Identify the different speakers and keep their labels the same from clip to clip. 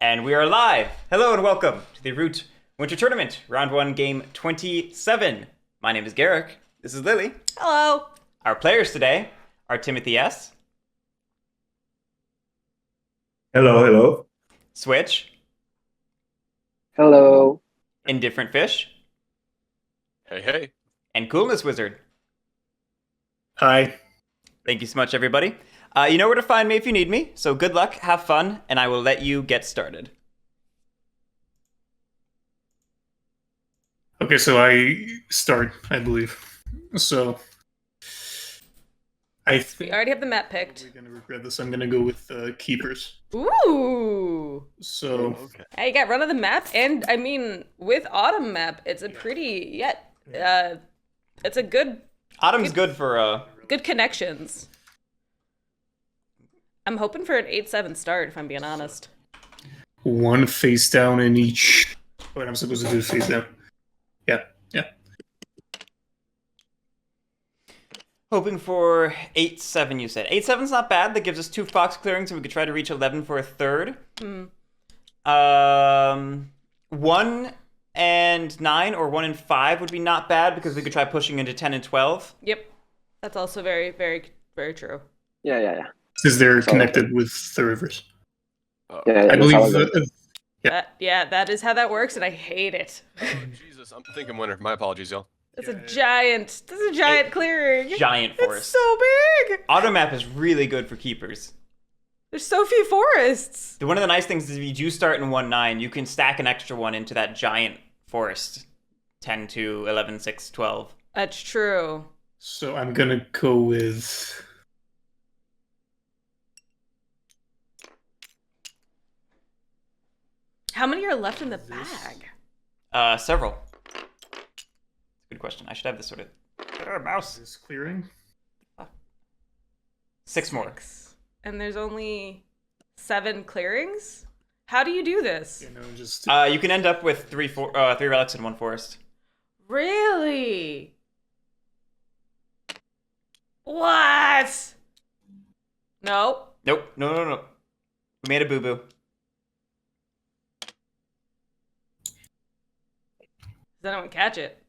Speaker 1: And we are live! Hello and welcome to the Root Winter Tournament, Round 1, Game 27. My name is Guerric. This is Lily.
Speaker 2: Hello.
Speaker 1: Our players today are Timothy S.,
Speaker 3: Hello, hello.
Speaker 1: Switch,
Speaker 4: Hello.
Speaker 1: Indifferent Fish,
Speaker 5: Hey, hey.
Speaker 1: and Coolness Wizard.
Speaker 3: Hi.
Speaker 1: Thank you so much, everybody. You know where to find me if you need me, so good luck, have fun, and I will let you get started.
Speaker 3: Okay, so I start, I believe. So I
Speaker 2: We
Speaker 3: think
Speaker 2: already have the map picked.
Speaker 3: I'm gonna regret this. I'm gonna go with keepers.
Speaker 2: Ooh.
Speaker 3: So
Speaker 5: Okay.
Speaker 2: I got run of the map, and I mean, with autumn map, it's a pretty it's a good
Speaker 1: Autumn's good for,
Speaker 2: connections. I'm hoping for an 8-7 start, if I'm being honest.
Speaker 3: one face down in each. What I'm supposed to do is face down. Yeah, yeah.
Speaker 1: hoping for 8-7, you said. 8-7's not bad. That gives us 2 fox clearings, and we could try to reach 11 for a third. 1 and 9 or 1 and 5 would be not bad because we could try pushing into 10 and 12.
Speaker 2: Yep. That's also very, very, very true.
Speaker 4: Yeah.
Speaker 3: Since they're
Speaker 4: So-
Speaker 3: connected with the rivers.
Speaker 4: Yeah,
Speaker 3: I
Speaker 4: that's
Speaker 3: believe
Speaker 4: how I go.
Speaker 3: Yeah.
Speaker 2: That is how that works, and I hate it.
Speaker 5: Jesus, I'm thinking winner. My apologies, y'all.
Speaker 2: It's a giant clearing.
Speaker 1: Giant
Speaker 2: It's
Speaker 1: forest.
Speaker 2: so big.
Speaker 1: Auto map is really good for keepers.
Speaker 2: There's so few forests.
Speaker 1: One of the nice things is if you do start in 1-9, you can stack an extra one into that giant forest. 10 to 11, 6, 12.
Speaker 2: That's true.
Speaker 3: So I'm gonna go with
Speaker 2: How many are left in the bag?
Speaker 1: Several. Good question. I should have this sorted. Mouse.
Speaker 3: this clearing.
Speaker 1: 6 more.
Speaker 2: And there's only 7 clearings? How do you do this?
Speaker 3: You know, just
Speaker 1: You can end up with 3 relics in 1 forest.
Speaker 2: Really? What? No.
Speaker 1: Nope. No. We made a boo-boo.
Speaker 2: Does anyone catch it?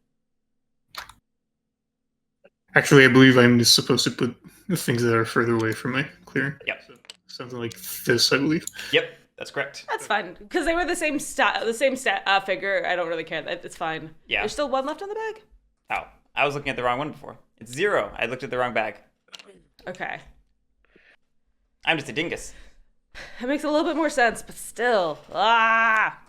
Speaker 3: actually I believe I'm just supposed to put the things that are further away from my clearing.
Speaker 1: Yep.
Speaker 3: So, something like this, I believe.
Speaker 1: Yep, that's correct.
Speaker 2: That's fine. Because they were the same figure. I don't really care. It's fine.
Speaker 1: Yeah.
Speaker 2: There's still 1 left in the bag?
Speaker 1: Oh, I was looking at the wrong one before. It's 0. I looked at the wrong bag.
Speaker 2: Okay.
Speaker 1: I'm just a dingus.
Speaker 2: That makes a little bit more sense, but still. Ah!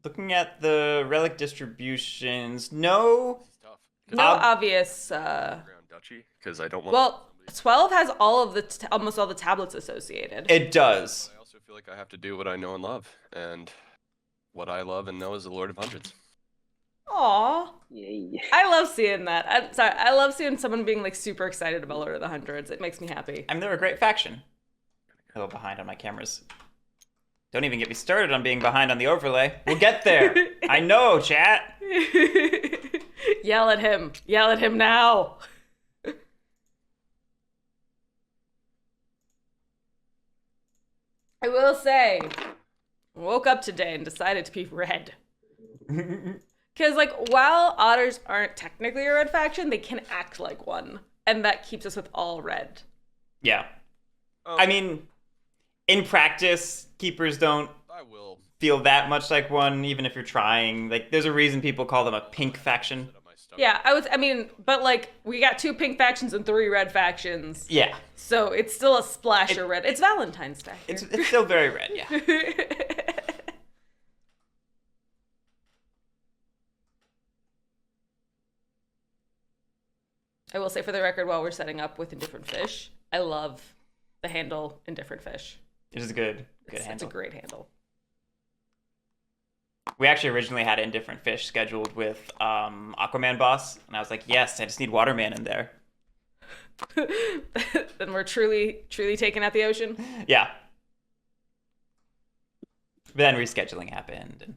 Speaker 1: Looking at the relic distributions, no.
Speaker 5: It's tough.
Speaker 2: No obvious.
Speaker 5: Ground duchy, because I don't want.
Speaker 2: Well, 12 has all of the almost all the tablets associated.
Speaker 1: It does.
Speaker 5: I also feel like I have to do what I know and love, and what I love and know is the Lord of Hundreds.
Speaker 2: Aw.
Speaker 4: Yay.
Speaker 2: I love seeing that. I'm sorry. I love seeing someone being like super excited about Lord of the Hundreds. It makes me happy.
Speaker 1: I mean, they're a great faction. A little behind on my cameras. Don't even get me started on being behind on the overlay. We'll get there. I know, chat.
Speaker 2: Yell at him. Yell at him now. I will say, I woke up today and decided to be red. Because, like, while otters aren't technically a red faction, they can act like one. And that keeps us with all red.
Speaker 1: Yeah.
Speaker 5: Oh,
Speaker 1: I mean, in practice, keepers don't
Speaker 5: I will
Speaker 1: feel that much like one, even if you're trying. Like, there's a reason people call them a pink faction.
Speaker 5: set up my stuff.
Speaker 2: Yeah, I mean, but, like, we got 2 pink factions and 3 red factions.
Speaker 1: Yeah.
Speaker 2: So it's still a splash of red. It's Valentine's Day.
Speaker 1: It's still very red, yeah.
Speaker 2: I will say for the record, while we're setting up with Indifferent Fish, I love the handle Indifferent Fish.
Speaker 1: It is a good
Speaker 2: It's
Speaker 1: handle.
Speaker 2: a great handle.
Speaker 1: We actually originally had Indifferent Fish scheduled with Aquaman boss, and I was like, yes, I just need Waterman in there.
Speaker 2: Then we're truly taking out the ocean.
Speaker 1: Yeah. But then rescheduling happened. And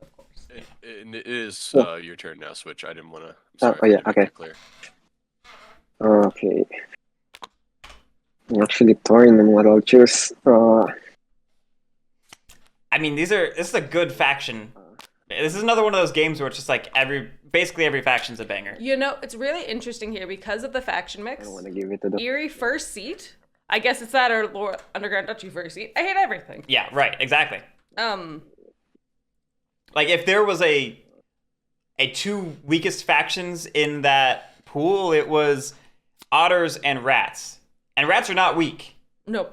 Speaker 2: Of course.
Speaker 5: It is your turn now, Switch. I didn't want to.
Speaker 4: Oh, yeah, okay.
Speaker 5: Clear.
Speaker 4: Okay. I'm actually torn on what I'll choose.
Speaker 1: I mean, this is a good faction. This is another one of those games where it's just like basically every faction's a banger.
Speaker 2: You know, it's really interesting here because of the faction
Speaker 4: I
Speaker 2: mix.
Speaker 4: don't want to give it to the.
Speaker 2: Eerie first seat. I guess it's that or Underground Duchy first seat. I hate everything.
Speaker 1: Yeah, right, exactly.
Speaker 2: Like
Speaker 1: if there was a two weakest factions in that pool, it was otters and rats. And rats are not weak.
Speaker 2: no.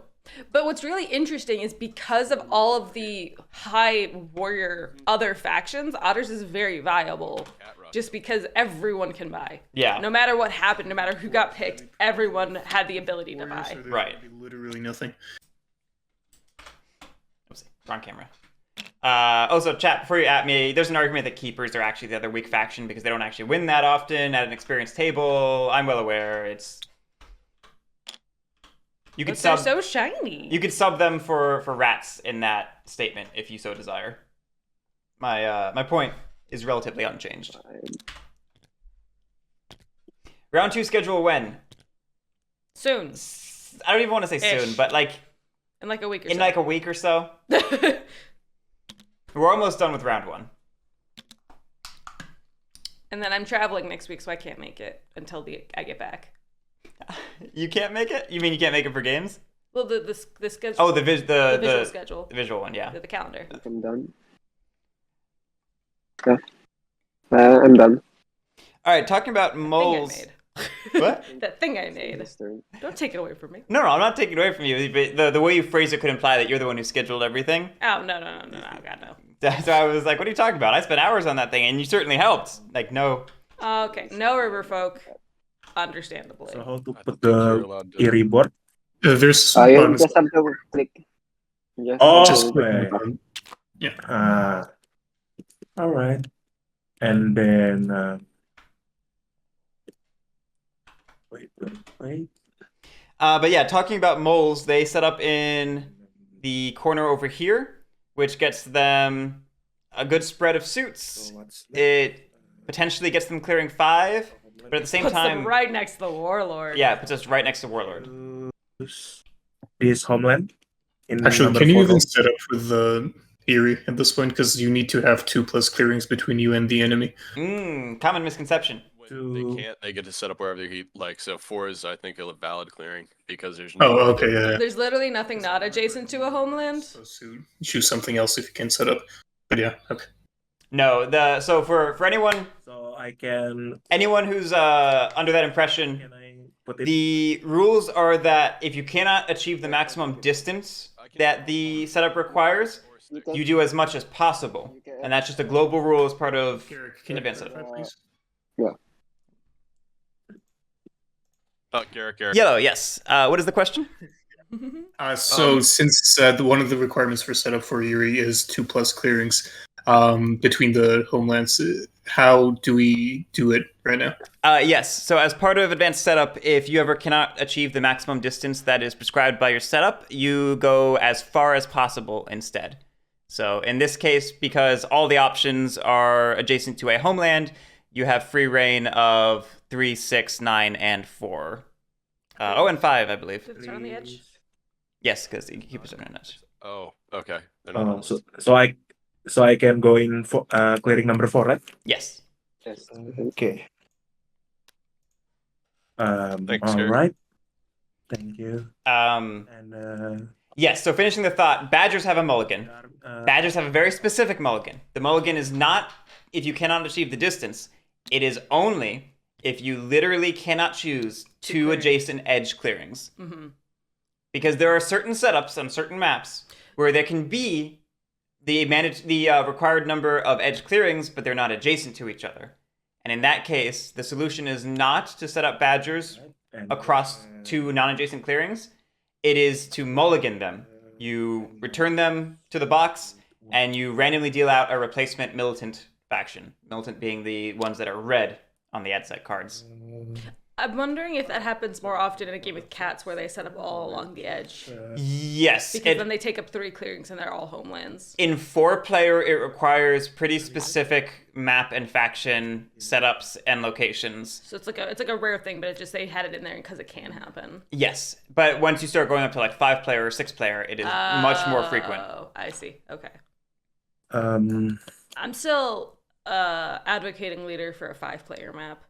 Speaker 2: But what's really interesting is because of all of the high warrior other factions, otters is very viable. Just because everyone can buy.
Speaker 1: Yeah.
Speaker 2: No matter what happened, no matter who got picked, everyone had the ability to buy.
Speaker 1: Right.
Speaker 3: Literally nothing.
Speaker 1: Oops, wrong camera. So chat, before you at me, there's an argument that keepers are actually the other weak faction because they don't actually win that often at an experienced table. I'm well aware. You could
Speaker 2: They're
Speaker 1: sub.
Speaker 2: so shiny.
Speaker 1: You could sub them for rats in that statement if you so desire. My point is relatively unchanged. Round 2 schedule when?
Speaker 2: Soon.
Speaker 1: I don't even want to say soon,
Speaker 2: Ish.
Speaker 1: but like
Speaker 2: In like a week or
Speaker 1: in
Speaker 2: so.
Speaker 1: like a week or so. We're almost done with round 1.
Speaker 2: And then I'm traveling next week, so I can't make it until I get back.
Speaker 1: You can't make it? You mean you can't make it for games?
Speaker 2: Well, the schedule.
Speaker 1: Oh, the
Speaker 2: visual schedule.
Speaker 1: The visual one, yeah.
Speaker 2: The calendar.
Speaker 4: I'm done. Yeah. I'm done.
Speaker 1: All right, talking about
Speaker 2: Thing I
Speaker 1: moles.
Speaker 2: made.
Speaker 1: What?
Speaker 2: That thing I made.
Speaker 4: This turn.
Speaker 2: Don't take it away from me.
Speaker 1: No, I'm not taking it away from you. But the way you phrase it could imply that you're the one who scheduled everything.
Speaker 2: Oh, no, God, no.
Speaker 1: So I was like, what are you talking about? I spent hours on that thing, and you certainly helped. Like, no.
Speaker 2: Okay, no river folk. Understandably.
Speaker 6: So how to
Speaker 5: I
Speaker 6: put
Speaker 5: don't think you're
Speaker 6: the
Speaker 5: allowed to-
Speaker 6: Eerie board?
Speaker 3: There's
Speaker 4: You
Speaker 3: buttons.
Speaker 4: just have to click. Just
Speaker 6: Oh,
Speaker 3: Just click
Speaker 6: okay.
Speaker 3: the button.
Speaker 6: All right. And then wait.
Speaker 1: But yeah, talking about moles, they set up in the corner over here, which gets them a good spread of suits.
Speaker 6: So what's
Speaker 1: It potentially gets them clearing 5, but at the same
Speaker 2: Puts
Speaker 1: time,
Speaker 2: them right next to the warlord.
Speaker 1: yeah, it puts us right next to Warlord.
Speaker 6: This homeland. In
Speaker 3: Actually,
Speaker 6: number
Speaker 3: can you
Speaker 6: 4
Speaker 3: even
Speaker 6: row.
Speaker 3: set up with the Eerie at this point? Because you need to have 2+ clearings between you and the enemy.
Speaker 1: Common misconception.
Speaker 5: They can't. They get to set up wherever he like. So 4 is, I think, a valid clearing because there's
Speaker 3: Oh,
Speaker 5: no.
Speaker 3: okay, yeah.
Speaker 2: There's literally nothing not adjacent to a homeland.
Speaker 3: So choose something else if you can set up. But yeah, okay.
Speaker 1: No, so for anyone
Speaker 6: So I can
Speaker 1: who's under that impression,
Speaker 6: I put it
Speaker 1: the rules are that if you cannot achieve the maximum distance that the setup requires, you do as much as possible, and that's just a global rule as part of
Speaker 3: Guerric, can you
Speaker 1: advanced
Speaker 3: clarify,
Speaker 1: setup.
Speaker 3: please?
Speaker 5: Guerric.
Speaker 1: Yellow, yes. What is the question?
Speaker 3: Since one of the requirements for setup for Eerie is 2+ clearings between the homelands, how do we do it right now?
Speaker 1: Yes. So as part of advanced setup, if you ever cannot achieve the maximum distance that is prescribed by your setup, you go as far as possible instead. So in this case, because all the options are adjacent to a homeland, you have free reign of 3, 6, 9, and 4. And 5, I believe.
Speaker 2: Does it start on the edge?
Speaker 1: Yes, because you keep it on an edge.
Speaker 5: Oh, okay. They're not on
Speaker 6: so I can go in for clearing number 4, right?
Speaker 1: Yes.
Speaker 4: Yes.
Speaker 6: Okay.
Speaker 5: Thanks,
Speaker 6: All
Speaker 5: Gary.
Speaker 6: right. Thank you. And
Speaker 1: Yes, so finishing the thought, Badgers have a mulligan. Badgers have a very specific mulligan. The mulligan is not if you cannot achieve the distance. It is only if you literally cannot choose 2
Speaker 2: clearings.
Speaker 1: adjacent edge clearings.
Speaker 2: Mm-hmm.
Speaker 1: Because there are certain setups on certain maps where there can be the required number of edge clearings, but they're not adjacent to each other. And in that case, the solution is not to set up Badgers across 2 non-adjacent clearings. It is to mulligan them. You return them to the box, and you randomly deal out a replacement militant faction. Militant being the ones that are red on the ad set cards.
Speaker 2: I'm wondering if that happens more often in a game with cats where they set up all along the edge.
Speaker 1: Yes.
Speaker 2: Because then they take up 3 clearings and they're all homelands.
Speaker 1: In 4-player, it requires pretty specific map and faction setups and locations.
Speaker 2: So it's like a rare thing, but it just they had it in there because it can happen.
Speaker 1: Yes, but once you start going up to like 5-player or 6-player, it is much more frequent.
Speaker 2: Oh, I see. Okay.
Speaker 6: Um,
Speaker 2: I'm still advocating leader for a 5-player map.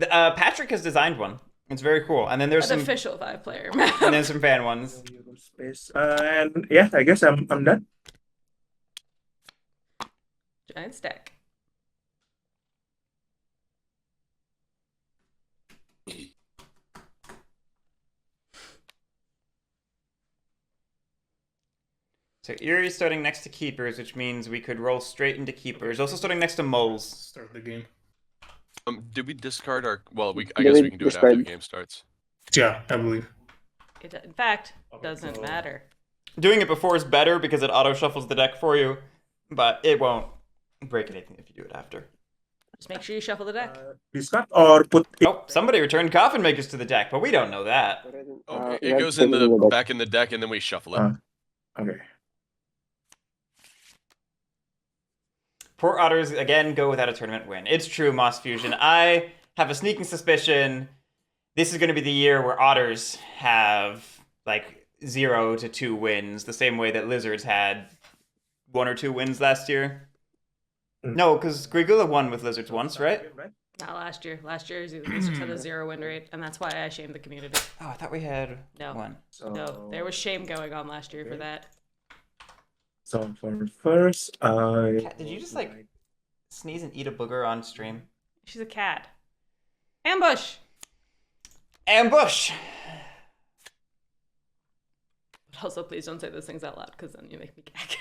Speaker 1: Patrick has designed one. It's very cool. And then there's
Speaker 2: An
Speaker 1: some
Speaker 2: official 5-player map.
Speaker 1: and then some fan ones.
Speaker 6: space. And yeah, I guess I'm done.
Speaker 2: Giant stack.
Speaker 1: So Erie's starting next to keepers, which means we could roll straight into keepers. Also starting next to moles.
Speaker 3: Start the game.
Speaker 5: Did we discard our? Well, I
Speaker 4: Did
Speaker 5: guess
Speaker 4: we
Speaker 5: we can do it after the
Speaker 4: discard-
Speaker 5: game starts.
Speaker 3: Yeah, I believe.
Speaker 2: It, in fact, doesn't matter.
Speaker 1: Doing it before is better because it auto shuffles the deck for you, but it won't break anything if you do it after.
Speaker 2: Just make sure you shuffle the deck.
Speaker 6: Discard or put it.
Speaker 1: Oh, somebody returned coffin makers to the deck, but we don't know that.
Speaker 5: Oh,
Speaker 4: you
Speaker 5: it
Speaker 4: have
Speaker 5: goes
Speaker 4: to
Speaker 5: in
Speaker 4: put it
Speaker 5: the
Speaker 4: deck.
Speaker 5: back in the deck, and then we shuffle it.
Speaker 6: Okay.
Speaker 1: Poor Otters again go without a tournament win. It's true, Moss Fusion. I have a sneaking suspicion this is going to be the year where Otters have like 0 to 2 wins, the same way that Lizards had 1 or 2 wins last year. No, because Grigula won with Lizards once, right?
Speaker 2: Not last year. Last year, Wizards had a 0 win rate, and that's why I shamed the community.
Speaker 1: Oh, I thought we had
Speaker 2: No.
Speaker 1: 1.
Speaker 6: So,
Speaker 2: No, there was shame going on last year for that.
Speaker 6: So for first,
Speaker 1: Cat, did you just like sneeze and eat a booger on stream?
Speaker 2: She's a cat. Ambush!
Speaker 1: Ambush!
Speaker 2: But also, please don't say those things out loud, because then you make me gag.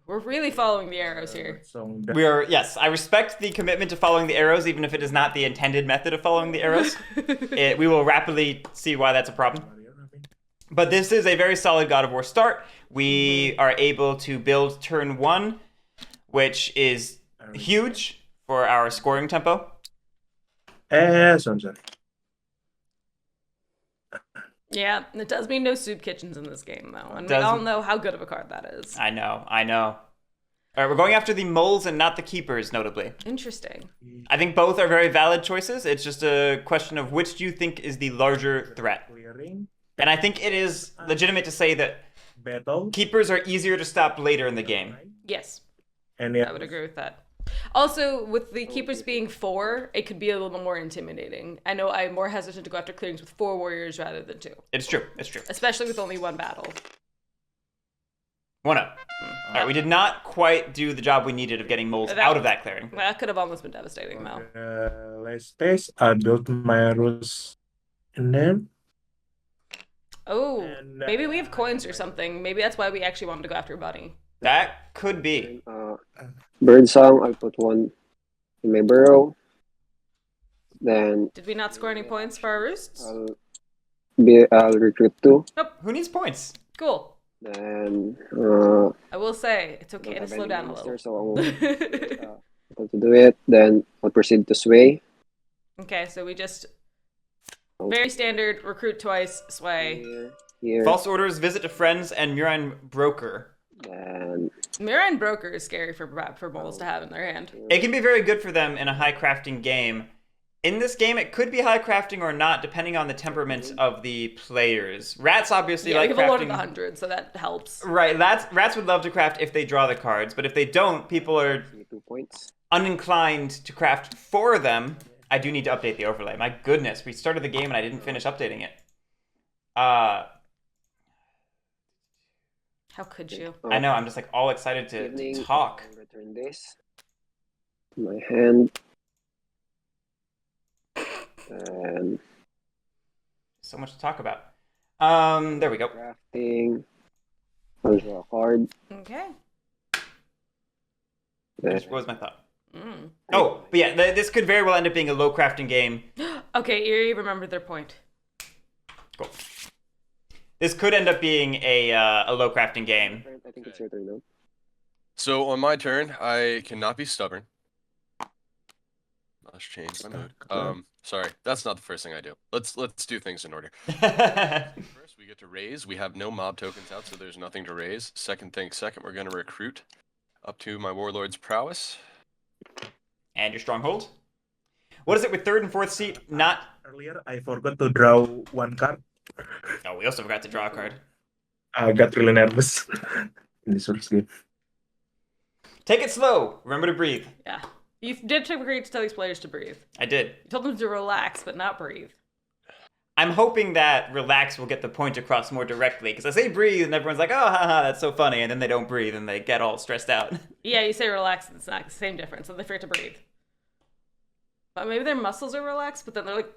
Speaker 2: We're really following the arrows here.
Speaker 6: So
Speaker 1: We are, yes, I respect the commitment to following the arrows, even if it is not the intended method of following the arrows. We will rapidly see why that's a problem. But this is a very solid God of War start. We are able to build turn 1, which is huge for our scoring tempo.
Speaker 6: sorry.
Speaker 2: Yeah, it does mean no soup kitchens in this game, though. And we
Speaker 1: Doesn't-
Speaker 2: all know how good of a card that is.
Speaker 1: I know. All right, we're going after the moles and not the keepers, notably.
Speaker 2: Interesting.
Speaker 1: I think both are very valid choices. It's just a question of which do you think is the larger threat.
Speaker 6: Clearing.
Speaker 1: And I think it is legitimate to say that
Speaker 6: Battle.
Speaker 1: keepers are easier to stop later in the game.
Speaker 2: Yes,
Speaker 6: And yeah,
Speaker 2: I would agree with that. Also, with the keepers being 4, it could be a little more intimidating. I know I'm more hesitant to go after clearings with 4 warriors rather than 2.
Speaker 1: It's true.
Speaker 2: Especially with only 1 battle.
Speaker 1: 1-0. All right, we did not quite do the job we needed of getting moles out of that clearing.
Speaker 2: That could have almost been devastating, though.
Speaker 6: less space. I built my arrows in there.
Speaker 2: Oh,
Speaker 6: And,
Speaker 2: maybe we have coins or something. Maybe that's why we actually wanted to go after Bunny.
Speaker 1: That could be.
Speaker 4: Birdsong, I'll put 1 in my burrow. Then
Speaker 2: Did we not score any points for our roosts?
Speaker 4: I'll recruit 2.
Speaker 1: Who needs points?
Speaker 2: Cool.
Speaker 4: Then
Speaker 2: I will say, it's okay
Speaker 4: don't
Speaker 2: to
Speaker 4: have
Speaker 2: slow
Speaker 4: any
Speaker 2: down a
Speaker 4: monsters,
Speaker 2: little.
Speaker 4: so I won't able to do it. Then I'll proceed to sway.
Speaker 2: Okay, so we just... Very standard, recruit twice, sway.
Speaker 4: Here.
Speaker 1: False orders, visit to friends, and Murine Broker.
Speaker 4: Then
Speaker 2: Mirror Broker is scary for moles to have in their hand.
Speaker 1: It can be very good for them in a high crafting game. In this game, it could be high crafting or not, depending on the temperament of the players. Rats obviously
Speaker 2: Yeah,
Speaker 1: like
Speaker 2: we have a lot of
Speaker 1: crafting.
Speaker 2: the 100, so that helps.
Speaker 1: Right, rats would love to craft if they draw the cards, but if they don't, people are
Speaker 4: 2 points.
Speaker 1: uninclined to craft for them. I do need to update the overlay. My goodness, we started the game and I didn't finish updating it.
Speaker 2: How could you?
Speaker 1: I know, I'm just like all excited to
Speaker 4: Evening,
Speaker 1: talk.
Speaker 4: I'll return this to my hand. And
Speaker 1: So much to talk about. There we go.
Speaker 4: crafting. I'll draw a card.
Speaker 2: Okay.
Speaker 4: Then
Speaker 1: What was my thought?
Speaker 2: Mm.
Speaker 1: Oh, but yeah, this could very well end up being a low crafting game.
Speaker 2: Okay, Erie remembered their point.
Speaker 1: Cool. This could end up being a low crafting game.
Speaker 4: I think it's your turn now.
Speaker 5: So on my turn, I cannot be stubborn. Let's change my mood. Sorry, that's not the first thing I do. Let's do things in order. First, we get to raise. We have no mob tokens out, so there's nothing to raise. Second, we're gonna recruit up to my warlord's prowess.
Speaker 1: And your stronghold. What is it with third and fourth seat? Not.
Speaker 6: Earlier, I forgot to draw one card.
Speaker 1: Oh, we also forgot to draw a card.
Speaker 6: I got really nervous in this first game.
Speaker 1: Take it slow. Remember to breathe.
Speaker 2: Yeah. You did agree to tell these players to breathe.
Speaker 1: I did.
Speaker 2: You told them to relax, but not breathe.
Speaker 1: I'm hoping that relax will get the point across more directly, because I say breathe and everyone's like, oh, haha, that's so funny, and then they don't breathe and they get all stressed out.
Speaker 2: Yeah, you say relax, and it's not the same difference, so they forget to breathe. But maybe their muscles are relaxed, but then they're like...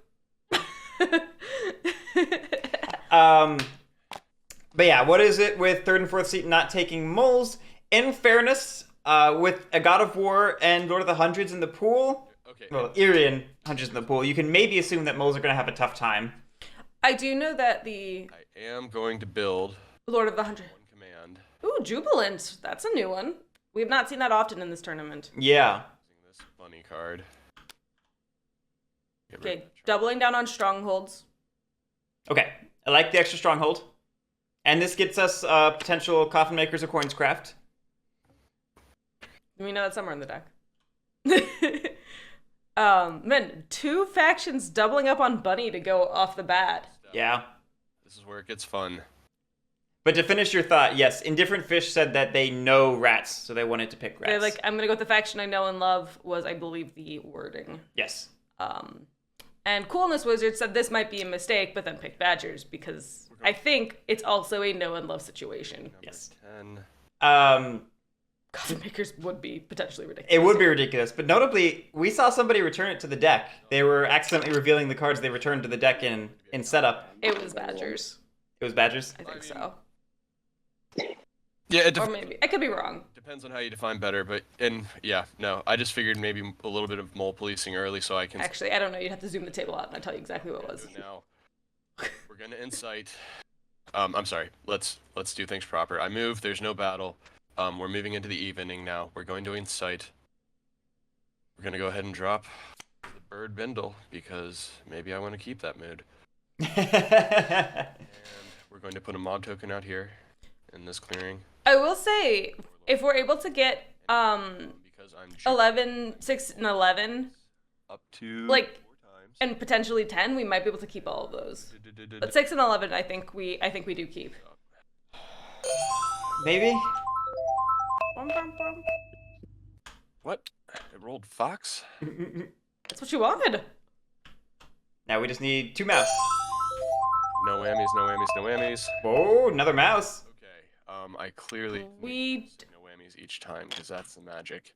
Speaker 1: But yeah, what is it with third and fourth seat not taking moles? In fairness, with a God of War and Lord of the Hundreds in the pool,
Speaker 5: Okay.
Speaker 1: well, Irian Hundreds in the pool, you can maybe assume that moles are going to have a tough time.
Speaker 2: I do know that the
Speaker 5: I am going to build
Speaker 2: Lord of the Hundred...
Speaker 5: one command.
Speaker 2: Ooh, Jubilant. That's a new one. We have not seen that often in this tournament.
Speaker 1: Yeah.
Speaker 5: Using this bunny card. Get rid of
Speaker 2: Okay,
Speaker 5: that trap.
Speaker 2: doubling down on strongholds.
Speaker 1: Okay, I like the extra stronghold. And this gets us potential coffin makers or coins craft.
Speaker 2: We know that's somewhere in the deck. Man, 2 factions doubling up on Bunny to go off the bat.
Speaker 1: Yeah.
Speaker 5: This is where it gets fun.
Speaker 1: But to finish your thought, yes, Indifferent Fish said that they know rats, so they wanted to pick rats.
Speaker 2: They're like, I'm gonna go with the faction I know and love was, I believe, the wording.
Speaker 1: Yes.
Speaker 2: And Coolness Wizard said this might be a mistake, but then picked Badgers because I think it's also a know and love situation.
Speaker 5: Number
Speaker 1: Yes.
Speaker 5: 10.
Speaker 2: Coffin makers would be potentially ridiculous.
Speaker 1: It would be ridiculous, but notably, we saw somebody return it to the deck. They were accidentally revealing the cards they returned to the deck in setup.
Speaker 2: It was Badgers.
Speaker 1: It was Badgers?
Speaker 2: I think so.
Speaker 5: Yeah, it
Speaker 2: Or maybe. I could be wrong.
Speaker 5: depends on how you define better, but I just figured maybe a little bit of mole policing early so I can
Speaker 2: Actually, I don't know. You'd have to zoom the table out and I'll tell you exactly what it was.
Speaker 5: do it now. We're gonna insight. I'm sorry. Let's do things proper. I move. There's no battle. We're moving into the evening now. We're going to incite. We're gonna go ahead and drop the bird bindle because maybe I want to keep that mood. And we're going to put a mob token out here in this clearing.
Speaker 2: I will say, if we're able to get
Speaker 5: Because I'm
Speaker 2: 11, 6, and 11,
Speaker 5: up to
Speaker 2: like,
Speaker 5: 4 times.
Speaker 2: and potentially 10, we might be able to keep all of those. But 6 and 11, I think we do keep.
Speaker 1: Maybe?
Speaker 5: What? I rolled fox?
Speaker 2: That's what you wanted.
Speaker 1: Now we just need 2 mouse.
Speaker 5: No whammies, no whammies, no whammies.
Speaker 1: Oh, another mouse.
Speaker 5: Okay. I clearly
Speaker 2: We-
Speaker 5: need no whammies each time because that's the magic.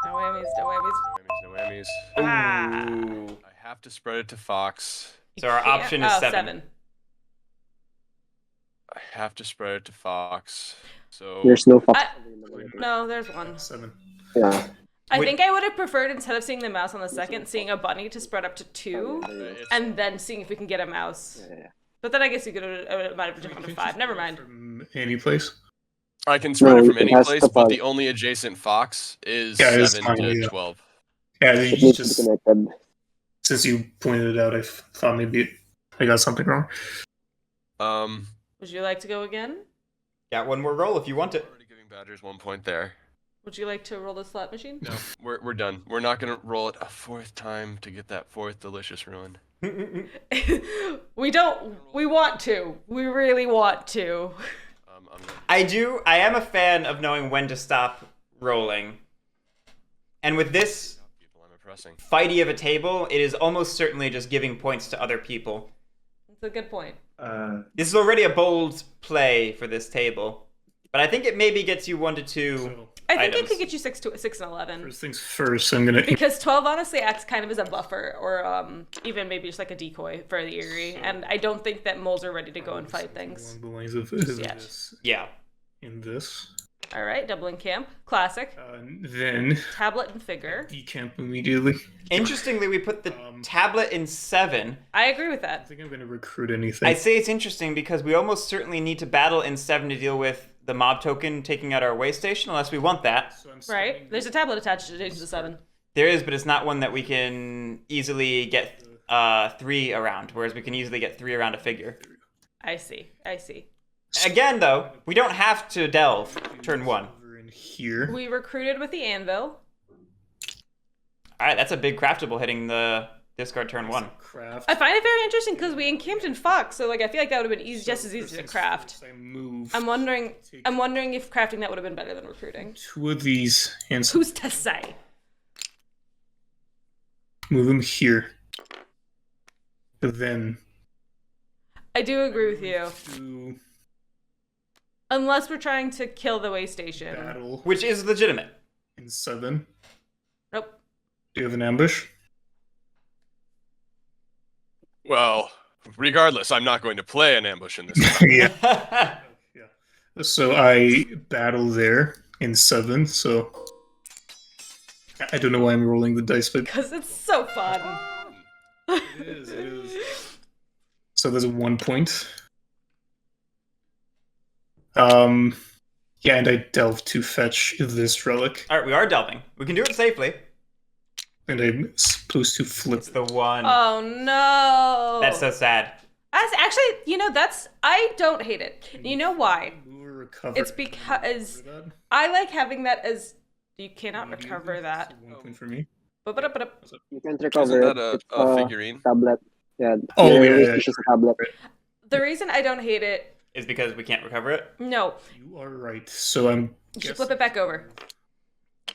Speaker 2: No whammies, no whammies.
Speaker 5: No whammies, no whammies.
Speaker 2: Ah.
Speaker 1: Ooh.
Speaker 5: I have to spread it to fox.
Speaker 1: So our
Speaker 2: Yeah.
Speaker 1: option is
Speaker 2: Oh,
Speaker 1: 7.
Speaker 5: I have to spread it to fox. So
Speaker 4: There's no fox.
Speaker 2: No, there's one.
Speaker 3: 7.
Speaker 4: Yeah.
Speaker 2: I
Speaker 1: Wait.
Speaker 2: think I would have preferred, instead of seeing the mouse on the second, seeing a bunny to spread up to 2,
Speaker 5: it's-
Speaker 2: and then seeing if we can get a mouse.
Speaker 4: Yeah.
Speaker 2: But then I guess you could have might have jumped to 5. Never mind.
Speaker 3: From any place.
Speaker 5: I can spread
Speaker 4: No,
Speaker 5: it from
Speaker 4: it
Speaker 5: any
Speaker 4: has
Speaker 5: place,
Speaker 4: to
Speaker 5: but
Speaker 4: follow.
Speaker 5: the only adjacent fox is
Speaker 3: Yeah, it's
Speaker 5: 7
Speaker 3: fine,
Speaker 5: to
Speaker 3: yeah.
Speaker 5: 12.
Speaker 3: Yeah,
Speaker 4: It
Speaker 3: you
Speaker 4: needs to be
Speaker 3: just
Speaker 4: connected.
Speaker 3: since you pointed it out, I thought maybe I got something wrong.
Speaker 2: Would you like to go again?
Speaker 1: Got one more roll if you want it.
Speaker 5: Already giving Badgers 1 point there.
Speaker 2: Would you like to roll the slot machine?
Speaker 5: No, we're done. We're not gonna roll it a 4th time to get that 4th delicious ruin.
Speaker 2: We don't. We want to. We really want to.
Speaker 5: I'm gonna
Speaker 1: I am a fan of knowing when to stop rolling. And with this
Speaker 5: stop people. I'm impressing.
Speaker 1: fighty of a table, it is almost certainly just giving points to other people.
Speaker 2: That's a good point.
Speaker 1: This is already a bold play for this table. But I think it maybe gets you 1 to 2
Speaker 3: So,
Speaker 2: I think
Speaker 1: items.
Speaker 2: it could get you 6 and 11.
Speaker 3: first things first, I'm gonna
Speaker 2: Because 12 honestly acts kind of as a buffer, or even maybe just like a decoy for the Eerie. And I don't think that moles are ready to go and fight things.
Speaker 3: along the lines of
Speaker 2: Yet.
Speaker 3: this
Speaker 1: Yeah.
Speaker 3: in this.
Speaker 2: All right, doubling camp, classic.
Speaker 3: Then
Speaker 2: Tablet and figure.
Speaker 3: decamp immediately.
Speaker 1: Interestingly, we put the tablet in 7.
Speaker 2: I agree with
Speaker 3: I
Speaker 2: that.
Speaker 3: think I'm gonna recruit anything.
Speaker 1: I'd say it's interesting because we almost certainly need to battle in 7 to deal with the mob token taking out our way station, unless we want that.
Speaker 3: So I'm
Speaker 2: Right?
Speaker 3: spending
Speaker 2: There's a tablet attached to the 7.
Speaker 1: There is, but it's not one that we can easily get 3 around, whereas we can easily get 3 around a figure.
Speaker 2: I see.
Speaker 1: Again, though, we don't have to delve turn 1.
Speaker 3: Over in here.
Speaker 2: We recruited with the anvil.
Speaker 1: All right, that's a big craftable hitting the discard turn 1.
Speaker 3: Craft.
Speaker 2: I find it very interesting because we encamped in Fox, so like I feel like that would have been just as easy to craft.
Speaker 3: I move.
Speaker 2: I'm wondering if crafting that would have been better than recruiting.
Speaker 3: 2 of these and
Speaker 2: Who's to say?
Speaker 3: move them here. Then
Speaker 2: I do agree with you.
Speaker 3: to
Speaker 2: Unless we're trying to kill the way station.
Speaker 3: battle
Speaker 1: Which is legitimate.
Speaker 3: in 7.
Speaker 2: Nope.
Speaker 3: Do you have an ambush?
Speaker 5: Well, regardless, I'm not going to play an ambush in this.
Speaker 3: Yeah. So I battle there in 7. So I don't know why I'm rolling the dice, but
Speaker 2: Because it's so fun.
Speaker 3: it is. So there's a 1 point. Yeah, and I delve to fetch this relic,
Speaker 1: All right, we are delving. We can do it safely.
Speaker 3: and I'm supposed to flip.
Speaker 1: It's the 1.
Speaker 2: Oh no.
Speaker 1: That's so sad.
Speaker 2: That's actually, I don't hate it. You know why?
Speaker 3: Recover.
Speaker 2: It's because I like having that as you cannot recover that.
Speaker 3: 1 point for me.
Speaker 2: Ba-ba-da-ba-da.
Speaker 4: You can't
Speaker 5: Isn't
Speaker 4: recover
Speaker 5: that
Speaker 4: it.
Speaker 5: a,
Speaker 4: It's
Speaker 5: a figurine?
Speaker 4: tablet. Yeah.
Speaker 3: Oh,
Speaker 4: your
Speaker 3: yeah.
Speaker 4: wish is a tablet.
Speaker 2: The reason I don't hate it,
Speaker 1: Is because we can't recover it.
Speaker 2: no,
Speaker 3: You are right. So I'm.
Speaker 2: you should flip it back over.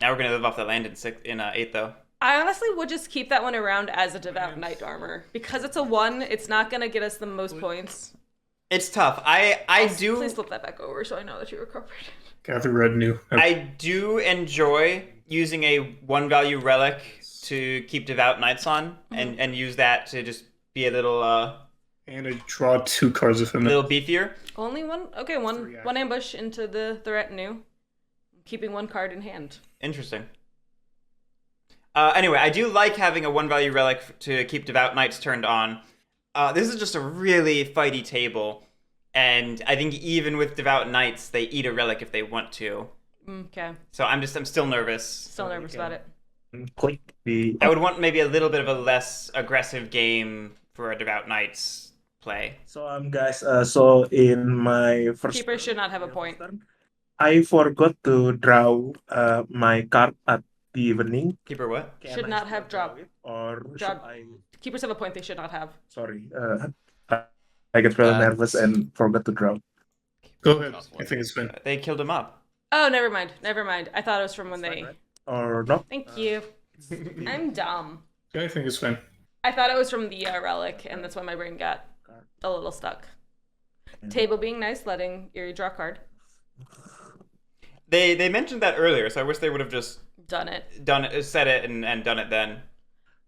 Speaker 1: Now we're gonna live off the land in 8 though.
Speaker 2: I honestly would just keep that one around as a devout knight armor because it's a 1. It's not gonna get us the most points.
Speaker 1: It's tough. I do
Speaker 2: Please flip that back over so I know that you recovered.
Speaker 3: Gather retinue.
Speaker 1: I do enjoy using a 1 value relic to keep devout knights on and use that to just be a little
Speaker 3: And I draw 2 cards if I'm
Speaker 1: little beefier.
Speaker 2: Only one. Okay, one ambush into the retinue, keeping 1 card in hand.
Speaker 1: Interesting. Anyway, I do like having a 1 value relic to keep devout knights turned on. This is just a really fighty table, and I think even with devout knights, they eat a relic if they want to.
Speaker 2: Okay.
Speaker 1: So I'm still nervous.
Speaker 2: Still nervous about it.
Speaker 6: Click the.
Speaker 1: I would want maybe a little bit of a less aggressive game for a devout knights play.
Speaker 6: So guys, so in my first
Speaker 2: Keeper should not have a point.
Speaker 6: turn, I forgot to draw my card at the evening.
Speaker 1: Keeper what?
Speaker 6: Can
Speaker 2: Should
Speaker 6: I
Speaker 2: not
Speaker 6: still
Speaker 2: have
Speaker 6: draw
Speaker 2: drop.
Speaker 6: it, or should
Speaker 2: Drop.
Speaker 6: I?
Speaker 2: Keepers have a point they should not have.
Speaker 6: Sorry, I get really nervous and forgot to draw.
Speaker 3: Go ahead. I think it's fine.
Speaker 1: They killed him up.
Speaker 2: Oh, never mind. I thought it was from when they.
Speaker 6: Or not?
Speaker 2: Thank you. I'm dumb.
Speaker 3: Yeah, I think it's fine.
Speaker 2: I thought it was from the relic, and that's why my brain got a little stuck. Table being nice, letting Erie draw a card.
Speaker 1: They mentioned that earlier, so I wish they would have just
Speaker 2: Done it.
Speaker 1: said it and done it then.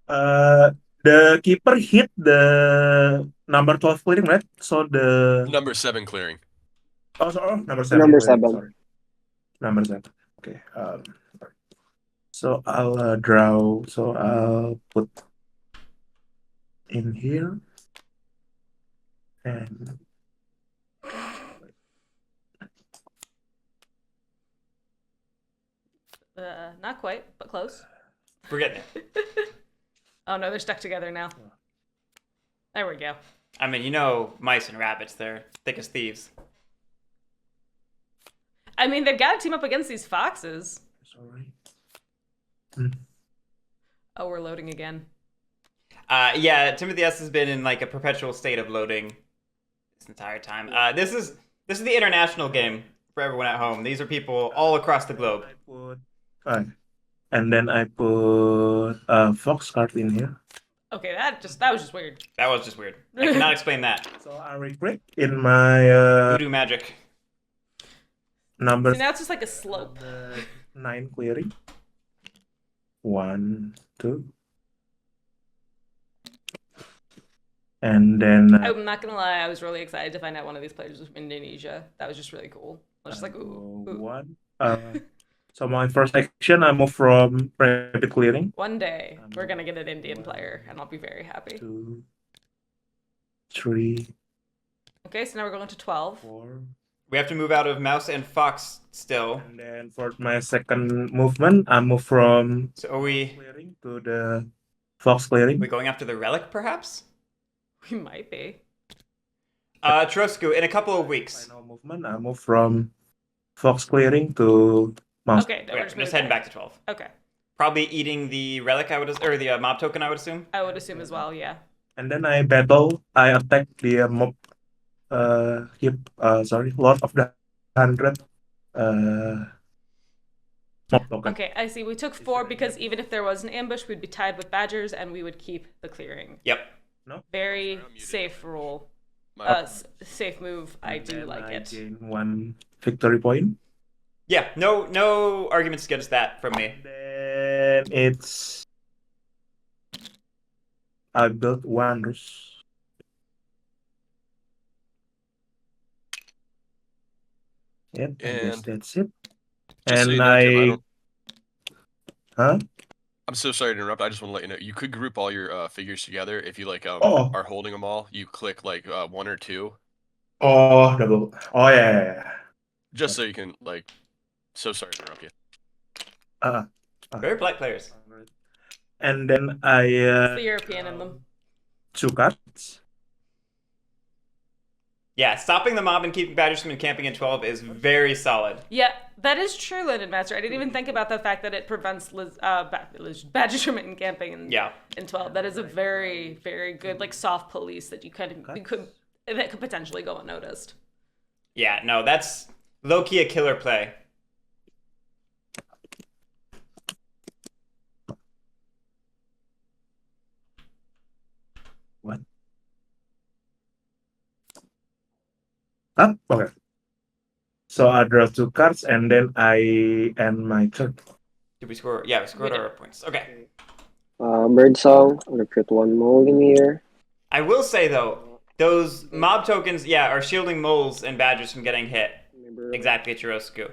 Speaker 6: The keeper hit the number 12 clearing, right? So the
Speaker 5: Number 7 clearing.
Speaker 6: number 7.
Speaker 4: Number
Speaker 6: clearing,
Speaker 4: 7.
Speaker 6: Sorry. Number 7. Okay. So I'll draw. So I'll put in here and
Speaker 2: Not quite, but close.
Speaker 1: We're getting it.
Speaker 2: Oh no, they're stuck together now. There we go.
Speaker 1: I mean, mice and rabbits, they're thick as thieves.
Speaker 2: I mean, they've got to team up against these foxes.
Speaker 6: sorry.
Speaker 2: Oh, we're loading again.
Speaker 1: Yeah, Timothy S has been in like a perpetual state of loading this entire time. This is the international game for everyone at home. These are people all across the globe.
Speaker 6: I put and then I put a fox card in here.
Speaker 2: Okay, that was just weird.
Speaker 1: That was just weird. I cannot explain that.
Speaker 6: So I regret in my
Speaker 1: Voodoo magic.
Speaker 6: number
Speaker 2: See, now it's just like a slope.
Speaker 6: 9 clearing. 1, 2. And then
Speaker 2: I'm not gonna lie, I was really excited to find out one of these players was from Indonesia. That was just really cool. I was just like, ooh.
Speaker 6: 1. So my first action, I move from rapid clearing.
Speaker 2: One day we're gonna get an Indian player, and I'll be very happy.
Speaker 6: 2, 3,
Speaker 2: Okay, so now we're going to 12.
Speaker 6: 4.
Speaker 1: We have to move out of mouse and fox still.
Speaker 6: And then for my second movement, I move from
Speaker 1: So are we
Speaker 6: clearing to the fox clearing.
Speaker 1: going after the relic, perhaps?
Speaker 2: We might be.
Speaker 1: Trosku, in a couple of weeks.
Speaker 6: Final movement, I move from fox clearing to mouse.
Speaker 2: Okay, no,
Speaker 1: Okay,
Speaker 2: we're
Speaker 1: I'm just heading back to 12.
Speaker 2: Okay,
Speaker 1: Probably eating the relic, or the mob token, I would assume.
Speaker 2: I would assume as well. Yeah.
Speaker 6: And then I attack the mob, Lord of the 100 mob token.
Speaker 2: Okay, I see. We took 4 because even if there was an ambush, we'd be tied with badgers and we would keep the clearing.
Speaker 1: Yep.
Speaker 2: Very
Speaker 5: Sorry, I'm muted.
Speaker 2: safe rule.
Speaker 5: My-
Speaker 2: Safe move. I
Speaker 6: And
Speaker 2: do
Speaker 6: then
Speaker 2: like
Speaker 6: I
Speaker 2: it.
Speaker 6: gain 1 victory point.
Speaker 1: Yeah, no arguments against that from me.
Speaker 6: Then I built 1 roost. Yep, I guess
Speaker 5: And
Speaker 6: that's it.
Speaker 5: Just so you
Speaker 6: And
Speaker 5: know, Tim, I don't-
Speaker 6: Huh?
Speaker 5: I'm so sorry to interrupt. I just want to let you know you could group all your figures together if you like
Speaker 6: Oh.
Speaker 5: are holding them all. You click like 1 or 2,
Speaker 6: Oh, double. Oh, yeah.
Speaker 5: just so you can like. So sorry to interrupt you.
Speaker 1: Very polite players.
Speaker 6: And then I
Speaker 2: It's the European in them.
Speaker 6: 2 cards.
Speaker 1: Yeah, stopping the mob and keeping badgers from encamping in 12 is very solid.
Speaker 2: Yeah, that is true, Linden Master. I didn't even think about the fact that it prevents badgers from encamping in 12. That is a very, very good like soft police that that could potentially go unnoticed.
Speaker 1: Yeah, no, that's low-key a killer play.
Speaker 6: What? Okay. So I draw 2 cards and then I end my turn.
Speaker 1: Did we score? Yeah, we scored
Speaker 2: We
Speaker 1: our points. Okay.
Speaker 4: Bird song. I'm gonna put 1 mole in here.
Speaker 1: I will say, though, those mob tokens, are shielding moles and badgers from getting hit. Exactly, Chirosku.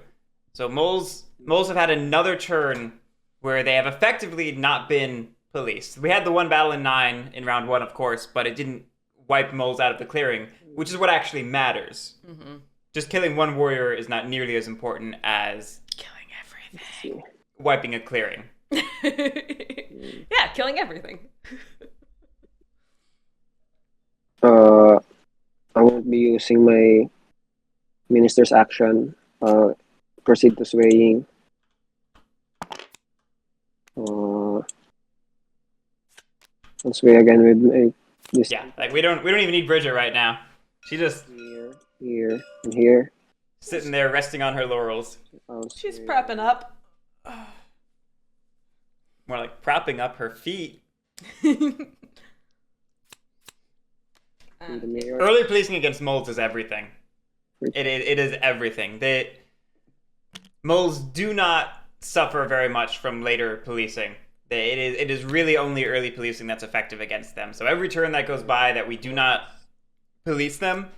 Speaker 1: So moles have had another turn where they have effectively not been policed. We had the one battle in 9 in round 1, of course, but it didn't wipe moles out of the clearing, which is what actually matters.
Speaker 2: Mm-hmm.
Speaker 1: Just killing one warrior is not nearly as important as
Speaker 2: Killing everything.
Speaker 1: wiping a clearing.
Speaker 2: Yeah, killing everything.
Speaker 4: I won't be using my minister's action. Proceed to swaying. I'll sway again with my this
Speaker 1: Yeah, like we don't even need Bridget right now. She just
Speaker 4: here, and here.
Speaker 1: sitting there resting on her laurels.
Speaker 2: She's
Speaker 4: Sway.
Speaker 2: prepping up.
Speaker 1: More like propping up her feet.
Speaker 4: The mayor.
Speaker 1: Early policing against moles is everything. It is everything. Moles do not suffer very much from later policing. It is really only early policing that's effective against them. So every turn that goes by that we do not police them,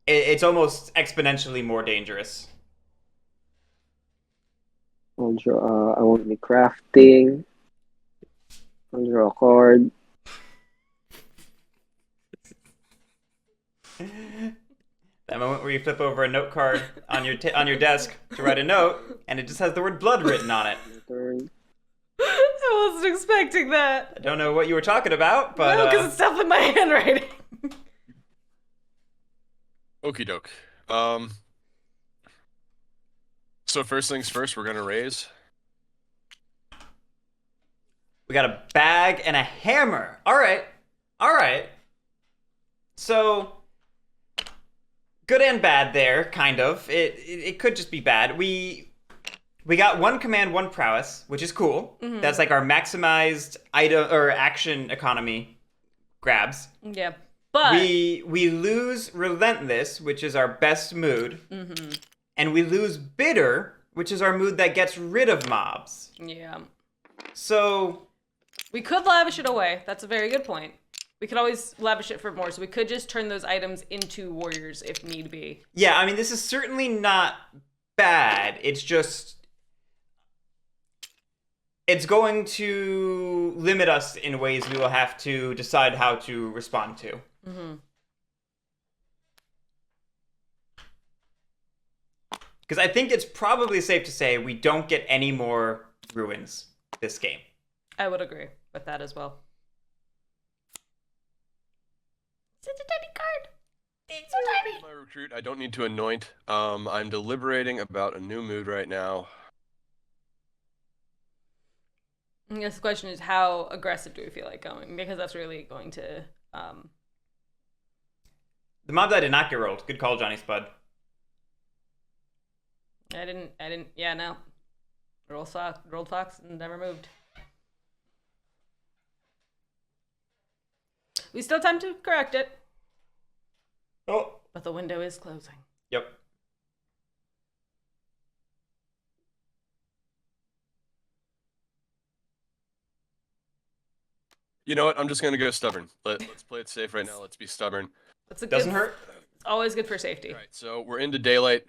Speaker 1: it's almost exponentially more dangerous.
Speaker 4: I'll draw. I won't be crafting. I'll draw a card.
Speaker 1: That moment where you flip over a note card on your desk to write a note, and it just has the word blood written on it.
Speaker 4: Turn.
Speaker 2: I wasn't expecting that.
Speaker 1: I don't know what you were talking about, but
Speaker 2: No, because it's stuff in my handwriting.
Speaker 5: Okie doke. So first things first, we're gonna raise.
Speaker 1: we got a bag and a hammer. All right. So good and bad there, kind of. It could just be bad. We got 1 command, 1 prowess, which is cool.
Speaker 2: Mhm.
Speaker 1: That's like our maximized item or action economy grabs.
Speaker 2: Yeah, but
Speaker 1: We lose relentless, which is our best mood,
Speaker 2: mm-hmm.
Speaker 1: and we lose bitter, which is our mood that gets rid of mobs.
Speaker 2: Yeah,
Speaker 1: So
Speaker 2: we could lavish it away. That's a very good point. We could always lavish it for more, so we could just turn those items into warriors if need be.
Speaker 1: yeah, I mean, this is certainly not bad. It's just it's going to limit us in ways we will have to decide how to respond to.
Speaker 2: Mm-hmm.
Speaker 1: Because I think it's probably safe to say we don't get any more ruins this game.
Speaker 2: I would agree with that as well. Such a tiny card. It's so tiny.
Speaker 5: My recruit, I don't need to anoint. I'm deliberating about a new mood right now.
Speaker 2: I guess the question is, how aggressive do we feel like going? Because that's really going to...
Speaker 1: The mob die did not get rolled. Good call, Johnny Spud.
Speaker 2: I didn't, yeah, no. Rolled Fox and never moved. We still have time to correct it.
Speaker 1: Oh.
Speaker 2: But the window is closing.
Speaker 1: Yep.
Speaker 5: You know what? I'm just going to go stubborn. Let's play it safe right now. Let's be stubborn.
Speaker 2: That's a good,
Speaker 1: Doesn't hurt.
Speaker 2: It's always good for safety.
Speaker 5: All right, so we're into daylight.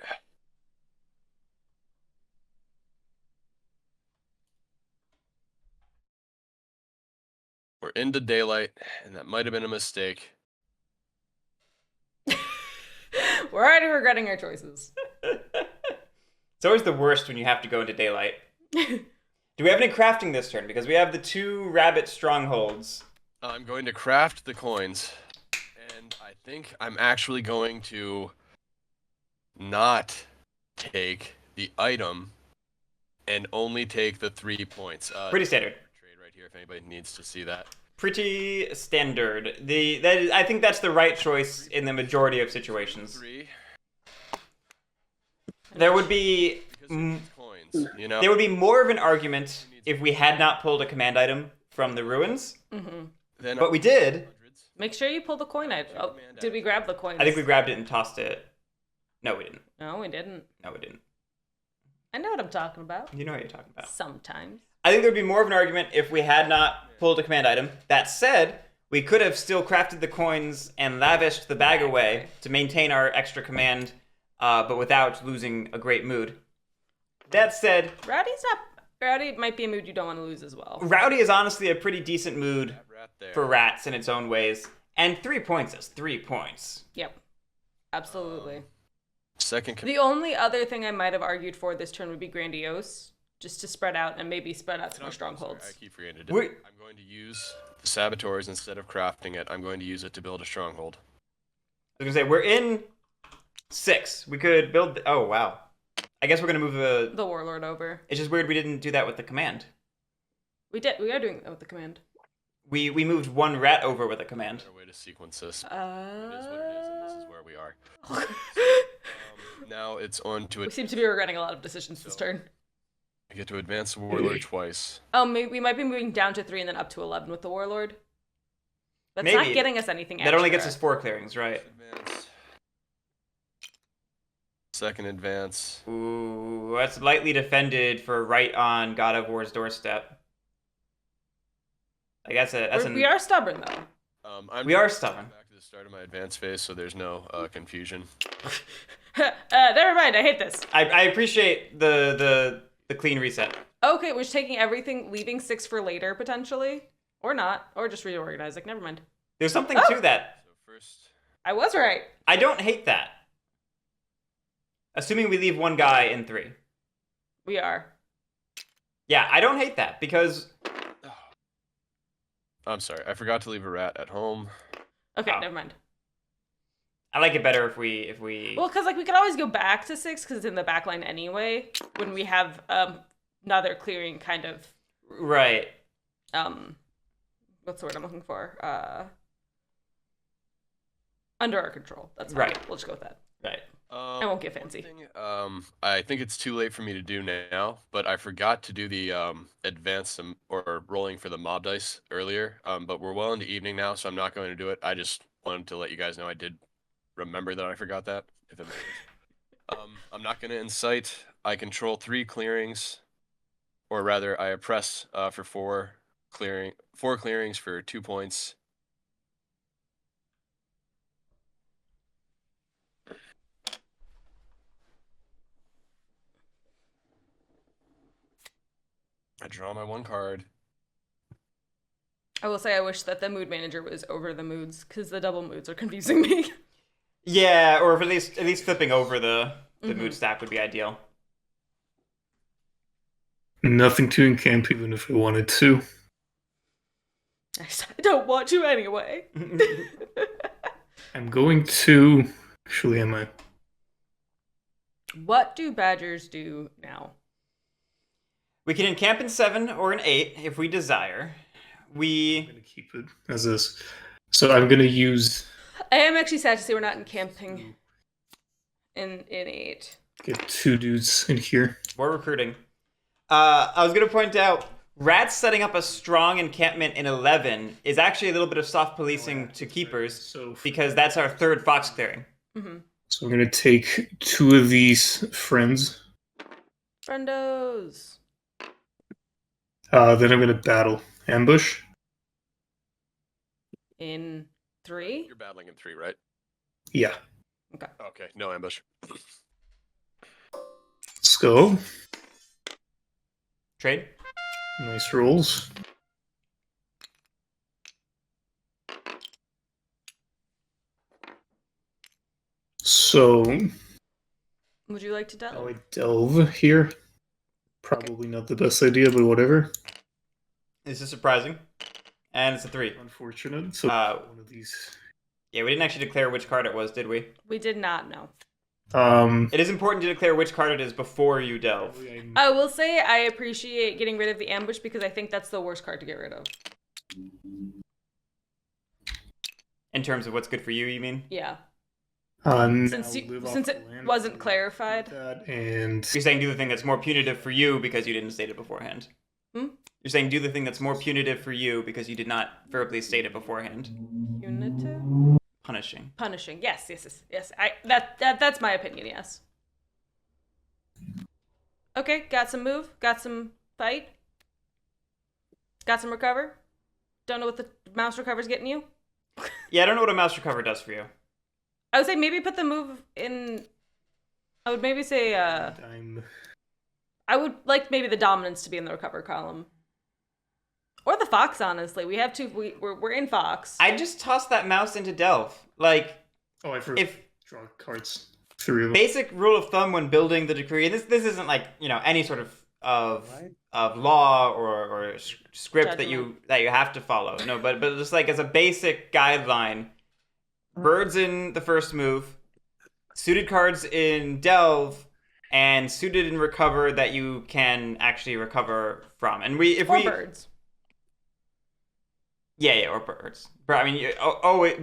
Speaker 5: We're into daylight, and that might have been a mistake.
Speaker 2: We're already regretting our choices.
Speaker 1: It's always the worst when you have to go into daylight. Do we have any crafting this turn? Because we have the 2 rabbit strongholds.
Speaker 5: I'm going to craft the coins, and I think I'm actually going to not take the item and only take the 3 points.
Speaker 1: Pretty standard.
Speaker 5: Trade right here if anybody needs to see that.
Speaker 1: Pretty standard. I think that's the right choice in the majority of situations.
Speaker 5: 3.
Speaker 1: There would be
Speaker 5: Coins, you know?
Speaker 1: there would be more of an argument if we had not pulled a command item from the ruins,
Speaker 2: Mm-hmm.
Speaker 1: but we did.
Speaker 2: Make sure you pull the coin item. Oh, did we grab the coin?
Speaker 1: I think we grabbed it and tossed it. No, we didn't.
Speaker 2: No, we didn't.
Speaker 1: No, we didn't.
Speaker 2: I know what I'm talking about.
Speaker 1: You know what you're talking about.
Speaker 2: Sometimes.
Speaker 1: I think there would be more of an argument if we had not pulled a command item. That said, we could have still crafted the coins and lavished the bag away to maintain our extra command, but without losing a great mood. That said,
Speaker 2: Rowdy might be a mood you don't want to lose as well.
Speaker 1: Rowdy is honestly a pretty decent mood
Speaker 5: Rat there.
Speaker 1: for rats in its own ways. And 3 points is 3 points.
Speaker 2: Yep. Absolutely.
Speaker 5: Second command.
Speaker 2: The only other thing I might have argued for this turn would be Grandiose, just to spread out and maybe spread out some more strongholds.
Speaker 5: Sorry, I keep forgetting to do it. I'm going to use the Saboteurs instead of crafting it. I'm going to use it to build a stronghold.
Speaker 1: I was going to say, we're in 6. We could build... Oh, wow. I guess we're going to move
Speaker 2: the Warlord over.
Speaker 1: It's just weird we didn't do that with the command.
Speaker 2: We did. We are doing that with the command.
Speaker 1: We moved 1 rat over with a command.
Speaker 5: Another way to sequence this. It is what it is, and this is where we are. Now it's on to
Speaker 2: We
Speaker 5: it.
Speaker 2: seem to be regretting a lot of decisions this turn.
Speaker 5: I get to advance the Warlord twice.
Speaker 2: Oh, maybe we might be moving down to 3 and then up to 11 with the Warlord. That's
Speaker 1: Maybe.
Speaker 2: not getting us anything
Speaker 1: That
Speaker 2: extra.
Speaker 1: only gets us 4 clearings, right?
Speaker 5: Advance. Second advance.
Speaker 1: Ooh, that's lightly defended for right on God of War's doorstep. I guess
Speaker 2: We are stubborn, though.
Speaker 1: We are stubborn.
Speaker 5: Back to the start of my advance phase, so there's no confusion.
Speaker 2: Never mind, I hate this.
Speaker 1: I appreciate the clean reset.
Speaker 2: Okay, we're just taking everything, leaving 6 for later, potentially. Or not. Or just reorganizing. Never mind.
Speaker 1: There's something to that.
Speaker 5: So first,
Speaker 2: I was right.
Speaker 1: I don't hate that. Assuming we leave 1 guy in 3.
Speaker 2: We are.
Speaker 1: Yeah, I don't hate that because...
Speaker 5: I'm sorry, I forgot to leave a rat at home.
Speaker 2: Okay,
Speaker 1: Oh.
Speaker 2: never mind.
Speaker 1: I like it better if we...
Speaker 2: Well, because we could always go back to 6 because it's in the back line anyway. When we have another clearing kind of...
Speaker 1: Right.
Speaker 2: What's the word I'm looking for? Under our control. That's fine.
Speaker 1: Right.
Speaker 2: We'll just go with that.
Speaker 1: Right.
Speaker 2: I won't get fancy.
Speaker 5: I think it's too late for me to do now, but I forgot to do the advance or rolling for the mob dice earlier. But we're well into evening now, so I'm not going to do it. I just wanted to let you guys know I did remember that I forgot that. If that makes sense. I'm not going to incite. I control 3 clearings, or rather, I oppress for 4 clearings for 2 points. I draw my 1 card.
Speaker 2: I will say I wish that the mood manager was over the moods because the double moods are confusing me.
Speaker 1: Yeah, or at least flipping over the the mood stack would be ideal.
Speaker 3: Nothing to encamp, even if I wanted to.
Speaker 2: I don't want to anyway.
Speaker 3: I'm going to. Actually, am I?
Speaker 2: What do badgers do now?
Speaker 1: We can encamp in 7 or in 8 if we desire.
Speaker 3: I'm going to keep it as is. So I'm going to use.
Speaker 2: I am actually sad to say we're not encamping in 8.
Speaker 3: Get 2 dudes in here.
Speaker 1: More recruiting. I was going to point out, Rats setting up a strong encampment in 11 is actually a little bit of soft policing to keepers, because that's our 3rd fox clearing.
Speaker 2: Mm-hmm.
Speaker 3: So I'm going to take 2 of these friends.
Speaker 2: Friendos.
Speaker 3: Then I'm going to battle ambush.
Speaker 2: In 3?
Speaker 5: You're battling in 3, right?
Speaker 3: Yeah.
Speaker 5: Okay, no ambush.
Speaker 3: Let's go.
Speaker 1: Trade.
Speaker 3: Nice rolls. So,
Speaker 2: Would you like to
Speaker 3: how
Speaker 2: delve?
Speaker 3: I delve here? Probably not the best idea, but whatever.
Speaker 1: This is surprising. And it's a 3.
Speaker 3: Unfortunate. So one of these.
Speaker 1: Yeah, we didn't actually declare which card it was, did we?
Speaker 2: We did not know.
Speaker 1: It is important to declare which card it is before you delve.
Speaker 2: I will say I appreciate getting rid of the ambush because I think that's the worst card to get rid of.
Speaker 1: In terms of what's good for you, you mean?
Speaker 2: Yeah.
Speaker 3: Since
Speaker 2: it wasn't clarified.
Speaker 3: And
Speaker 1: You're saying do the thing that's more punitive for you because you didn't state it beforehand.
Speaker 2: Hmm?
Speaker 1: You're saying do the thing that's more punitive for you because you did not verbally state it beforehand.
Speaker 2: Punitive?
Speaker 1: Punishing.
Speaker 2: Punishing. Yes. That's my opinion, yes. Okay, got some move, got some fight. Got some recover. Don't know what the mouse recover's getting you.
Speaker 1: Yeah, I don't know what a mouse recover does for you.
Speaker 2: I would say maybe put the move in. I would maybe say I would like maybe the dominance to be in the recover column. Or the fox, honestly. We have 2 we're in fox.
Speaker 1: I just tossed that mouse into delve. Like,
Speaker 3: I forgot. Draw cards. 3 of them.
Speaker 1: basic rule of thumb when building the decree, and this isn't like, any sort of law or script that you have to follow. No, but just like as a basic guideline, birds in the first move, suited cards in delve, and suited in recover that you can actually recover from. And
Speaker 2: birds.
Speaker 1: Yeah, or birds. I mean,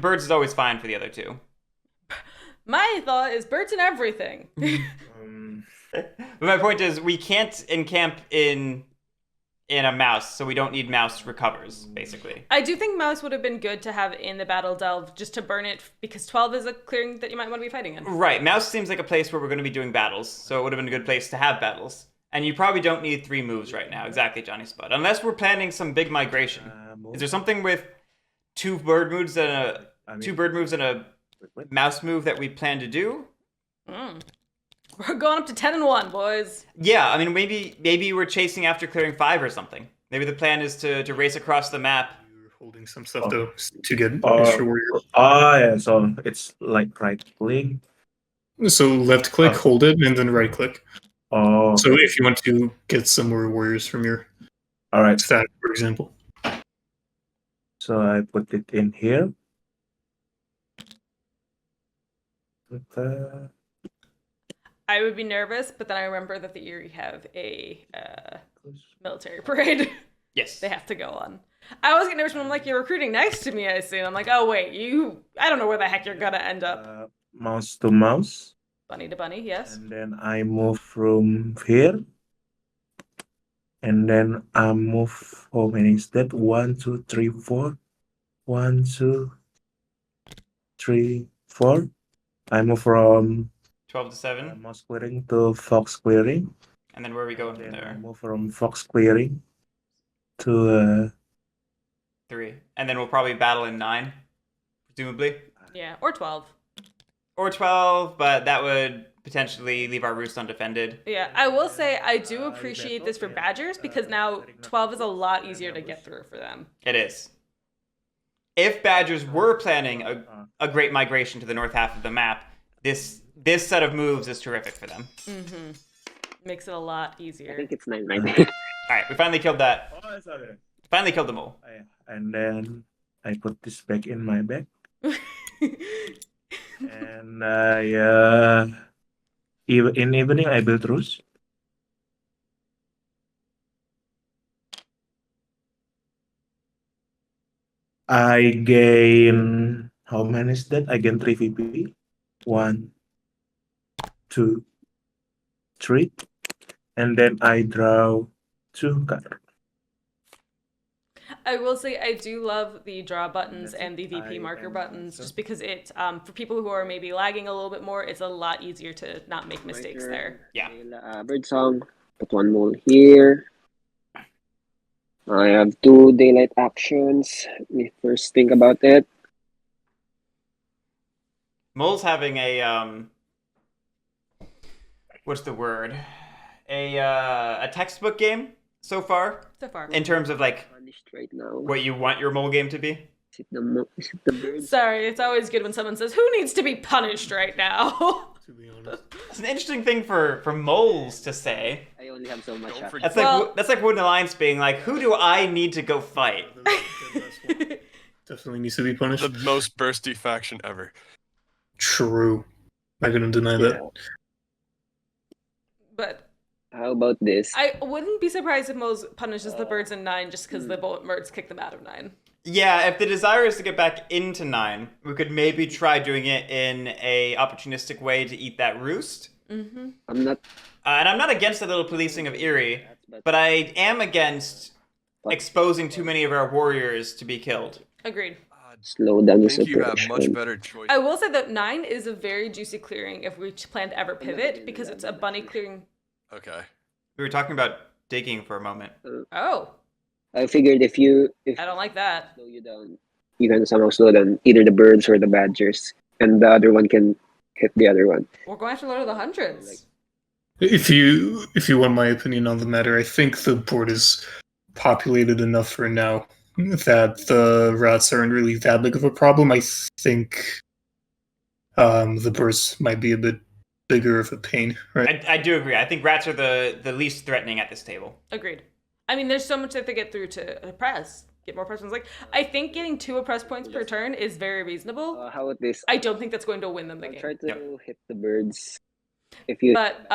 Speaker 1: birds is always fine for the other 2.
Speaker 2: My thought is birds and everything.
Speaker 1: But my point is, we can't encamp in a mouse, so we don't need mouse recovers, basically.
Speaker 2: I do think mouse would have been good to have in the battle delve just to burn it, because 12 is a clearing that you might want to be fighting in.
Speaker 1: Right, mouse seems like a place where we're going to be doing battles, so it would have been a good place to have battles. And you probably don't need 3 moves right now, exactly, Johnny Spud, unless we're planning some big migration. Is there something with 2 bird moves and a mouse move that we plan to do?
Speaker 2: We're going up to 10-1, boys.
Speaker 1: Yeah, I mean, maybe we're chasing after clearing 5 or something. Maybe the plan is to race across the map.
Speaker 3: You're holding some stuff though to get extra warriors.
Speaker 6: Yeah, so it's like right click.
Speaker 3: So left click, hold it, and then right click.
Speaker 6: Oh.
Speaker 3: So if you want to get some more warriors from your stat, for example.
Speaker 6: So I put it in here.
Speaker 2: I would be nervous, but then I remember that the Erie have a military parade.
Speaker 1: Yes.
Speaker 2: They have to go on. I always get nervous when I'm like, you're recruiting next to me, I assume. I'm like, oh, wait, I don't know where the heck you're gonna end up.
Speaker 6: Mouse to mouse.
Speaker 2: Bunny to bunny, yes.
Speaker 6: And then I move from here. And then I move, how many is that? 1, 2, 3, 4. 1, 2, 3, 4. I move from
Speaker 1: 12 to 7.
Speaker 6: mouse clearing to fox clearing.
Speaker 1: And then where are we going from
Speaker 6: Then I
Speaker 1: there?
Speaker 6: move from fox clearing to
Speaker 1: 3. And then we'll probably battle in 9, presumably.
Speaker 2: Yeah, or 12.
Speaker 1: Or 12, but that would potentially leave our roost undefended.
Speaker 2: Yeah, I will say I do appreciate this for badgers because now 12 is a lot easier to get through for them.
Speaker 1: It is. If badgers were planning a great migration to the north half of the map, this this set of moves is terrific for them.
Speaker 2: Mm-hmm. Makes it a lot
Speaker 4: I
Speaker 2: easier.
Speaker 4: think it's 9, right?
Speaker 1: All right, we finally killed that.
Speaker 6: Oh, sorry.
Speaker 1: Finally killed the mole.
Speaker 6: And then I put this back in my bag. And in evening I build roost. I gain, how many is that? I gain 3 VP. 1, 2, 3. And then I draw 2 cards.
Speaker 2: I will say I do love the draw buttons
Speaker 6: That's
Speaker 2: and the
Speaker 6: it.
Speaker 2: VP
Speaker 6: I
Speaker 2: marker
Speaker 6: am
Speaker 2: buttons,
Speaker 6: also-
Speaker 2: just because it, for people who are maybe lagging a little bit more, it's a lot easier to not make mistakes
Speaker 4: Marker,
Speaker 2: there.
Speaker 1: Yeah.
Speaker 4: Birdsong. Put 1 mole here. I have 2 daylight actions. Let me first think about it.
Speaker 1: Mole's having a what's the word? A textbook game so far
Speaker 2: So far.
Speaker 1: in terms of like
Speaker 4: Punished right now.
Speaker 1: what you want your mole game to be.
Speaker 4: Is it the birds?
Speaker 2: Sorry, it's always good when someone says, "Who needs to be punished right now?"
Speaker 3: To be honest.
Speaker 1: It's an interesting thing for moles to say.
Speaker 4: I only have so much.
Speaker 5: Don't
Speaker 4: action.
Speaker 5: forget-
Speaker 1: That's like Wooden Alliance being like, who do I need to go fight?
Speaker 3: Definitely needs to be punished.
Speaker 5: The most bursty faction ever.
Speaker 3: True. I couldn't deny that.
Speaker 4: Yeah.
Speaker 2: But
Speaker 4: How about this?
Speaker 2: I wouldn't be surprised if Mose punishes the birds in 9 just because the birds kick them out of 9.
Speaker 1: Yeah, if the desire is to get back into 9, we could maybe try doing it in a opportunistic way to eat that roost.
Speaker 2: Mm-hmm.
Speaker 4: I'm not.
Speaker 1: And I'm not against a little policing of Erie, but I am against exposing too many of our warriors to be killed.
Speaker 2: Agreed.
Speaker 4: Slow down
Speaker 5: I
Speaker 4: the
Speaker 5: think you have much
Speaker 4: suppression.
Speaker 5: better choice.
Speaker 2: I will say that 9 is a very juicy clearing if we plan to ever pivot, because it's a bunny clearing.
Speaker 5: Okay.
Speaker 1: We were talking about digging for a moment.
Speaker 2: Oh,
Speaker 4: I figured if
Speaker 2: I don't like that.
Speaker 4: slow you down, you can somehow slow down either the birds or the badgers, and the other one can hit the other one.
Speaker 2: We're going after Lord of the Hundreds.
Speaker 3: If you want my opinion on the matter, I think the board is populated enough for now that the rats aren't really that big of a problem. I think the birds might be a bit bigger of a pain, right?
Speaker 1: I do agree. I think rats are the least threatening at this table.
Speaker 2: Agreed. I mean, there's so much that they get through to oppress. Get more oppress points. Like, I think getting 2 oppress points per turn is very reasonable.
Speaker 4: How about this?
Speaker 2: I don't think that's going to win them the
Speaker 4: I'll
Speaker 2: game.
Speaker 4: try to
Speaker 1: Yep.
Speaker 4: hit the birds. If you
Speaker 2: But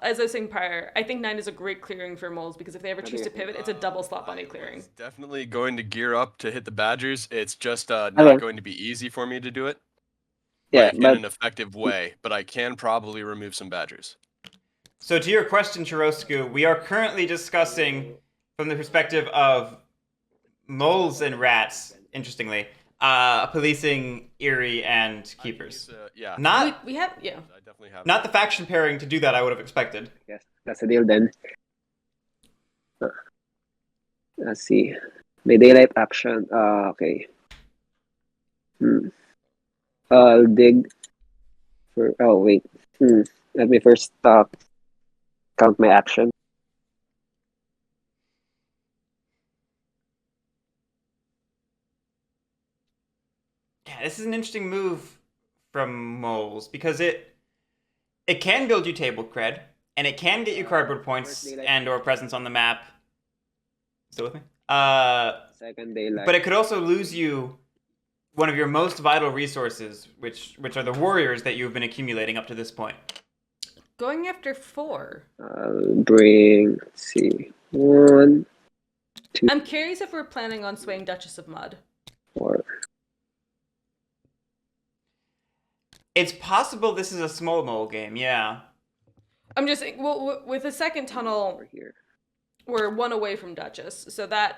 Speaker 2: as I was saying prior, I think 9 is a great clearing for moles because if they ever choose to pivot, it's a double slot bunny clearing.
Speaker 5: Definitely going to gear up to hit the Badgers. It's just not
Speaker 4: Okay.
Speaker 5: going to be easy for me to do it.
Speaker 4: yeah,
Speaker 5: Like, in
Speaker 4: but
Speaker 5: an effective way, but I can probably remove some Badgers.
Speaker 1: So to your question, Chirosku, we are currently discussing from the perspective of moles and rats, interestingly, policing Erie and keepers.
Speaker 5: Yeah.
Speaker 1: Not
Speaker 2: We have, yeah.
Speaker 5: I definitely have.
Speaker 1: not the faction pairing to do that I would have expected.
Speaker 4: yes, that's the deal then. Let's see. My daylight action. Okay. I'll dig for. Oh wait. Let me first count my action.
Speaker 1: Yeah, this is an interesting move from moles because it can build you table cred and it can get you cardboard points and or presence on the map. Still with me?
Speaker 4: Second daylight.
Speaker 1: But it could also lose you one of your most vital resources, which are the warriors that you've been accumulating up to this point.
Speaker 2: Going after 4.
Speaker 4: I'll bring. Let's see. 1,
Speaker 2: I'm curious if we're planning on swaying Duchess of Mud.
Speaker 4: 4.
Speaker 1: It's possible this is a small mole game, yeah.
Speaker 2: I'm just saying, well, with the second tunnel,
Speaker 4: Over here.
Speaker 2: we're 1 away from Duchess, so that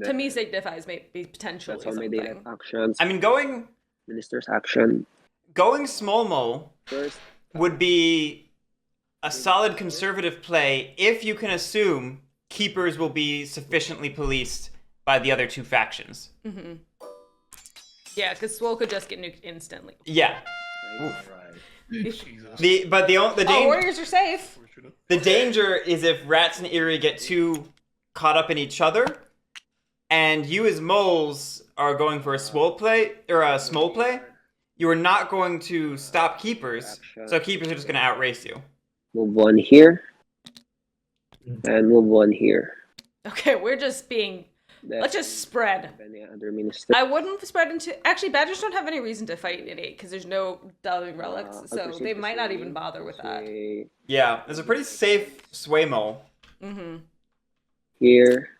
Speaker 2: to me signifies maybe potentially
Speaker 4: That's all my daylight
Speaker 2: something.
Speaker 4: actions.
Speaker 1: I mean, going
Speaker 4: Minister's action.
Speaker 1: small mole
Speaker 4: First.
Speaker 1: would be a solid conservative play if you can assume keepers will be sufficiently policed by the other 2 factions.
Speaker 2: Mm-hmm. Yeah, because Swole could just get nuked instantly.
Speaker 1: Yeah.
Speaker 3: Jesus.
Speaker 1: The
Speaker 2: Oh, Warriors are safe.
Speaker 1: The danger is if rats and Erie get too caught up in each other, and you as moles are going for a swole play or a small play, you are not going to stop keepers, so keepers are just going to outrace you.
Speaker 4: Move one here. And move one here.
Speaker 2: Okay, we're just being. Let's just spread.
Speaker 4: Any other minister?
Speaker 2: I wouldn't spread into. Actually, badgers don't have any reason to fight in 8 because there's no delving relics, so they might not even bother with that.
Speaker 1: Yeah, there's a pretty safe sway mole.
Speaker 2: Mm-hmm.
Speaker 4: Here.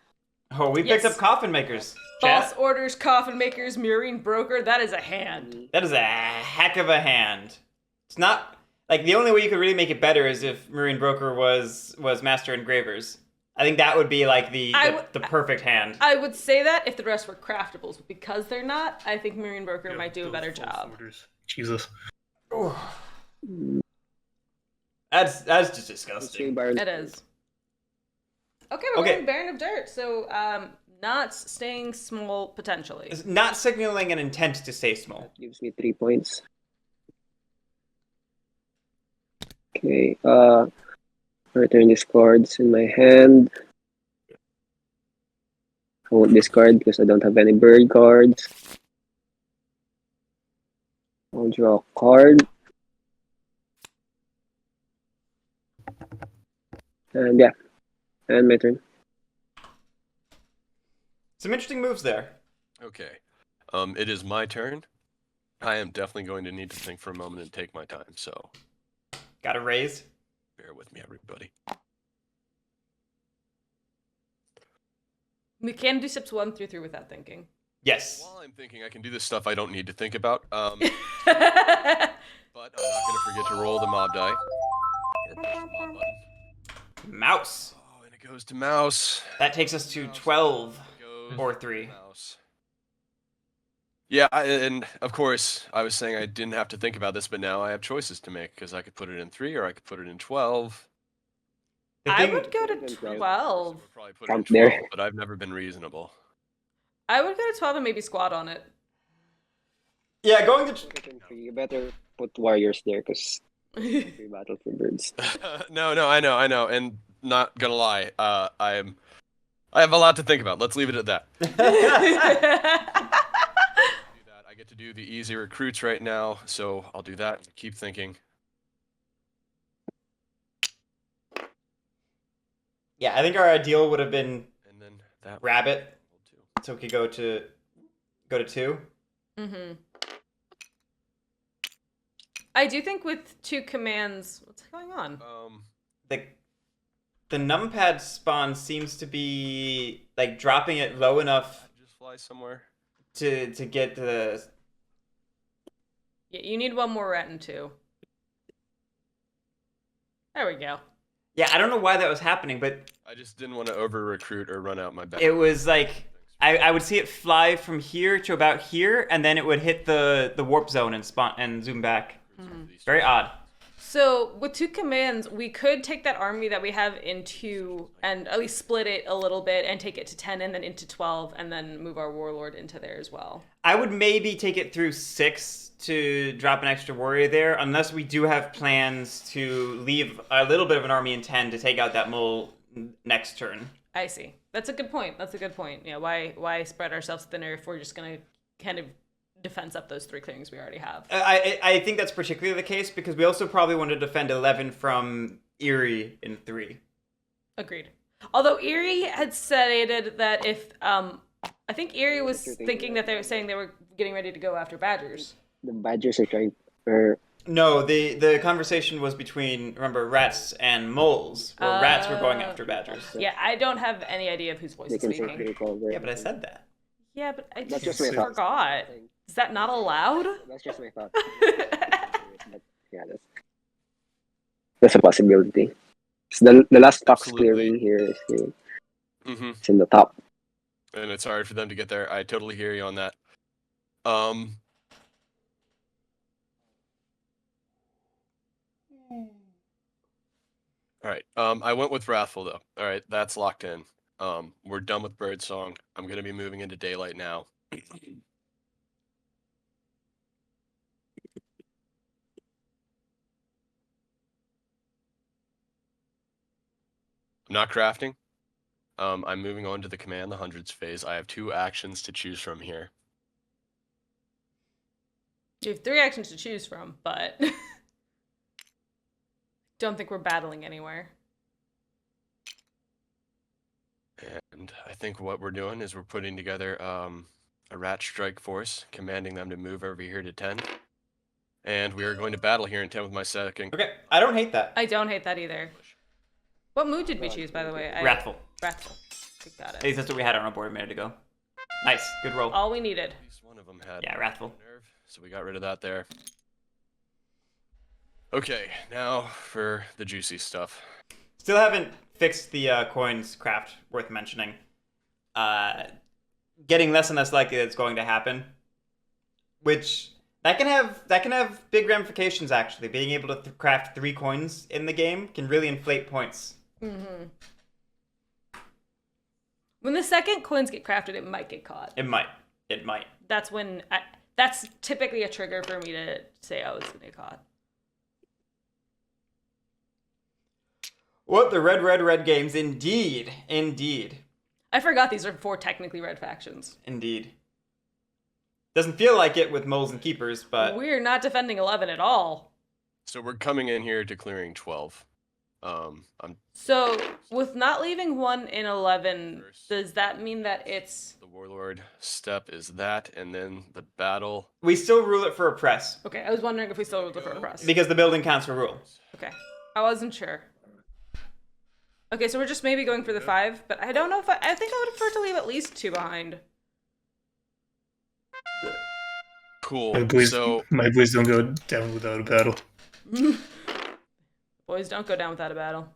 Speaker 1: Oh, we picked up coffin makers.
Speaker 2: False
Speaker 1: Chat.
Speaker 2: orders, coffin makers, mirroring broker. That is a hand.
Speaker 1: That is a heck of a hand. It's not like the only way you could really make it better is if Marine Broker was Master Engravers. I think that would be like the perfect hand.
Speaker 2: I would say that if the rest were craftables, but because they're not, I think Marine Broker might do a better job.
Speaker 3: Jesus.
Speaker 1: That's just disgusting.
Speaker 2: It is. Okay, we're going Baron of Dirt, so not staying small potentially.
Speaker 1: It's not signaling an intent to stay small.
Speaker 4: That gives me 3 points. Okay, return these cards in my hand. I won't discard because I don't have any bird cards. I'll draw a card. And yeah, and my turn.
Speaker 1: Some interesting moves there.
Speaker 5: Okay. It is my turn. I am definitely going to need to think for a moment and take my time, so
Speaker 1: Got a raise.
Speaker 5: bear with me, everybody.
Speaker 2: We can do steps 1 through 3 without thinking.
Speaker 1: Yes.
Speaker 5: While I'm thinking, I can do this stuff I don't need to think about. But I'm not going to forget to roll the mob die. Or push the mob button.
Speaker 1: Mouse.
Speaker 5: Oh, and it goes to mouse.
Speaker 1: That takes us to 12 or 3.
Speaker 5: Mouse. Yeah, and of course, I was saying I didn't have to think about this, but now I have choices to make because I could put it in 3 or I could put it in 12.
Speaker 2: I would go to 12.
Speaker 5: Would probably put it in
Speaker 4: Count
Speaker 5: 12,
Speaker 4: there.
Speaker 5: but I've never been reasonable.
Speaker 2: I would go to 12 and maybe squat on it.
Speaker 1: Yeah, going to...
Speaker 4: You better put warriors there because we battle for birds.
Speaker 5: No, I know, and not gonna lie, I have a lot to think about. Let's leave it at that. Do that. I get to do the easy recruits right now, so I'll do that. Keep thinking.
Speaker 1: Yeah, I think our ideal would have been
Speaker 5: And then that
Speaker 1: rabbit, so we could go to 2.
Speaker 2: Mm-hmm. I do think with 2 commands, what's going on?
Speaker 1: The numpad spawn seems to be like dropping it low enough
Speaker 5: just fly somewhere.
Speaker 1: to get the...
Speaker 2: Yeah, you need 1 more rat in 2. There we go.
Speaker 1: Yeah, I don't know why that was happening, but
Speaker 5: I just didn't want to over recruit or run out my back.
Speaker 1: it was like I would see it fly from here to about here, and then it would hit the warp zone and spawn and zoom back. Very odd.
Speaker 2: So with 2 commands, we could take that army that we have into and at least split it a little bit and take it to 10 and then into 12 and then move our warlord into there as well.
Speaker 1: I would maybe take it through 6 to drop an extra warrior there, unless we do have plans to leave a little bit of an army in 10 to take out that mole next turn.
Speaker 2: I see. That's a good point. Yeah, why spread ourselves thinner if we're just going to kind of defense up those 3 clearings we already have?
Speaker 1: I think that's particularly the case because we also probably want to defend 11 from Eerie in 3.
Speaker 2: Agreed. Although Eerie had stated that if I think Eerie was thinking that they were saying they were getting ready to go after badgers.
Speaker 4: The badgers are trying.
Speaker 1: No, the conversation was between, remember, rats and moles, where rats were going after badgers.
Speaker 2: Yeah, I don't have any idea of whose voice is speaking.
Speaker 1: Yeah, but I said that.
Speaker 2: Yeah, but I
Speaker 4: That's
Speaker 2: just
Speaker 4: just my
Speaker 2: forgot. Is that not allowed?
Speaker 4: That's just my thought. But yeah, that's a possibility. So the last box
Speaker 5: Absolutely.
Speaker 4: clearing here is here.
Speaker 5: Mm-hmm.
Speaker 4: It's in the top.
Speaker 5: And it's hard for them to get there. I totally hear you on that. All right. I went with Wrathful though. All right, that's locked in. We're done with Birdsong. I'm gonna be moving into Daylight now. I'm not crafting. I'm moving on to the Command the Hundreds phase. I have 2 actions to choose from here.
Speaker 2: You have 3 actions to choose from, but don't think we're battling anywhere.
Speaker 5: And I think what we're doing is we're putting together a rat strike force, commanding them to move over here to 10. And we are going to battle here in 10 with my second.
Speaker 1: Okay, I don't hate that.
Speaker 2: I don't hate that either. What mood did we choose, by the way?
Speaker 1: Wrathful.
Speaker 2: Wrathful. Got
Speaker 1: At least
Speaker 2: it.
Speaker 1: that's what we had on our board a minute ago. Nice, good roll.
Speaker 2: All we needed.
Speaker 5: At least one of them had
Speaker 1: Yeah, Wrathful.
Speaker 5: nerve, so we got rid of that there. Okay, now for the juicy stuff.
Speaker 1: Still haven't fixed the coins craft, worth mentioning. Getting less and less likely that it's going to happen. Which, that can have big ramifications, actually. Being able to craft 3 coins in the game can really inflate points.
Speaker 2: Mm-hmm. When the second coins get crafted, it might get caught.
Speaker 1: It might.
Speaker 2: That's when that's typically a trigger for me to say, oh, it's gonna get caught.
Speaker 1: What the red games, indeed.
Speaker 2: I forgot these are 4 technically red factions.
Speaker 1: Indeed. Doesn't feel like it with moles and keepers, but
Speaker 2: We're not defending 11 at all.
Speaker 5: So we're coming in here declaring 12.
Speaker 2: So, with not leaving 1 in 11, does that mean that it's...
Speaker 5: The warlord step is that, and then the battle.
Speaker 1: we still rule it for a press
Speaker 2: Okay, I was wondering if we still ruled it for a press.
Speaker 1: because the building counts for rule.
Speaker 2: Okay, I wasn't sure. Okay, so we're just maybe going for the 5, but I don't know if I think I would prefer to leave at least 2 behind.
Speaker 5: Cool.
Speaker 3: My boys,
Speaker 5: So
Speaker 3: my boys don't go down without a battle.
Speaker 2: Boys don't go down without a battle.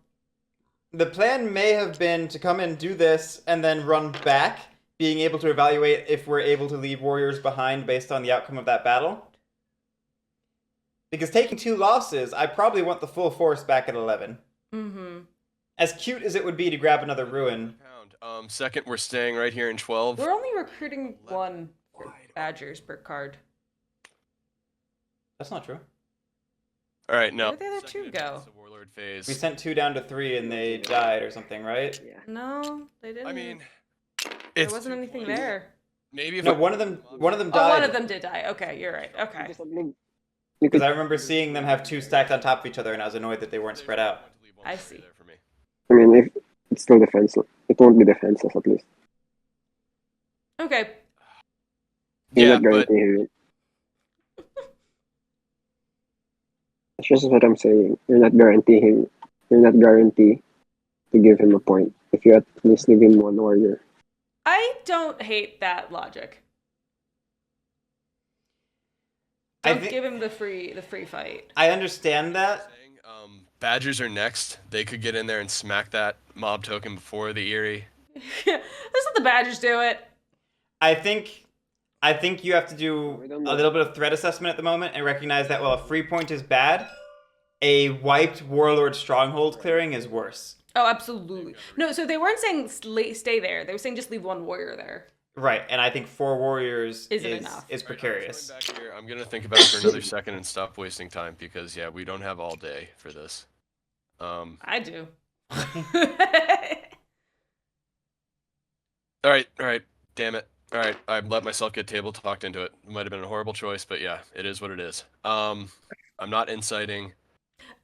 Speaker 1: The plan may have been to come and do this and then run back, being able to evaluate if we're able to leave warriors behind based on the outcome of that battle. Because taking 2 losses, I probably want the full force back at 11.
Speaker 2: Mm-hmm.
Speaker 1: As cute as it would be to grab another ruin.
Speaker 5: second, we're staying right here in 12.
Speaker 2: We're only recruiting 1 badgers per card.
Speaker 1: That's not true.
Speaker 5: All right, no.
Speaker 2: Where'd the other 2 go?
Speaker 5: The warlord phase.
Speaker 1: We sent 2 down to 3 and they died or something, right?
Speaker 4: Yeah.
Speaker 2: No, they didn't.
Speaker 5: I mean,
Speaker 2: there
Speaker 5: it's
Speaker 2: wasn't
Speaker 5: 2
Speaker 2: anything
Speaker 5: points.
Speaker 2: there.
Speaker 5: Maybe if
Speaker 1: No,
Speaker 5: I-
Speaker 1: one of them
Speaker 2: Oh,
Speaker 1: died.
Speaker 2: one of them did die. Okay, you're right. Okay.
Speaker 4: Just like-
Speaker 1: Because I remember seeing them have 2 stacked on top of each other and I was annoyed that they weren't spread out.
Speaker 2: I see.
Speaker 5: There for me.
Speaker 4: I mean, if it's still defenseless, it won't be defenseless at least.
Speaker 2: Okay.
Speaker 4: You're
Speaker 5: Yeah,
Speaker 4: not
Speaker 5: but
Speaker 4: guaranteeing it. That's just what I'm saying. You're not guaranteed to give him a point if you at least leave him 1 warrior.
Speaker 2: I don't hate that logic.
Speaker 1: I
Speaker 2: Don't
Speaker 1: thi-
Speaker 2: give him the free fight.
Speaker 1: I understand that.
Speaker 5: saying, Badgers are next. They could get in there and smack that mob token before the Eerie.
Speaker 2: Let's let the badgers do it.
Speaker 1: I think you have to do
Speaker 4: We don't
Speaker 1: a
Speaker 4: know.
Speaker 1: little bit of threat assessment at the moment and recognize that while a free point is bad, a wiped warlord stronghold clearing is worse.
Speaker 2: Oh, absolutely. No, so they weren't saying stay there. They were saying just leave 1 warrior there.
Speaker 1: Right, and I think 4 warriors
Speaker 2: Isn't enough.
Speaker 1: is
Speaker 5: All right,
Speaker 1: precarious.
Speaker 5: I'm going back here. I'm gonna think about it for another second and stop wasting time because yeah, we don't have all day for this.
Speaker 2: I do.
Speaker 5: All right. Damn it. All right, I let myself get table talked into it. It might have been a horrible choice, but yeah, it is what it is. I'm not inciting.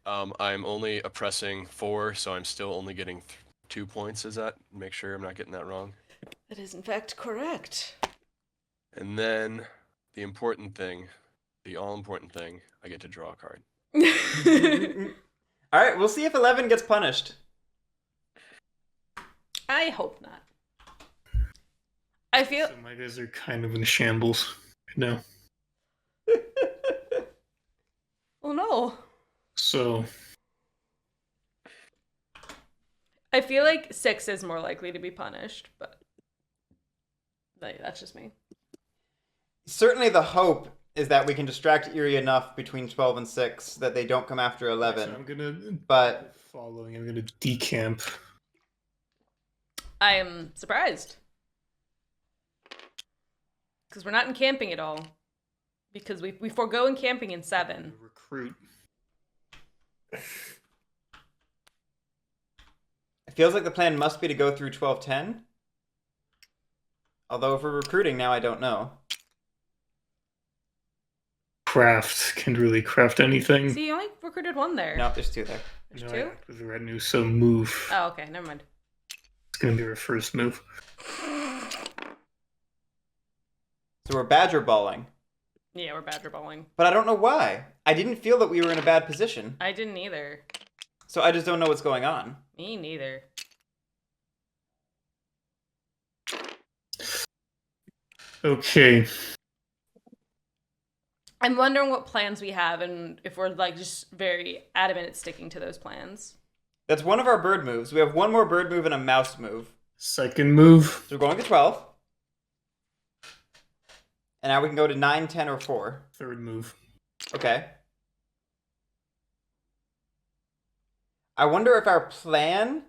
Speaker 5: I'm only oppressing 4, so I'm still only getting 2 points. Is that? Make sure I'm not getting that wrong.
Speaker 2: That is in fact correct.
Speaker 5: And then the important thing, the all-important thing, I get to draw a card.
Speaker 1: All right, we'll see if 11 gets punished.
Speaker 2: I hope not. I feel
Speaker 3: So my guys are kind of in shambles right now.
Speaker 2: oh no.
Speaker 3: So
Speaker 2: I feel like 6 is more likely to be punished, but that's just me.
Speaker 1: Certainly the hope is that we can distract Eerie enough between 12 and 6 that they don't come after
Speaker 3: so
Speaker 1: 11.
Speaker 3: I'm gonna
Speaker 1: But
Speaker 3: I'm gonna decamp.
Speaker 2: I am surprised. Because we're not encamping at all. Because we forego encamping in 7.
Speaker 3: Recruit.
Speaker 1: it feels like the plan must be to go through 12-10. Although if we're recruiting now, I don't know.
Speaker 3: can't really craft anything.
Speaker 2: See, you only recruited one there.
Speaker 1: No, there's 2 there.
Speaker 2: There's
Speaker 3: No, I
Speaker 2: 2?
Speaker 3: act with the retinue, so move.
Speaker 2: Oh, okay, never mind.
Speaker 3: It's gonna be our first move.
Speaker 1: So we're badger balling.
Speaker 2: Yeah, we're badger balling.
Speaker 1: But I don't know why. I didn't feel that we were in a bad position.
Speaker 2: I didn't either.
Speaker 1: So I just don't know what's going on.
Speaker 2: Me neither.
Speaker 3: Okay.
Speaker 2: I'm wondering what plans we have and if we're like just very adamant at sticking to those plans.
Speaker 1: That's one of our bird moves. We have one more bird move and a mouse move.
Speaker 3: Second move.
Speaker 1: So we're going to 12. And now we can go to 9, 10, or 4.
Speaker 3: Third move.
Speaker 1: Okay. I wonder if our plan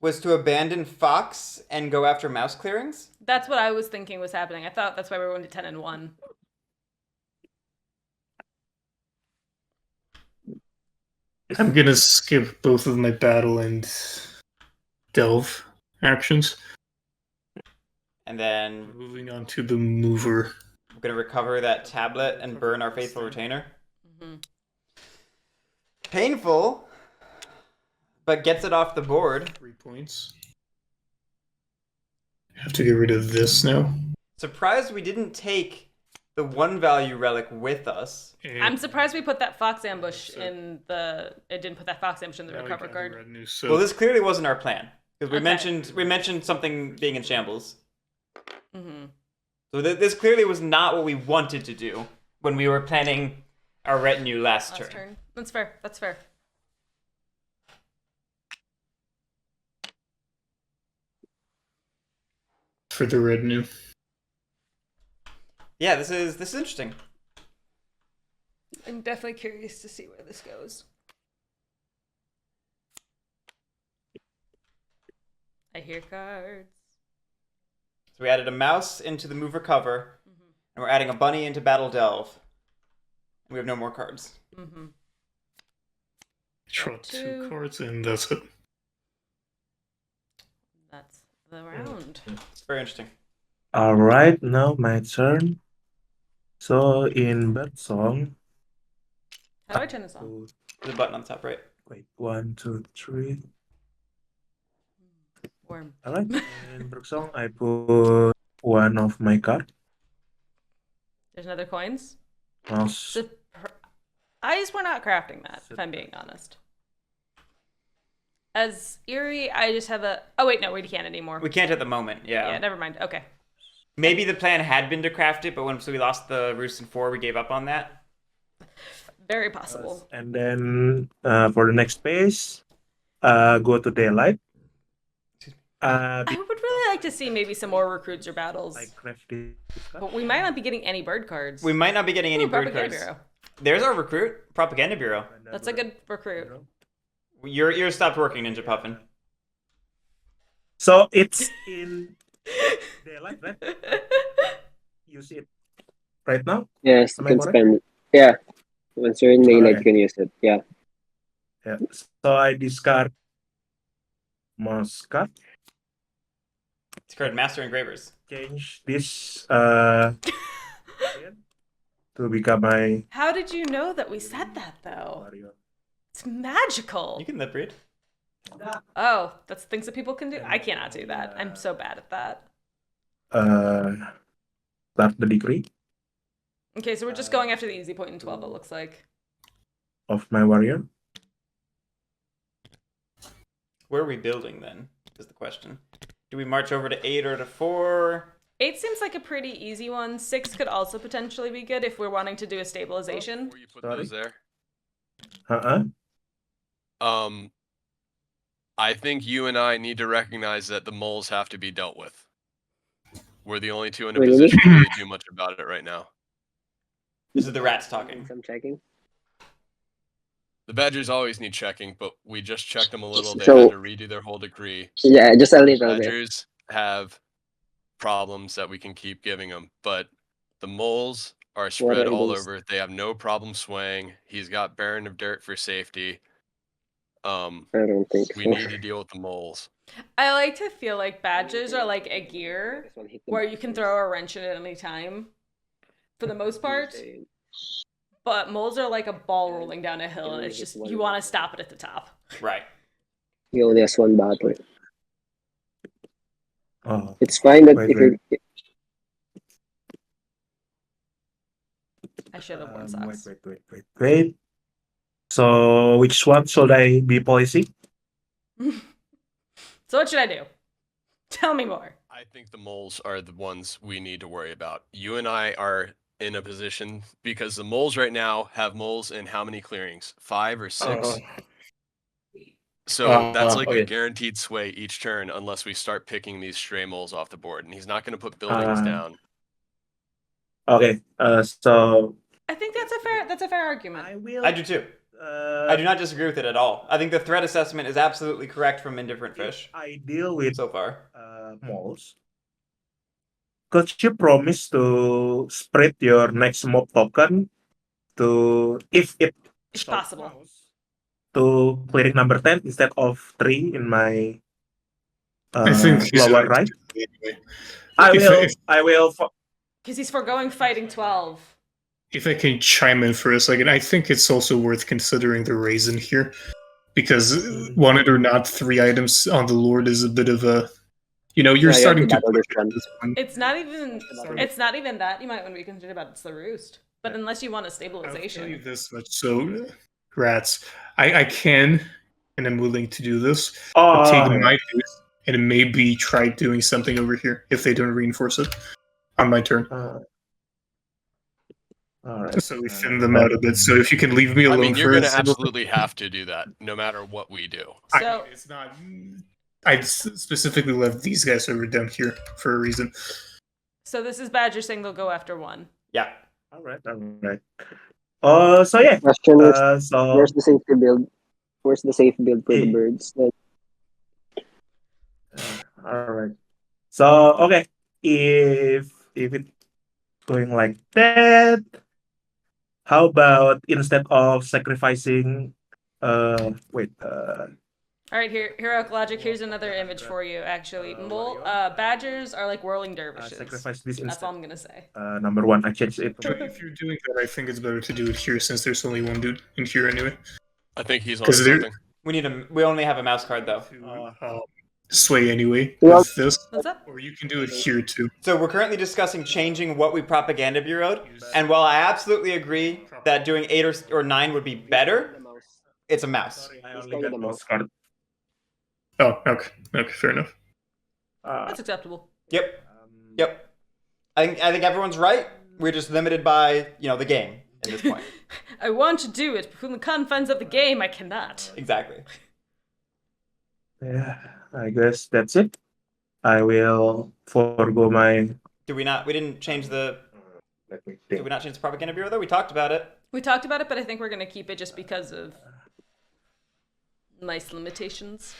Speaker 1: was to abandon Fox and go after mouse clearings?
Speaker 2: That's what I was thinking was happening. I thought that's why we were going to 10 and 1.
Speaker 3: I'm gonna skip both of my battle and delve actions.
Speaker 1: And then
Speaker 3: Moving on to the mover.
Speaker 1: we're going to recover that tablet and burn our faithful retainer.
Speaker 2: Mm-hmm.
Speaker 1: Painful, but gets it off the board.
Speaker 3: 3 points. Have to get rid of this now.
Speaker 1: Surprised we didn't take the 1 value relic with us.
Speaker 3: And
Speaker 2: I'm surprised we put that fox ambush
Speaker 3: So-
Speaker 2: in the. It didn't put that fox ambush in the
Speaker 3: now we
Speaker 2: recover
Speaker 3: got the
Speaker 2: card.
Speaker 3: retinue, so
Speaker 1: Well, this clearly wasn't our plan. Because
Speaker 2: Okay.
Speaker 1: we mentioned something being in shambles.
Speaker 2: Mm-hmm.
Speaker 1: So this clearly was not what we wanted to do when we were planning our retinue last turn.
Speaker 2: That's fair. That's fair.
Speaker 3: for the retinue.
Speaker 1: Yeah, this is interesting.
Speaker 2: I'm definitely curious to see where this goes. I hear cards.
Speaker 1: So we added a mouse into the move recover, and we're adding a bunny into battle delve. And we have no more cards.
Speaker 2: Mm-hmm.
Speaker 3: Draw
Speaker 2: Two.
Speaker 3: 2 cards, and that's it.
Speaker 2: That's the round.
Speaker 1: It's very interesting.
Speaker 6: All right, now my turn. So in Birdsong,
Speaker 2: How do I turn this on?
Speaker 1: There's a button on the top right.
Speaker 6: wait, 1, 2, 3.
Speaker 2: Worm.
Speaker 6: All right, in Birdsong, I put one of my card.
Speaker 2: There's another coins.
Speaker 6: Mouse.
Speaker 2: We're not crafting that, if I'm being honest. As Eerie, I just have a... Oh, wait, no, we can't anymore.
Speaker 1: We can't at the moment,
Speaker 2: Yeah, never mind. Okay.
Speaker 1: Maybe the plan had been to craft it, but once we lost the Roost and 4, we gave up on that.
Speaker 2: Very possible.
Speaker 6: And then for the next phase, go to Daylight.
Speaker 2: I would really like to see maybe some more recruits or battles.
Speaker 6: I crafted this card.
Speaker 2: But we might not be getting any bird cards.
Speaker 1: We might not be getting any
Speaker 2: Ooh,
Speaker 1: bird
Speaker 2: Propaganda
Speaker 1: cards.
Speaker 2: Bureau.
Speaker 1: There's our recruit, Propaganda Bureau.
Speaker 2: That's a good recruit.
Speaker 1: Your ears stopped working, Ninja Puffin.
Speaker 6: So it's in Daylight, right? You see it right now?
Speaker 4: Yes, you
Speaker 6: Am I
Speaker 4: can
Speaker 6: correct?
Speaker 4: spend it. Yeah. Once you're in daylight,
Speaker 6: Alright.
Speaker 4: you can use it. Yeah.
Speaker 6: Yeah. So I discard mouse card,
Speaker 1: It's called Master Engravers.
Speaker 6: change this to become my
Speaker 2: How did you know that we said that, though?
Speaker 6: warrior.
Speaker 2: It's magical.
Speaker 1: You can lip read.
Speaker 2: Oh, that's things that people can do? I cannot do that. I'm so bad at that.
Speaker 6: Start the decree
Speaker 2: Okay, so we're just going after the easy point in 12, it looks like.
Speaker 6: of my warrior.
Speaker 1: Where are we building then? Is the question. Do we march over to 8 or to 4?
Speaker 2: 8 seems like a pretty easy one. 6 could also potentially be good if we're wanting to do a stabilization.
Speaker 5: Before you put
Speaker 6: Sorry?
Speaker 5: those there, I think you and I need to recognize that the moles have to be dealt with. We're the only two in a
Speaker 4: Really?
Speaker 5: position to really do much about it right now.
Speaker 1: This is the rats talking.
Speaker 4: I'm checking.
Speaker 5: The Badgers always need checking, but we just checked them a little. They
Speaker 4: So-
Speaker 5: had to redo their whole decree.
Speaker 4: Yeah, just a little bit.
Speaker 5: Badgers have problems that we can keep giving them, but the moles are spread
Speaker 4: are
Speaker 5: all
Speaker 4: those?
Speaker 5: over. They have no problem swaying. He's got Baron of Dirt for safety.
Speaker 4: I don't think
Speaker 5: We
Speaker 4: so.
Speaker 5: need to deal with the moles.
Speaker 2: I like to feel like badges are like a gear
Speaker 4: This one hit the
Speaker 2: where you can throw a wrench in at any time. For the most part. But moles are like a ball rolling down a hill, and it's just you want to stop it at the top.
Speaker 1: Right.
Speaker 4: He only has one battle.
Speaker 6: Oh,
Speaker 4: It's fine that
Speaker 6: wait,
Speaker 4: if you
Speaker 2: I should have won
Speaker 6: wait,
Speaker 2: socks.
Speaker 6: wait. So which one should I be policing?
Speaker 2: So what should I do? Tell me more.
Speaker 5: I think the moles are the ones we need to worry about. You and I are in a position because the moles right now have moles in how many clearings? 5 or 6? So that's like a
Speaker 6: okay.
Speaker 5: guaranteed sway each turn unless we start picking these stray moles off the board. And he's not going to put buildings down.
Speaker 6: Okay. So
Speaker 2: I think that's a fair argument.
Speaker 1: I do too. I do not disagree with it at all. I think the threat assessment is absolutely correct from Indifferent Fish
Speaker 6: I deal with
Speaker 1: so far.
Speaker 6: malls. Could you promise to spread your next mob token to if it
Speaker 2: It's possible.
Speaker 6: to clearing number 10 instead of 3 in my
Speaker 3: I think he's
Speaker 6: lower
Speaker 3: going to
Speaker 6: right?
Speaker 3: do it anyway.
Speaker 6: I will.
Speaker 2: Because he's foregoing fighting 12.
Speaker 3: If I can chime in for a second, I think it's also worth considering the raisin here. Because, want it or not, 3 items on the Lord is a bit of a... you're
Speaker 4: Yeah,
Speaker 3: starting to...
Speaker 4: battle this one.
Speaker 2: It's not even that you might want to be concerned about. It's the roost. But unless you want a
Speaker 3: I'll tell you
Speaker 2: stabilization.
Speaker 3: this much. So, rats, I can, and I'm willing to do this,
Speaker 6: Oh,
Speaker 3: take my boost, and maybe try doing something over here if they don't reinforce it on my turn.
Speaker 6: all right.
Speaker 3: So we thin them out a bit. So if you can leave me alone
Speaker 5: I mean, you're
Speaker 3: for
Speaker 5: going
Speaker 3: a
Speaker 5: to
Speaker 3: single-
Speaker 5: absolutely have to do that no matter what we do.
Speaker 2: So
Speaker 3: it's not. I specifically left these guys over down here for a reason.
Speaker 2: so this is Badger saying they'll go after 1.
Speaker 1: Yeah.
Speaker 6: All right. So yeah.
Speaker 4: Question is,
Speaker 6: So
Speaker 4: where's the safety build? Where's the safe build for the birds?
Speaker 6: all right. So okay, if it's going like that, how about instead of sacrificing,
Speaker 2: All right, heroic logic. Here's another image for you. Actually, badgers are like whirling dervishes.
Speaker 6: sacrifice this
Speaker 2: That's
Speaker 6: instead.
Speaker 2: all I'm gonna say.
Speaker 6: Number 1, I changed it.
Speaker 3: If you're doing that, I think it's better to do it here since there's only one dude in here anyway.
Speaker 5: I think he's on
Speaker 3: 'Cause they're-
Speaker 5: something.
Speaker 1: We only have a mouse card though.
Speaker 3: Sway anyway
Speaker 4: Yeah.
Speaker 3: with this,
Speaker 2: What's up?
Speaker 3: or you can do it here too.
Speaker 1: So we're currently discussing changing what we propaganda bureaued, and while I absolutely agree that doing 8 or 9 would be better, it's a mouse.
Speaker 6: I only got mouse card.
Speaker 3: Oh, okay, fair enough.
Speaker 2: That's acceptable.
Speaker 1: Yep. I think everyone's right. We're just limited by the game at this point.
Speaker 2: I want to do it, but within the confines of the game, I cannot.
Speaker 1: Exactly.
Speaker 6: Yeah, I guess that's it. I will forego my.
Speaker 1: Did we not? We didn't change the.
Speaker 6: Let me
Speaker 1: Did
Speaker 6: think.
Speaker 1: we not change the propaganda bureau though? We talked about it.
Speaker 2: We talked about it, but I think we're gonna keep it just because of nice limitations.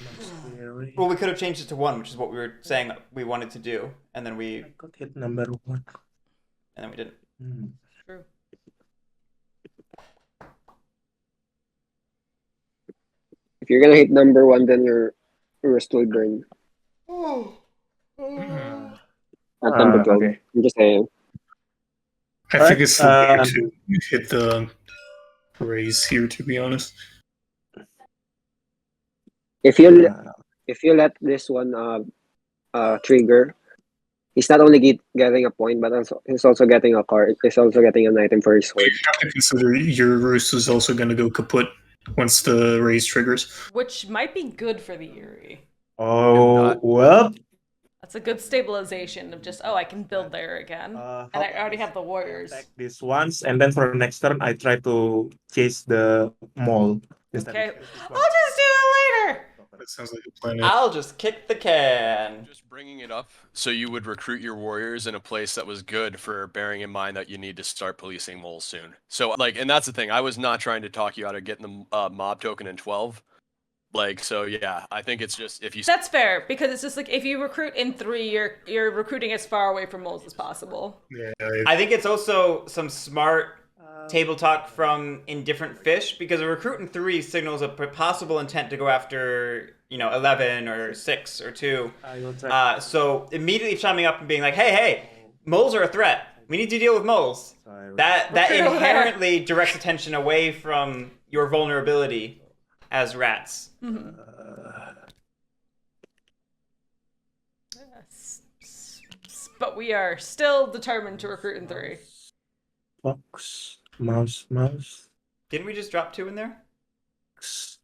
Speaker 1: Well, we could have changed it to 1, which is what we were saying we wanted to do, and then we
Speaker 6: I got hit number 1.
Speaker 1: didn't.
Speaker 2: True.
Speaker 4: If you're gonna hit number 1, then your rust will burn. Not number 12.
Speaker 6: Okay.
Speaker 4: I'm just saying.
Speaker 3: I
Speaker 6: Alright,
Speaker 3: think it's the way to hit the raise here, to be honest.
Speaker 4: If you let this one trigger, he's not only getting a point, but he's also getting a card. He's also getting an item for his sword.
Speaker 3: You have to consider your roost is also going to go kaput once the raise triggers.
Speaker 2: Which might be good for the Eerie.
Speaker 6: Oh, well.
Speaker 2: That's a good stabilization of just, I can build there again. And I already have the warriors.
Speaker 6: Attack this once, and then for next turn, I try to chase the mole.
Speaker 2: Okay. I'll just do it later!
Speaker 3: That sounds like a plan.
Speaker 1: I'll just kick the can.
Speaker 5: Just bringing it up so you would recruit your warriors in a place that was good for bearing in mind that you need to start policing moles soon. So, and that's the thing. I was not trying to talk you out of getting the mob token in 12. So yeah, I think it's just if you.
Speaker 2: That's fair, because it's just like if you recruit in 3, you're recruiting as far away from moles as possible.
Speaker 3: Yeah,
Speaker 1: I think it's also some smart table talk from Indifferent Fish, because a recruit in 3 signals a possible intent to go after 11 or 6 or 2. So immediately chiming up and being like, hey, moles are a threat. We need to deal with moles.
Speaker 6: Sorry.
Speaker 1: That
Speaker 2: Recruit over there.
Speaker 1: inherently directs attention away from your vulnerability as rats.
Speaker 2: Mhm. But we are still determined to recruit in 3.
Speaker 6: Fox, mouse,
Speaker 1: Didn't we just drop 2 in there?
Speaker 6: X,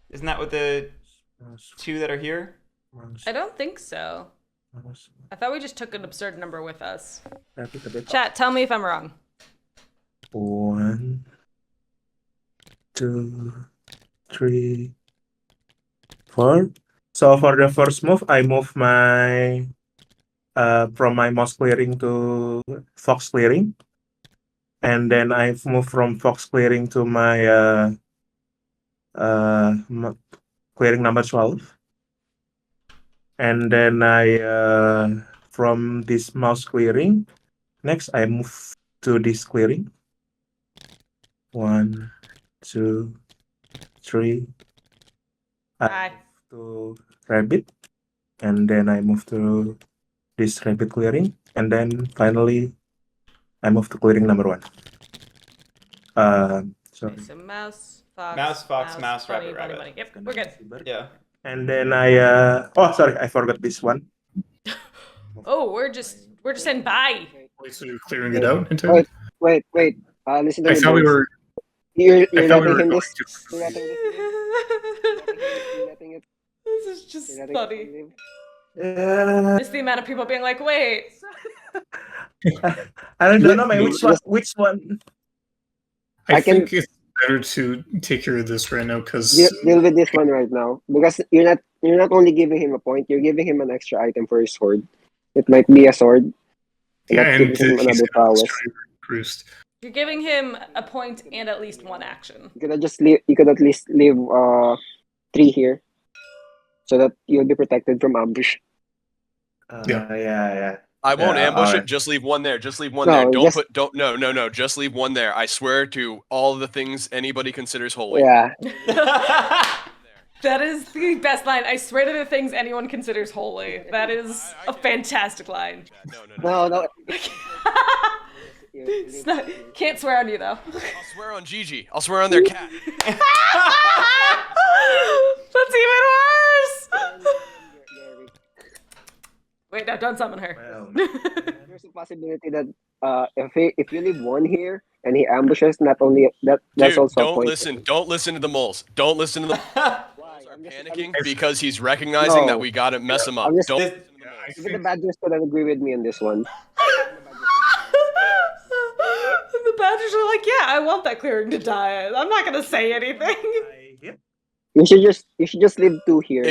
Speaker 1: Isn't that what the
Speaker 6: mouse,
Speaker 1: 2 that are here?
Speaker 6: mouse,
Speaker 2: I don't think so.
Speaker 6: mouse.
Speaker 2: I thought we just took an absurd number with us.
Speaker 6: Repeat a bit.
Speaker 2: Chat, tell me if I'm wrong.
Speaker 6: 1, 2, 3, 4. So for the first move, I move my from my mouse clearing to fox clearing, and then I move from fox clearing to my clearing number 12, and then I from this mouse clearing, next I move to this clearing. 1, 2, 3.
Speaker 2: Hi.
Speaker 6: To rabbit, and then I move to this rabbit clearing, and then finally I move to clearing number 1. Sorry.
Speaker 2: Okay, so mouse, fox,
Speaker 1: Mouse,
Speaker 2: bunny,
Speaker 1: rabbit,
Speaker 2: bunny,
Speaker 1: rabbit.
Speaker 2: bunny. Yep, we're good.
Speaker 1: Yeah.
Speaker 6: And then I oh sorry, I forgot this one.
Speaker 2: Oh, we're just saying bye.
Speaker 3: Wait, so you're clearing it out entirely?
Speaker 4: Wait. Listen to
Speaker 3: I
Speaker 4: me,
Speaker 3: thought we
Speaker 4: boys.
Speaker 3: were.
Speaker 4: You're
Speaker 3: I thought we
Speaker 4: letting
Speaker 3: were
Speaker 4: him
Speaker 3: going
Speaker 4: this.
Speaker 3: to.
Speaker 4: You're letting this. You're letting it.
Speaker 2: This is just
Speaker 4: You're letting
Speaker 2: funny.
Speaker 4: it live.
Speaker 2: Just the amount of people being like, wait.
Speaker 6: I don't know, man,
Speaker 4: Just-
Speaker 6: which one?
Speaker 3: I
Speaker 4: can-
Speaker 3: think it's better to take care of this right now because
Speaker 4: Deal with this one right now because you're not only giving him a point, you're giving him an extra item for his sword. It might be a sword.
Speaker 3: yeah,
Speaker 4: that
Speaker 3: and
Speaker 4: gives him
Speaker 3: he's
Speaker 4: another
Speaker 3: got
Speaker 4: prowess.
Speaker 3: this boost.
Speaker 2: You're giving him a point and at least 1 action.
Speaker 4: You could at least leave 3 here, so that you'll be protected from ambush.
Speaker 6: Yeah.
Speaker 5: I won't
Speaker 6: Yeah,
Speaker 5: ambush
Speaker 6: alright.
Speaker 5: it. Just leave one there. Just leave one
Speaker 4: No,
Speaker 5: there.
Speaker 4: just-
Speaker 5: Just leave one there. I swear to all the things anybody considers holy.
Speaker 4: Yeah,
Speaker 2: That is the best line. I swear to the things anyone considers holy. That is a fantastic line.
Speaker 4: no.
Speaker 2: It's not, can't swear on you though.
Speaker 5: I'll swear on Gigi. I'll swear on their cat.
Speaker 2: That's even worse. Wait, no, don't summon her.
Speaker 6: Well,
Speaker 4: There's a possibility that if you leave 1 here and he ambushes, not only that's
Speaker 5: Dude,
Speaker 4: also a
Speaker 5: don't
Speaker 4: point.
Speaker 5: listen. Don't listen to the moles. Don't listen to the
Speaker 4: Why?
Speaker 5: are
Speaker 4: I'm just-
Speaker 5: panicking because he's recognizing that
Speaker 4: No.
Speaker 5: we gotta mess him up.
Speaker 4: I'm just-
Speaker 5: Don't
Speaker 1: This-
Speaker 5: listen to the
Speaker 3: I
Speaker 5: moles.
Speaker 4: Even the Badgers couldn't agree with me on this one.
Speaker 2: The Badgers are like, yeah, I want that clearing to die. I'm not gonna say anything.
Speaker 4: You should just leave 2 here.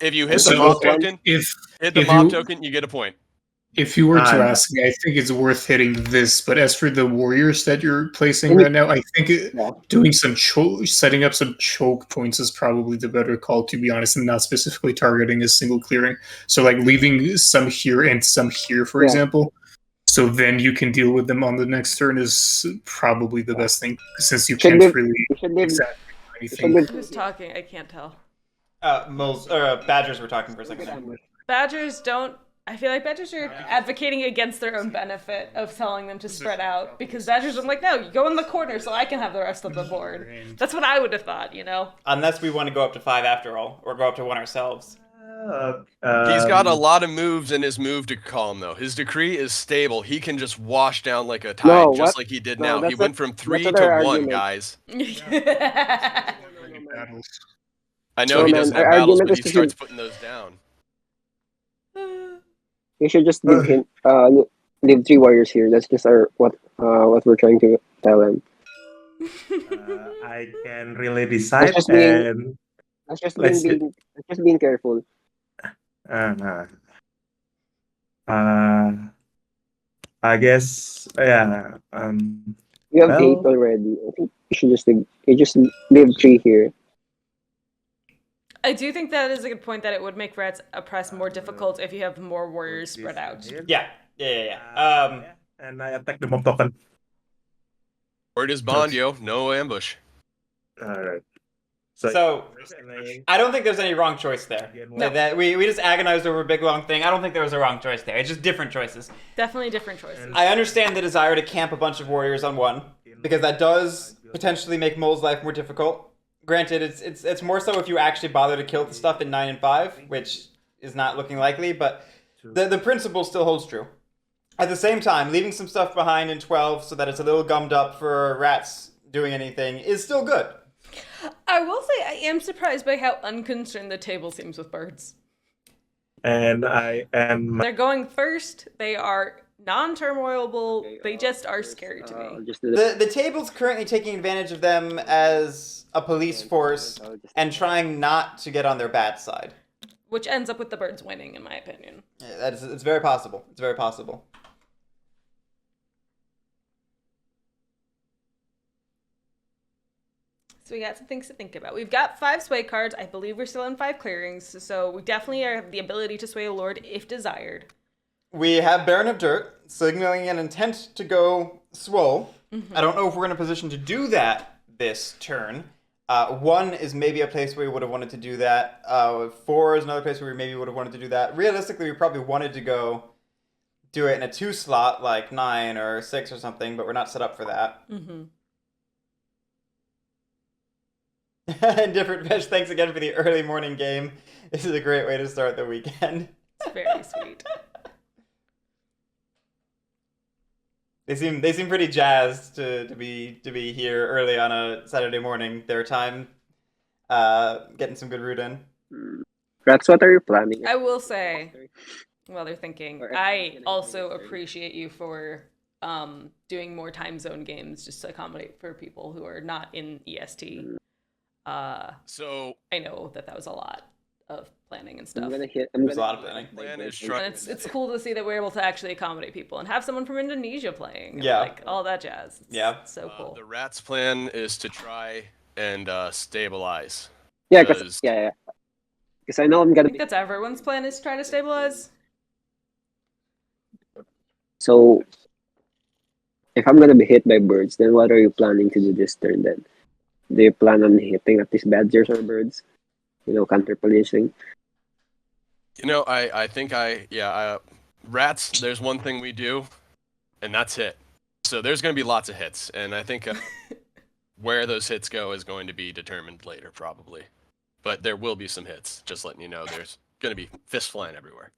Speaker 5: If you hit the
Speaker 3: So,
Speaker 5: mob
Speaker 3: okay,
Speaker 5: token,
Speaker 3: if
Speaker 5: hit the
Speaker 3: if
Speaker 5: mob
Speaker 3: you-
Speaker 5: token, you get a point.
Speaker 3: if you were to
Speaker 6: Ah.
Speaker 3: ask me, I think it's worth hitting this. But as for the warriors that you're placing
Speaker 4: Mhm.
Speaker 3: right now, I think
Speaker 4: Yeah.
Speaker 3: doing some setting up some choke points is probably the better call, to be honest, and not specifically targeting a single clearing. So like leaving some here and some here, for
Speaker 4: Yeah.
Speaker 3: example. So then you can deal with them on the next turn is probably the best thing, since you
Speaker 4: Should
Speaker 3: can't
Speaker 4: leave-
Speaker 3: really
Speaker 4: You should leave.
Speaker 3: exactly do
Speaker 4: You should
Speaker 3: anything.
Speaker 4: leave
Speaker 2: Who's talking? I can't tell.
Speaker 1: Moles Badgers were talking for a second there.
Speaker 2: Badgers don't. I feel like Badgers are advocating against their own benefit of telling them to spread out because Badgers are like, no, you go in the corner so I can have the rest of the board. That's what I would have thought, you know?
Speaker 1: Unless we want to go up to 5 after all, or go up to 1 ourselves.
Speaker 5: He's got a lot of moves in his move to column though. His decree is stable. He can just wash down like a tide,
Speaker 4: No,
Speaker 5: just
Speaker 4: what?
Speaker 5: like he did
Speaker 4: No,
Speaker 5: now. He
Speaker 4: that's
Speaker 5: went
Speaker 4: not-
Speaker 5: from 3
Speaker 4: that's
Speaker 5: to
Speaker 4: not our
Speaker 5: 1,
Speaker 4: argument.
Speaker 5: guys.
Speaker 3: Battles.
Speaker 5: I know
Speaker 4: No,
Speaker 5: he
Speaker 4: man,
Speaker 5: doesn't
Speaker 4: our
Speaker 5: have battles,
Speaker 4: argument
Speaker 5: but
Speaker 4: is
Speaker 5: he
Speaker 4: to
Speaker 5: starts
Speaker 4: shoot-
Speaker 5: putting those down.
Speaker 4: You should just leave him. Leave 3 warriors here. That's just what we're trying to tell him.
Speaker 6: I can really decide
Speaker 4: just being-
Speaker 6: and
Speaker 4: That's just
Speaker 6: Let's
Speaker 4: being careful.
Speaker 6: I guess yeah.
Speaker 4: You have
Speaker 6: Well-
Speaker 4: 8 already. I think you should just leave 3 here.
Speaker 2: I do think that is a good point that it would make rats oppress more difficult if you have more warriors spread out.
Speaker 1: Yeah.
Speaker 6: And I attack the mob token.
Speaker 5: Word is bond, yo. No ambush.
Speaker 6: Alright.
Speaker 1: So I don't think there's any wrong choice there.
Speaker 2: No.
Speaker 1: That we just agonized over a big long thing. I don't think there was a wrong choice there. It's just different choices.
Speaker 2: Definitely different choices.
Speaker 1: I understand the desire to camp a bunch of warriors on one, because that does potentially make Mole's life more difficult. Granted, it's more so if you actually bother to kill the stuff in 9 and 5, which is not looking likely, but the principle still holds true. At the same time, leaving some stuff behind in 12 so that it's a little gummed up for rats doing anything is still good.
Speaker 2: I will say I am surprised by how unconcerned the table seems with birds.
Speaker 6: And I am.
Speaker 2: They're going first. They are non-turmoilable. They just are scary to me.
Speaker 1: The table's currently taking advantage of them as a police force and trying not to get on their bad side.
Speaker 2: Which ends up with the birds winning, in my opinion.
Speaker 1: Yeah, it's very possible. It's very possible.
Speaker 2: So we got some things to think about. We've got 5 sway cards. I believe we're still in 5 clearings, so we definitely have the ability to sway a lord if desired.
Speaker 1: We have Baron of Dirt, signaling an intent to go swole. I don't know if we're in a position to do that this turn. 1 is maybe a place where we would have wanted to do that. 4 is another place where we maybe would have wanted to do that. Realistically, we probably wanted to go do it in a 2 slot, like 9 or 6 or something, but we're not set up for that. Indifferent Fish, thanks again for the early morning game. This is a great way to start the weekend.
Speaker 2: It's very sweet.
Speaker 1: They seem pretty jazzed to be here early on a Saturday morning. Their time, getting some good root in.
Speaker 4: Rex, what are you planning?
Speaker 2: I will say, while they're thinking, I also appreciate you for doing more time zone games just to accommodate for people who are not in EST.
Speaker 5: So
Speaker 2: I know that was a lot of planning and stuff.
Speaker 1: There's a lot of planning.
Speaker 5: plan is
Speaker 2: And
Speaker 5: trying.
Speaker 2: it's cool to see that we're able to actually accommodate people and have someone from Indonesia playing. And
Speaker 1: Yeah.
Speaker 2: like all that jazz. It's so cool.
Speaker 5: The rat's plan is to try and stabilize.
Speaker 4: Yeah, because I know I'm
Speaker 2: I
Speaker 4: gonna
Speaker 2: think
Speaker 4: be.
Speaker 2: that's everyone's plan is to try to stabilize.
Speaker 4: So, if I'm gonna be hit by birds, then what are you planning to do this turn then? Do you plan on hitting at least badgers or birds? Counter policing.
Speaker 5: I think rats. There's one thing we do, and that's hit. So there's going to be lots of hits, and I think where those hits go is going to be determined later, probably. But there will be some hits. Just letting you know, there's going to be fists flying everywhere.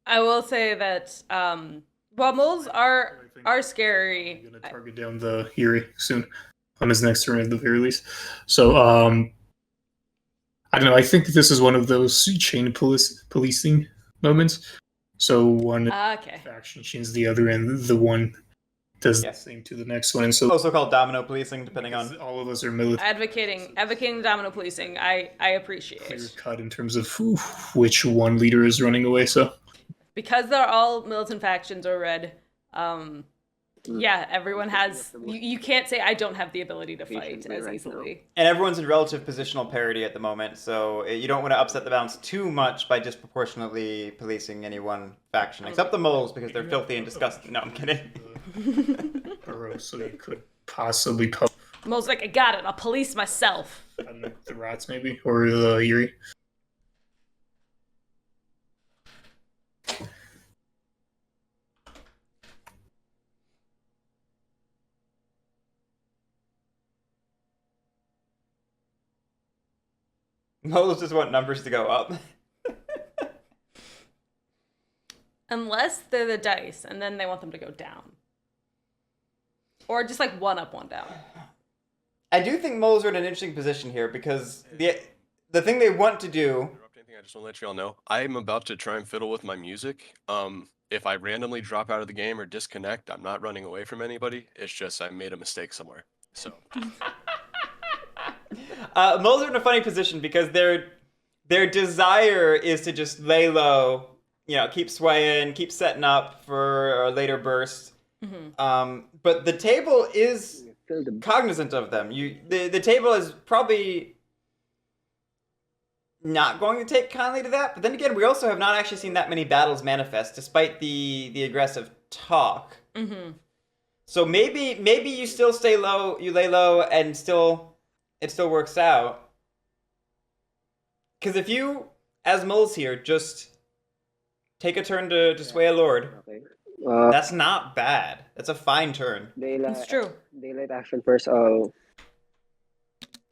Speaker 2: I will say that while moles are scary.
Speaker 3: I'm gonna target down the Yuri soon on his next turn at the very least. So I don't know. I think this is one of those chain policing moments. So one faction chains the other, and the one does the same to the next one. And so
Speaker 1: Also called domino policing, depending on.
Speaker 3: all of us are military.
Speaker 2: Advocating domino policing. I appreciate.
Speaker 3: Clear cut in terms of which one leader is running away. So
Speaker 2: Because they're all militant factions or red. Everyone has. You can't say I don't have the ability to fight as easily.
Speaker 1: And everyone's in relative positional parity at the moment, so you don't want to upset the balance too much by disproportionately policing any one faction, except the moles, because they're filthy and disgusting. No, I'm kidding.
Speaker 3: so you could possibly
Speaker 2: Mo's like, I got it. I'll police myself.
Speaker 3: the rats maybe, or the Yuri.
Speaker 1: Moles just want numbers to go up.
Speaker 2: Unless they're the dice, and then they want them to go down. Or just like 1 up, 1 down.
Speaker 1: I do think moles are in an interesting position here, because the thing they want to do...
Speaker 5: I just want to let you all know, I'm about to try and fiddle with my music. If I randomly drop out of the game or disconnect, I'm not running away from anybody. It's just I made a mistake somewhere. So...
Speaker 1: moles are in a funny position because their desire is to just lay low, keep swaying, keep setting up for a later burst. But the table is cognizant of them. The table is probably not going to take kindly to that. But then again, we also have not actually seen that many battles manifest, despite the aggressive talk. So maybe you still stay low, you lay low, and still it still works out. Because if you, as Moles here, just take a turn to sway a lord,
Speaker 4: Okay.
Speaker 1: that's not bad. That's a fine turn.
Speaker 2: It's true.
Speaker 4: Daylight action first. Oh,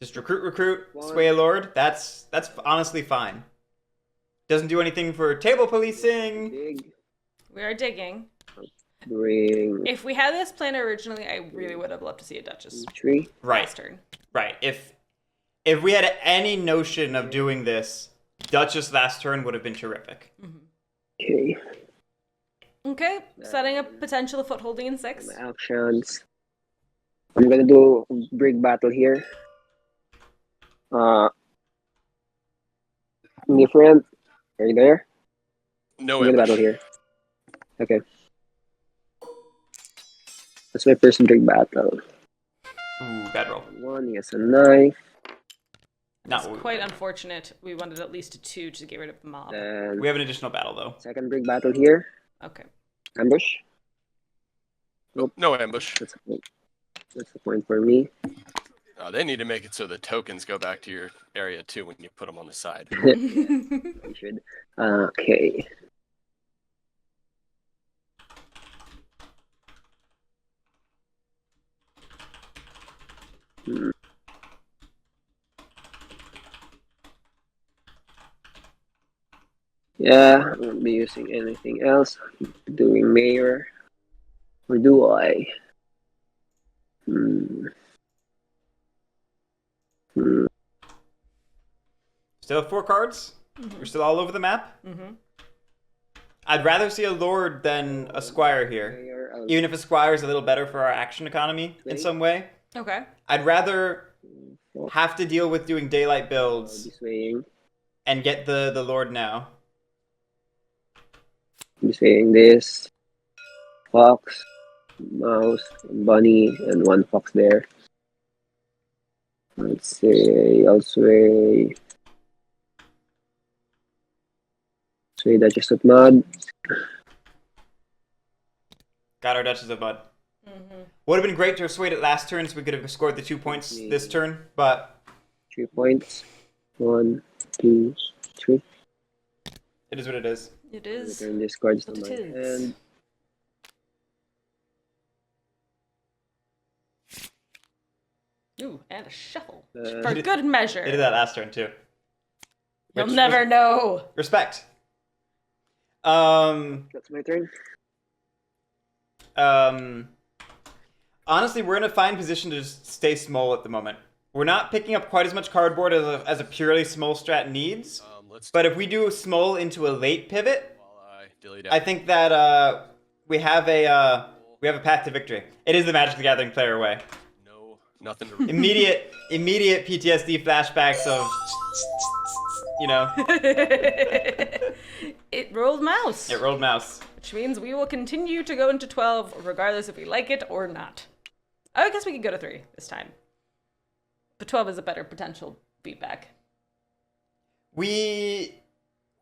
Speaker 1: Just recruit, sway a lord. That's honestly fine. Doesn't do anything for table policing.
Speaker 4: dig.
Speaker 2: We are digging.
Speaker 4: Bring
Speaker 2: If we had this plan originally, I really would have loved to see a Duchess
Speaker 4: tree.
Speaker 1: Right,
Speaker 2: last turn.
Speaker 1: right. If we had any notion of doing this, Duchess last turn would have been terrific.
Speaker 4: Okay.
Speaker 2: Okay, setting up potential footholding in 6.
Speaker 4: My actions. I'm gonna do brig battle here. Indifferent. Are you there?
Speaker 5: No
Speaker 4: I'm gonna battle
Speaker 5: ambush.
Speaker 4: here. Okay. That's my first brig battle.
Speaker 1: Ooh, bad roll.
Speaker 4: One, he has a knife.
Speaker 2: It's
Speaker 1: Not
Speaker 2: quite unfortunate. We wanted at least a 2 to get rid of the mob.
Speaker 4: Then
Speaker 1: We have an additional battle though.
Speaker 4: second brig battle here.
Speaker 2: Okay.
Speaker 4: Ambush.
Speaker 5: Nope, no ambush.
Speaker 4: That's a point. That's the point for me.
Speaker 5: They need to make it so the tokens go back to your area too when you put them on the side.
Speaker 4: We should. Okay. Yeah, I won't be using anything else. Doing mayor. Or do I?
Speaker 1: Still have 4 cards. We're still all over the map.
Speaker 2: Mm-hmm.
Speaker 1: I'd rather see a lord than a squire here.
Speaker 4: Mayor, I'll
Speaker 1: Even if a squire is a little better for our action economy in some way.
Speaker 2: Okay.
Speaker 1: I'd rather have to deal with doing daylight builds
Speaker 4: be swaying.
Speaker 1: and get the lord now.
Speaker 4: Be swaying this. Fox, mouse, bunny, and one fox there. Let's say I'll sway Duchess of Mud.
Speaker 1: Got our Duchess of Mud.
Speaker 2: Mm-hmm.
Speaker 1: Would have been great to have swayed it last turn so we could have scored the 2 points this turn, but
Speaker 4: 3 points. 1, 2, 3.
Speaker 1: it is what it is.
Speaker 2: It is.
Speaker 4: Return these cards to
Speaker 2: what
Speaker 4: my
Speaker 2: it is.
Speaker 4: hand.
Speaker 2: Ooh, and a shuffle.
Speaker 4: Uh,
Speaker 2: For good measure.
Speaker 1: They did that last turn too.
Speaker 2: You'll
Speaker 1: Which
Speaker 2: never
Speaker 1: was-
Speaker 2: know.
Speaker 1: Respect.
Speaker 4: That's my turn.
Speaker 1: Honestly, we're in a fine position to just stay small at the moment. We're not picking up quite as much cardboard as a purely small strat needs.
Speaker 5: Let's
Speaker 1: But if we do small into a late pivot,
Speaker 5: while I delete
Speaker 1: I think that we have a path to victory. It is the Magic the Gathering player way.
Speaker 5: No, nothing to
Speaker 1: Immediate PTSD flashbacks of, you know,
Speaker 2: It rolled mouse.
Speaker 1: it rolled mouse.
Speaker 2: Which means we will continue to go into 12 regardless if we like it or not. I guess we could go to 3 this time. But 12 is a better potential beatback.
Speaker 1: We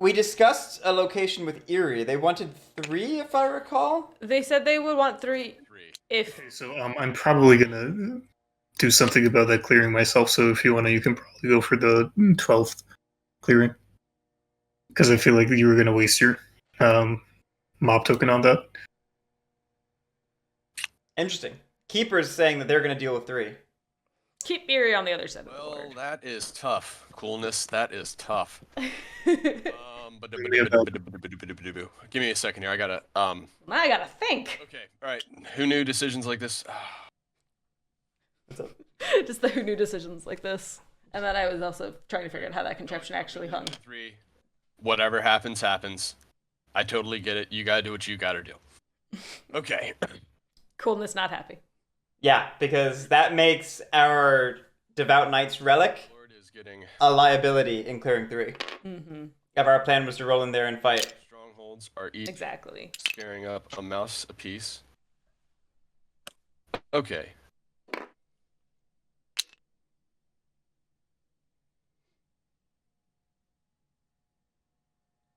Speaker 1: discussed a location with Erie. They wanted 3, if I recall.
Speaker 2: They said they would want 3 if...
Speaker 3: Okay, so I'm probably gonna do something about that clearing myself. So if you wanna, you can probably go for the 12th clearing, because I feel like you were gonna waste your mob token on that.
Speaker 1: Interesting. Keeper's saying that they're going to deal with 3.
Speaker 2: Keep Erie on the other side of the
Speaker 5: Well,
Speaker 2: board.
Speaker 5: that is tough. Coolness, that is tough. Give me a second here. I gotta.
Speaker 2: Now I gotta think.
Speaker 5: Okay. All right. Who knew decisions like this?
Speaker 2: Just the who knew decisions like this. And then I was also trying to figure out how that contraption actually hung.
Speaker 5: 3. Whatever happens, happens. I totally get it. You gotta do what you gotta do. Okay.
Speaker 2: Coolness not happy.
Speaker 1: Yeah, because that makes our Devout Knight's relic
Speaker 5: Lord is getting
Speaker 1: a liability in clearing 3.
Speaker 2: Mm-hmm.
Speaker 1: If our plan was to roll in there and fight.
Speaker 5: strongholds are each
Speaker 2: Exactly.
Speaker 5: scaring up a mouse apiece. Okay.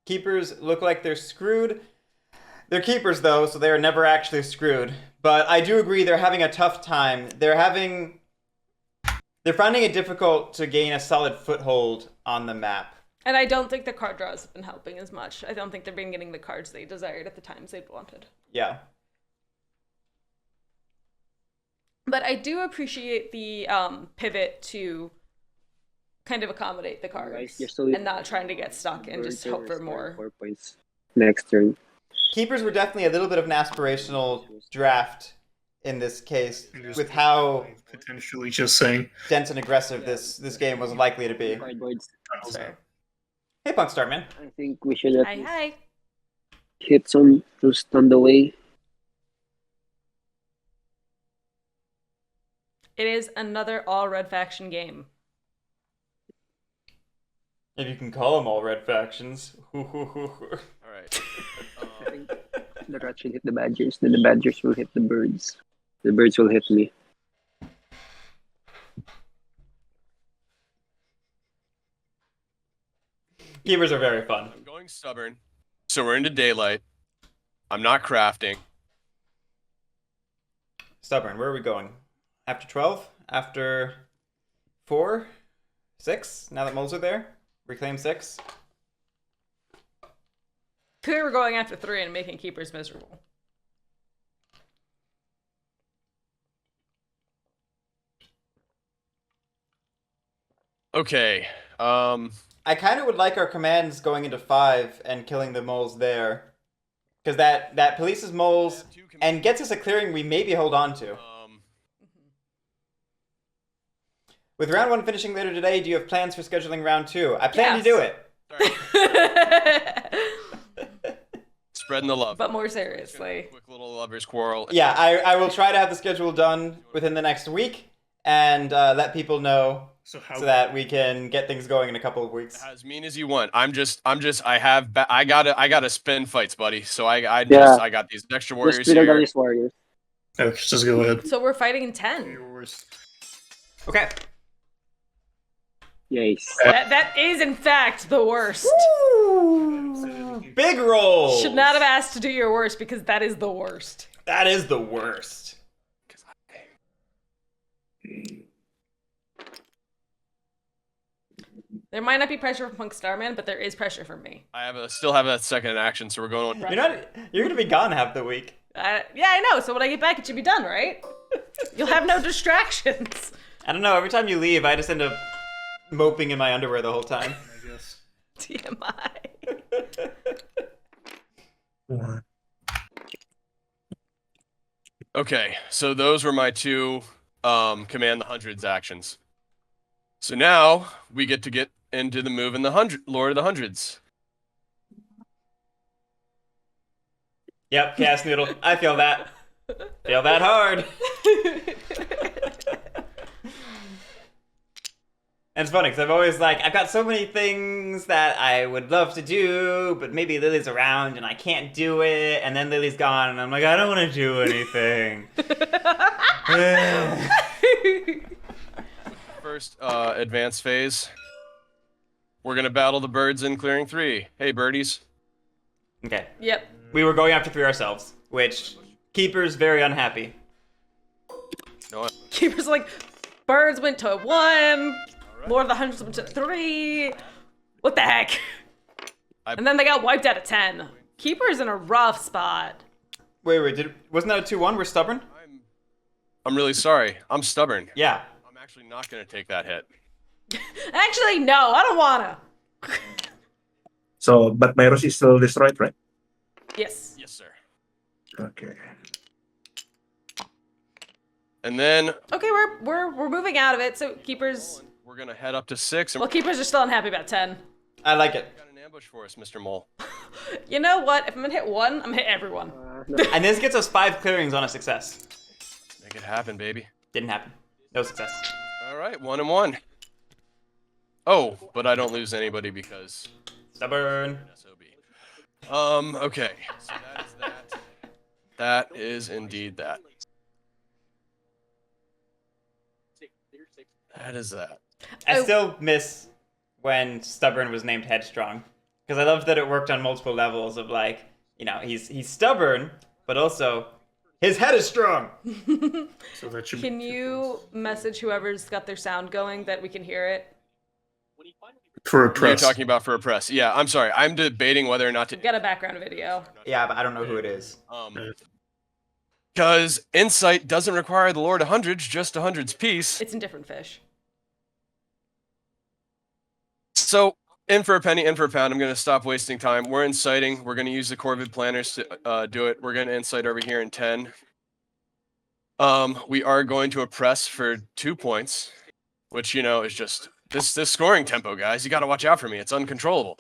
Speaker 1: Keepers look like they're screwed. They're keepers, though, so they are never actually screwed. But I do agree they're having a tough time. They're having They're finding it difficult to gain a solid foothold on the map.
Speaker 2: And I don't think the card draws have been helping as much. I don't think they've been getting the cards they desired at the times they wanted.
Speaker 1: Yeah.
Speaker 2: But I do appreciate the pivot to kind of accommodate the cards
Speaker 4: Right, you're still-
Speaker 2: and not trying to get stuck and just hope for more.
Speaker 4: 4 points next turn.
Speaker 1: Keepers were definitely a little bit of an aspirational draft in this case, with how
Speaker 3: Potentially just saying.
Speaker 1: dense and aggressive this game was likely to be.
Speaker 4: Sideboards.
Speaker 2: Fair.
Speaker 1: Hey, Punk Starman.
Speaker 4: I think we should at
Speaker 2: Hi,
Speaker 4: least
Speaker 2: hi.
Speaker 4: hit some to stun the way.
Speaker 2: It is another all red faction game.
Speaker 1: If you can call them all red factions.
Speaker 5: All right.
Speaker 4: I think the rat should hit the badgers, then the badgers will hit the birds. The birds will hit me.
Speaker 1: Keepers are very fun.
Speaker 5: I'm going stubborn. So we're into daylight. I'm not crafting.
Speaker 1: Stubborn, where are we going? After 12? After 4? 6? Now that moles are there? Reclaim 6?
Speaker 2: We were going after 3 and making keepers miserable.
Speaker 5: Okay.
Speaker 1: I kind of would like our commands going into 5 and killing the moles there. Because that polices moles and gets us a clearing we maybe hold on to. With round 1 finishing later today, do you have plans for scheduling round 2? I plan to do it.
Speaker 5: Spreading the love.
Speaker 2: But more seriously.
Speaker 5: Quick little lovers quarrel.
Speaker 1: Yeah, I will try to have the schedule done within the next week and let people know so that we can get things going in a couple of weeks.
Speaker 5: As mean as you want. I gotta spin fights, buddy. So I got these extra warriors
Speaker 4: Just
Speaker 5: here.
Speaker 4: these warriors.
Speaker 3: Okay, just go ahead.
Speaker 2: So we're fighting in 10.
Speaker 3: Yours.
Speaker 1: Okay.
Speaker 4: Yes.
Speaker 2: That is, in fact, the worst.
Speaker 1: Big roll.
Speaker 2: Should not have asked to do your worst because that is the worst.
Speaker 1: That is the worst.
Speaker 2: There might not be pressure from Punk Starman, but there is pressure from me.
Speaker 5: I still have a second action, so we're going.
Speaker 1: You're gonna be gone half the week.
Speaker 2: Yeah, I know. So when I get back, it should be done, right? You'll have no distractions.
Speaker 1: I don't know. Every time you leave, I just end up moping in my underwear the whole time.
Speaker 3: I guess.
Speaker 2: TMI.
Speaker 6: One.
Speaker 5: Okay, so those were my 2 command the hundreds actions. So now we get into the move in the Lord of the Hundreds.
Speaker 1: Yep, Chaos Noodle. I feel that. Feel that hard. And it's funny because I've got so many things that I would love to do, but maybe Lily's around and I can't do it, and then Lily's gone and I'm like, I don't want to do anything.
Speaker 5: First advanced phase. We're gonna battle the birds in clearing 3. Hey, birdies.
Speaker 1: Okay.
Speaker 2: Yep.
Speaker 1: We were going after 3 ourselves, which Keeper's very unhappy.
Speaker 5: No,
Speaker 2: Keeper's like, birds went to 1. Lord of the Hundreds went to 3. What the heck? And then they got wiped out at 10. Keeper's in a rough spot.
Speaker 1: Wait, wasn't that a 2-1? We're stubborn?
Speaker 5: I'm really sorry. I'm stubborn.
Speaker 1: Yeah.
Speaker 5: I'm actually not gonna take that hit.
Speaker 2: Actually, no, I don't wanna.
Speaker 6: So, but Myros is still destroyed, right?
Speaker 2: Yes.
Speaker 5: Yes, sir.
Speaker 6: Okay.
Speaker 5: And then
Speaker 2: Okay, we're moving out of it. So Keepers,
Speaker 5: we're gonna head up to 6. And
Speaker 2: well, Keepers are still unhappy about 10.
Speaker 1: I like it.
Speaker 5: we got an ambush for us, Mr. Mole.
Speaker 2: You know what? If I'm gonna hit 1, I'm gonna hit everyone.
Speaker 4: No.
Speaker 1: And this gets us 5 clearings on a success.
Speaker 5: Make it happen, baby.
Speaker 1: Didn't happen. No success.
Speaker 5: All right, 1 and 1. Oh, but I don't lose anybody because
Speaker 1: Stubborn.
Speaker 5: SOB. Okay. So that is that. That is indeed that. That is that.
Speaker 1: I still miss when Stubborn was named Headstrong. Because I loved that it worked on multiple levels of he's stubborn, but also His head is strong.
Speaker 3: So that should
Speaker 2: Can
Speaker 3: be 2
Speaker 2: you
Speaker 3: points.
Speaker 2: message whoever's got their sound going that we can hear it?
Speaker 3: For a
Speaker 5: You're
Speaker 3: press?
Speaker 5: talking about for a press. Yeah, I'm sorry. I'm debating whether or not to.
Speaker 2: We've got a background video.
Speaker 1: Yeah, but I don't know who it is.
Speaker 5: Because insight doesn't require the Lord of Hundreds, just a hundreds piece.
Speaker 2: It's Indifferent Fish.
Speaker 5: So, in for a penny, in for a pound. I'm going to stop wasting time. We're inciting. We're going to use the Corvid planners to do it. We're going to incite over here in 10. We are going to oppress for 2 points, which, is just this scoring tempo, guys. You got to watch out for me. It's uncontrollable.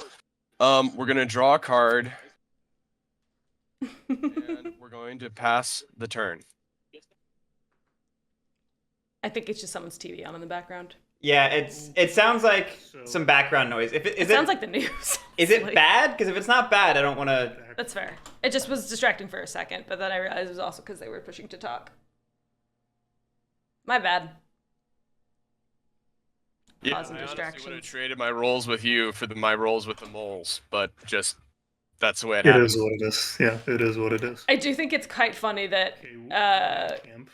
Speaker 5: We're going to draw a card. And we're going to pass the turn.
Speaker 2: I think it's just someone's TV on in the background.
Speaker 1: Yeah, it sounds like some background noise.
Speaker 2: It sounds like the news.
Speaker 1: Is it bad? Because if it's not bad, I don't want to.
Speaker 2: That's fair. It just was distracting for a second, but then I realized it was also because they were pushing to talk. My bad.
Speaker 5: Yeah,
Speaker 2: Causing
Speaker 5: I honestly
Speaker 2: distractions.
Speaker 5: would have traded my roles with you for my roles with the moles, but just that's the way it
Speaker 3: It
Speaker 5: happens.
Speaker 3: is what it is. Yeah, it is what it is.
Speaker 2: I do think it's quite funny that
Speaker 3: Camp.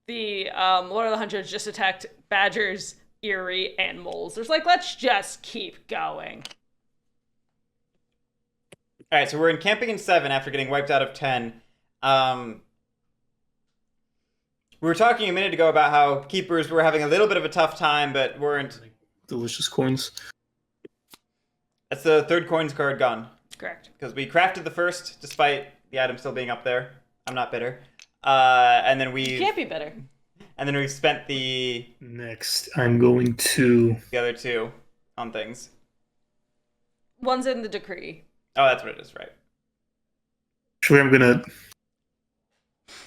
Speaker 2: the Lord of the Hundreds just attacked badgers, Erie, and moles. There's like, let's just keep going.
Speaker 1: All right, so we're in camping in 7 after getting wiped out of 10. We were talking a minute ago about how keepers were having a little bit of a tough time, but weren't.
Speaker 3: Delicious coins.
Speaker 1: That's the 3rd coins card gone.
Speaker 2: Correct.
Speaker 1: Because we crafted the 1st, despite the item still being up there. I'm not bitter. And then
Speaker 2: You can't be better.
Speaker 1: And then we've spent the
Speaker 3: Next, I'm going to.
Speaker 1: other 2 on things.
Speaker 2: One's in the decree.
Speaker 1: Oh, that's what it is, right?
Speaker 3: Actually, I'm gonna.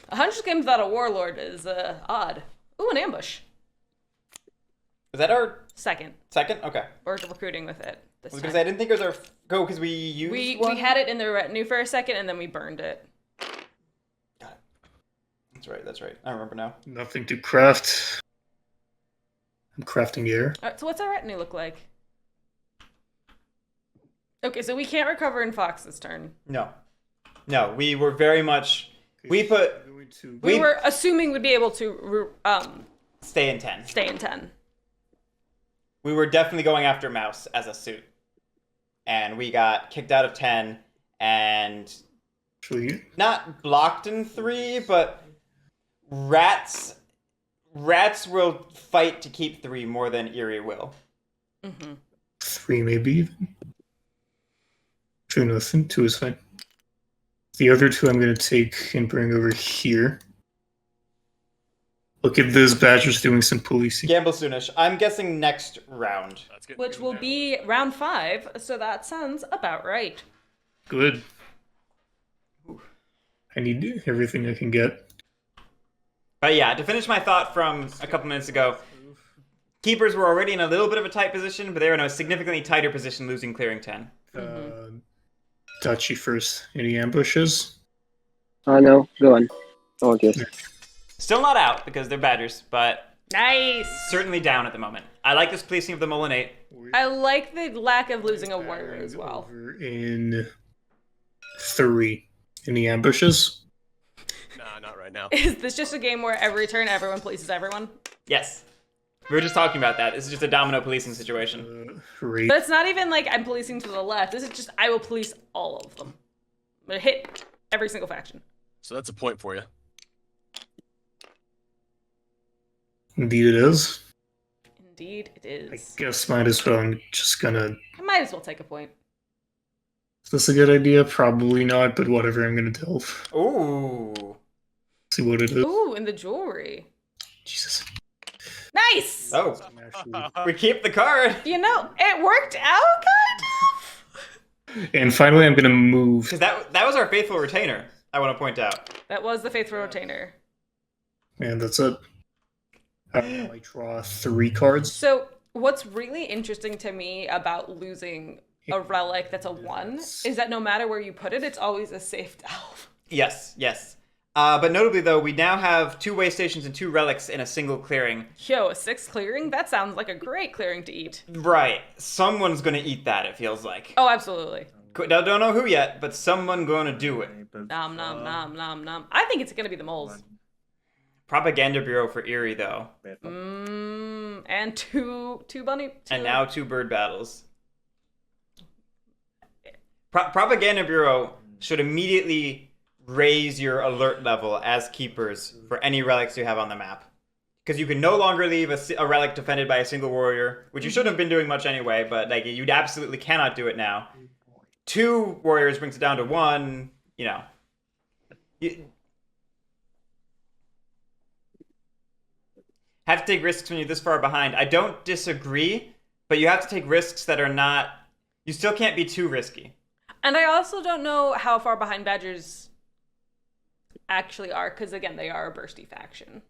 Speaker 2: 100 games without a warlord is odd. Ooh, an ambush.
Speaker 1: Is that our
Speaker 2: Second.
Speaker 1: 2nd? Okay.
Speaker 2: We're recruiting with it.
Speaker 1: I
Speaker 2: This
Speaker 1: was
Speaker 2: time.
Speaker 1: gonna say I didn't think it was our go because we used
Speaker 2: we
Speaker 1: one.
Speaker 2: had it in the retinue for a second and then we burned it.
Speaker 1: Got it. That's right. I remember now.
Speaker 3: Nothing to craft. I'm crafting air.
Speaker 2: All right, so what's our retinue look like? Okay, so we can't recover in Fox's turn.
Speaker 1: No, we were very much. We put
Speaker 3: I'm going to.
Speaker 2: We were assuming we'd be able to
Speaker 1: stay in 10.
Speaker 2: stay in 10.
Speaker 1: We were definitely going after Mouse as a suit, and we got kicked out of 10 and
Speaker 3: Actually,
Speaker 1: not blocked in 3, but rats will fight to keep 3 more than Erie will.
Speaker 2: Mm-hmm.
Speaker 3: 3 maybe even. Actually, nothing. 2 is fine. The other 2 I'm going to take and bring over here. Look at this badger's doing some policing.
Speaker 1: Gamble soonish. I'm guessing next round.
Speaker 5: That's good.
Speaker 2: Which will be round 5, so that sounds about right.
Speaker 3: Good. I need everything I can get.
Speaker 1: But yeah, to finish my thought from a couple minutes ago, keepers were already in a little bit of a tight position, but they were in a significantly tighter position losing clearing 10.
Speaker 3: Tachi first. Any ambushes?
Speaker 4: Oh no, go on. Oh, okay.
Speaker 1: Still not out because they're badgers, but
Speaker 2: Nice!
Speaker 1: certainly down at the moment. I like this policing of the Molinate.
Speaker 2: I like the lack of losing a warrior as well.
Speaker 3: Over in 3. Any ambushes?
Speaker 5: Nah, not right now.
Speaker 2: Is this just a game where every turn everyone polices everyone?
Speaker 1: Yes. We were just talking about that. This is just a domino policing situation.
Speaker 3: Raid.
Speaker 2: But it's not even like I'm policing to the left. This is just I will police all of them. I'm gonna hit every single faction.
Speaker 5: So that's a point for you.
Speaker 3: Indeed it is.
Speaker 2: Indeed, it
Speaker 3: I
Speaker 2: is.
Speaker 3: guess might as well. I'm just gonna.
Speaker 2: I might as well take a point.
Speaker 3: Is this a good idea? Probably not, but whatever. I'm gonna delve.
Speaker 1: Ooh.
Speaker 3: See what it is.
Speaker 2: Ooh, and the jewelry.
Speaker 3: Jesus.
Speaker 2: Nice!
Speaker 1: Oh,
Speaker 3: I'm actually-
Speaker 1: we keep the card.
Speaker 2: You know, it worked out kind of.
Speaker 3: And finally, I'm gonna move.
Speaker 1: Because that was our faithful retainer, I want to point out.
Speaker 2: That was the faithful retainer.
Speaker 3: And that's it. I draw 3 cards.
Speaker 2: So what's really interesting to me about losing a relic that's a 1 is that no matter where you put it, it's always a safe delve.
Speaker 1: Yes. But notably, though, we now have 2 way stations and 2 relics in a single clearing.
Speaker 2: Yo, a 6 clearing? That sounds like a great clearing to eat.
Speaker 1: Right. Someone's going to eat that, it feels like.
Speaker 2: Oh, absolutely.
Speaker 1: Don't know who yet, but someone gonna do it.
Speaker 2: Nom nom nom nom nom. I think it's gonna be the moles.
Speaker 1: Propaganda Bureau for Erie, though.
Speaker 2: And two bunny.
Speaker 1: And now 2 bird battles. Propaganda Bureau should immediately raise your alert level as keepers for any relics you have on the map. Because you can no longer leave a relic defended by a single warrior, which you shouldn't have been doing much anyway, but like you absolutely cannot do it now. 2 warriors brings it down to 1, you know. Have to take risks when you're this far behind. I don't disagree, but you have to take risks that are not... You still can't be too risky.
Speaker 2: And I also don't know how far behind Badgers actually are, because again, they are a bursty faction.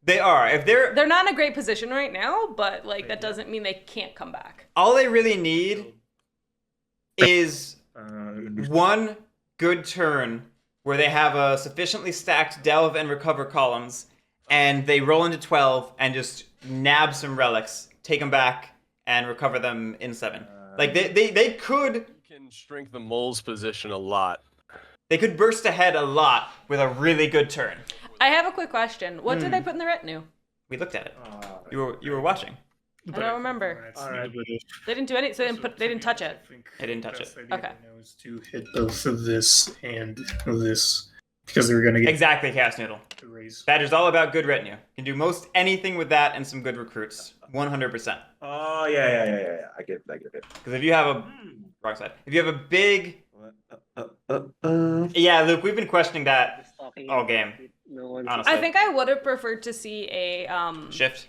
Speaker 1: They are. If
Speaker 2: they're not in a great position right now, but like that doesn't mean they can't come back.
Speaker 1: All they really need is one good turn where they have a sufficiently stacked delve and recover columns, and they roll into 12 and just nab some relics, take them back, and recover them in 7. Like they could...
Speaker 5: Can shrink the mole's position a lot.
Speaker 1: They could burst ahead a lot with a really good turn.
Speaker 2: I have a quick question. What did they put in the retinue?
Speaker 1: We looked at it. You were watching.
Speaker 2: I don't remember.
Speaker 3: Alright.
Speaker 2: They didn't do anything. So they didn't touch it.
Speaker 1: I didn't touch it.
Speaker 2: Okay.
Speaker 3: Is to hit both of this and this because they're going to get
Speaker 1: Exactly, Chaos Noodle.
Speaker 3: the raise.
Speaker 1: Badger's all about good retinue. Can do most anything with that and some good recruits. 100%.
Speaker 6: Oh yeah. I get it.
Speaker 1: Because if you have a... Wrong side. If you have a big...
Speaker 6: Uh,
Speaker 1: Yeah, Luke, we've been questioning that all game.
Speaker 4: No one.
Speaker 1: Honestly.
Speaker 2: I think I would have preferred to see a
Speaker 1: Shift.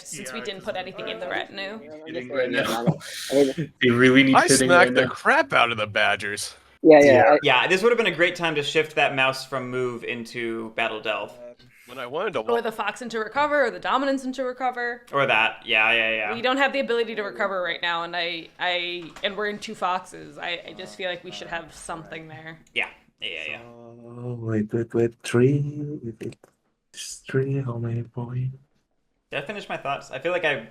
Speaker 2: since we didn't put anything in the retinue.
Speaker 3: Hitting right now. They really need
Speaker 5: I
Speaker 3: hitting
Speaker 5: smacked
Speaker 3: right
Speaker 5: the
Speaker 3: now.
Speaker 5: crap out of the Badgers.
Speaker 4: Yeah.
Speaker 1: Yeah, this would have been a great time to shift that mouse from move into Battle Delve.
Speaker 5: When I wanted to
Speaker 2: Or the fox into recover, or the dominance into recover.
Speaker 1: Or that. Yeah.
Speaker 2: We don't have the ability to recover right now, and and we're in 2 foxes. I just feel like we should have something there.
Speaker 1: Yeah.
Speaker 6: Oh, wait. 3. It's 3. How many points?
Speaker 1: Did I finish my thoughts? I feel like I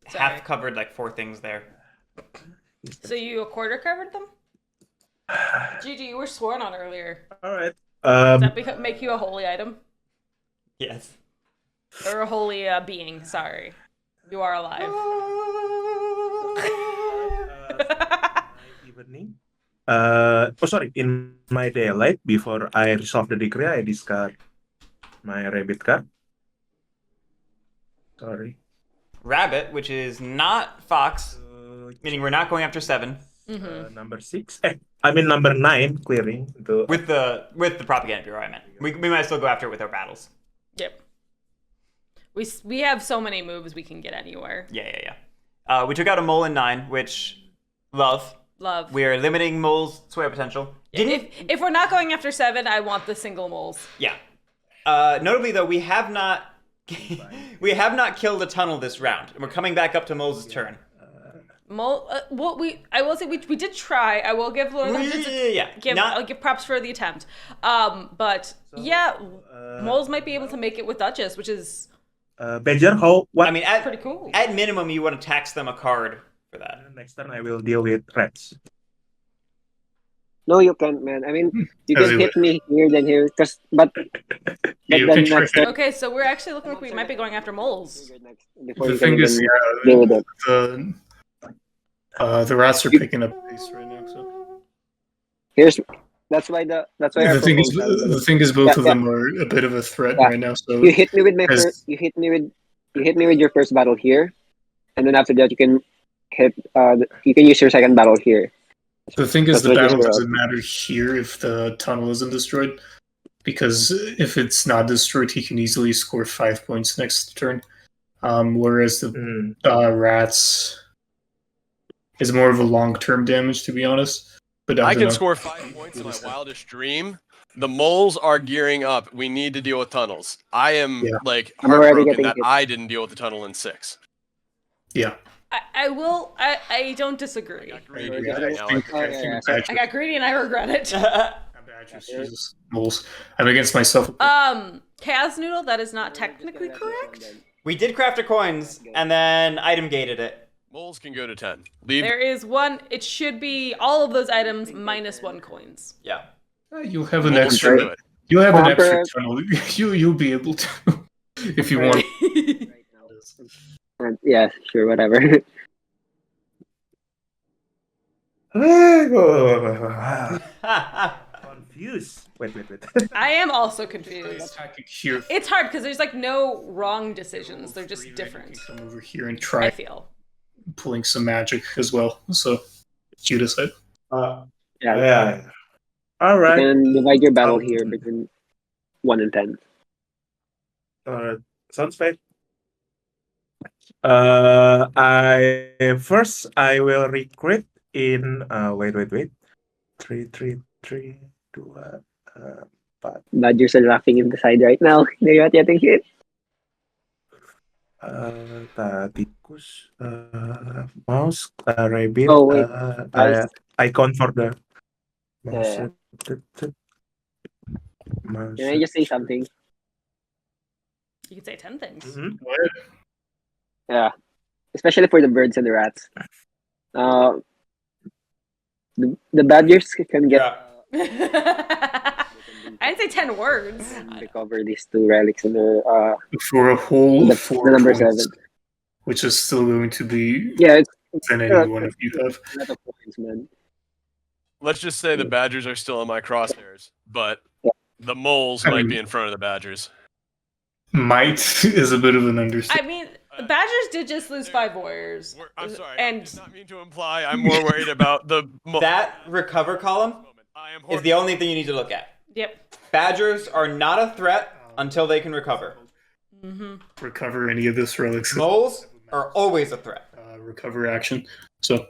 Speaker 2: Sorry.
Speaker 1: half covered like 4 things there.
Speaker 2: So you a quarter covered them? GG, you were sworn on earlier.
Speaker 6: All right.
Speaker 2: Does that make you a holy item?
Speaker 1: Yes.
Speaker 2: Or a holy being, sorry. You are alive.
Speaker 6: Evening. Sorry. In my daylight, before I resolve the decree, I discard my rabbit card. Sorry.
Speaker 1: Rabbit, which is not fox, meaning we're not going after 7.
Speaker 6: Number 6. Number 9. Clearing the.
Speaker 1: With the Propaganda Bureau, I meant. We might still go after it with our battles.
Speaker 2: Yep. We have so many moves we can get anywhere.
Speaker 1: Yeah. We took out a mole in 9, which love. We are limiting moles' sway potential.
Speaker 2: If we're not going after 7, I want the single moles.
Speaker 1: Yeah. Notably, though, we have not killed a tunnel this round, and we're coming back up to moles' turn.
Speaker 2: I will say we did try. I will give Lord I'll give props for the attempt. Moles might be able to make it with Duchess, which is
Speaker 6: Badger, what?
Speaker 1: I mean,
Speaker 2: pretty cool.
Speaker 1: At minimum, you want to tax them a card for that.
Speaker 6: Next turn I will deal with rats.
Speaker 4: No, you can't, man. I mean, you can hit me here, then here, but
Speaker 3: You
Speaker 4: then
Speaker 3: can
Speaker 4: next
Speaker 3: try.
Speaker 2: Okay, so we're actually looking like we might be going after moles.
Speaker 4: before
Speaker 3: The
Speaker 4: you
Speaker 3: thing
Speaker 4: can
Speaker 3: is,
Speaker 4: even deal with it.
Speaker 3: the rats are picking up pace right now. So
Speaker 4: That's why
Speaker 3: the thing is, both of them are a bit of a threat right now. So
Speaker 4: you hit me with my first. You hit me with your first battle here, and then after that you can hit. You can use your second battle here.
Speaker 3: the thing is,
Speaker 4: That's
Speaker 3: the
Speaker 4: what
Speaker 3: battle
Speaker 4: you're
Speaker 3: doesn't matter here if the tunnel isn't destroyed, because if it's not destroyed, he can easily score 5 points next turn. Whereas the rats is more of a long-term damage, to be honest. But
Speaker 5: I can score 5 points in my wildest dream. The moles are gearing up. We need to deal with tunnels. I am
Speaker 4: I'm already
Speaker 5: heartbroken
Speaker 4: getting
Speaker 5: that
Speaker 4: hit.
Speaker 5: I didn't deal with the tunnel in 6.
Speaker 3: Yeah.
Speaker 2: I don't disagree.
Speaker 5: I got greedy.
Speaker 3: Yeah,
Speaker 5: Now
Speaker 2: I got greedy and I regret it.
Speaker 3: Jesus, moles. I'm against myself.
Speaker 2: Chaos Noodle, that is not technically correct.
Speaker 1: We did craft our coins, and then item gated it.
Speaker 5: Moles can go to 10. Leave.
Speaker 2: There is one. It should be all of those items minus 1 coins.
Speaker 1: Yeah.
Speaker 3: You'll have an
Speaker 5: Moles
Speaker 3: extra.
Speaker 5: can do it.
Speaker 3: You'll have an
Speaker 4: Proper-
Speaker 3: extra tunnel. You'll be able to if you want.
Speaker 4: Yeah, sure, whatever.
Speaker 6: Confused. Wait.
Speaker 2: I am also confused.
Speaker 3: Attacking here.
Speaker 2: It's hard because there's like no wrong decisions. They're just different.
Speaker 3: Come over here and
Speaker 2: I
Speaker 3: try
Speaker 2: feel.
Speaker 3: pulling some magic as well. So you decide.
Speaker 4: Yeah.
Speaker 6: All right.
Speaker 4: And divide your battle
Speaker 6: Oh.
Speaker 4: here between 1 and 10.
Speaker 6: Sounds fair. I will recruit in. Wait. 3, 2, 5.
Speaker 4: Badgers are laughing in the side right now. They're not getting hit.
Speaker 6: Tikus, mouse, rabbit.
Speaker 4: Oh, wait.
Speaker 6: I count for the
Speaker 4: Yeah.
Speaker 6: mouse.
Speaker 4: Can I just say something?
Speaker 2: You could say 10 things.
Speaker 6: Mhm.
Speaker 4: Yeah. Especially for the birds and the rats. The badgers can get
Speaker 2: I didn't say 10 words.
Speaker 4: recover these 2 relics in their
Speaker 3: For a whole
Speaker 4: the
Speaker 3: 4
Speaker 4: number
Speaker 3: points,
Speaker 4: 7.
Speaker 3: which is still going to be
Speaker 4: Yeah, it's
Speaker 3: than any one of you have.
Speaker 4: a lot of points, man.
Speaker 5: Let's just say the Badgers are still in my crosshairs, but
Speaker 4: Yeah.
Speaker 5: the Moles might be in front of the Badgers.
Speaker 3: Might is a bit of an understatement.
Speaker 2: I mean, the Badgers did just lose 5 warriors.
Speaker 5: I'm sorry. I
Speaker 2: And
Speaker 5: did not mean to imply. I'm more worried about the
Speaker 1: That recover column
Speaker 5: I am
Speaker 1: is the only thing you need to look at.
Speaker 2: yep.
Speaker 1: Badgers are not a threat until they can recover.
Speaker 3: Recover any of this relics.
Speaker 1: Moles are always a threat.
Speaker 3: Recover action. So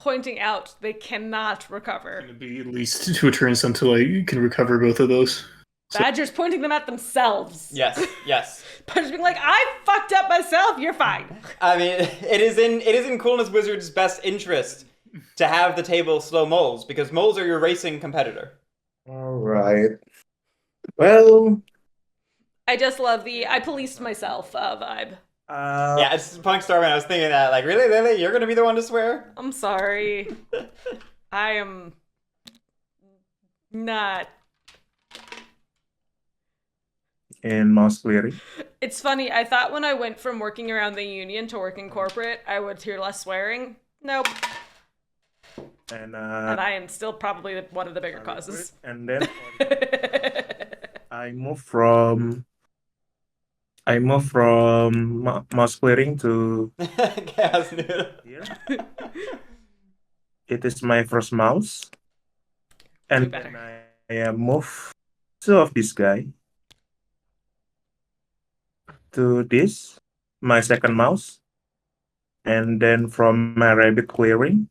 Speaker 2: Pointing out they cannot recover.
Speaker 3: going to be at least 2 turns until I can recover both of those.
Speaker 2: Badgers pointing them at themselves.
Speaker 1: Yes.
Speaker 2: Badgers being like, I fucked up myself, you're fine.
Speaker 1: I mean, it is in Coolness Wizard's best interest to have the table slow moles because moles are your racing competitor.
Speaker 6: All right. Well,
Speaker 2: I just love the I policed myself vibe.
Speaker 1: Yeah, it's Punk Starman. I was thinking that, like, really, Lily, you're gonna be the one to swear?
Speaker 2: I'm sorry. I am not.
Speaker 6: in mouse clearing.
Speaker 2: It's funny. I thought when I went from working around the union to working corporate, I would hear less swearing. Nope.
Speaker 6: And
Speaker 2: I am still probably one of the bigger causes.
Speaker 6: And then I move from mouse clearing to
Speaker 1: Chaos Noodle.
Speaker 6: here. It is my first mouse, and
Speaker 2: better.
Speaker 6: then I move 2 of this guy to this, my second mouse, and then from my rabbit clearing,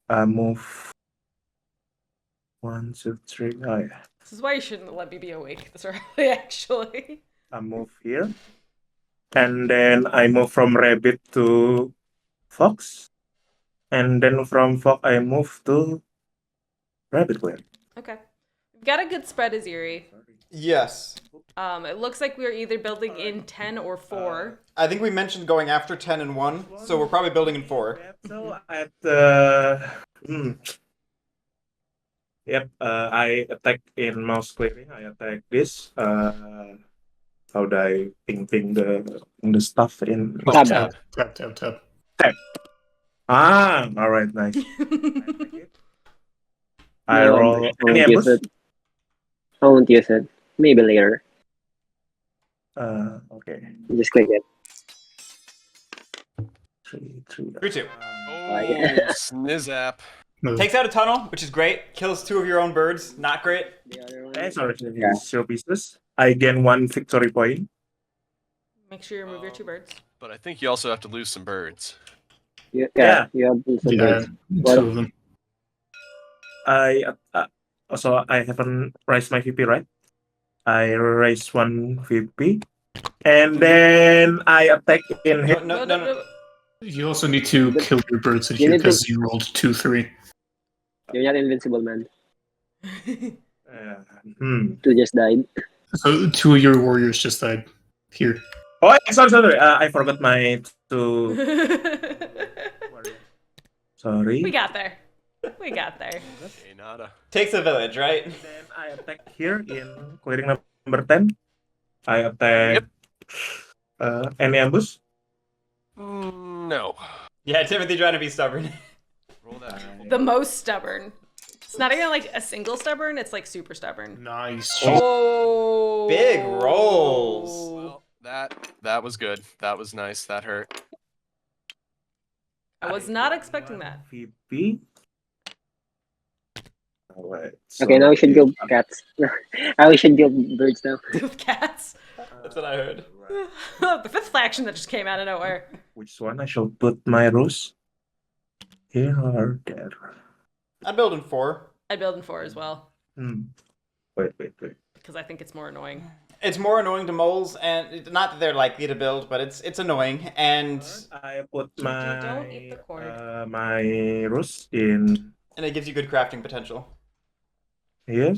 Speaker 6: I move 1, 2, 3. Oh yeah,
Speaker 2: This is why you shouldn't let me be awake this early, actually.
Speaker 6: I move here, and then I move from rabbit to fox, and then from fox I move to rabbit clearing.
Speaker 2: Okay. We've got a good spread, Aziri.
Speaker 1: Yes.
Speaker 2: It looks like we're either building in 10 or 4.
Speaker 1: I think we mentioned going after 10 and 1, so we're probably building in 4.
Speaker 6: So at yep, I attack in mouse clearing. I attack this. How do I ping the stuff in?
Speaker 4: Tab.
Speaker 3: Tap.
Speaker 6: Ah, all right, nice. I
Speaker 4: No,
Speaker 6: roll
Speaker 4: I
Speaker 6: any
Speaker 4: won't use
Speaker 6: ambush.
Speaker 4: it. I won't use it. Maybe later.
Speaker 6: Okay.
Speaker 4: Just click it.
Speaker 6: 3.
Speaker 1: 3-2.
Speaker 5: Oh,
Speaker 4: yeah.
Speaker 5: Snizzap.
Speaker 3: Move.
Speaker 1: Takes out a tunnel, which is great. Kills 2 of your own birds. Not great.
Speaker 4: The other one.
Speaker 6: Okay, sorry,
Speaker 4: Yeah.
Speaker 6: 0 pieces. I gain 1 victory point.
Speaker 2: Make sure you remove your 2 birds.
Speaker 5: But I think you also have to lose some birds.
Speaker 4: Yeah. You have to some
Speaker 3: Yeah,
Speaker 4: birds.
Speaker 3: 2 of them.
Speaker 6: I also I haven't raised my VP, right? I raise 1 VP, and then I attack in hit.
Speaker 1: No.
Speaker 3: You also need to kill your birds in
Speaker 4: You
Speaker 3: here
Speaker 4: need to-
Speaker 3: because you rolled 2, 3.
Speaker 4: You're not invincible, man.
Speaker 6: 2
Speaker 4: 2 just died.
Speaker 3: So 2 of your warriors just died here.
Speaker 6: Oh, sorry. I forgot my two. Sorry.
Speaker 2: We got there.
Speaker 5: Okay, nada.
Speaker 1: Takes a village, right?
Speaker 6: Then I attack here in clearing number 10. I attack any ambush.
Speaker 5: No.
Speaker 1: Yeah, Timothy trying to be stubborn.
Speaker 5: Roll that.
Speaker 2: The most stubborn. It's not even like a single stubborn, it's like super stubborn.
Speaker 3: Nice.
Speaker 2: Oh.
Speaker 1: Big rolls.
Speaker 5: Well, that was good. That was nice. That hurt.
Speaker 2: I was not expecting that.
Speaker 6: VP. Alright,
Speaker 4: Okay, now we should go cats. Now we should go birds now.
Speaker 2: With cats.
Speaker 1: That's what I heard.
Speaker 2: The fifth faction that just came out of nowhere.
Speaker 6: Which one I shall put my rose? Here or there?
Speaker 1: I'm building 4.
Speaker 2: I'd build in 4 as well.
Speaker 6: Wait.
Speaker 2: Because I think it's more annoying.
Speaker 1: It's more annoying to moles, and not that they're likely to build, but it's annoying. And
Speaker 6: I put
Speaker 2: Don't eat the cord.
Speaker 6: my rose in
Speaker 1: it gives you good crafting potential.
Speaker 6: here.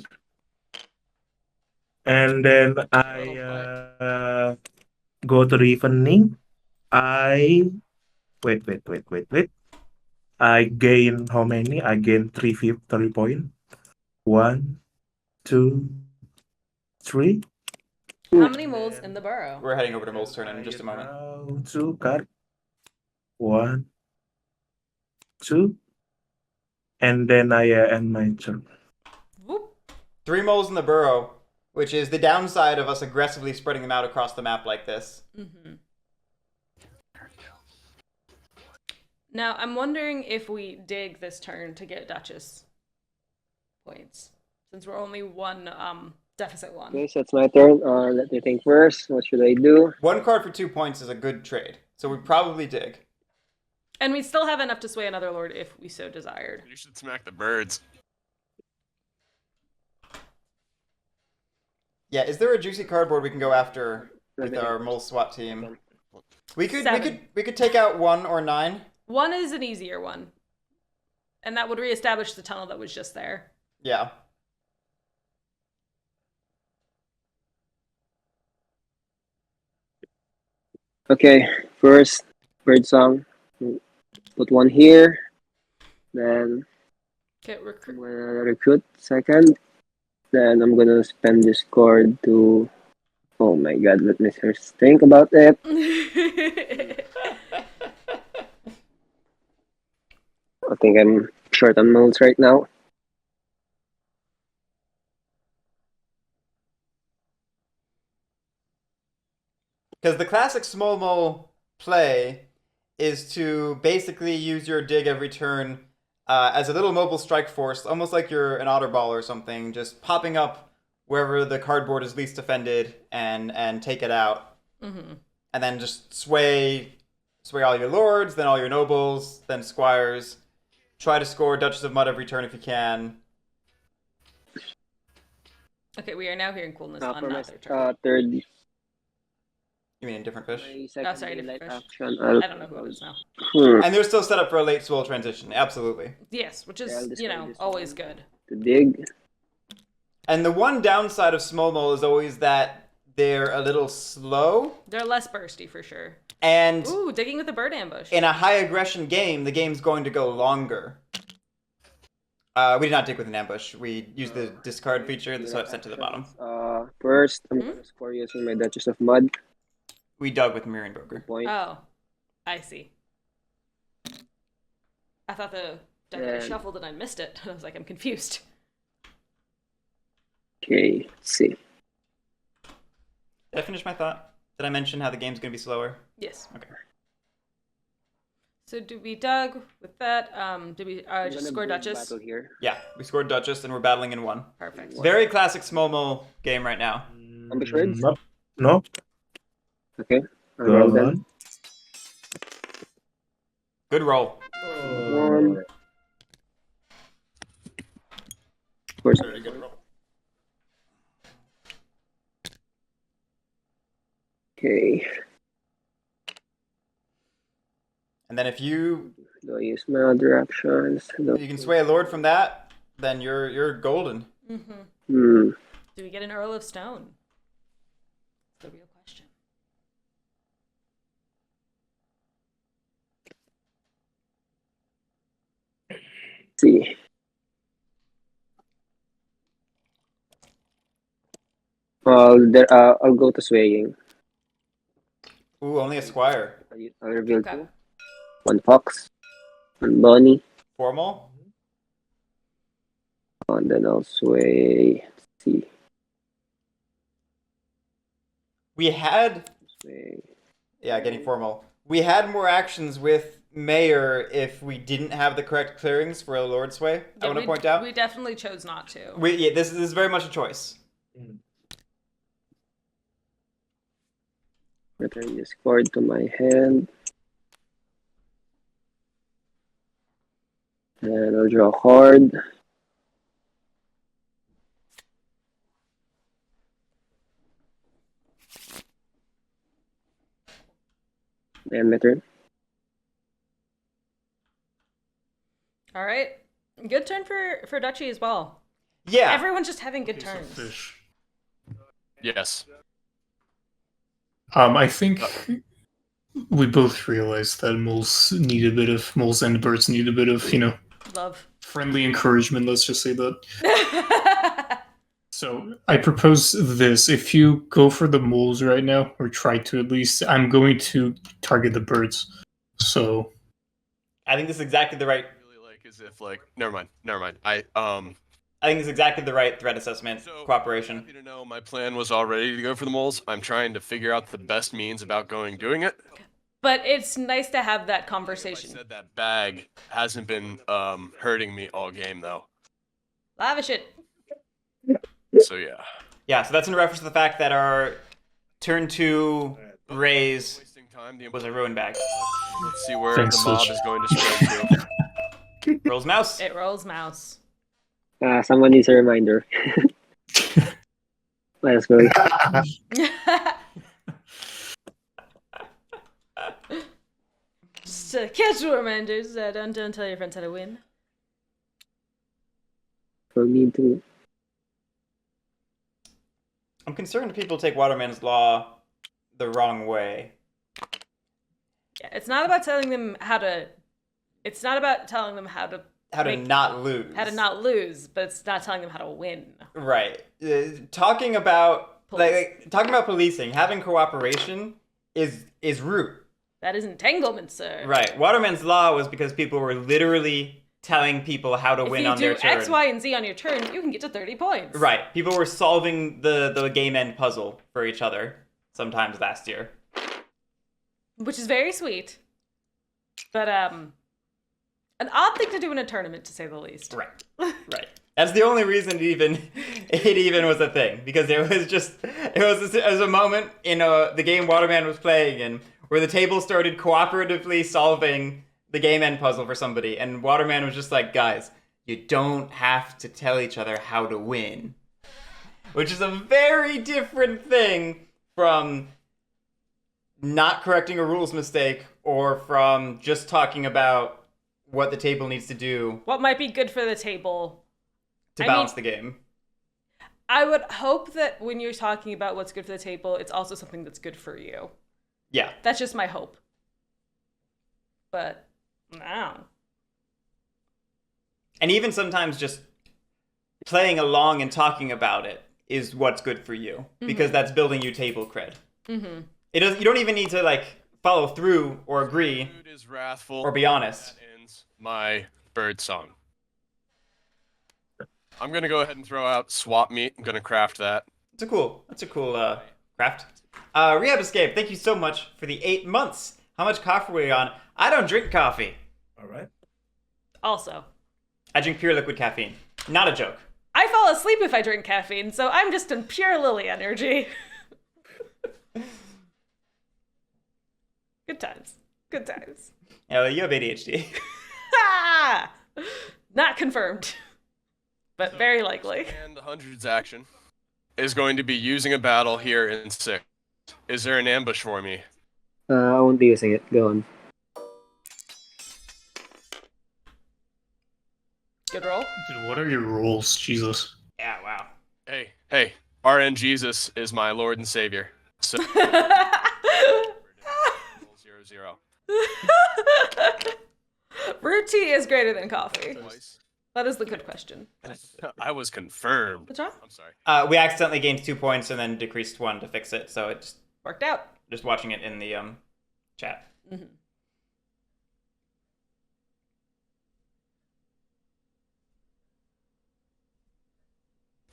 Speaker 6: And then I go to the evening. I wait. I gain how many? I gain 3 victory point. 1, 2, 3.
Speaker 2: How many moles in the burrow?
Speaker 1: We're heading over to mole's turn in just a moment.
Speaker 6: Draw 2 card. 1, 2. And then I end my turn.
Speaker 2: Whoop.
Speaker 1: 3 moles in the burrow, which is the downside of us aggressively spreading them out across the map like this.
Speaker 2: Mm-hmm. Now, I'm wondering if we dig this turn to get Duchess points. Since we're only one deficit 1.
Speaker 4: Okay, so it's my turn. Let me think first. What should I do?
Speaker 1: 1 card for 2 points is a good trade, so we probably dig.
Speaker 2: And we still have enough to sway another lord if we so desired.
Speaker 5: You should smack the birds.
Speaker 1: Yeah, is there a juicy cardboard we can go after with our mole SWAT team? We could take out 1 or 9.
Speaker 2: 1 is an easier one. And that would reestablish the tunnel that was just there.
Speaker 1: Yeah.
Speaker 4: Okay, first bird song. Put 1 here. Then
Speaker 2: Okay,
Speaker 4: I'm gonna recruit second. Then I'm gonna spend this card to. Oh my god, let me first think about it. I think I'm short on moles right now.
Speaker 1: Because the classic small mole play is to basically use your dig every turn as a little mobile strike force, almost like you're an otter ball or something, just popping up wherever the cardboard is least defended and take it out.
Speaker 2: Mm-hmm.
Speaker 1: And then just sway all your lords, then all your nobles, then squires. Try to score Duchess of Mud every turn if you can.
Speaker 2: Okay, we are now hearing coolness on
Speaker 4: For my
Speaker 2: another turn.
Speaker 4: third.
Speaker 1: You mean Indifferent Fish?
Speaker 4: My second
Speaker 2: sorry,
Speaker 4: daylight
Speaker 2: Different Fish.
Speaker 4: action.
Speaker 2: I don't know who it is now.
Speaker 1: And they're still set up for a late swell transition, absolutely.
Speaker 2: Yes, which
Speaker 4: Yeah, I'll
Speaker 2: is,
Speaker 4: discard this
Speaker 2: always
Speaker 4: one.
Speaker 2: good.
Speaker 4: To dig.
Speaker 1: And the one downside of small mole is always that they're a little slow.
Speaker 2: They're less bursty for sure.
Speaker 1: And
Speaker 2: Ooh, digging with a bird ambush.
Speaker 1: in a high aggression game, the game's going to go longer. We did not dig with an ambush. We used the discard feature, so it's sent to the bottom.
Speaker 4: First, I'm gonna score using my Duchess of Mud.
Speaker 1: We dug with Mirroring Broker.
Speaker 4: Point.
Speaker 2: Oh, I see. I thought the deck had
Speaker 4: Then-
Speaker 2: shuffled and I missed it. I was like, I'm confused.
Speaker 4: Okay, let's see.
Speaker 1: Did I finish my thought? Did I mention how the game's going to be slower?
Speaker 2: Yes.
Speaker 1: Okay.
Speaker 2: So do we dug with that? Did we
Speaker 4: I'm
Speaker 2: just
Speaker 4: gonna
Speaker 2: score
Speaker 4: bring
Speaker 2: Duchess?
Speaker 4: battle here.
Speaker 1: Yeah, we scored Duchess and we're battling in 1.
Speaker 2: Perfect.
Speaker 1: Very classic small mole game right now.
Speaker 4: Ambush birds?
Speaker 6: No.
Speaker 4: Okay.
Speaker 6: Go
Speaker 4: Roll then.
Speaker 6: on.
Speaker 1: Good roll.
Speaker 4: One. First.
Speaker 1: Very good roll.
Speaker 4: Okay.
Speaker 1: And then if you
Speaker 4: Do I use my other actions?
Speaker 1: you can sway a lord from that, then you're golden.
Speaker 2: Mm-hmm. Do we get an Earl of Stone? That's the real question.
Speaker 4: see. I'll go to swaying.
Speaker 1: Ooh, only a squire.
Speaker 4: I'll reveal
Speaker 2: Okay.
Speaker 4: 2. 1 fox, 1 bunny,
Speaker 1: Formal?
Speaker 4: and then I'll sway. Let's see.
Speaker 1: We had
Speaker 4: Sway.
Speaker 1: Yeah, getting formal. We had more actions with Mayor if we didn't have the correct clearings for a Lord Sway. I want to point out.
Speaker 2: We definitely chose not to.
Speaker 1: This is very much a choice.
Speaker 4: Return this card to my hand. And I'll draw a card. And my turn.
Speaker 2: All right. Good turn for Duchy as well.
Speaker 1: Yeah.
Speaker 2: Everyone's just having good
Speaker 3: Case of
Speaker 2: turns.
Speaker 3: fish.
Speaker 5: Yes.
Speaker 3: I think we both realized that moles and birds need a bit of,
Speaker 2: Love.
Speaker 3: friendly encouragement, let's just say that. So I propose this. If you go for the moles right now, or try to at least, I'm going to target the birds. So
Speaker 1: I think this is exactly the right.
Speaker 5: Really like as if like never mind.
Speaker 1: I think it's exactly the right threat assessment.
Speaker 5: So,
Speaker 1: Cooperation.
Speaker 5: Happy to know my plan was already to go for the moles. I'm trying to figure out the best means about doing it.
Speaker 2: But it's nice to have that
Speaker 5: Like
Speaker 2: conversation.
Speaker 5: I said, that bag hasn't been hurting me all game though.
Speaker 2: Lavish it.
Speaker 5: So yeah.
Speaker 1: Yeah, so that's in reference to the fact that our turn 2 raise
Speaker 5: Wasting time.
Speaker 1: was a ruin bag.
Speaker 5: Let's see where
Speaker 3: Thanks,
Speaker 5: the mob
Speaker 3: Switch.
Speaker 5: is going to spread to.
Speaker 1: Rolls mouse.
Speaker 2: It rolls mouse.
Speaker 4: Someone needs a reminder. Let's go.
Speaker 2: Just casual reminders. Don't tell your friends how to win.
Speaker 4: For me too.
Speaker 1: I'm concerned people take Waterman's Law the wrong way.
Speaker 2: Yeah, it's not about telling them how to. It's not about telling them how to
Speaker 1: Not lose.
Speaker 2: how to not lose, but it's not telling them how to win.
Speaker 1: Right. Talking about talking about policing, having cooperation is rude.
Speaker 2: That is entanglement, sir.
Speaker 1: Right. Waterman's Law was because people were literally telling people how to win on their
Speaker 2: If you do
Speaker 1: turn.
Speaker 2: X, Y, and Z on your turn, you can get to 30 points.
Speaker 1: Right. People were solving the game end puzzle for each other sometimes last year.
Speaker 2: Which is very sweet. But an odd thing to do in a tournament, to say the least.
Speaker 1: Right. Right. That's the only reason it even was a thing, because it was a moment in the game Waterman was playing in where the table started cooperatively solving the game end puzzle for somebody, and Waterman was just like, guys, you don't have to tell each other how to win. Which is a very different thing from not correcting a rules mistake or from just talking about what the table needs to do
Speaker 2: What might be good for the table.
Speaker 1: to balance the game.
Speaker 2: I would hope that when you're talking about what's good for the table, it's also something that's good for you.
Speaker 1: Yeah.
Speaker 2: That's just my hope. But, no.
Speaker 1: And even sometimes just playing along and talking about it is what's good for you, because that's building you table cred.
Speaker 2: Mm-hmm.
Speaker 1: You don't even need to follow through or agree
Speaker 5: Dude is wrathful.
Speaker 1: or be honest.
Speaker 5: That ends my bird song. I'm gonna go ahead and throw out swap meat. I'm gonna craft that.
Speaker 1: That's a cool craft. Rehab Escape, thank you so much for the 8 months. How much coffee are we on? I don't drink coffee.
Speaker 6: All right.
Speaker 2: Also,
Speaker 1: I drink pure liquid caffeine. Not a joke.
Speaker 2: I fall asleep if I drink caffeine, so I'm just in pure Lily energy. Good times. Good times.
Speaker 1: Yeah, well, you have ADHD.
Speaker 2: Ah! Not confirmed, but very likely.
Speaker 5: And the hundreds action is going to be using a battle here in 6. Is there an ambush for me?
Speaker 4: I won't be using it. Go on.
Speaker 2: Good roll.
Speaker 3: Dude, what are your rolls? Jesus.
Speaker 1: Yeah, wow.
Speaker 5: Hey, RN Jesus is my Lord and Savior. So 0-0.
Speaker 2: Root tea is greater than coffee.
Speaker 5: Twice.
Speaker 2: That is the good question.
Speaker 5: I was confirmed.
Speaker 2: What's wrong?
Speaker 5: I'm sorry.
Speaker 1: We accidentally gained 2 points and then decreased 1 to fix it, so it's
Speaker 2: Worked out.
Speaker 1: just watching it in the chat.
Speaker 2: Mm-hmm.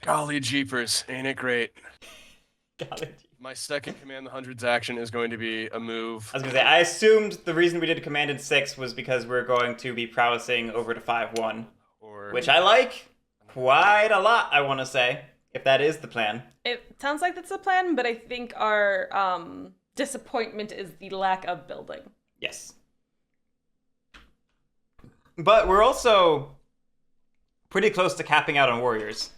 Speaker 5: Golly jeepers, ain't it great?
Speaker 1: Got it.
Speaker 5: My second Command the Hundreds action is going to be a move.
Speaker 1: I was gonna say, I assumed the reason we did Command in 6 was because we're going to be prowessing over to 5-1,
Speaker 5: Or
Speaker 1: which I like quite a lot, I want to say, if that is the plan.
Speaker 2: It sounds like that's the plan, but I think our disappointment is the lack of building.
Speaker 1: Yes. But we're also pretty close to capping out on warriors.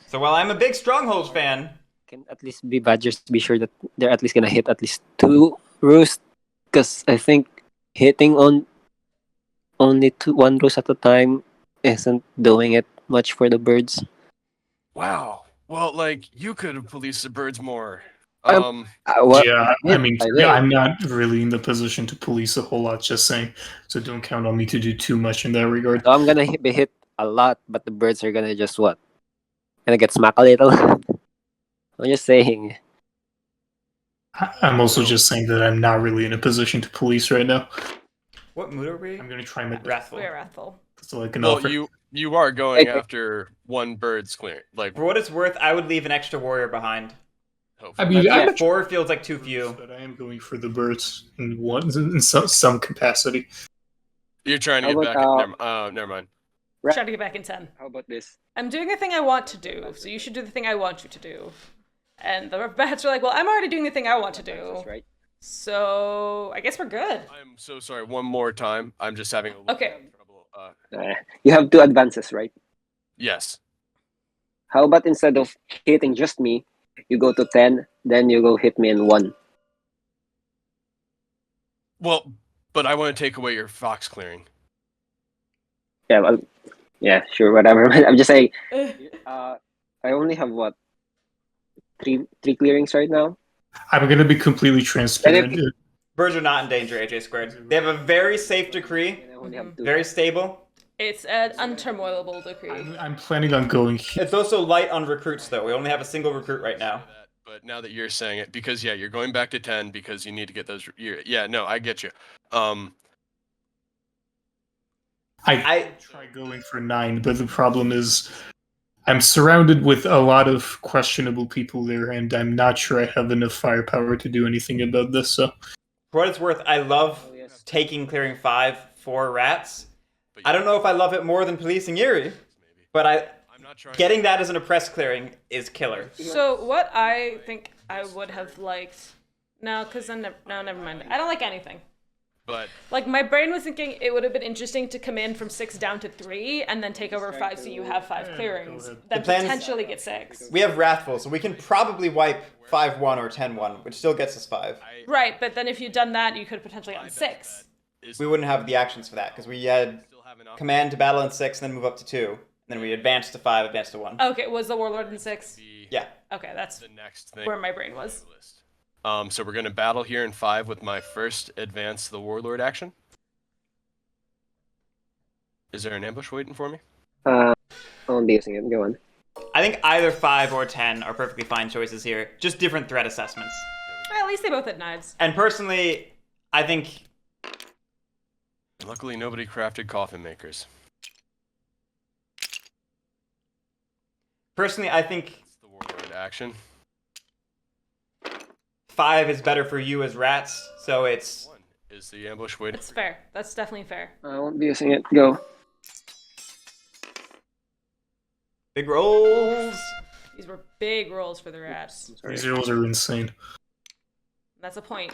Speaker 1: So while I'm a big Stronghold fan,
Speaker 4: Can at least be Badgers be sure that they're at least gonna hit at least 2 roosts, because I think hitting on only 1 roost at a time isn't doing it much for the birds.
Speaker 5: wow. Well, like you could have policed the birds more.
Speaker 4: What?
Speaker 3: Yeah, I mean,
Speaker 4: I
Speaker 3: yeah,
Speaker 4: will.
Speaker 3: I'm not really in the position to police a whole lot, just saying. So don't count on me to do too much in that regard.
Speaker 4: So I'm gonna be hit a lot, but the birds are gonna just what? Gonna get smacked a little. I'm just saying.
Speaker 3: I'm also just saying that I'm not really in a position to police right now.
Speaker 1: what mood are we?
Speaker 3: I'm going to try my best.
Speaker 1: Wrathful.
Speaker 2: We're wrathful.
Speaker 3: So I can
Speaker 5: Well,
Speaker 3: offer.
Speaker 5: you are going
Speaker 4: Okay.
Speaker 5: after one bird's clearing. Like,
Speaker 1: For what it's worth, I would leave an extra warrior behind.
Speaker 3: I
Speaker 5: hopefully.
Speaker 3: mean,
Speaker 1: Yeah,
Speaker 3: I'm
Speaker 1: 4 feels like too few.
Speaker 3: but I am going for the birds in some capacity.
Speaker 5: You're trying to
Speaker 4: How
Speaker 5: get back.
Speaker 4: about,
Speaker 5: Never mind.
Speaker 2: Try to get back in 10.
Speaker 4: How about this?
Speaker 2: I'm doing the thing I want to do, so you should do the thing I want you to do. And the bats are like, well, I'm already doing the thing I want to do.
Speaker 4: That's right.
Speaker 2: So I guess we're good.
Speaker 5: I'm so sorry. One more time. I'm just having a little
Speaker 2: Okay.
Speaker 5: bit of trouble.
Speaker 4: You have 2 advances, right?
Speaker 5: Yes.
Speaker 4: How about instead of hitting just me, you go to 10, then you go hit me in 1.
Speaker 5: Well, but I want to take away your fox clearing.
Speaker 4: Yeah, well, yeah, sure, whatever. I'm just saying. I only have what? Three clearings right now.
Speaker 3: I'm going to be completely transparent.
Speaker 1: Birds are not in danger, AJ squared. They have a very safe decree,
Speaker 4: And I only have 2.
Speaker 1: very stable.
Speaker 2: It's an untermoilable decree.
Speaker 3: I'm planning on going.
Speaker 1: It's also light on recruits, though. We only have a single recruit right now.
Speaker 5: But now that you're saying it, because yeah, you're going back to 10 because you need to get those. Yeah, no, I get you.
Speaker 3: I try going for 9, but the problem is I'm surrounded with a lot of questionable people there, and I'm not sure I have enough firepower to do anything about this. So
Speaker 1: For what it's worth, I love taking clearing 5 for rats. I don't know if I love it more than policing Yuri, but
Speaker 5: I'm not trying.
Speaker 1: getting that as an oppressed clearing is killer.
Speaker 2: So what I think I would have liked... No, because no, never mind. I don't like anything.
Speaker 5: But
Speaker 2: Like, my brain was thinking it would have been interesting to come in from 6 down to 3 and then take over 5 so you have 5 clearings.
Speaker 3: ahead.
Speaker 2: Then
Speaker 1: The plan's-
Speaker 2: potentially get 6.
Speaker 1: We have Wrathful, so we can probably wipe 5-1 or 10-1, which still gets us 5.
Speaker 2: Right, but then if you'd done that, you could have potentially gotten 6.
Speaker 1: We wouldn't have the actions for that, because we had command to battle in 6, and then move up to 2. Then we advance to 5, advance to 1.
Speaker 2: Okay, was the Warlord in 6?
Speaker 1: Yeah.
Speaker 2: Okay, that's
Speaker 5: the next thing.
Speaker 2: where my brain was.
Speaker 5: So we're gonna battle here in 5 with my first advance the Warlord action. Is there an ambush waiting for me?
Speaker 4: I won't be using it. Go on.
Speaker 1: I think either 5 or 10 are perfectly fine choices here. Just different threat assessments.
Speaker 2: At least they both had knives.
Speaker 1: And personally, I think...
Speaker 5: Luckily, nobody crafted coffin makers.
Speaker 1: Personally, I think
Speaker 5: It's the Warlord action.
Speaker 1: 5 is better for you as rats, so it's...
Speaker 5: 1 is the ambush waiting.
Speaker 2: It's fair. That's definitely fair.
Speaker 4: I won't be using it. Go.
Speaker 1: Big rolls!
Speaker 2: These were big rolls for the rats.
Speaker 3: these rolls are insane.
Speaker 2: That's a point.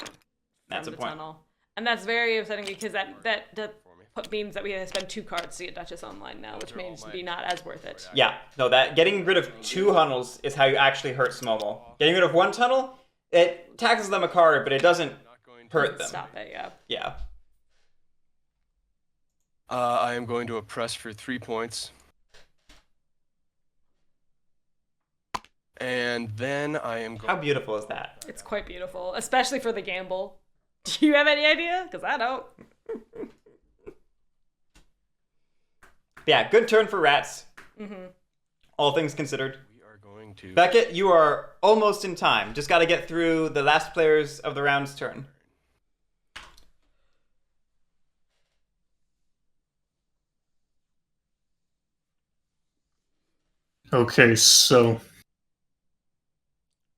Speaker 1: That's
Speaker 2: from
Speaker 1: a
Speaker 2: the
Speaker 1: point.
Speaker 2: tunnel. And that's very upsetting because that
Speaker 5: For me.
Speaker 2: means that we have to spend 2 cards to get Duchess online now, which
Speaker 5: are all
Speaker 2: means
Speaker 5: my-
Speaker 2: be not as worth it.
Speaker 1: Yeah, no, that getting rid of 2 tunnels is how you actually hurt Snowball. Getting rid of 1 tunnel, it taxes them a card, but it doesn't
Speaker 5: Not going to.
Speaker 1: hurt them.
Speaker 2: Stop it, yeah.
Speaker 1: Yeah.
Speaker 5: I am going to oppress for 3 points. And then I am
Speaker 1: How
Speaker 5: going.
Speaker 1: beautiful is that?
Speaker 2: It's quite beautiful, especially for the gamble. Do you have any idea? Because I don't.
Speaker 1: Yeah, good turn for rats.
Speaker 2: Mm-hmm.
Speaker 1: All things considered.
Speaker 5: We are going to.
Speaker 1: Beckett, you are almost in time. Just got to get through the last players of the round's turn.
Speaker 3: Okay, so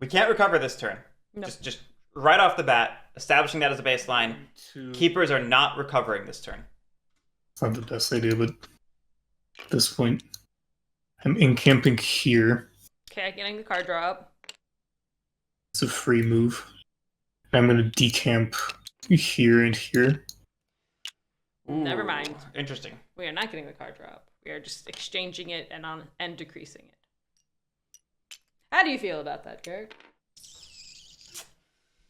Speaker 1: We can't recover this turn.
Speaker 2: No.
Speaker 1: Just right off the bat, establishing that as a baseline.
Speaker 3: two.
Speaker 1: Keepers are not recovering this turn.
Speaker 3: It's not the best idea, but at this point, I'm encamping here.
Speaker 2: Okay, getting the card draw up.
Speaker 3: It's a free move. I'm going to decamp here and here.
Speaker 2: Never mind.
Speaker 1: Interesting.
Speaker 2: We are not getting the card draw up. We are just exchanging it and decreasing it. How do you feel about that, Guerric?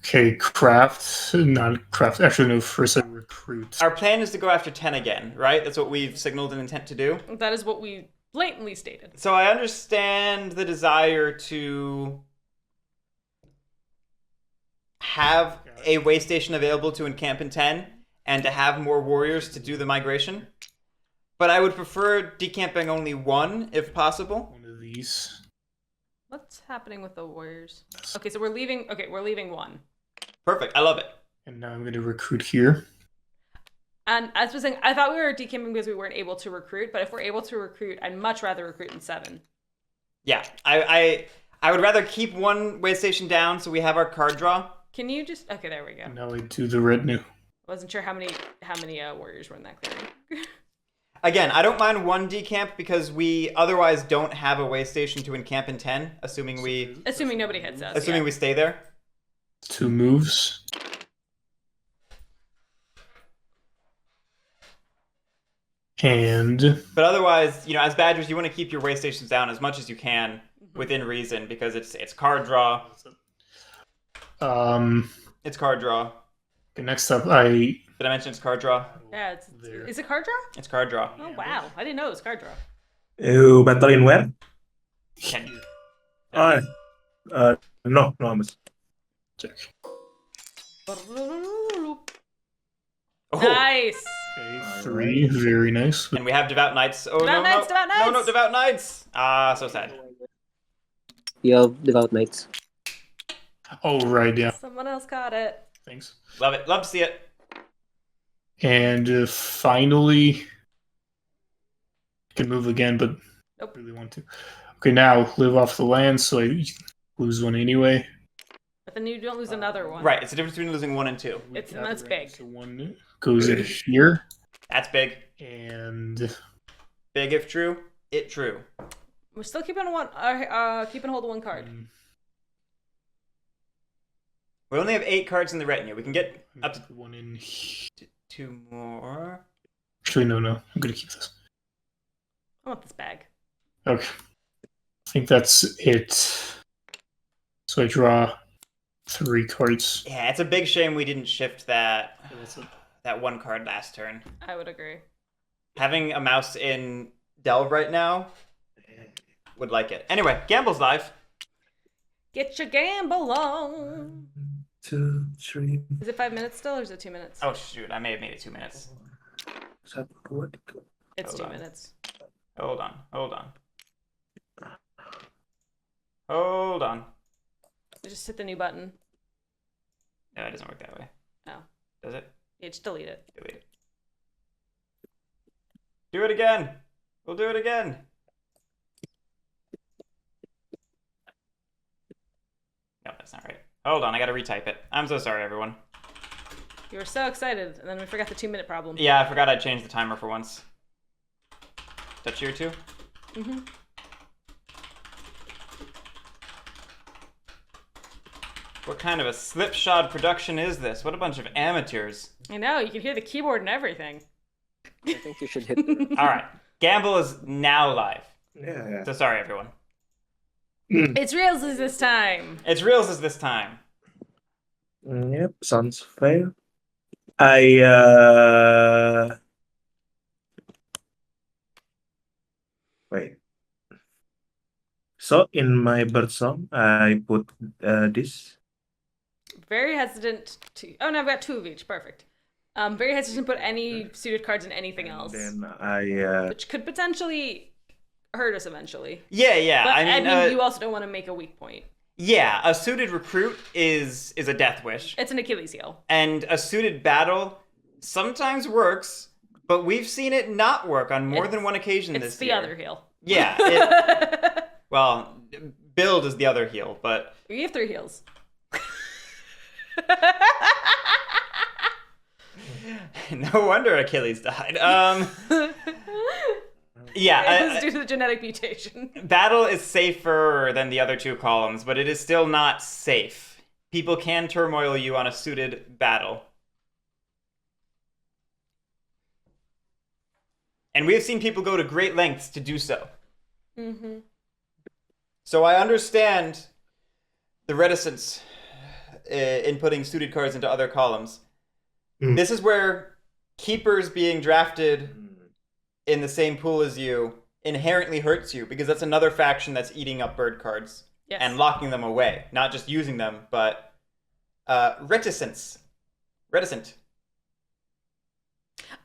Speaker 3: Okay, craft. Not craft. Actually, no, first I recruit.
Speaker 1: Our plan is to go after 10 again, right? That's what we've signaled an intent to do.
Speaker 2: That is what we blatantly stated.
Speaker 1: So I understand the desire to have a way station available to encamp in 10 and to have more warriors to do the migration. But I would prefer decamping only one if possible.
Speaker 3: One of these.
Speaker 2: What's happening with the warriors? Okay, so we're leaving. Okay, we're leaving one.
Speaker 1: Perfect. I love it.
Speaker 3: And now I'm going to recruit here.
Speaker 2: And as I was saying, I thought we were decamping because we weren't able to recruit. But if we're able to recruit, I'd much rather recruit in 7.
Speaker 1: Yeah, I would rather keep one way station down so we have our card draw.
Speaker 2: Can you just? Okay, there we go.
Speaker 3: And now I do the retinue.
Speaker 2: Wasn't sure how many warriors were in that clearing.
Speaker 1: Again, I don't mind one decamp because we otherwise don't have a way station to encamp in 10, assuming
Speaker 2: Assuming nobody hits us.
Speaker 1: we stay there.
Speaker 3: 2 moves. And
Speaker 1: But otherwise, as Badgers, you want to keep your way stations down as much as you can within reason because it's card draw. It's card draw.
Speaker 3: okay, next up, I
Speaker 1: Did I mention it's card draw?
Speaker 2: Yeah,
Speaker 3: There.
Speaker 2: is it card draw?
Speaker 1: It's card draw.
Speaker 2: Oh wow, I didn't know it was card draw.
Speaker 6: You battle in where?
Speaker 1: Can you?
Speaker 6: Oh, no, almost.
Speaker 3: check.
Speaker 1: Oh,
Speaker 2: Nice.
Speaker 3: Okay, 3, very nice.
Speaker 1: and we have Devout Knights. Oh,
Speaker 2: Devout Knights, Devout
Speaker 1: No,
Speaker 2: Knights!
Speaker 1: Devout Knights. Ah, so sad.
Speaker 4: You have Devout Knights.
Speaker 3: Oh, right, yeah.
Speaker 2: Someone else caught it.
Speaker 3: Thanks.
Speaker 1: Love it. Love to see it.
Speaker 3: And finally, I can move again, but
Speaker 2: Nope.
Speaker 3: I really want to. Okay, now live off the land, so I lose one anyway.
Speaker 2: But then you don't lose another one.
Speaker 1: Right. It's the difference between losing 1 and 2.
Speaker 2: That's big.
Speaker 3: So 1 goes in here,
Speaker 1: That's big.
Speaker 3: and
Speaker 1: Big if true. It true.
Speaker 2: We're still keeping keeping hold of one card.
Speaker 1: We only have 8 cards in the retinue. We can get up to
Speaker 3: put 1 in.
Speaker 1: 2 more.
Speaker 3: Actually, no. I'm gonna keep this.
Speaker 2: I want this bag.
Speaker 3: Okay. I think that's it. So I draw 3 cards.
Speaker 1: Yeah, it's a big shame we didn't shift that
Speaker 3: Okay, that's it.
Speaker 1: that 1 card last turn.
Speaker 2: I would agree.
Speaker 1: Having a mouse in Delve right now would like it. Anyway, Gamble's live.
Speaker 2: Get your gamble on.
Speaker 6: 2, 3,
Speaker 2: Is it 5 minutes still, or is it 2 minutes?
Speaker 1: Oh shoot, I may have made it 2 minutes.
Speaker 6: 1, 2, 3.
Speaker 2: It's
Speaker 1: hold
Speaker 2: 2
Speaker 1: on.
Speaker 2: minutes.
Speaker 1: Hold on.
Speaker 2: Just hit the new button.
Speaker 1: No, it doesn't work that way.
Speaker 2: Oh.
Speaker 1: Does it?
Speaker 2: Yeah, just delete it.
Speaker 1: Delete it. Do it again. We'll do it again. No, that's not right. Hold on, I gotta retype it. I'm so sorry, everyone.
Speaker 2: You were so excited, and then we forgot the 2-minute problem.
Speaker 1: Yeah, I forgot I'd changed the timer for once. Touch here too?
Speaker 2: Mm-hmm.
Speaker 1: What kind of a slipshod production is this? What a bunch of amateurs.
Speaker 2: I know, you can hear the keyboard and everything.
Speaker 4: I think you should hit.
Speaker 1: Alright, Gamble is now live.
Speaker 6: Yeah.
Speaker 1: So sorry, everyone.
Speaker 2: It's reals this time.
Speaker 1: It's reals as this time.
Speaker 6: Yep, sounds fair. I wait. So in my bird song, I put this.
Speaker 2: Very hesitant to. Oh no, I've got 2 of each. Perfect. Very hesitant to put any suited cards in anything
Speaker 6: And
Speaker 2: else,
Speaker 6: then I
Speaker 2: which could potentially hurt us eventually.
Speaker 1: Yeah.
Speaker 2: But
Speaker 1: I mean,
Speaker 2: you also don't want to make a weak point.
Speaker 1: yeah, a suited recruit is a death wish,
Speaker 2: It's an Achilles heel.
Speaker 1: and a suited battle sometimes works, but we've seen it not work on more than one occasion
Speaker 2: It's
Speaker 1: this
Speaker 2: the
Speaker 1: year.
Speaker 2: other heel.
Speaker 1: Yeah. Well, build is the other heel, but
Speaker 2: You have 3 heels.
Speaker 1: no wonder Achilles died. Yeah,
Speaker 2: It was due to the genetic mutation.
Speaker 1: battle is safer than the other 2 columns, but it is still not safe. People can turmoil you on a suited battle. And we have seen people go to great lengths to do so.
Speaker 2: Mm-hmm.
Speaker 1: So I understand the reticence in putting suited cards into other columns.
Speaker 3: Mm.
Speaker 1: This is where keepers being drafted in the same pool as you inherently hurts you, because that's another faction that's eating up bird cards
Speaker 2: Yes.
Speaker 1: and locking them away. Not just using them, but reticent.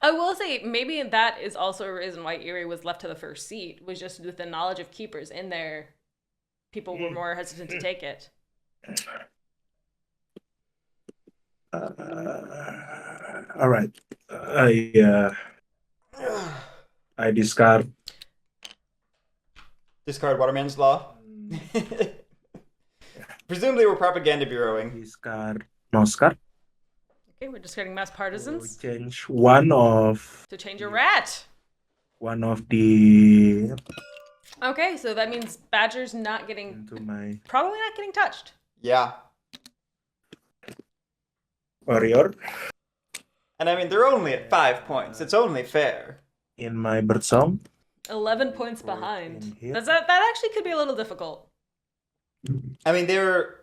Speaker 2: I will say maybe that is also a reason why Erie was left to the first seat, was just with the knowledge of keepers in there, people were more hesitant to take it.
Speaker 6: all right. I discard.
Speaker 1: Discard Waterman's Law. Presumably we're propaganda bureauing.
Speaker 6: Discard mouse card.
Speaker 2: Okay, we're discarding mass
Speaker 6: To
Speaker 2: partisans
Speaker 6: change one of
Speaker 2: to change a rat.
Speaker 6: the
Speaker 2: Okay, so that means Badger's not getting,
Speaker 6: into my
Speaker 2: probably not getting touched.
Speaker 1: Yeah.
Speaker 6: warrior
Speaker 1: And I mean, they're only at 5 points. It's only fair.
Speaker 6: in my bird song.
Speaker 2: 11 points
Speaker 6: Right in
Speaker 2: behind.
Speaker 6: here.
Speaker 2: That actually could be a little difficult.
Speaker 1: I mean, they're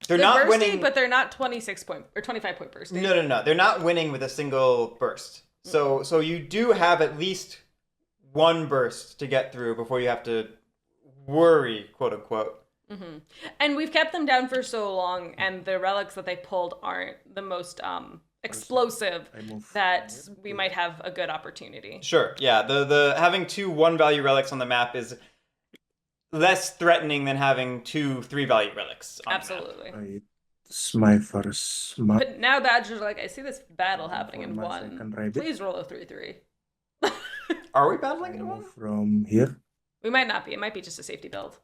Speaker 2: They're
Speaker 1: not
Speaker 2: bursty,
Speaker 1: winning.
Speaker 2: but they're not 26 point or 25 point bursty.
Speaker 1: No. They're not winning with a single burst. So you do have at least one burst to get through before you have to worry, quote unquote.
Speaker 2: Mm-hmm. And we've kept them down for so long, and the relics that they pulled aren't the most explosive
Speaker 6: I move
Speaker 2: that
Speaker 6: here.
Speaker 2: we might have a good opportunity.
Speaker 1: Sure. Yeah. The having 2 1-value relics on the map is less threatening than having 2 3-value relics on the map.
Speaker 2: Absolutely.
Speaker 6: It's my first map.
Speaker 2: But now Badger's like, I see this battle happening in
Speaker 6: For my
Speaker 2: 1.
Speaker 6: second rabbit.
Speaker 2: Please roll a 3-3.
Speaker 1: Are we
Speaker 6: I
Speaker 1: battling in
Speaker 6: move
Speaker 1: 1?
Speaker 6: from here
Speaker 2: We might not be. It might be just a safety build.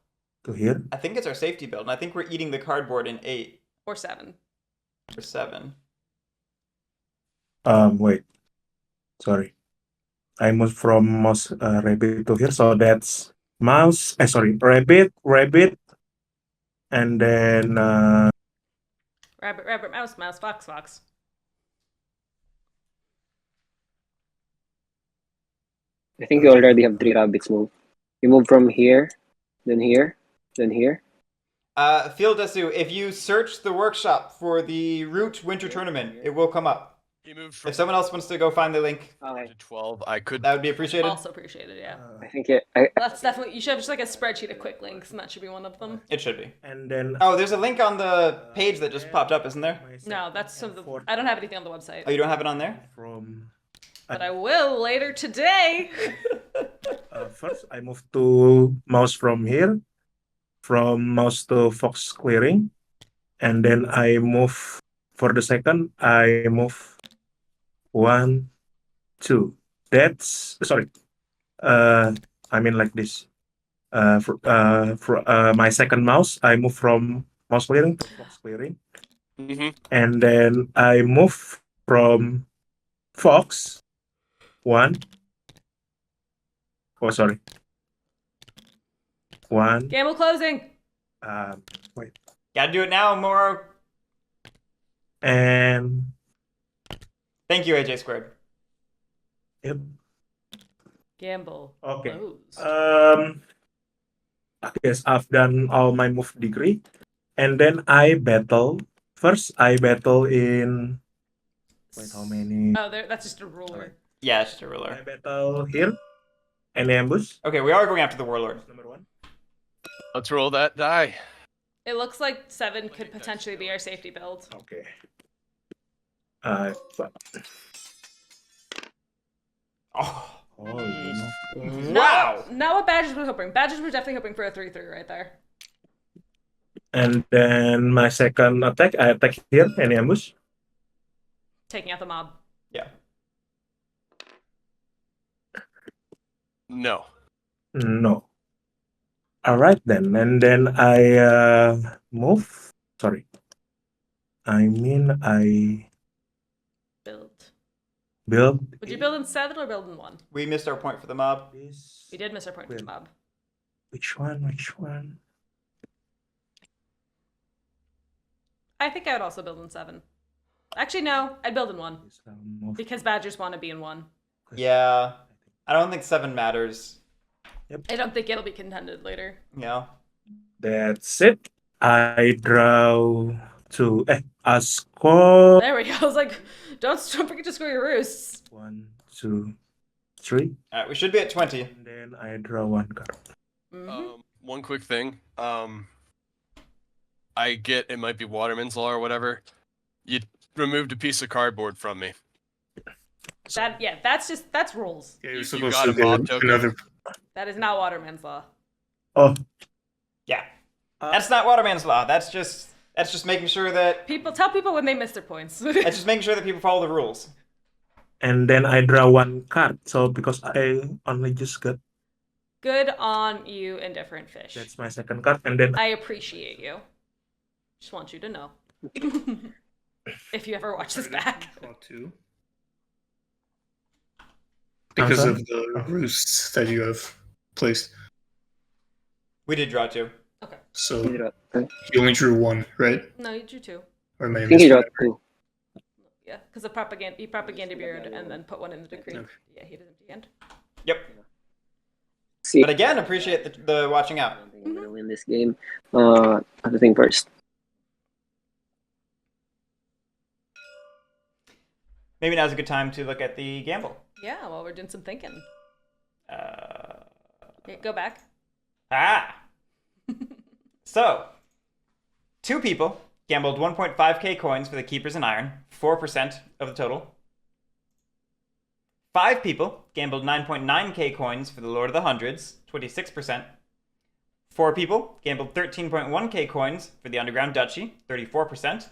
Speaker 6: to here.
Speaker 1: I think it's our safety build, and I think we're eating the cardboard in 8
Speaker 2: Or 7.
Speaker 1: or 7.
Speaker 6: Wait. Sorry. I moved from mouse rabbit to here, so that's mouse. Rabbit, and then
Speaker 2: Rabbit, mouse, fox.
Speaker 4: I think you already have 3 rabbits move. You move from here, then here, then here.
Speaker 1: Field Desu, if you search the workshop for the Root Winter Tournament, it will come up.
Speaker 5: He moved from
Speaker 1: If someone else wants to go find the link,
Speaker 4: Okay.
Speaker 5: to 12. I could.
Speaker 1: that would be appreciated.
Speaker 2: Also appreciated, yeah.
Speaker 4: I think I
Speaker 2: That's definitely, you should have just like a spreadsheet of quick links, and that should be one of them.
Speaker 1: It should be.
Speaker 6: and then
Speaker 1: Oh, there's a link on the page that just popped up, isn't there?
Speaker 2: No, that's some of the, I don't have anything on the website.
Speaker 1: Oh, you don't have it on there?
Speaker 6: from
Speaker 2: But I will later today.
Speaker 6: first I move to mouse from here, from mouse to fox clearing, and then I move for the second. I move 1, 2. That's sorry. I mean like this. For my second mouse, I move from mouse clearing to fox clearing,
Speaker 5: Mhm.
Speaker 6: and then I move from fox 1. Oh, sorry. 1.
Speaker 2: Gamble closing.
Speaker 6: Wait.
Speaker 1: Gotta do it now, Moro.
Speaker 6: And
Speaker 1: Thank you, AJ Squared.
Speaker 6: yep.
Speaker 2: Gamble
Speaker 6: Okay.
Speaker 2: closed.
Speaker 6: Yes, I've done all my move degree, and then I battle. First, I battle in. Wait, how many?
Speaker 2: Oh, that's just a ruler.
Speaker 1: Yeah, it's just a
Speaker 6: I
Speaker 1: ruler.
Speaker 6: battle here. Any ambush?
Speaker 1: Okay, we are going after the Warlord.
Speaker 6: Number 1.
Speaker 5: Let's roll that die.
Speaker 2: It looks like 7 could potentially be our safety build.
Speaker 6: Okay. But
Speaker 1: Oh,
Speaker 2: Not what Badgers were hoping. Badgers were definitely hoping for a 3-3 right there.
Speaker 6: And then my second attack, I attack here, any ambush.
Speaker 2: Taking out the mob.
Speaker 1: Yeah.
Speaker 5: No.
Speaker 6: No. All right then, and then I move. Sorry. I mean I build.
Speaker 2: Would you build in 7 or build in 1?
Speaker 1: We missed our point for the mob.
Speaker 6: This.
Speaker 2: We did miss our point for the mob.
Speaker 6: Which one?
Speaker 2: I think I would also build in 7. Actually, no. I'd build in 1. Because Badgers want to be in 1.
Speaker 1: Yeah. I don't think 7 matters.
Speaker 2: I don't think it'll be contended later.
Speaker 1: Yeah.
Speaker 6: That's it. I draw to a score.
Speaker 2: There we go. I was like, don't forget to score your roosts.
Speaker 6: 1, 2, 3.
Speaker 1: All right, we should be at 20.
Speaker 6: And then I draw 1 card.
Speaker 5: One quick thing. I get it might be Waterman's Law or whatever. You removed a piece of cardboard from me.
Speaker 2: That's rules.
Speaker 3: Yeah, you're
Speaker 5: You
Speaker 3: supposed
Speaker 5: got
Speaker 3: to
Speaker 5: a
Speaker 3: get
Speaker 5: mob token?
Speaker 3: another.
Speaker 2: That is not Waterman's Law.
Speaker 6: Oh,
Speaker 1: Yeah. That's not Waterman's Law. That's just making sure that
Speaker 2: Tell people when they miss their points.
Speaker 1: that's just making sure that people follow the rules.
Speaker 6: and then I draw 1 card. So because I only just got,
Speaker 2: Good on you, Indifferent Fish.
Speaker 6: that's my second card, and then
Speaker 2: I appreciate you. Just want you to know. If you ever watch this back.
Speaker 3: Two. Because
Speaker 6: sorry?
Speaker 3: of the roosts that you have placed.
Speaker 1: We did draw 2.
Speaker 2: Okay.
Speaker 3: So
Speaker 4: He draw- I
Speaker 3: you only drew 1, right?
Speaker 2: No, you drew 2.
Speaker 3: Or am I
Speaker 4: think he
Speaker 3: misremembering?
Speaker 4: draw 2.
Speaker 2: Yeah, because of propaganda. He propaganda mirrored and then put 1 in the decree.
Speaker 3: Okay.
Speaker 2: Yeah, he did empty end.
Speaker 1: Yep.
Speaker 4: See,
Speaker 1: But again, appreciate the watching out.
Speaker 4: I don't think I'm gonna win this game. Other thing first.
Speaker 1: Maybe now's a good time to look at the gamble.
Speaker 2: Yeah, well, we're doing some thinking.
Speaker 1: Uh,
Speaker 2: Okay, go back.
Speaker 1: So, 2 people gambled 1.5k coins for the Keepers in Iron, 4% of the total. 5 people gambled 9.9k coins for the Lord of the Hundreds, 26%. 4 people gambled 13.1k coins for the Underground Duchy, 34%.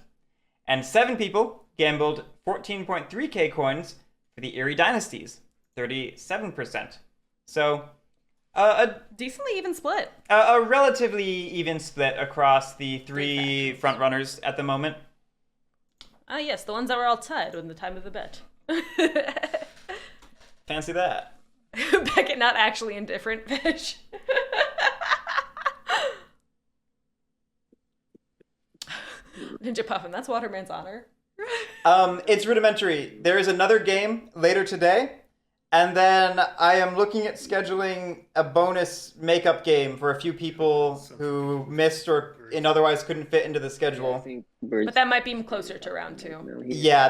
Speaker 1: And 7 people gambled 14.3k coins for the Erie Dynasties, 37%. So, a
Speaker 2: Decently even split.
Speaker 1: a relatively even split across the 3 frontrunners at the moment.
Speaker 2: Ah, yes, the ones that were all tied when the time of the bet.
Speaker 1: Fancy that.
Speaker 2: Beckett not actually Indifferent Fish. Ninja Puffin, that's Waterman's honor.
Speaker 1: It's rudimentary. There is another game later today, and then I am looking at scheduling a bonus makeup game for a few people who missed or otherwise couldn't fit into the
Speaker 4: I
Speaker 1: schedule.
Speaker 4: think Birds.
Speaker 2: But that might be closer to round 2.
Speaker 4: No, he-
Speaker 1: Yeah,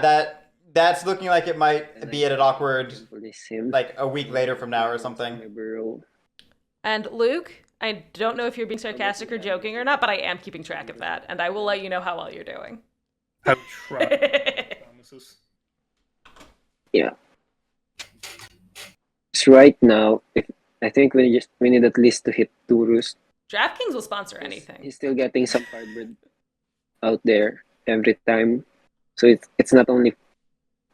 Speaker 1: that's looking like it might be at an awkward,
Speaker 4: For this sim.
Speaker 1: like a week later from now or
Speaker 4: My
Speaker 1: something.
Speaker 4: burrow.
Speaker 2: And Luke, I don't know if you're being sarcastic or joking or not, but I am keeping track of that, and I will let you know how well you're doing.
Speaker 3: Have tried. Promises.
Speaker 4: Yeah. So right now, I think we need at least to hit 2 roosts.
Speaker 2: DraftKings will sponsor anything.
Speaker 4: He's still getting some cardboard out there every time, so it's not only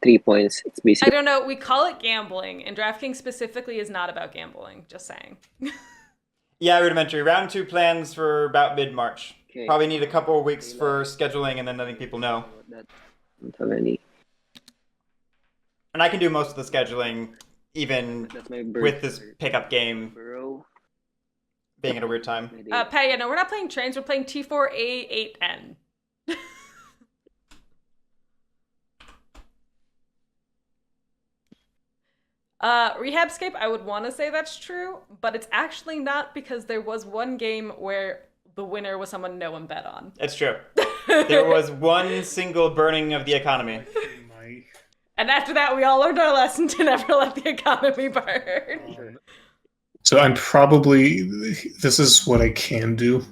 Speaker 4: 3 points. It's
Speaker 2: I
Speaker 4: basically
Speaker 2: don't know. We call it gambling, and DraftKings specifically is not about gambling. Just saying.
Speaker 1: Yeah, rudimentary. Round 2 plans for about mid-March.
Speaker 4: Okay.
Speaker 1: Probably need a couple of weeks for scheduling and then letting people know.
Speaker 4: That don't have any.
Speaker 1: And I can do most of the scheduling even
Speaker 4: That's my bird.
Speaker 1: with this pickup game
Speaker 4: Burrow.
Speaker 1: being at a weird time.
Speaker 2: Pat, yeah, no, we're not playing trains. We're playing T4A8N. Rehabscape, I would want to say that's true, but it's actually not because there was one game where the winner was someone no one bet on.
Speaker 1: It's true. There was one single burning of the economy.
Speaker 2: And after that, we all learned our lesson to never let the economy burn.
Speaker 3: So I'm probably. This is what I can do.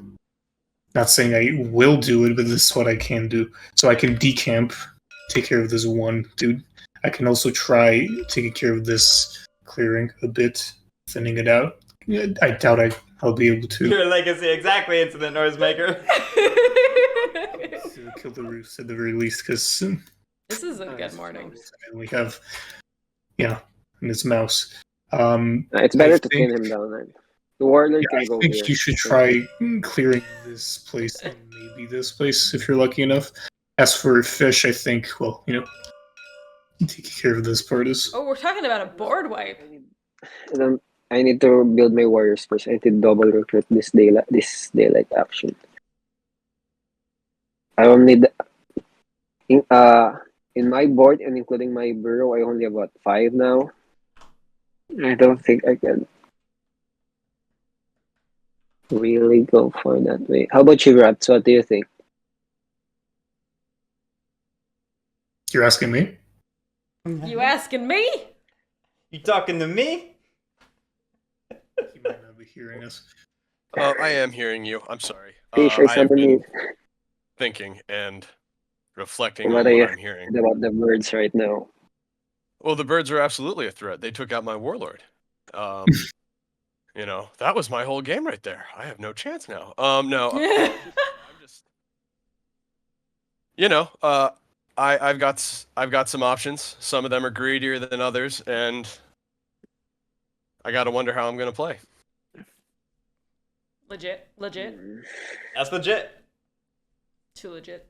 Speaker 3: Not saying I will do it, but this is what I can do. So I can decamp take care of this one dude. I can also try taking care of this clearing a bit, thinning it out. I doubt I'll be able to
Speaker 1: Your legacy, exactly, Incident Noisemaker.
Speaker 3: kill the roofs at the very least, because
Speaker 2: This is a good morning.
Speaker 3: we have, and it's mouse.
Speaker 4: It's better
Speaker 3: I
Speaker 4: to
Speaker 3: think-
Speaker 4: pin him down. Then. The warlord
Speaker 3: I
Speaker 4: can go
Speaker 3: think
Speaker 4: here.
Speaker 3: you should try clearing this place and maybe this place if you're lucky enough. As for fish, I think, taking care of this part is.
Speaker 2: Oh, we're talking about a board wipe.
Speaker 4: I need to build my warriors first. I need to double recruit this daylight action. I only need in my board and including my bureau, I only have 5 now. I don't think I can really go for that way. How about you, Rats? What do you think?
Speaker 3: You're asking me?
Speaker 2: You asking me?
Speaker 1: You talking to me?
Speaker 3: He might not be hearing us.
Speaker 5: I am hearing you. I'm sorry.
Speaker 4: Fish, I
Speaker 5: I've
Speaker 4: suddenly
Speaker 5: been thinking and reflecting
Speaker 4: What
Speaker 5: on
Speaker 4: are you-
Speaker 5: what I'm hearing.
Speaker 4: about the birds right now.
Speaker 5: Well, the birds are absolutely a threat. They took out my warlord. That was my whole game right there. I have no chance now. No, I'm just, I've got some options. Some of them are greedier than others, and I gotta wonder how I'm gonna play.
Speaker 2: Legit.
Speaker 1: That's legit.
Speaker 2: Too legit.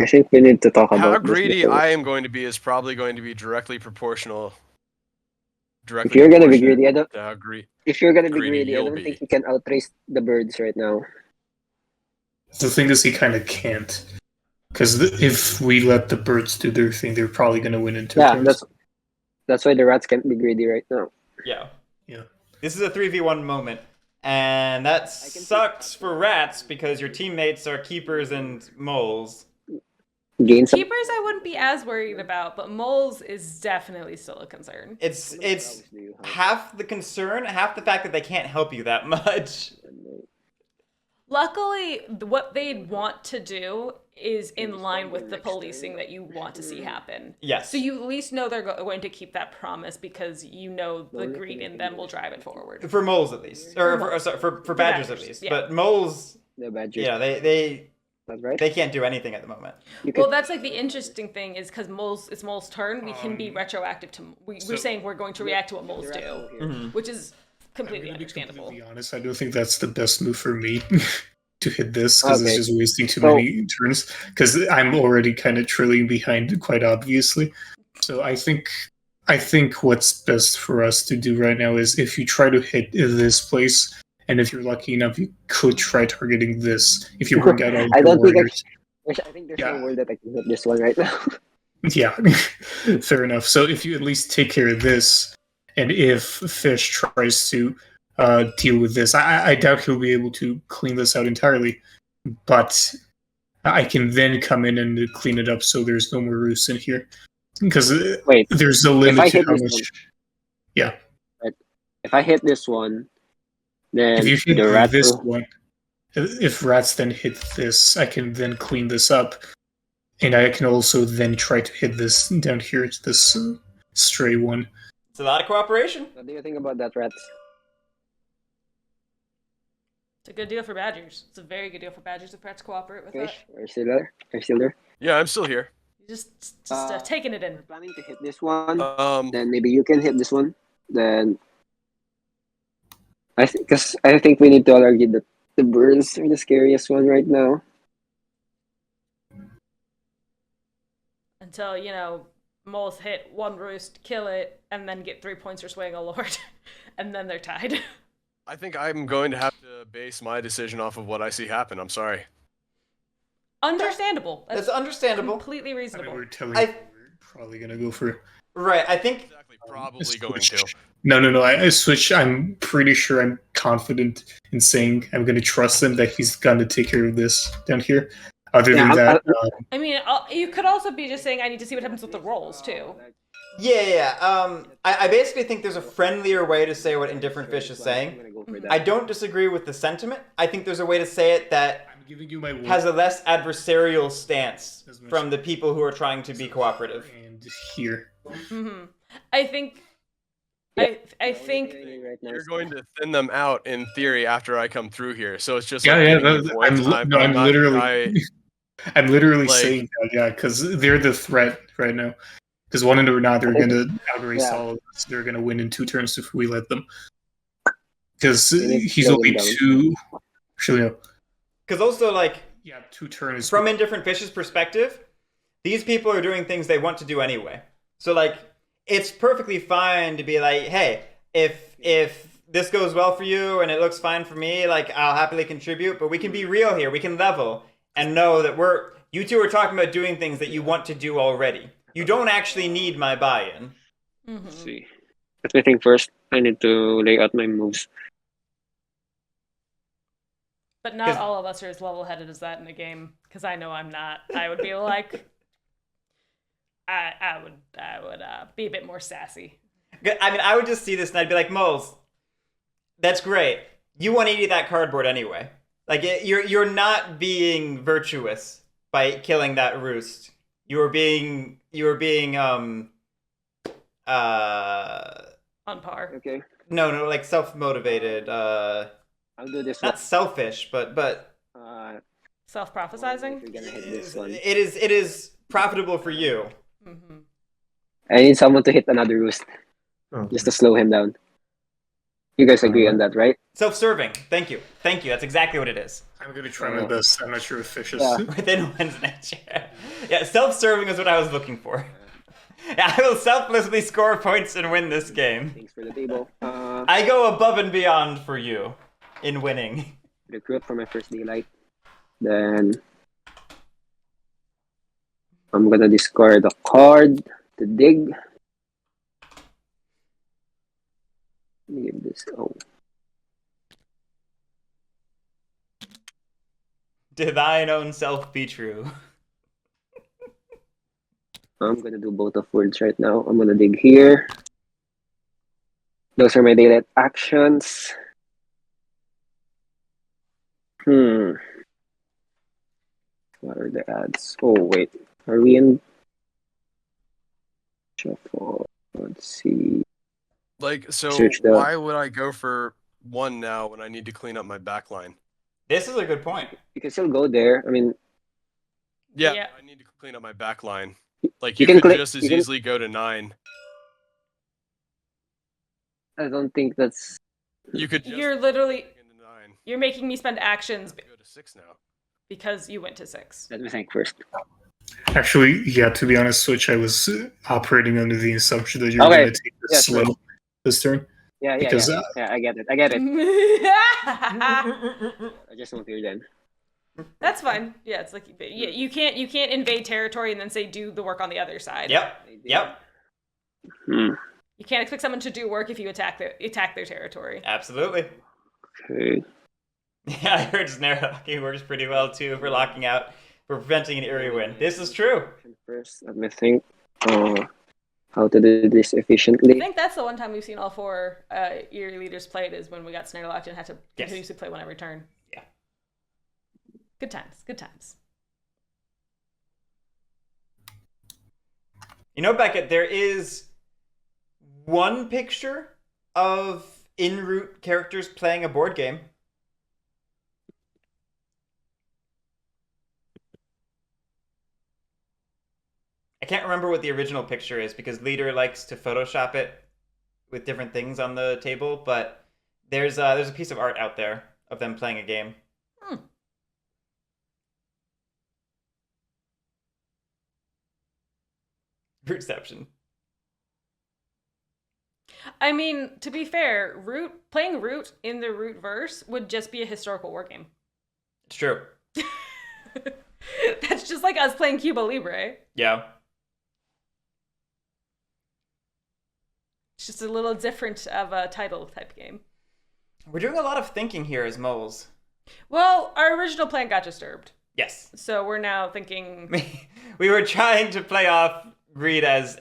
Speaker 4: I think we need to talk about
Speaker 5: How
Speaker 4: this
Speaker 5: greedy
Speaker 4: before.
Speaker 5: I am going to be is probably going to be directly proportional.
Speaker 4: If you're gonna be greedy,
Speaker 5: to how
Speaker 4: If you're gonna be
Speaker 5: greedy
Speaker 4: greedy, I
Speaker 5: you'll
Speaker 4: don't
Speaker 5: be.
Speaker 4: think you can outrace the birds right now.
Speaker 3: The thing is, he kind of can't. Because if we let the birds do their thing, they're probably going to win in 2
Speaker 4: Yeah,
Speaker 3: turns.
Speaker 4: that's why the rats can't be greedy right now.
Speaker 1: Yeah.
Speaker 3: Yeah.
Speaker 1: This is a 3v1 moment. And that sucks for rats because your teammates are keepers and moles.
Speaker 4: Gain some.
Speaker 2: Keepers I wouldn't be as worried about, but moles is definitely still a concern.
Speaker 1: It's half the concern, half the fact that they can't help you that much.
Speaker 2: Luckily, what they'd want to do is in line with the policing that you want to see happen.
Speaker 1: Yes.
Speaker 2: So you at least know they're going to keep that promise because you know the greed in them will drive it forward.
Speaker 1: For moles at least. For badgers at least.
Speaker 2: yeah.
Speaker 1: But moles,
Speaker 4: The badgers.
Speaker 1: yeah, they
Speaker 4: That's right.
Speaker 1: can't do anything at the moment.
Speaker 4: You could,
Speaker 2: Well, that's like the interesting thing is because it's moles' turn, we can be retroactive to. We're saying we're going to react to what moles do, which is completely
Speaker 3: I'm gonna be
Speaker 2: understandable.
Speaker 3: completely honest. I don't think that's the best move for me to hit this because
Speaker 4: Okay.
Speaker 3: it's just wasting too
Speaker 4: So-
Speaker 3: many turns. Because I'm already kind of trailing behind, quite obviously. So I think what's best for us to do right now is if you try to hit this place, and if you're lucky enough, you could try targeting this. If you work out all
Speaker 4: I
Speaker 3: your
Speaker 4: don't think
Speaker 3: warriors.
Speaker 4: I think there's
Speaker 3: Yeah.
Speaker 4: no word that I can hit this one right now.
Speaker 3: Yeah, fair enough. So if you at least take care of this, and if Fish tries to deal with this, I doubt he'll be able to clean this out entirely. But I can then come in and clean it up so there's no more roofs in here. Because
Speaker 4: Wait,
Speaker 3: there's a
Speaker 4: I
Speaker 3: limit to
Speaker 4: hit
Speaker 3: how
Speaker 4: this
Speaker 3: much.
Speaker 4: one-
Speaker 3: Yeah,
Speaker 4: if I hit this one, then
Speaker 3: if you hit
Speaker 4: the rat
Speaker 3: this
Speaker 4: will-
Speaker 3: one, if rats then hit this, I can then clean this up. And I can also then try to hit this down here, this stray one.
Speaker 1: It's a lot of cooperation.
Speaker 4: What do you think about that, rats?
Speaker 2: It's a good deal for badgers. It's a very good deal for badgers if rats cooperate with
Speaker 4: Fish,
Speaker 2: it.
Speaker 4: are you still there? Are you still there?
Speaker 5: Yeah, I'm still here.
Speaker 2: Just
Speaker 4: Uh,
Speaker 2: taking it in.
Speaker 4: We're planning to hit this one.
Speaker 5: Then
Speaker 4: Then maybe you can hit this one. Then I think we need to all argue that the birds are the scariest one right now.
Speaker 2: Until, moles hit one roost, kill it, and then get 3 points for swaying a lord. And then they're tied.
Speaker 5: I think I'm going to have to base my decision off of what I see happen. I'm sorry.
Speaker 2: Understandable.
Speaker 1: That's understandable.
Speaker 2: Completely
Speaker 3: I mean,
Speaker 2: reasonable.
Speaker 3: we're telling
Speaker 1: I-
Speaker 3: you we're probably gonna go for
Speaker 1: Right, I think
Speaker 5: Exactly, probably
Speaker 3: a
Speaker 5: going
Speaker 3: switch.
Speaker 5: to.
Speaker 3: No. I switch. I'm pretty sure. I'm confident in saying I'm gonna trust him that he's gonna take care of this down here. Other
Speaker 4: Yeah,
Speaker 3: than that,
Speaker 2: I mean, you could also be just saying I need to see what happens with the rolls, too.
Speaker 1: Yeah. I basically think there's a friendlier way to say what Indifferent Fish is saying. I don't disagree with the sentiment. I think there's a way to say it that
Speaker 3: giving you my
Speaker 1: has a less adversarial stance
Speaker 3: As much-
Speaker 1: from the people who are trying to be cooperative.
Speaker 3: And here.
Speaker 2: I think.
Speaker 4: Yeah.
Speaker 2: I think.
Speaker 4: Right now
Speaker 5: You're
Speaker 4: is-
Speaker 5: going to thin them out in theory after I come through here, so it's just
Speaker 3: Yeah,
Speaker 5: like
Speaker 3: yeah.
Speaker 5: giving you points.
Speaker 3: I'm
Speaker 5: not-
Speaker 3: literally, I'm literally
Speaker 5: like-
Speaker 3: saying that, yeah, because they're the threat right now. Because one or not, they're gonna outrace
Speaker 4: Yeah.
Speaker 3: all of us. They're gonna win in 2 turns if we let them. Because
Speaker 4: We need to
Speaker 3: he's
Speaker 4: slow
Speaker 3: only
Speaker 4: them down.
Speaker 3: 2. Actually, no.
Speaker 1: Because also, like,
Speaker 3: Yeah, 2 turns.
Speaker 1: from Indifferent Fish's perspective, these people are doing things they want to do anyway. So, like, it's perfectly fine to be like, hey, if this goes well for you and it looks fine for me, like, I'll happily contribute. But we can be real here. We can level and know that you two are talking about doing things that you want to do already. You don't actually need my buy-in.
Speaker 4: Let's see. Let me think first. I need to lay out my moves.
Speaker 2: But not all of us are as level-headed as that in a game, because I know I'm not. I would be like, I would be a bit more sassy.
Speaker 1: I mean, I would just see this and I'd be like, Moles, that's great. You 180 that cardboard anyway. Like, you're not being virtuous by killing that roost. You were being
Speaker 2: On par.
Speaker 4: Okay.
Speaker 1: no, like self-motivated.
Speaker 4: I'll do this
Speaker 1: Not selfish, but
Speaker 4: one.
Speaker 2: Self-prophesizing?
Speaker 4: We're gonna hit this one.
Speaker 1: it is profitable for you.
Speaker 4: I need someone to hit another roost
Speaker 6: Oh.
Speaker 4: just to slow him down. You guys agree on that, right?
Speaker 1: Self-serving. Thank you. That's exactly what it is.
Speaker 3: I'm gonna try my best. I'm not sure if Fish is.
Speaker 4: Yeah.
Speaker 1: Within one's nature. Yeah, self-serving is what I was looking for. Yeah, I will selflessly score points and win this game.
Speaker 4: Thanks for the table.
Speaker 1: I go above and beyond for you in winning.
Speaker 4: Recruit for my first daylight. Then I'm gonna discard a card to dig. Let me give this. Oh,
Speaker 1: To thine own self be true.
Speaker 4: I'm gonna do both of words right now. I'm gonna dig here. Those are my daylight actions. What are the ads? Oh wait, are we in shuffle? Let's see.
Speaker 5: Like, so
Speaker 4: Search the-
Speaker 5: why would I go for 1 now when I need to clean up my back line?
Speaker 1: This is a good point.
Speaker 4: You can still go there. I mean,
Speaker 5: Yeah,
Speaker 2: Yeah.
Speaker 5: I need to clean up my back line. Like,
Speaker 4: You
Speaker 5: you,
Speaker 4: can
Speaker 5: could
Speaker 4: click-
Speaker 5: just as
Speaker 4: you can-
Speaker 5: easily go to 9.
Speaker 4: I don't think that's.
Speaker 5: You could just
Speaker 2: You're literally,
Speaker 5: into 9.
Speaker 2: you're making me spend actions
Speaker 5: Go to 6 now.
Speaker 2: because you went to 6.
Speaker 4: Let me think first.
Speaker 3: Actually, yeah. To be honest, Switch, I was operating under the assumption that you're
Speaker 4: Okay.
Speaker 3: gonna take this
Speaker 4: Yeah,
Speaker 3: slow
Speaker 4: sure.
Speaker 3: this turn.
Speaker 4: Yeah,
Speaker 3: Because,
Speaker 4: I get it. I get it. I just won't hear then.
Speaker 2: That's fine. Yeah, it's like you can't invade territory and then say do the work on the other side.
Speaker 1: Yep.
Speaker 4: Hmm.
Speaker 2: You can't expect someone to do work if you attack their territory.
Speaker 1: Absolutely.
Speaker 4: Okay.
Speaker 1: Yeah, I heard snare locking works pretty well too for locking out, for preventing an eerie win. This is true.
Speaker 4: First, let me think. How to do this
Speaker 2: I
Speaker 4: efficiently.
Speaker 2: think that's the one time we've seen all 4 eerie leaders played is when we got snare locked and had to continuously play one every turn.
Speaker 1: Yeah.
Speaker 2: Good times. Good times.
Speaker 1: You know, Beckett, there is one picture of en route characters playing a board game. I can't remember what the original picture is because Leader likes to Photoshop it with different things on the table, but there's a piece of art out there of them playing a game. Rootception.
Speaker 2: I mean, to be fair, playing Root in the Root verse would just be a historical war game.
Speaker 1: It's true.
Speaker 2: That's just like us playing Cuba Libre.
Speaker 1: Yeah.
Speaker 2: It's just a little different of a title type game.
Speaker 1: We're doing a lot of thinking here as moles.
Speaker 2: Well, our original plan got disturbed.
Speaker 1: Yes.
Speaker 2: So we're now thinking
Speaker 1: We were trying to play off greed as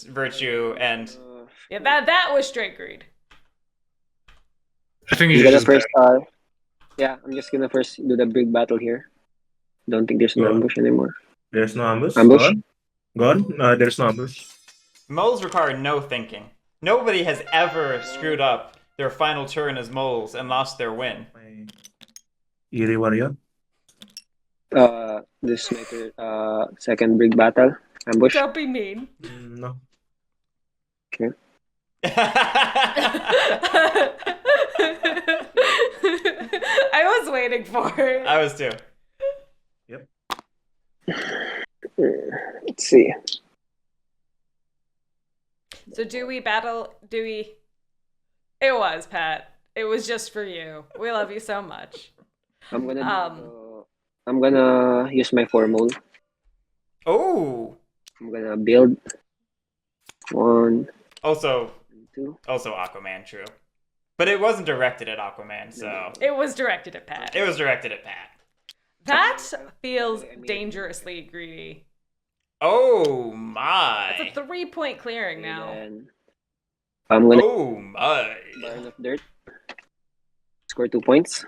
Speaker 1: virtue, and
Speaker 2: that was straight greed.
Speaker 3: I think
Speaker 4: You
Speaker 3: you
Speaker 4: got
Speaker 3: should
Speaker 4: a
Speaker 3: just
Speaker 4: first Yeah, I'm just gonna first do the big battle here. Don't think there's an
Speaker 6: Go on.
Speaker 4: ambush anymore.
Speaker 6: There's no ambush.
Speaker 4: Ambush?
Speaker 6: Go on. There's no ambush.
Speaker 1: Moles require no thinking. Nobody has ever screwed up their final turn as moles and lost their win.
Speaker 6: My Eerie Warrior.
Speaker 4: This is my second big battle. Ambush.
Speaker 2: Don't be mean.
Speaker 6: No.
Speaker 4: Okay.
Speaker 2: I was waiting for it.
Speaker 1: I was too.
Speaker 6: Yep.
Speaker 4: Let's see.
Speaker 2: So do we battle? Do we? It was Pat. It was just for you. We love you so much.
Speaker 4: I'm gonna use my 4 mole.
Speaker 1: Oh.
Speaker 4: I'm gonna build 1,
Speaker 1: Also
Speaker 4: 2.
Speaker 1: Aquaman, true. But it wasn't directed at Aquaman, so
Speaker 2: It was directed at Pat.
Speaker 1: it was directed at Pat.
Speaker 2: That feels dangerously greedy.
Speaker 1: Oh
Speaker 2: It's
Speaker 1: my.
Speaker 2: a 3-point clearing now.
Speaker 4: And I'm gonna
Speaker 1: Oh my.
Speaker 4: Barn of Dirt. Score 2 points.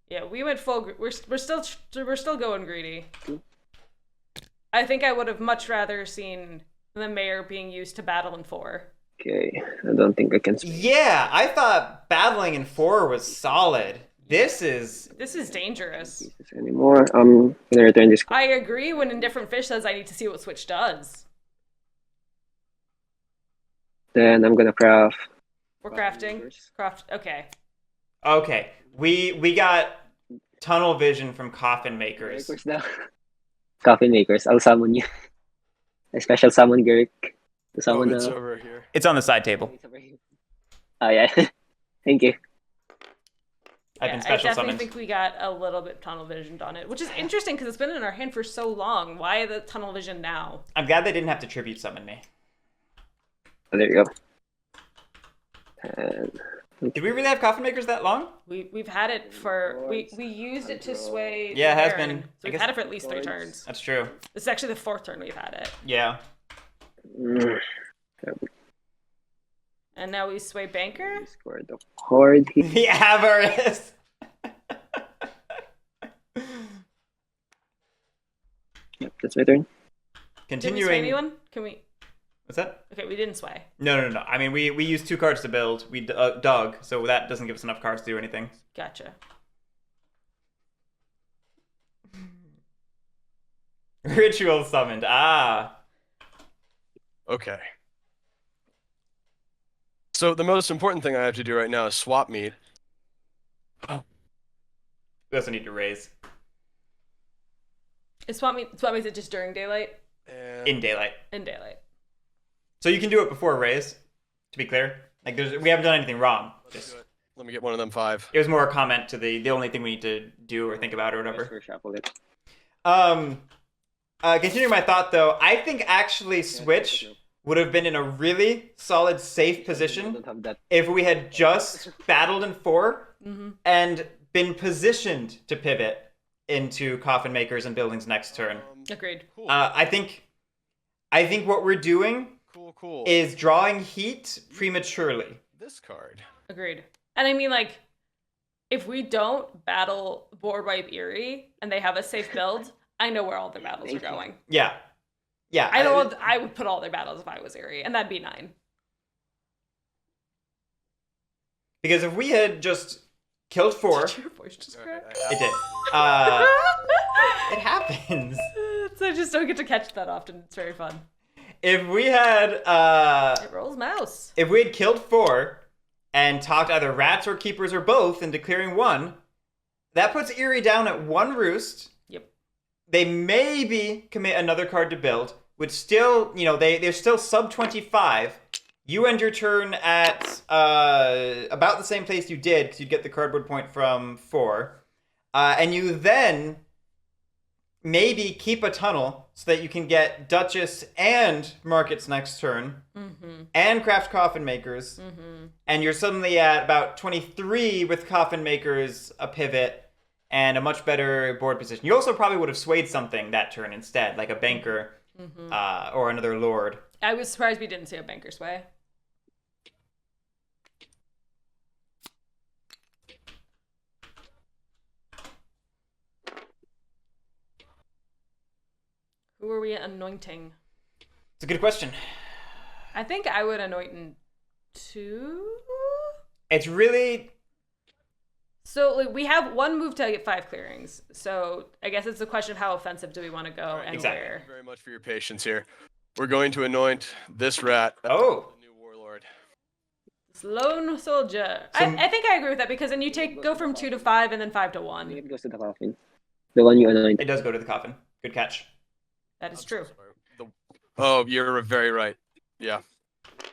Speaker 2: Yeah, we went full. We're still going greedy. I think I would have much rather seen the mayor being used to battle in 4.
Speaker 4: Okay, I don't think I can.
Speaker 1: Yeah, I thought battling in 4 was solid. This is
Speaker 2: dangerous.
Speaker 4: This anymore. I'm gonna return this.
Speaker 2: I agree when Indifferent Fish says I need to see what Switch does.
Speaker 4: Then I'm gonna craft.
Speaker 2: We're crafting. Okay.
Speaker 1: okay. We got tunnel vision from coffin makers.
Speaker 4: Makers now. Coffee makers. I'll summon you. I special summon Guerric. To summon
Speaker 5: It's over here.
Speaker 1: It's on the side table.
Speaker 4: Oh yeah. Thank you.
Speaker 1: I've
Speaker 2: Yeah,
Speaker 1: been special
Speaker 2: I definitely
Speaker 1: summoned.
Speaker 2: think we got a little bit tunnel visioned on it, which is interesting because it's been in our hand for so long. Why the tunnel vision now?
Speaker 1: I'm glad they didn't have to tribute summon me.
Speaker 4: Oh, there you go. And
Speaker 1: Did we really have coffin makers that long?
Speaker 2: We've had it for we used it to sway.
Speaker 1: Yeah, it has
Speaker 2: Baron.
Speaker 1: been.
Speaker 2: So
Speaker 1: I
Speaker 2: we've
Speaker 1: guess-
Speaker 2: had it for at least 3 turns.
Speaker 1: That's true.
Speaker 2: This is actually the 4th turn we've had it,
Speaker 1: Yeah.
Speaker 2: and now we sway banker.
Speaker 4: score the horde here.
Speaker 1: The avarice.
Speaker 4: Yep, that's my turn.
Speaker 2: Did we sway
Speaker 1: Continuing.
Speaker 2: anyone? Can we?
Speaker 1: What's that?
Speaker 2: Okay, we didn't sway.
Speaker 1: No. I mean, we used 2 cards to build. We dug, so that doesn't give us enough cards to do anything.
Speaker 2: Gotcha.
Speaker 1: Ritual summoned. Ah.
Speaker 5: Okay. So the most important thing I have to do right now is swap meet.
Speaker 1: We also need to raise
Speaker 2: Is swap meet it just during daylight?
Speaker 5: And
Speaker 1: in daylight.
Speaker 2: In daylight.
Speaker 1: So you can do it before raise. To be clear, like we haven't done anything wrong.
Speaker 5: let's do it. Let me get one of them 5.
Speaker 1: It was more a comment to the only thing we need to do or think about or whatever.
Speaker 4: Let's shuffle it.
Speaker 1: Continuing my thought though, I think actually Switch would have been in a really solid, safe
Speaker 4: I
Speaker 1: position
Speaker 4: don't have that.
Speaker 1: if we had just battled in 4 and been positioned to pivot into coffin makers and buildings next turn.
Speaker 2: Agreed.
Speaker 5: Cool.
Speaker 1: I think what we're doing
Speaker 5: Cool.
Speaker 1: is drawing heat prematurely.
Speaker 5: This card.
Speaker 2: Agreed. And I mean, like, if we don't battle board wipe Eerie and they have a safe build, I know where all their battles are going.
Speaker 1: Yeah.
Speaker 2: I know I would put all their battles if I was Eerie, and that'd be 9.
Speaker 1: Because if we had just killed 4,
Speaker 2: Did your voice just crack?
Speaker 1: it did. It happens.
Speaker 2: So I just don't get to catch that often. It's very fun.
Speaker 1: If we had
Speaker 2: It rolls mouse.
Speaker 1: if we had killed 4 and talked either rats or keepers or both into clearing 1, that puts Eerie down at 1 roost.
Speaker 2: Yep.
Speaker 1: They maybe commit another card to build, which still, they're still sub 25. You end your turn at about the same place you did, because you'd get the cardboard point from 4. And you then maybe keep a tunnel so that you can get Duchess and Markets next turn, and craft coffin makers, and you're suddenly at about 23 with coffin makers, a pivot, and a much better board position. You also probably would have swayed something that turn instead, like a banker or another lord.
Speaker 2: I was surprised we didn't see a banker sway. Who are we anointing?
Speaker 1: It's a good question.
Speaker 2: I think I would anoint in 2.
Speaker 1: It's really...
Speaker 2: So like, we have one move to get 5 clearings. So I guess it's a question of how offensive do we want to go and
Speaker 1: exactly.
Speaker 2: where.
Speaker 5: Thank you very much for your patience here. We're going to anoint this rat as
Speaker 1: Oh.
Speaker 5: the new warlord.
Speaker 2: Lone soldier. I think I agree with that because then you go from 2 to 5 and then 5 to 1.
Speaker 4: It goes to the coffin. The one you anoint.
Speaker 1: It does go to the coffin. Good catch.
Speaker 2: That is
Speaker 5: I'm so
Speaker 2: true.
Speaker 5: sorry. Oh, you're very right. Yeah.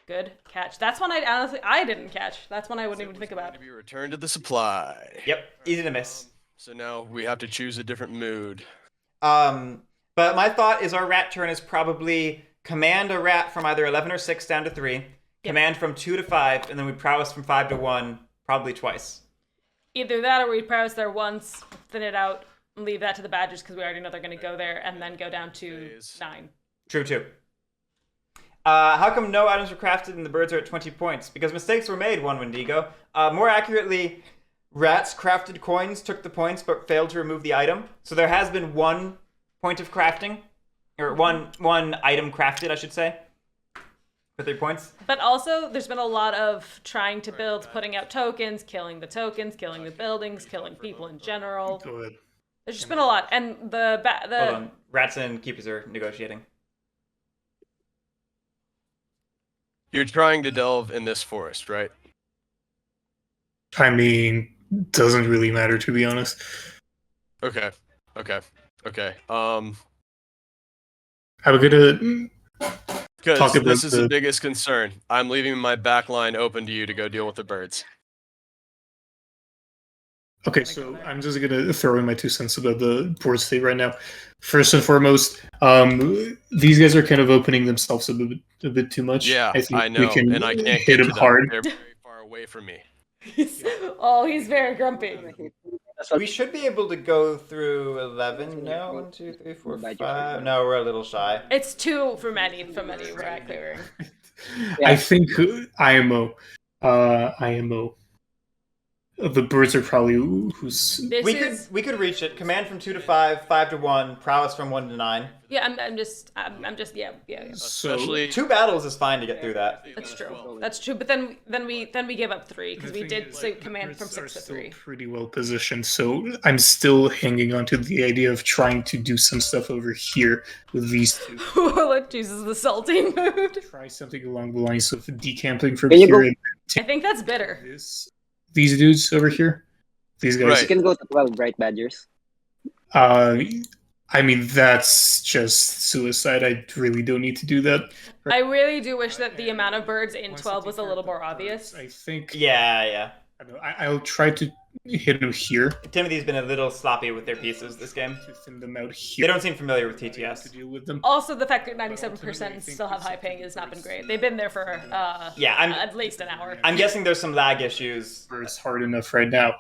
Speaker 2: Good catch. That's one I didn't catch. That's one I wouldn't even think
Speaker 5: Going
Speaker 2: about.
Speaker 5: to be returned to the supply.
Speaker 1: Yep, easy to miss.
Speaker 5: So now we have to choose a different mood.
Speaker 1: But my thought is our rat turn is probably command a rat from either 11 or 6 down to 3, command from 2 to 5, and then we prowess from 5 to 1, probably twice.
Speaker 2: Either that or we prowess there once, thin it out, and leave that to the Badgers because we already know they're going to go there, and then go down to 9.
Speaker 1: True, too. How come no items were crafted and the birds are at 20 points? Because mistakes were made, one Wendigo. More accurately, rats crafted coins, took the points, but failed to remove the item. So there has been 1 point of crafting, or one item crafted, I should say, for 3 points.
Speaker 2: But also, there's been a lot of trying to build, putting out tokens, killing the buildings, killing people in general.
Speaker 3: Go ahead.
Speaker 2: There's just been a lot, and
Speaker 1: Hold on. Rats and keepers are negotiating.
Speaker 5: You're trying to delve in this forest, right?
Speaker 3: I mean, doesn't really matter, to be honest.
Speaker 5: Okay.
Speaker 3: I'm gonna
Speaker 5: Because
Speaker 3: talk about
Speaker 5: this is the biggest concern. I'm leaving my back line open to you to go deal with the birds.
Speaker 3: Okay, so I'm just gonna throw in my 2 cents about the board state right now. First and foremost, these guys are kind of opening themselves a bit too much.
Speaker 5: Yeah,
Speaker 3: I think
Speaker 5: I know,
Speaker 3: we can
Speaker 5: and I can't
Speaker 3: hit
Speaker 5: get
Speaker 3: them
Speaker 5: to them.
Speaker 3: hard.
Speaker 5: They're very far away from me.
Speaker 2: Oh, he's very grumpy.
Speaker 1: We should be able to go through 11. No, 1, 2, 3, 4, 5. No, we're a little shy.
Speaker 2: It's 2 from any rat clearing.
Speaker 3: I think IMO. The birds are probably who's.
Speaker 1: We could reach it. Command from 2 to 5, 5 to 1, prowess from 1 to 9.
Speaker 2: Yeah, I'm just yeah.
Speaker 5: Especially
Speaker 1: 2 battles is fine to get through that.
Speaker 2: That's true. That's true. But then we give up 3 because we did say command from 6 to 3.
Speaker 3: Pretty well positioned, so I'm still hanging on to the idea of trying to do some stuff over here with these 2.
Speaker 2: Warlock chooses the salty mood.
Speaker 3: Try something along the lines of decamping from
Speaker 4: Can you
Speaker 3: here.
Speaker 4: go-
Speaker 3: And
Speaker 2: I think that's bitter.
Speaker 3: these dudes over here, these guys.
Speaker 5: Right.
Speaker 4: You can go to 12, right, Badgers?
Speaker 3: I mean, that's just suicide. I really don't need to do that.
Speaker 2: I really do wish that the amount of birds in 12 was a little more obvious.
Speaker 3: I think.
Speaker 1: Yeah.
Speaker 3: I don't know, I'll try to hit them here.
Speaker 1: Timothy's been a little sloppy with their pieces this game.
Speaker 3: To thin them out
Speaker 1: They
Speaker 3: here.
Speaker 1: don't seem familiar with
Speaker 3: To
Speaker 1: TTS.
Speaker 3: deal with them.
Speaker 2: Also, the fact that 97% still have high ping has not been great. They've been there for at least an hour.
Speaker 1: I'm guessing there's some lag issues.
Speaker 3: It's hard enough right now.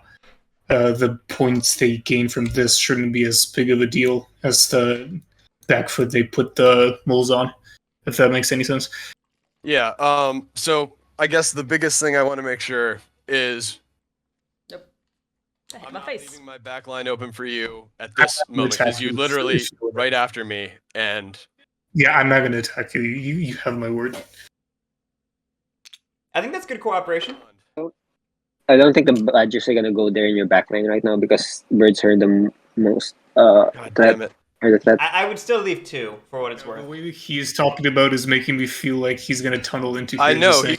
Speaker 3: The points they gain from this shouldn't be as big of a deal as the back foot they put the moles on, if that makes any sense.
Speaker 5: Yeah. So I guess the biggest thing I want to make sure is
Speaker 2: Nope. I hit
Speaker 5: I'm
Speaker 2: my
Speaker 5: not
Speaker 2: face.
Speaker 5: leaving my back line open for you at this moment because you literally right after me and
Speaker 3: Yeah, I'm not going to attack you. You have my word.
Speaker 1: I think that's good cooperation.
Speaker 4: I don't think the Badgers are gonna go there in your backline right now because birds are the most
Speaker 5: God
Speaker 4: threat.
Speaker 5: damn it.
Speaker 4: Are the threat.
Speaker 1: I would still leave 2 for what it's
Speaker 3: The
Speaker 1: worth.
Speaker 3: way he's talking about is making me feel like he's going to tunnel into here.
Speaker 5: I know.
Speaker 3: just saying.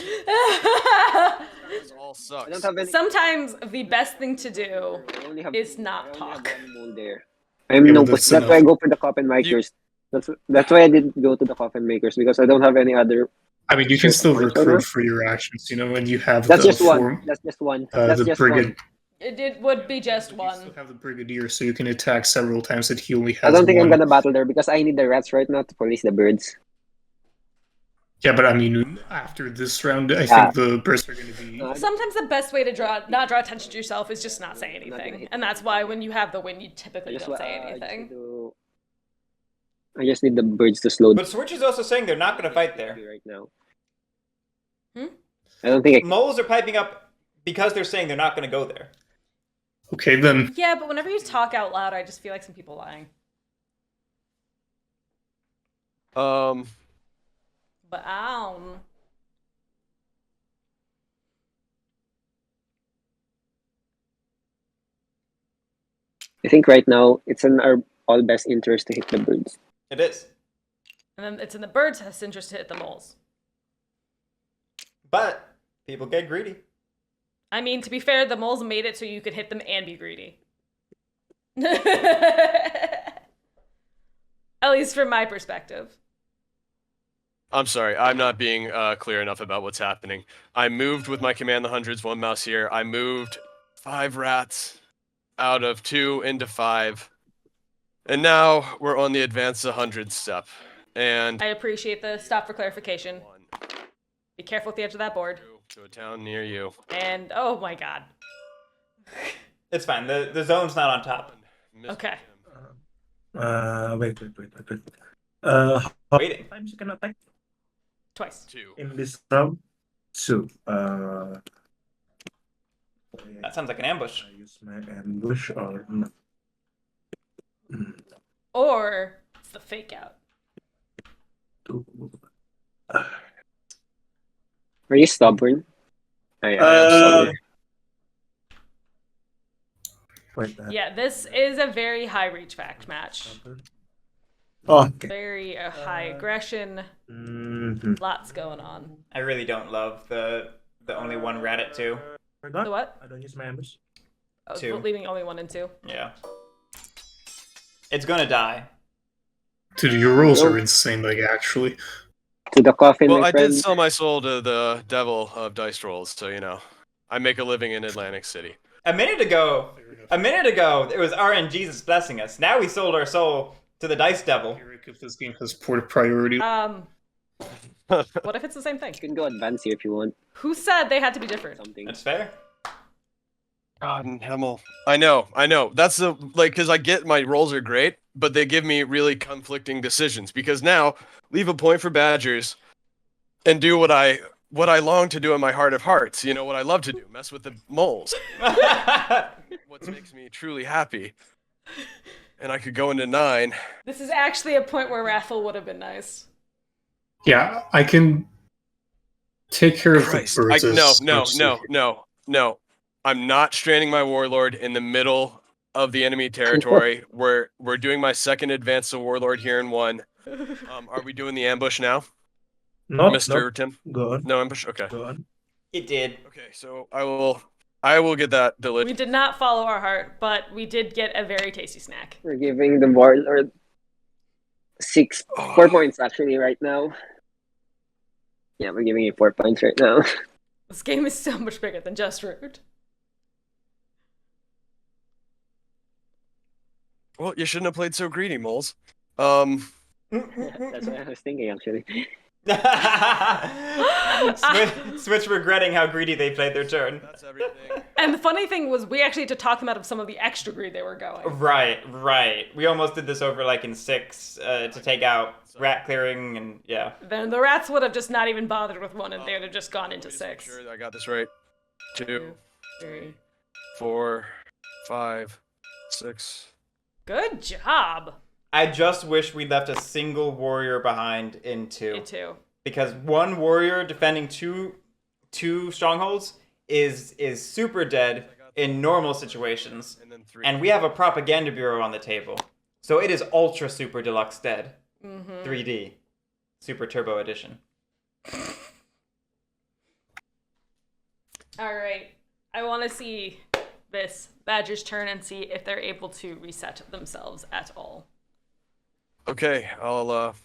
Speaker 5: This all sucks.
Speaker 4: I don't have any.
Speaker 2: Sometimes the best thing to do
Speaker 4: I only have,
Speaker 2: is not
Speaker 4: I only
Speaker 2: talk.
Speaker 4: have one mole there. I'm
Speaker 3: Yeah,
Speaker 4: no
Speaker 3: but
Speaker 4: push.
Speaker 3: that's
Speaker 4: That's why I
Speaker 3: enough.
Speaker 4: go for the coffin makers. That's why I did go to the coffin makers because I don't have any other.
Speaker 3: I mean, you can still
Speaker 4: Sure.
Speaker 3: recruit for your actions, when you have
Speaker 4: That's
Speaker 3: the
Speaker 4: just one.
Speaker 3: form,
Speaker 4: That's just one. That's
Speaker 3: the
Speaker 4: just
Speaker 3: brigade.
Speaker 4: one.
Speaker 2: It would be just
Speaker 3: You
Speaker 2: one.
Speaker 3: still have the brigadier, so you can attack several times. That he only has.
Speaker 4: I don't think I'm
Speaker 3: one.
Speaker 4: gonna battle there because I need the rats right now to police the birds.
Speaker 3: Yeah, but I mean, after this round, I
Speaker 4: Yeah.
Speaker 3: think the birds are going to be.
Speaker 2: Sometimes the best way to not draw attention to yourself is just not say anything. And that's why when you have the win, you typically don't say anything.
Speaker 4: I just need the birds to slow
Speaker 1: But Switch is also saying they're not going to fight there.
Speaker 4: right now.
Speaker 2: Hmm?
Speaker 4: I don't think I
Speaker 1: Moles are piping up because they're saying they're not going to go there.
Speaker 3: Okay, then.
Speaker 2: Yeah, but whenever you talk out loud, I just feel like some people lying. But
Speaker 4: I think right now it's in our all best interest to hit the birds.
Speaker 1: It is.
Speaker 2: and then it's in the birds' best interest to hit the moles.
Speaker 1: But people get greedy.
Speaker 2: I mean, to be fair, the moles made it so you could hit them and be greedy. At least from my perspective.
Speaker 5: I'm sorry, I'm not being clear enough about what's happening. I moved with my command the hundreds, 1 mouse here. I moved 5 rats out of 2 into 5. And now we're on the advance the 100 step. And
Speaker 2: I appreciate the stop for clarification.
Speaker 5: 1
Speaker 2: Be careful at the edge of that board.
Speaker 5: to a town near you.
Speaker 2: And oh my god.
Speaker 1: It's fine. The zone's not on top.
Speaker 5: Mr.
Speaker 2: Okay.
Speaker 5: Tim.
Speaker 6: Wait. How many
Speaker 1: Waiting.
Speaker 6: times you can attack
Speaker 2: Twice.
Speaker 5: 2.
Speaker 6: in this round? So,
Speaker 1: That sounds like an ambush.
Speaker 6: I use my ambush or not?
Speaker 2: Or it's the fake out.
Speaker 4: Are you stubborn? I am stubborn.
Speaker 6: Wait,
Speaker 2: Yeah, this is a very high reach fact match.
Speaker 6: Oh, okay.
Speaker 2: Very high aggression.
Speaker 6: Mhm.
Speaker 2: Lots going on.
Speaker 1: I really don't love the only one rat at 2.
Speaker 6: Forgot?
Speaker 2: The what?
Speaker 6: I don't use my ambush.
Speaker 2: Oh,
Speaker 1: 2.
Speaker 2: leaving only 1 and 2.
Speaker 1: Yeah. It's gonna die.
Speaker 3: Dude, your rolls are insane, like, actually.
Speaker 4: To the coffin,
Speaker 5: Well,
Speaker 4: my
Speaker 5: I
Speaker 4: friend.
Speaker 5: did sell my soul to the devil of dice rolls, so you know, I make a living in Atlantic City.
Speaker 1: A minute ago, it was RNGesus blessing us. Now we sold our soul to the dice devil.
Speaker 3: Guerric, if this game has port priority.
Speaker 2: What if it's the same thing?
Speaker 4: You can go advance here if you want.
Speaker 2: Who said they had to be different?
Speaker 4: Something.
Speaker 1: That's fair.
Speaker 5: God in Himmel. I know. That's the because I get my rolls are great, but they give me really conflicting decisions. Because now, leave a point for Badgers, and do what I long to do in my heart of hearts. You know what I love to do: mess with the moles. What makes me truly happy. And I could go into 9.
Speaker 2: This is actually a point where Wrathful would have been nice.
Speaker 3: Yeah, I can take care of
Speaker 5: Christ.
Speaker 3: the birds.
Speaker 5: No. I'm not stranding my warlord in the middle of the enemy territory. We're doing my second advance to warlord here in 1. Are we doing the ambush now,
Speaker 6: No,
Speaker 5: Mr. Tim?
Speaker 6: Go on.
Speaker 5: No ambush. Okay.
Speaker 6: Go on.
Speaker 1: It did.
Speaker 5: Okay. So I will get that
Speaker 2: We
Speaker 5: delivered.
Speaker 2: did not follow our heart, but we did get a very tasty snack.
Speaker 4: We're giving the warlord 4 points actually right now. Yeah, we're giving you 4 points right now.
Speaker 2: This game is so much bigger than just Rude.
Speaker 5: Well, you shouldn't have played so greedy, moles.
Speaker 4: That's what I was thinking actually.
Speaker 1: Switch regretting how greedy they played their turn.
Speaker 5: That's everything.
Speaker 2: And the funny thing was, we actually had to talk them out of some of the extra greed they were going.
Speaker 1: Right. We almost did this over like in 6 to take out rat clearing and yeah.
Speaker 2: Then the rats would have just not even bothered with 1, and they would have just gone into
Speaker 5: Let me just make
Speaker 2: 6.
Speaker 5: Sure that I got this right. 2,
Speaker 2: 3.
Speaker 5: 4, 5, 6.
Speaker 2: Good job.
Speaker 1: I just wish we left a single warrior behind in 2.
Speaker 2: Me too.
Speaker 1: Because 1 warrior defending two strongholds is super dead in normal situations.
Speaker 5: And then 3.
Speaker 1: And we have a propaganda bureau on the table. So it is ultra super deluxe dead.
Speaker 2: Mm-hmm.
Speaker 1: 3D. Super turbo edition.
Speaker 2: All right. I want to see this Badger's turn and see if they're able to reset themselves at all.
Speaker 5: Okay, I'll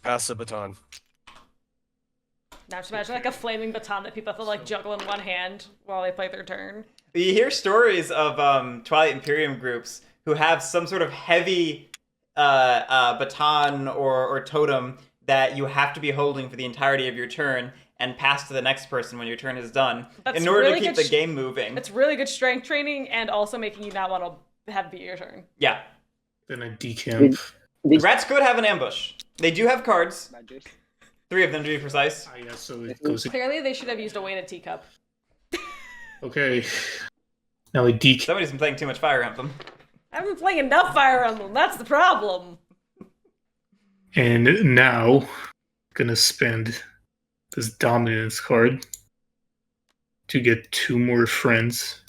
Speaker 5: pass the baton.
Speaker 2: Now just imagine like a flaming baton that people have to like juggle in one hand while they play their turn.
Speaker 1: You hear stories of Twilight Imperium groups who have some sort of heavy baton or totem that you have to be holding for the entirety of your turn and pass to the next person when your turn is done in order
Speaker 2: really
Speaker 1: to keep
Speaker 2: good
Speaker 1: the game moving.
Speaker 2: It's really good strength training and also making you not want to have it be your turn.
Speaker 1: Yeah.
Speaker 3: Then I decamp.
Speaker 1: Rats could have an ambush. They do have cards.
Speaker 4: Badgers.
Speaker 1: 3 of them to be precise.
Speaker 3: Ah, yeah, so it goes.
Speaker 2: Clearly they should have used a weighted teacup.
Speaker 3: Okay. Now I decamp.
Speaker 1: Somebody's been playing too much Fire Emblem.
Speaker 2: I haven't been playing enough Fire Emblem, that's the problem.
Speaker 3: And now, gonna spend this dominance card to get 2 more friends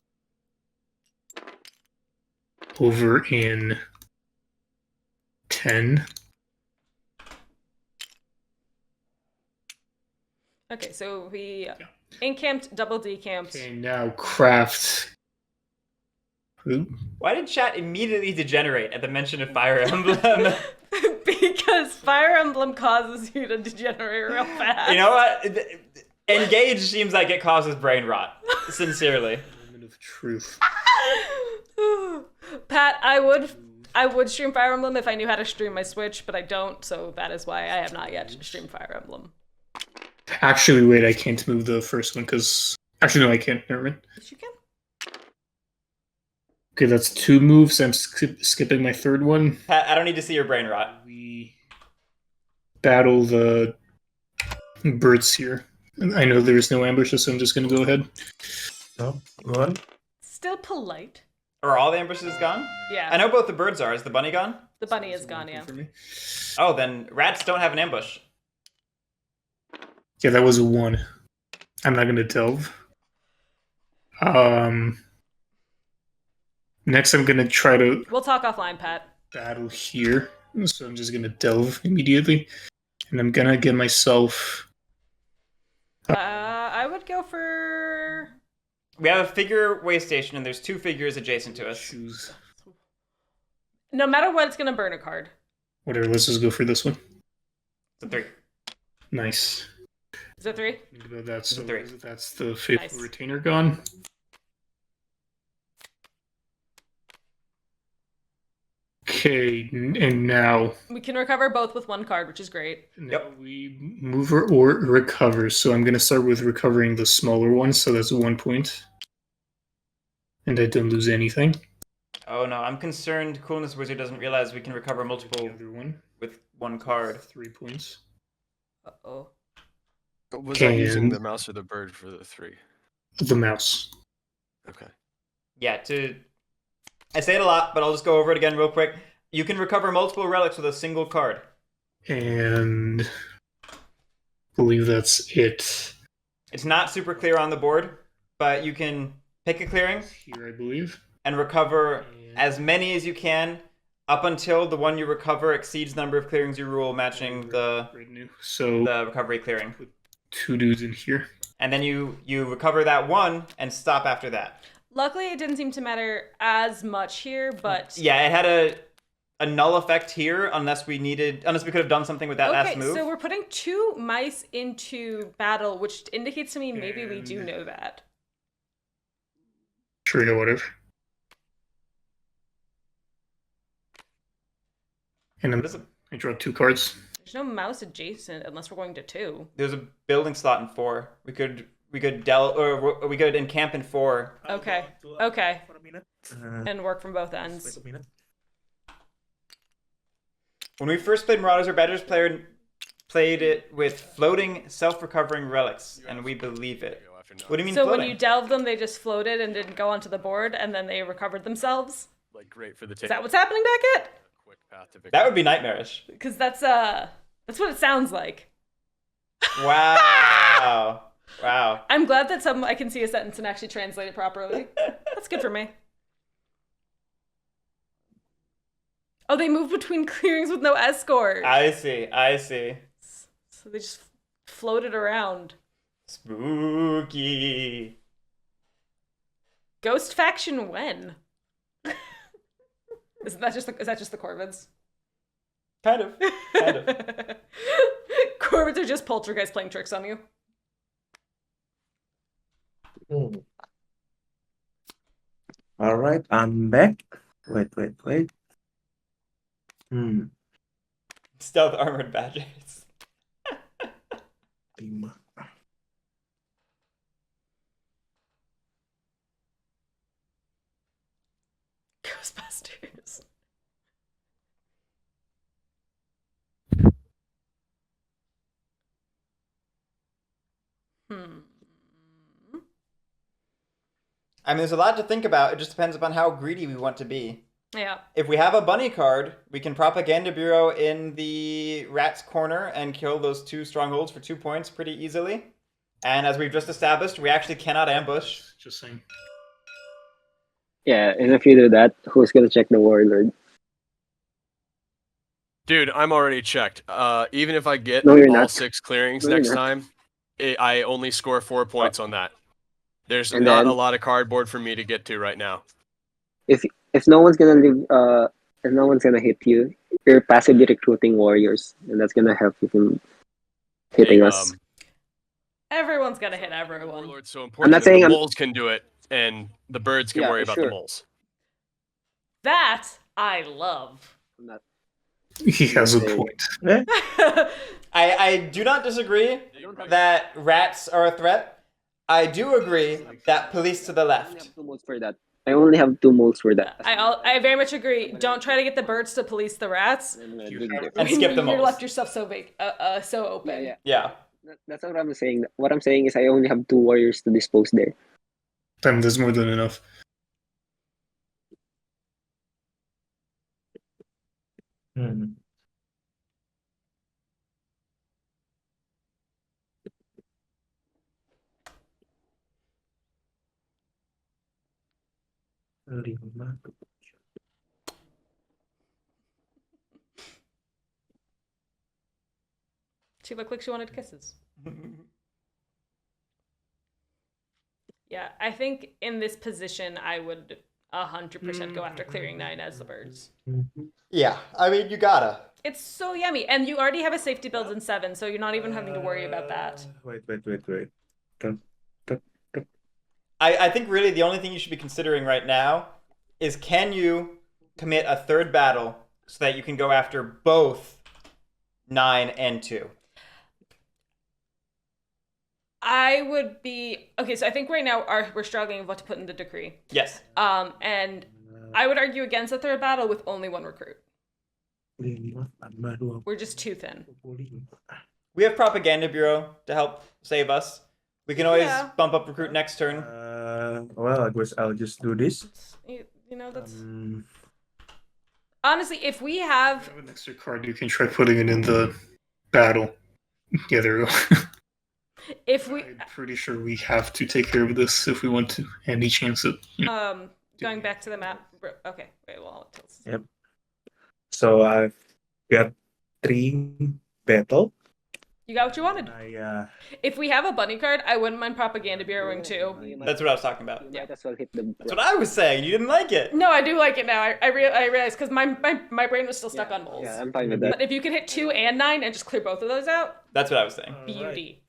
Speaker 3: over in 10.
Speaker 2: Okay, so we encamped, double decamped.
Speaker 3: Okay, now craft. Ooh.
Speaker 1: Why did chat immediately degenerate at the mention of Fire Emblem?
Speaker 2: Because Fire Emblem causes you to degenerate real fast.
Speaker 1: You know what? Engage seems like it causes brain rot. Sincerely.
Speaker 3: Moment of truth.
Speaker 2: Pat, I would stream Fire Emblem if I knew how to stream my Switch, but I don't, so that is why I have not yet streamed Fire Emblem.
Speaker 3: Actually, wait, I can't move the first one because. Actually, no, I can't. Never mind.
Speaker 2: Yes, you can.
Speaker 3: Okay, that's 2 moves. I'm skipping my third one.
Speaker 1: Pat, I don't need to see your brain rot.
Speaker 3: We battle the birds here. I know there's no ambushes, so I'm just going to go ahead.
Speaker 6: No, go on.
Speaker 2: Still polite.
Speaker 1: Are all the ambushes gone?
Speaker 2: Yeah.
Speaker 1: I know both the birds are. Is the bunny gone?
Speaker 2: The bunny is gone, yeah.
Speaker 3: For me.
Speaker 1: Oh, then rats don't have an ambush.
Speaker 3: Yeah, that was a 1. I'm not going to delve. Next, I'm going to try to
Speaker 2: We'll talk offline, Pat.
Speaker 3: battle here. So I'm just going to delve immediately. And I'm going to get myself...
Speaker 2: I would go for...
Speaker 1: We have a figure way station, and there's 2 figures adjacent to us.
Speaker 3: Choose.
Speaker 2: No matter what, it's going to burn a card.
Speaker 3: Whatever, let's just go for this one.
Speaker 1: It's a 3.
Speaker 3: Nice.
Speaker 2: Is it 3?
Speaker 3: Think about that. So
Speaker 1: 3.
Speaker 3: that's the faithful
Speaker 2: Nice.
Speaker 3: retainer gone. Okay, and now
Speaker 2: We can recover both with 1 card, which is great.
Speaker 3: we move or recover. So I'm going to start with recovering the smaller one. So that's 1 point. And I don't lose anything.
Speaker 1: Oh no, I'm concerned Coolness Wizard doesn't realize we can recover multiple
Speaker 3: The other one,
Speaker 1: with 1 card.
Speaker 3: 3 points.
Speaker 2: Uh-oh.
Speaker 5: Was that using
Speaker 3: And-
Speaker 5: the mouse or the bird for the 3?
Speaker 3: The mouse.
Speaker 5: Okay.
Speaker 1: Yeah, I say it a lot, but I'll just go over it again real quick. You can recover multiple relics with a single card.
Speaker 3: And I believe that's it.
Speaker 1: It's not super clear on the board, but you can pick a clearing
Speaker 3: Here, I believe.
Speaker 1: and recover
Speaker 3: And-
Speaker 1: as many as you can up until the one you recover exceeds the number of clearings you rule, matching the
Speaker 3: Right new. So
Speaker 1: recovery clearing.
Speaker 3: put 2 dudes in here.
Speaker 1: And then you recover that one and stop after that.
Speaker 2: Luckily, it didn't seem to matter as much here, but...
Speaker 1: Yeah, it had a null effect here unless we could have done something with that last move.
Speaker 2: So we're putting 2 mice into battle, which indicates to me maybe we do
Speaker 3: And-
Speaker 2: know that.
Speaker 3: Sure, yeah, whatever. And
Speaker 1: What is it?
Speaker 3: I draw 2 cards.
Speaker 2: There's no mouse adjacent unless we're going to 2.
Speaker 1: There's a building slot in 4. We could we could encamp in 4.
Speaker 2: Okay.
Speaker 6: To-
Speaker 2: Okay.
Speaker 6: For a minute.
Speaker 2: And work from both
Speaker 6: Wait
Speaker 2: ends.
Speaker 6: a minute.
Speaker 1: When we first played Marauders, our Badgers player played it with floating, self-recovering relics, and we believe it. What do you mean
Speaker 2: So
Speaker 1: floating?
Speaker 2: when you delved them, they just floated and didn't go onto the board, and then they recovered themselves?
Speaker 5: Like great for the
Speaker 2: Is that what's happening back at?
Speaker 5: quick path to victory.
Speaker 1: That would be nightmarish.
Speaker 2: Because that's what it sounds like.
Speaker 1: Wow. Wow.
Speaker 2: I'm glad that I can see a sentence and actually translate it properly. That's good for me. Oh, they moved between clearings with no escort.
Speaker 1: I see.
Speaker 2: So they just floated around.
Speaker 1: Spooky.
Speaker 2: Ghost faction when? Is that just the Corvids?
Speaker 1: Kind of.
Speaker 2: Corvids are just poltergeist playing tricks on you.
Speaker 6: All right, I'm back. Wait.
Speaker 1: Stealth armored badgers.
Speaker 6: Lima.
Speaker 2: Ghostbusters.
Speaker 1: I mean, there's a lot to think about. It just depends upon how greedy we want to be.
Speaker 2: Yeah.
Speaker 1: If we have a bunny card, we can propaganda bureau in the rat's corner and kill those 2 strongholds for 2 points pretty easily. And as we've just established, we actually cannot ambush.
Speaker 3: Just saying.
Speaker 4: Yeah, and if you do that, who's gonna check the warlord?
Speaker 5: Dude, I'm already checked. Even if I get
Speaker 4: No, you're
Speaker 5: all
Speaker 4: not.
Speaker 5: 6 clearings
Speaker 4: No, you're
Speaker 5: next
Speaker 4: not.
Speaker 5: time, I only score 4 points on that. There's
Speaker 4: And
Speaker 5: not
Speaker 4: then-
Speaker 5: a lot of cardboard for me to get to right now.
Speaker 4: If no one's gonna leave, if no one's gonna hit you, you're passively recruiting warriors, and that's gonna help you from hitting
Speaker 5: Hey,
Speaker 4: us.
Speaker 2: Everyone's gonna hit everyone.
Speaker 5: Warlord's so important
Speaker 4: not
Speaker 5: that
Speaker 4: saying
Speaker 5: the
Speaker 4: I'm-
Speaker 5: moles can do it, and the birds can
Speaker 4: Yeah,
Speaker 5: worry
Speaker 4: for
Speaker 5: about the
Speaker 4: sure.
Speaker 5: moles.
Speaker 2: That I love.
Speaker 4: I'm not-
Speaker 3: He has a
Speaker 4: Hey.
Speaker 3: point.
Speaker 6: Eh?
Speaker 1: I do not disagree that rats are a threat. I do agree that police to the
Speaker 4: I only
Speaker 1: left.
Speaker 4: have 2 moles for that. I only have 2 moles for that.
Speaker 2: I very much agree. Don't try to get the birds to police the rats.
Speaker 4: And
Speaker 3: You
Speaker 4: dig
Speaker 3: have-
Speaker 4: there.
Speaker 1: And skip the
Speaker 2: You
Speaker 1: moles.
Speaker 2: left yourself so big, so open.
Speaker 4: Yeah.
Speaker 1: Yeah.
Speaker 4: That's not what I'm saying. What I'm saying is I only have 2 warriors to dispose there.
Speaker 3: Time there's more than enough.
Speaker 6: Hmm. Lima.
Speaker 2: She looked like she wanted kisses. Yeah, I think in this position, I would 100% go after clearing 9 as the birds.
Speaker 6: Mhm.
Speaker 1: Yeah, I mean, you gotta.
Speaker 2: It's so yummy, and you already have a safety build in 7, so you're not even having to worry about that.
Speaker 6: Wait. Dun.
Speaker 1: I think really the only thing you should be considering right now is can you commit a 3rd battle so that you can go after both 9 and 2?
Speaker 2: I would be okay. So I think right now we're struggling with what to put in the decree.
Speaker 1: Yes.
Speaker 2: And I would argue against a 3rd battle with only 1 recruit.
Speaker 6: Lima tambah 20.
Speaker 2: We're just too thin.
Speaker 1: We have propaganda bureau to help save us. We can always
Speaker 2: Yeah.
Speaker 1: bump up recruit next turn.
Speaker 6: Well, I guess I'll just do this.
Speaker 2: You know, that's honestly, if we
Speaker 3: If you
Speaker 2: have
Speaker 3: have an extra card, you can try putting it in the battle. Yeah, there we go.
Speaker 2: if we
Speaker 3: I'm pretty sure we have to take care of this if we want to. Any chance of
Speaker 2: going back to the map. Okay, wait. Well,
Speaker 6: Yep. So I've got 3 battle.
Speaker 2: you got what you wanted. If we have a bunny card, I wouldn't mind propaganda bureauing too.
Speaker 1: That's what I was talking about.
Speaker 4: You might as well hit the.
Speaker 1: That's what I was saying. You didn't like it.
Speaker 2: No, I do like it now. I realized because my brain was still stuck on moles.
Speaker 4: Yeah, I'm fine with that.
Speaker 2: But if you could hit 2 and 9 and just clear both of those out,
Speaker 1: That's what I was saying.
Speaker 2: beauty.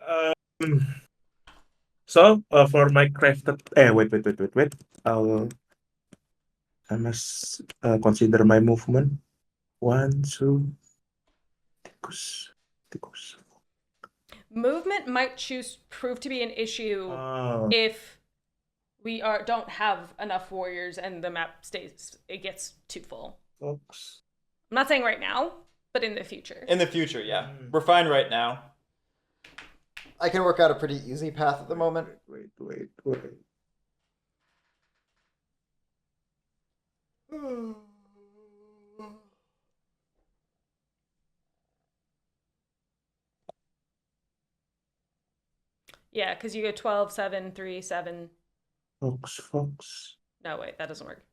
Speaker 6: So for my crafted, wait. I must consider my movement. 1, 2, tikus.
Speaker 2: Movement might prove to be an issue
Speaker 6: Oh,
Speaker 2: if we don't have enough warriors and the map gets too full.
Speaker 6: folks.
Speaker 2: I'm not saying right now, but in the future.
Speaker 1: In the future, yeah. We're fine right now. I can work out a pretty easy path at the moment.
Speaker 6: Wait.
Speaker 2: Yeah, because you go 12, 7, 3, 7.
Speaker 6: Fox.
Speaker 2: No, wait, that doesn't work.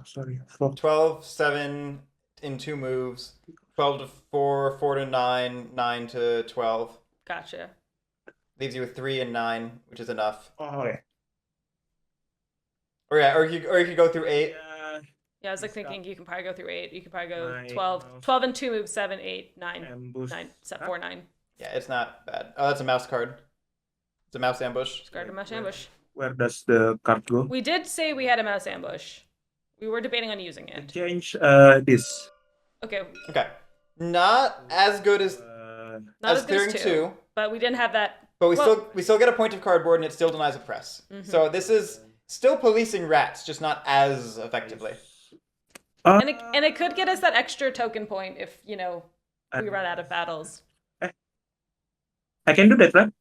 Speaker 6: Sorry, Fox.
Speaker 1: 12, 7 in 2 moves. 12 to 4, 4 to 9, 9 to 12.
Speaker 2: Gotcha.
Speaker 1: Leaves you with 3 and 9, which is enough.
Speaker 6: Oh, yeah.
Speaker 1: Or you could go through 8.
Speaker 2: Yeah, I was like thinking you can probably go through 8. You could probably go
Speaker 6: Nine,
Speaker 2: 12.
Speaker 6: mouse.
Speaker 2: 12 and 2 moves, 7, 8, 9,
Speaker 6: Ambush.
Speaker 2: 9, 4, 9.
Speaker 1: Yeah, it's not bad. Oh, that's a mouse card. It's a mouse ambush.
Speaker 2: Discard a mouse ambush.
Speaker 6: Where does the card go?
Speaker 2: We did say we had a mouse ambush. We were debating on using it.
Speaker 6: Change this.
Speaker 2: Okay,
Speaker 1: Okay. Not as good as
Speaker 2: not
Speaker 1: as
Speaker 2: as good
Speaker 1: clearing
Speaker 2: as
Speaker 1: 2,
Speaker 2: but we didn't have that.
Speaker 1: but
Speaker 2: Well-
Speaker 1: we still get a point of cardboard and it still denies a press. So this is still policing rats, just not as effectively.
Speaker 2: And it could get us that extra token point if, we run out of battles.
Speaker 6: I can do that, right?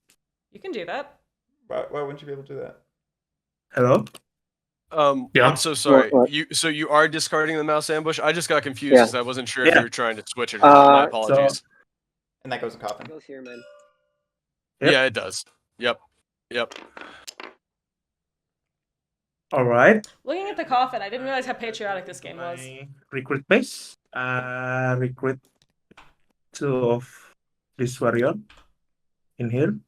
Speaker 2: You can do that.
Speaker 1: Why wouldn't you be able to do that?
Speaker 6: Hello?
Speaker 3: Yeah.
Speaker 5: I'm so sorry.
Speaker 4: What?
Speaker 5: So you are discarding the mouse ambush? I just got confused
Speaker 4: Yeah.
Speaker 5: because I wasn't sure if
Speaker 6: Yeah.
Speaker 5: you were trying to switch it or not. My
Speaker 4: So-
Speaker 5: apologies.
Speaker 1: And that goes in coffin.
Speaker 4: Goes here, man.
Speaker 6: Yep.
Speaker 5: Yeah, it does. Yep.
Speaker 6: All right.
Speaker 2: Looking at the coffin, I didn't realize how patriotic this game was.
Speaker 6: My recruit base. Recruit 2 of this warrior in here.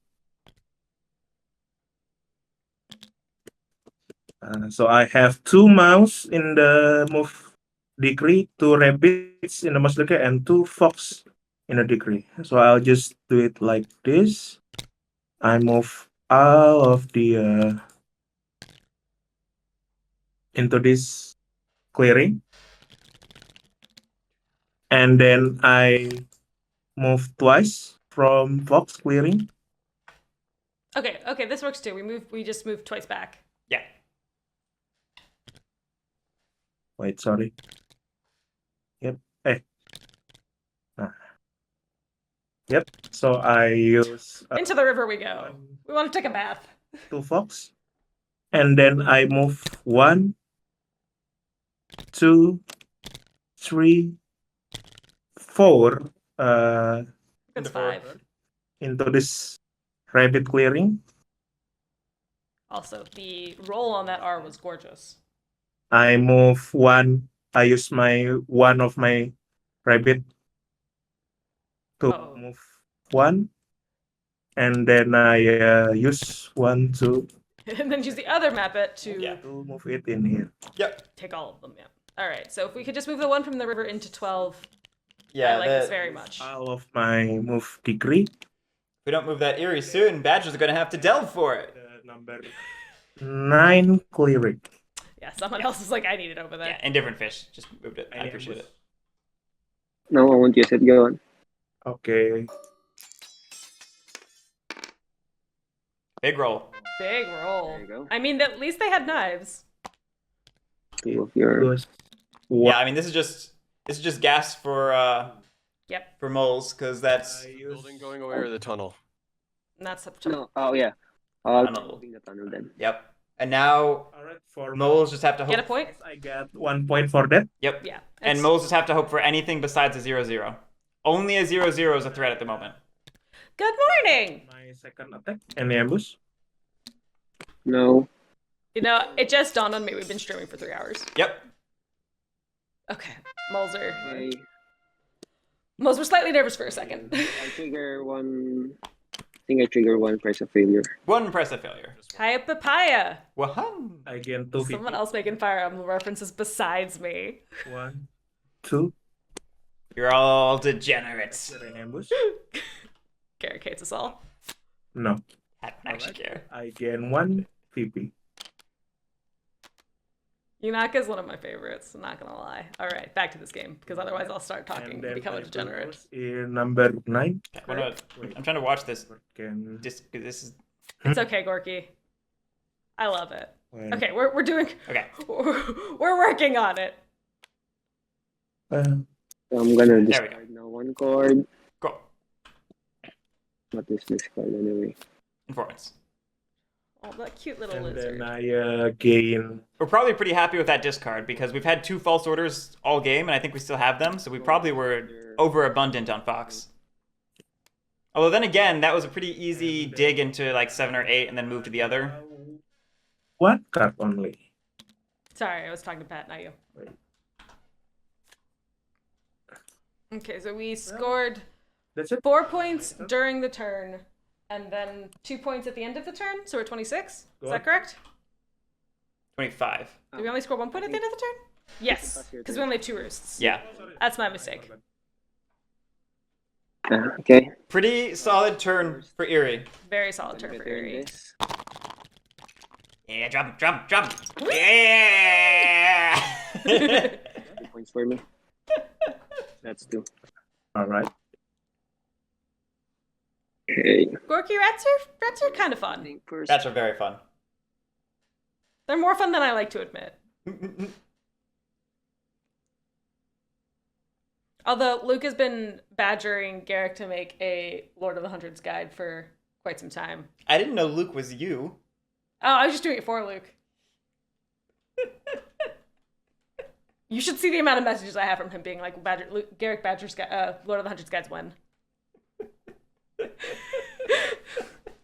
Speaker 6: So I have 2 mouse in the move degree, 2 rabbits in the mouse degree, and 2 fox in the degree. So I'll just do it like this. I move all of the into this clearing, and then I move twice from fox clearing.
Speaker 2: Okay, this works too. We just moved twice back.
Speaker 1: Yeah.
Speaker 6: Wait, sorry. Yep. Yep. So I use
Speaker 2: Into the river we go. We want to take a bath.
Speaker 6: 2 fox, and then I move 1, 2, 3, 4
Speaker 2: That's 5.
Speaker 6: into this rabbit clearing.
Speaker 2: Also, the roll on that R was gorgeous.
Speaker 6: I move 1. I use my 1 of my rabbit to move 1, and then I use 1 to
Speaker 2: And then use the other map it to
Speaker 6: move it in here.
Speaker 1: Yep.
Speaker 2: take all of them, yeah. Alright, so if we could just move the one from the river into 12,
Speaker 1: Yeah.
Speaker 2: I like this very much.
Speaker 6: All of my move degree.
Speaker 1: If we don't move that Eerie soon, Badgers are going to have to delve for it.
Speaker 6: Number 9 clearing.
Speaker 2: Yeah, someone else is like, I need it over there.
Speaker 1: Yeah, Indifferent Fish. Just moved it. I appreciate it.
Speaker 4: No, I won't use it. Go on.
Speaker 6: Okay.
Speaker 1: Big roll.
Speaker 2: Big roll.
Speaker 4: There you go.
Speaker 2: I mean, at least they had knives.
Speaker 4: 2 of your.
Speaker 6: Plus
Speaker 1: Yeah, I mean this is just gas for
Speaker 2: Yep.
Speaker 1: for moles because that's
Speaker 5: Building going away or the tunnel?
Speaker 2: And that's up
Speaker 4: No. Oh yeah. I'll
Speaker 1: Tunnel.
Speaker 4: moving the tunnel then.
Speaker 1: yep. And now
Speaker 6: Alright, for
Speaker 1: moles just have to hope.
Speaker 2: Get a point?
Speaker 6: I get 1 point for that.
Speaker 1: Yep.
Speaker 2: Yeah.
Speaker 1: And
Speaker 2: it's-
Speaker 1: moles just have to hope for anything besides a 0-0. Only a 0-0 is a threat at the moment.
Speaker 2: Good morning!
Speaker 6: My second attack. Any ambush?
Speaker 4: No.
Speaker 2: You know, it just dawned on me we've been streaming for 3 hours.
Speaker 1: Yep.
Speaker 2: Okay. Moles
Speaker 4: Okay.
Speaker 2: were slightly nervous for a second.
Speaker 4: I trigger 1. I think I trigger 1 price of failure.
Speaker 1: One press of failure.
Speaker 2: Hi, papaya!
Speaker 1: Wahan.
Speaker 6: Again, 2
Speaker 2: Someone else making Fire Emblem references besides me.
Speaker 6: 1, 2.
Speaker 1: You're all degenerates.
Speaker 6: Any ambush?
Speaker 2: Guerric hates us all.
Speaker 6: No.
Speaker 1: I don't actually care.
Speaker 6: I gain 1 PP.
Speaker 2: Yunaka's one of my favorites, I'm not gonna lie. Alright, back to this game, because otherwise I'll start talking
Speaker 6: And
Speaker 2: and
Speaker 6: then
Speaker 2: become a
Speaker 6: I
Speaker 2: degenerate.
Speaker 6: propose in number 9.
Speaker 1: I'm trying to watch this.
Speaker 6: Can
Speaker 1: This is
Speaker 2: It's okay, Gorky. I love it.
Speaker 6: when-
Speaker 2: Okay, we're doing...
Speaker 1: okay.
Speaker 2: We're working on it.
Speaker 4: So I'm gonna
Speaker 1: There we go.
Speaker 4: discard now 1 card.
Speaker 1: Go.
Speaker 4: What is this card anyway?
Speaker 1: Informants.
Speaker 2: Oh, that cute little
Speaker 6: And
Speaker 2: lizard.
Speaker 6: then I gain.
Speaker 1: We're probably pretty happy with that discard because we've had 2 false orders all game, and I think we still have them. So we probably were overabundant on Fox. Although then again, that was a pretty easy dig into like 7 or 8, and then move to the other.
Speaker 6: 1 card only.
Speaker 2: Sorry, I was talking to Pat, not you.
Speaker 6: Wait.
Speaker 2: Okay, so we scored
Speaker 6: That's it.
Speaker 2: 4 points during the turn, and then 2 points at the end of the turn, so we're 26. Is
Speaker 6: Go
Speaker 2: that
Speaker 6: on.
Speaker 2: correct?
Speaker 1: 25.
Speaker 2: Did we only score 1 point at the end of the turn? Yes,
Speaker 4: That's your
Speaker 2: because we
Speaker 4: turn.
Speaker 2: only have 2 roosts.
Speaker 1: Yeah.
Speaker 2: That's my mistake.
Speaker 4: Okay.
Speaker 1: Pretty solid turn for Eerie.
Speaker 2: Very solid turn for
Speaker 4: Better than
Speaker 2: Eerie.
Speaker 4: this.
Speaker 1: Yeah, drop him. Yeah!
Speaker 4: 2 points for me. That's 2.
Speaker 6: Alright.
Speaker 4: Okay.
Speaker 2: Gorky, rats are kind of
Speaker 4: I
Speaker 2: fun.
Speaker 4: think first.
Speaker 1: That's very fun.
Speaker 2: They're more fun than I like to admit. Although Luke has been badgering Guerric to make a Lord of the Hundreds guide for quite some time.
Speaker 1: I didn't know Luke was you.
Speaker 2: Oh, I was just doing it for Luke. You should see the amount of messages I have from him being like, Guerric Badger's Lord of the Hundreds guides win.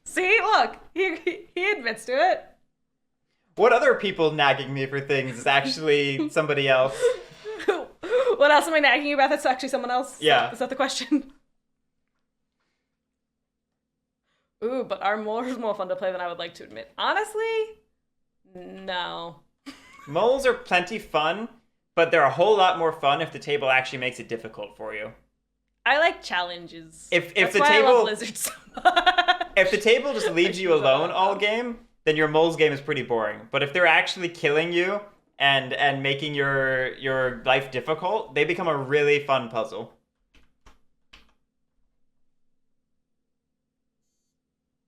Speaker 2: See, look, he admits to it.
Speaker 1: What other people nagging me for things is actually somebody else?
Speaker 2: What else am I nagging you about that's actually someone else?
Speaker 1: Yeah.
Speaker 2: Is that the question? Ooh, but are moles more fun to play than I would like to admit? Honestly, no.
Speaker 1: Moles are plenty fun, but they're a whole lot more fun if the table actually makes it difficult for you.
Speaker 2: I like challenges.
Speaker 1: If
Speaker 2: That's
Speaker 1: the
Speaker 2: why
Speaker 1: table
Speaker 2: I love lizards so much.
Speaker 1: if the table just leaves you alone all game, then your moles game is pretty boring. But if they're actually killing you and making your life difficult, they become a really fun puzzle.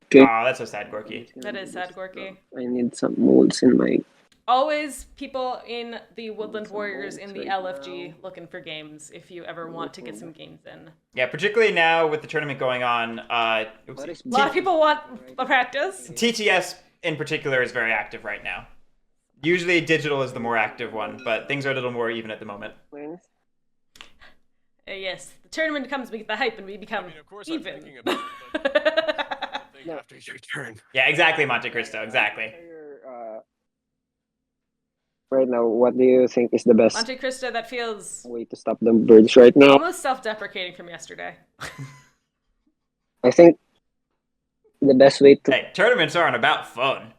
Speaker 4: Okay.
Speaker 1: Aw, that's so sad, Gorky.
Speaker 2: That is sad, Gorky.
Speaker 4: I need some molds in my.
Speaker 2: Always people in the Woodland Warriors in the LFG looking for games if you ever want to get some games in.
Speaker 1: Yeah, particularly now with the tournament going on.
Speaker 2: A lot of people want a practice.
Speaker 1: TTS in particular is very active right now. Usually digital is the more active one, but things are a little more even at the moment.
Speaker 2: Yes, the tournament comes with the hype and we become
Speaker 5: Of course
Speaker 2: even.
Speaker 5: I'm thinking about it, but think after your turn.
Speaker 1: Yeah, exactly, Monte Cristo, exactly.
Speaker 4: Right now, what do you think is the best
Speaker 2: Monte Cristo, that feels
Speaker 4: way to stop the birds right now?
Speaker 2: almost self-deprecating from yesterday.
Speaker 4: I think the best way to.
Speaker 1: Hey, tournaments aren't about fun.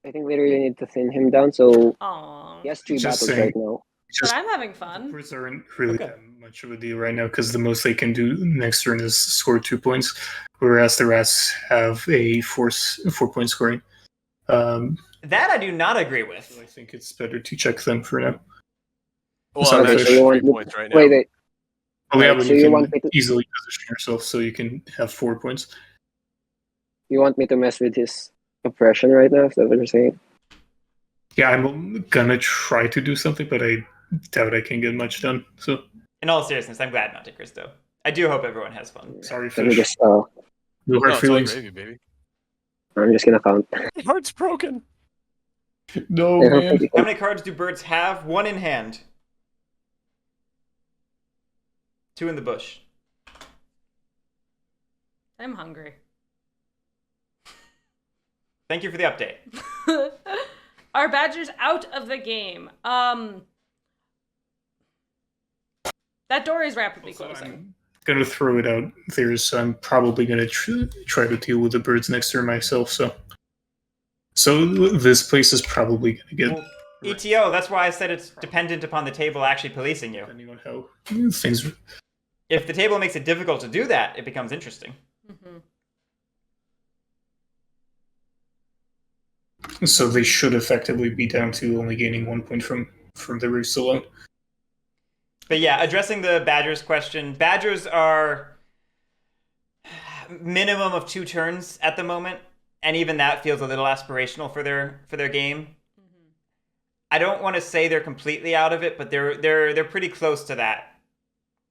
Speaker 4: I think we really need to thin him down. So
Speaker 2: Aww.
Speaker 4: he has 3
Speaker 3: Just
Speaker 4: battles
Speaker 3: saying.
Speaker 4: right now.
Speaker 2: But I'm having fun.
Speaker 3: Birds aren't really
Speaker 1: Okay.
Speaker 3: that much of a deal right now because the most they can do next turn is score 2 points, whereas the rats have a 4-point scoring.
Speaker 1: That I do not agree with.
Speaker 3: So I think it's better to check them for now.
Speaker 5: Well,
Speaker 3: So
Speaker 5: I'm
Speaker 3: okay,
Speaker 5: at
Speaker 3: so you
Speaker 5: 3
Speaker 4: want me-
Speaker 5: points right now.
Speaker 4: Wait.
Speaker 3: Oh yeah,
Speaker 4: Right,
Speaker 3: but
Speaker 4: so
Speaker 3: you
Speaker 4: you
Speaker 3: can
Speaker 4: want me to-
Speaker 3: easily position yourself so you can have 4 points.
Speaker 4: You want me to mess with his oppression right now? Is that what you're saying?
Speaker 3: Yeah, I'm gonna try to do something, but I doubt I can get much done. So
Speaker 1: In all seriousness, I'm glad, Monte Cristo. I do hope everyone has fun.
Speaker 3: sorry,
Speaker 4: Let me
Speaker 3: fish.
Speaker 4: just.
Speaker 3: No
Speaker 5: No,
Speaker 3: hard
Speaker 5: it's all
Speaker 3: feelings.
Speaker 5: gravy, baby.
Speaker 4: I'm just gonna count.
Speaker 5: My heart's broken.
Speaker 3: No
Speaker 4: I don't
Speaker 3: man.
Speaker 4: think you
Speaker 1: How
Speaker 4: can-
Speaker 1: many cards do birds have? 1 in hand. 2 in the bush.
Speaker 2: I'm hungry.
Speaker 1: Thank you for the update.
Speaker 2: Are badgers out of the game? That door is rapidly
Speaker 3: Also,
Speaker 2: closing.
Speaker 3: I'm gonna throw it out there, so I'm probably gonna try to deal with the birds next turn myself. So this place is probably gonna get
Speaker 1: Well, ETO, that's why I said it's dependent upon the table actually policing you.
Speaker 3: depending on how things.
Speaker 1: If the table makes it difficult to do that, it becomes interesting.
Speaker 3: So they should effectively be down to only gaining 1 point from the roost alone.
Speaker 1: But yeah, addressing the Badgers question, Badgers are minimum of 2 turns at the moment, and even that feels a little aspirational for their game. I don't want to say they're completely out of it, but they're pretty close to that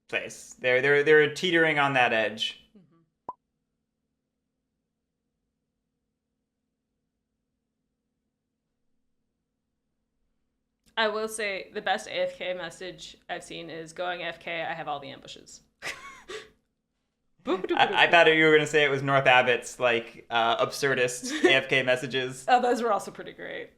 Speaker 1: place. They're teetering on that edge.
Speaker 2: I will say the best AFK message I've seen is going AFK, I have all the ambushes.
Speaker 1: I thought you were going to say it was North Abbott's like absurdist AFK messages.
Speaker 2: Oh, those were also pretty great.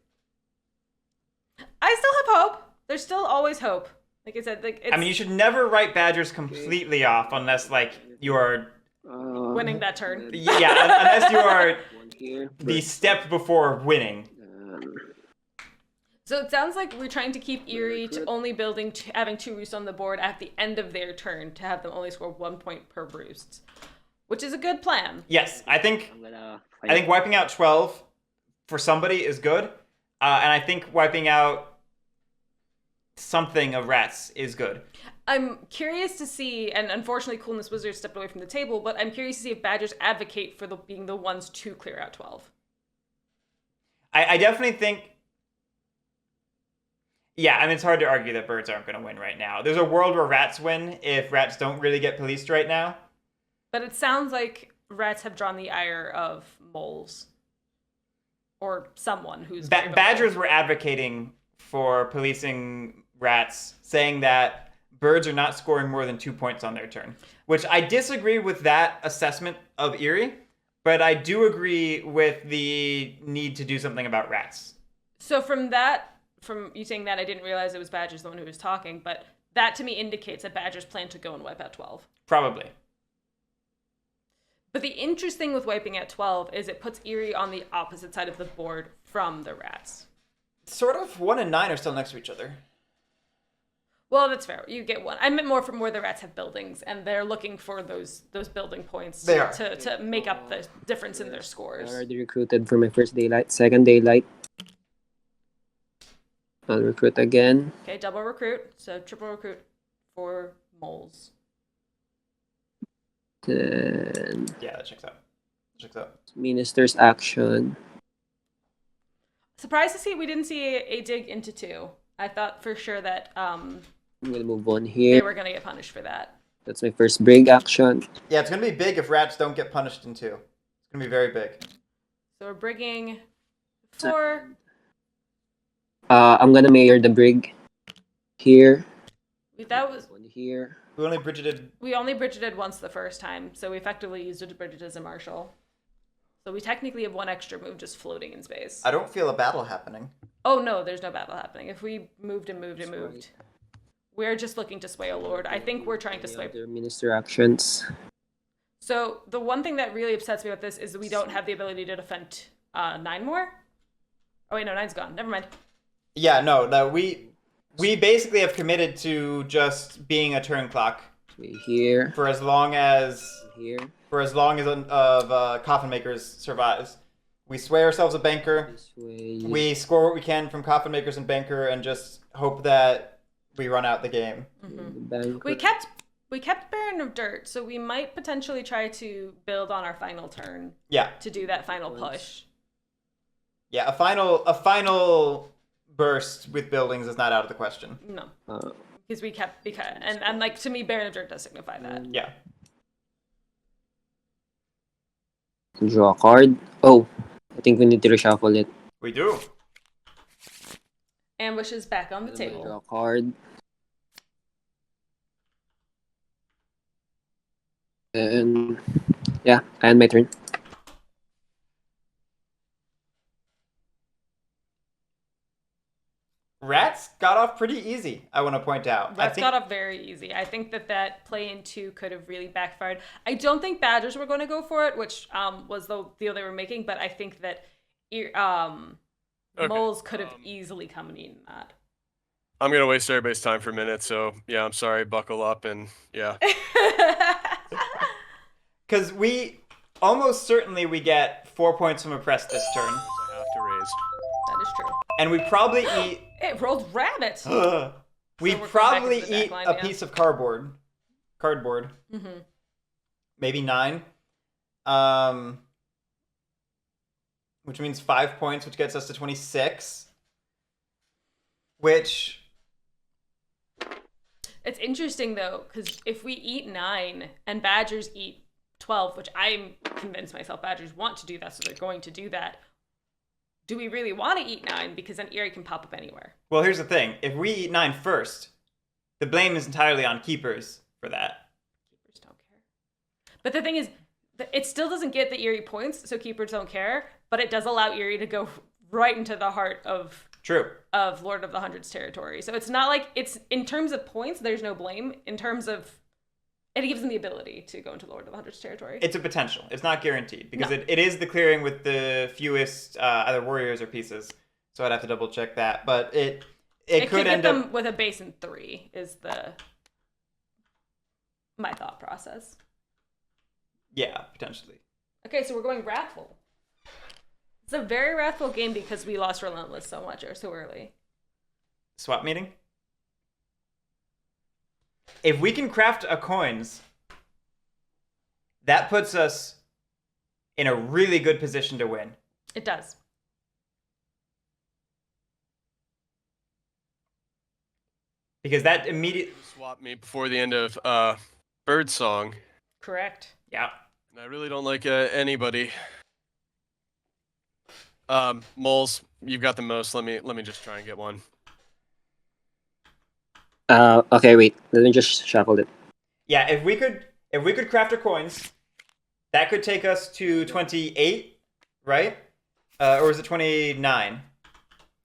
Speaker 2: I still have hope. There's still always hope. Like I said, like it's
Speaker 1: I mean, you should never write Badgers completely off unless like you are
Speaker 2: winning that turn.
Speaker 1: unless you are
Speaker 4: One here.
Speaker 1: the step before winning.
Speaker 2: So it sounds like we're trying to keep Erie to only having 2 roosts on the board at the end of their turn to have them only score 1 point per roost, which is a good plan.
Speaker 1: Yes, I think
Speaker 4: I'm gonna
Speaker 1: wiping out 12 for somebody is good, and I think wiping out something of rats is good.
Speaker 2: I'm curious to see, and unfortunately Coolness Wizard stepped away from the table, but I'm curious to see if Badgers advocate for being the ones to clear out 12.
Speaker 1: I definitely think. Yeah, I mean, it's hard to argue that birds aren't going to win right now. There's a world where rats win if rats don't really get policed right now.
Speaker 2: But it sounds like rats have drawn the ire of moles. Or someone who's very vocal.
Speaker 1: Badgers were advocating for policing rats, saying that birds are not scoring more than 2 points on their turn, which I disagree with that assessment of Eerie, but I do agree with the need to do something about rats.
Speaker 2: So from you saying that, I didn't realize it was Badger's the one who was talking, but that to me indicates that Badger's plan to go and wipe out 12.
Speaker 1: Probably.
Speaker 2: But the interesting thing with wiping out 12 is it puts Eerie on the opposite side of the board from the rats.
Speaker 1: Sort of 1 and 9 are still next to each other.
Speaker 2: Well, that's fair. You get one. I meant more from where the rats have buildings, and they're looking for those building points to make up the difference in their scores.
Speaker 4: I already recruited for my first daylight. Second daylight. I'll recruit again.
Speaker 2: Okay, double recruit. So triple recruit for moles.
Speaker 4: Then
Speaker 1: Yeah, that checks out.
Speaker 4: Minister's action.
Speaker 2: Surprised to see we didn't see a dig into 2. I thought for sure that
Speaker 4: I'm gonna move on
Speaker 2: they
Speaker 4: here.
Speaker 2: were gonna get punished for that.
Speaker 4: That's my first brig action.
Speaker 1: Yeah, it's going to be big if rats don't get punished in 2. It's going to be very big.
Speaker 2: So we're brigging 4.
Speaker 4: I'm gonna mayor the brig here.
Speaker 2: That was
Speaker 4: One here.
Speaker 1: We only
Speaker 2: bridgeted once the first time, so we effectively used it to bridge it as a marshal. So we technically have 1 extra move just floating in space.
Speaker 1: I don't feel a battle happening.
Speaker 2: Oh no, there's no battle happening. If we moved and moved and moved, we're just looking to sway a lord. I think we're trying to sway.
Speaker 4: Other minister actions.
Speaker 2: So the one thing that really upsets me about this is that we don't have the ability to defend 9 more. Oh wait, no, 9's gone. Never mind.
Speaker 1: Yeah, no, we basically have committed to just being a turn clock
Speaker 4: Here.
Speaker 1: for as long as
Speaker 4: Here.
Speaker 1: Coffin Makers survives. We sway ourselves a banker.
Speaker 4: This way.
Speaker 1: We score what we can from Coffin Makers and banker, and just hope that we run out the game.
Speaker 2: Mm-hmm. We kept Baron of Dirt, so we might potentially try to build on our final turn.
Speaker 1: Yeah.
Speaker 2: To do that final push.
Speaker 1: Yeah, a final burst with buildings is not out of the question.
Speaker 2: No. Because and like to me, Baron of Dirt does signify that.
Speaker 1: Yeah.
Speaker 4: Draw a card. Oh, I think we need to reshuffle it.
Speaker 1: We do.
Speaker 2: Ambush is back on the
Speaker 4: Draw a
Speaker 2: table.
Speaker 4: card. And yeah, I end my turn.
Speaker 1: Rats got off pretty easy, I want to point out.
Speaker 2: Rats got off very easy. I think that play in 2 could have really backfired. I don't think Badgers were going to go for it, which was the deal they were making, but I think that Moles could have easily come and eaten that.
Speaker 5: I'm gonna waste everybody's time for a minute, so yeah, I'm sorry. Buckle up and yeah.
Speaker 1: Because we almost certainly we get 4 points from oppressed this turn,
Speaker 5: I have to raise.
Speaker 2: That is true.
Speaker 1: and we probably eat.
Speaker 2: It rolled rabbit.
Speaker 1: We
Speaker 2: So we're going back
Speaker 1: probably
Speaker 2: into the
Speaker 1: eat
Speaker 2: back line,
Speaker 1: a
Speaker 2: yeah.
Speaker 1: piece of cardboard.
Speaker 2: Mm-hmm.
Speaker 1: Maybe 9. Which means 5 points, which gets us to 26. Which
Speaker 2: It's interesting though, because if we eat 9 and Badgers eat 12, which I'm convinced myself Badgers want to do that, so they're going to do that. Do we really want to eat 9? Because then Eerie can pop up anywhere.
Speaker 1: Well, here's the thing. If we eat 9 first, the blame is entirely on keepers for that.
Speaker 2: Keepers don't care. But the thing is, it still doesn't get the Eerie points, so keepers don't care, but it does allow Eerie to go right into the heart of Lord of the Hundreds territory. So it's not like it's, in terms of points, there's no blame. In terms of, it gives them the ability to go into Lord of the Hundreds territory.
Speaker 1: It's a potential. It's not guaranteed, because
Speaker 2: No.
Speaker 1: it is the clearing with the fewest either warriors or pieces. So I'd have to double check that. But it could
Speaker 2: get
Speaker 1: end
Speaker 2: them
Speaker 1: up
Speaker 2: with a base in 3 is my thought process.
Speaker 1: Yeah, potentially.
Speaker 2: Okay, so we're going Wrathful. It's a very Wrathful game because we lost Relentless so much or so early.
Speaker 1: Swap meeting? If we can craft a coins, that puts us in a really good position to win.
Speaker 2: It does.
Speaker 1: Because that immediately...
Speaker 5: Swap me before the end of Bird Song.
Speaker 2: Correct.
Speaker 1: Yeah.
Speaker 5: And I really don't like anybody. Moles, you've got the most. Let me just try and get one.
Speaker 4: Okay, wait. Let me just shuffle it.
Speaker 1: Yeah, if we could craft our coins, that could take us to 28, right? Or is it 29?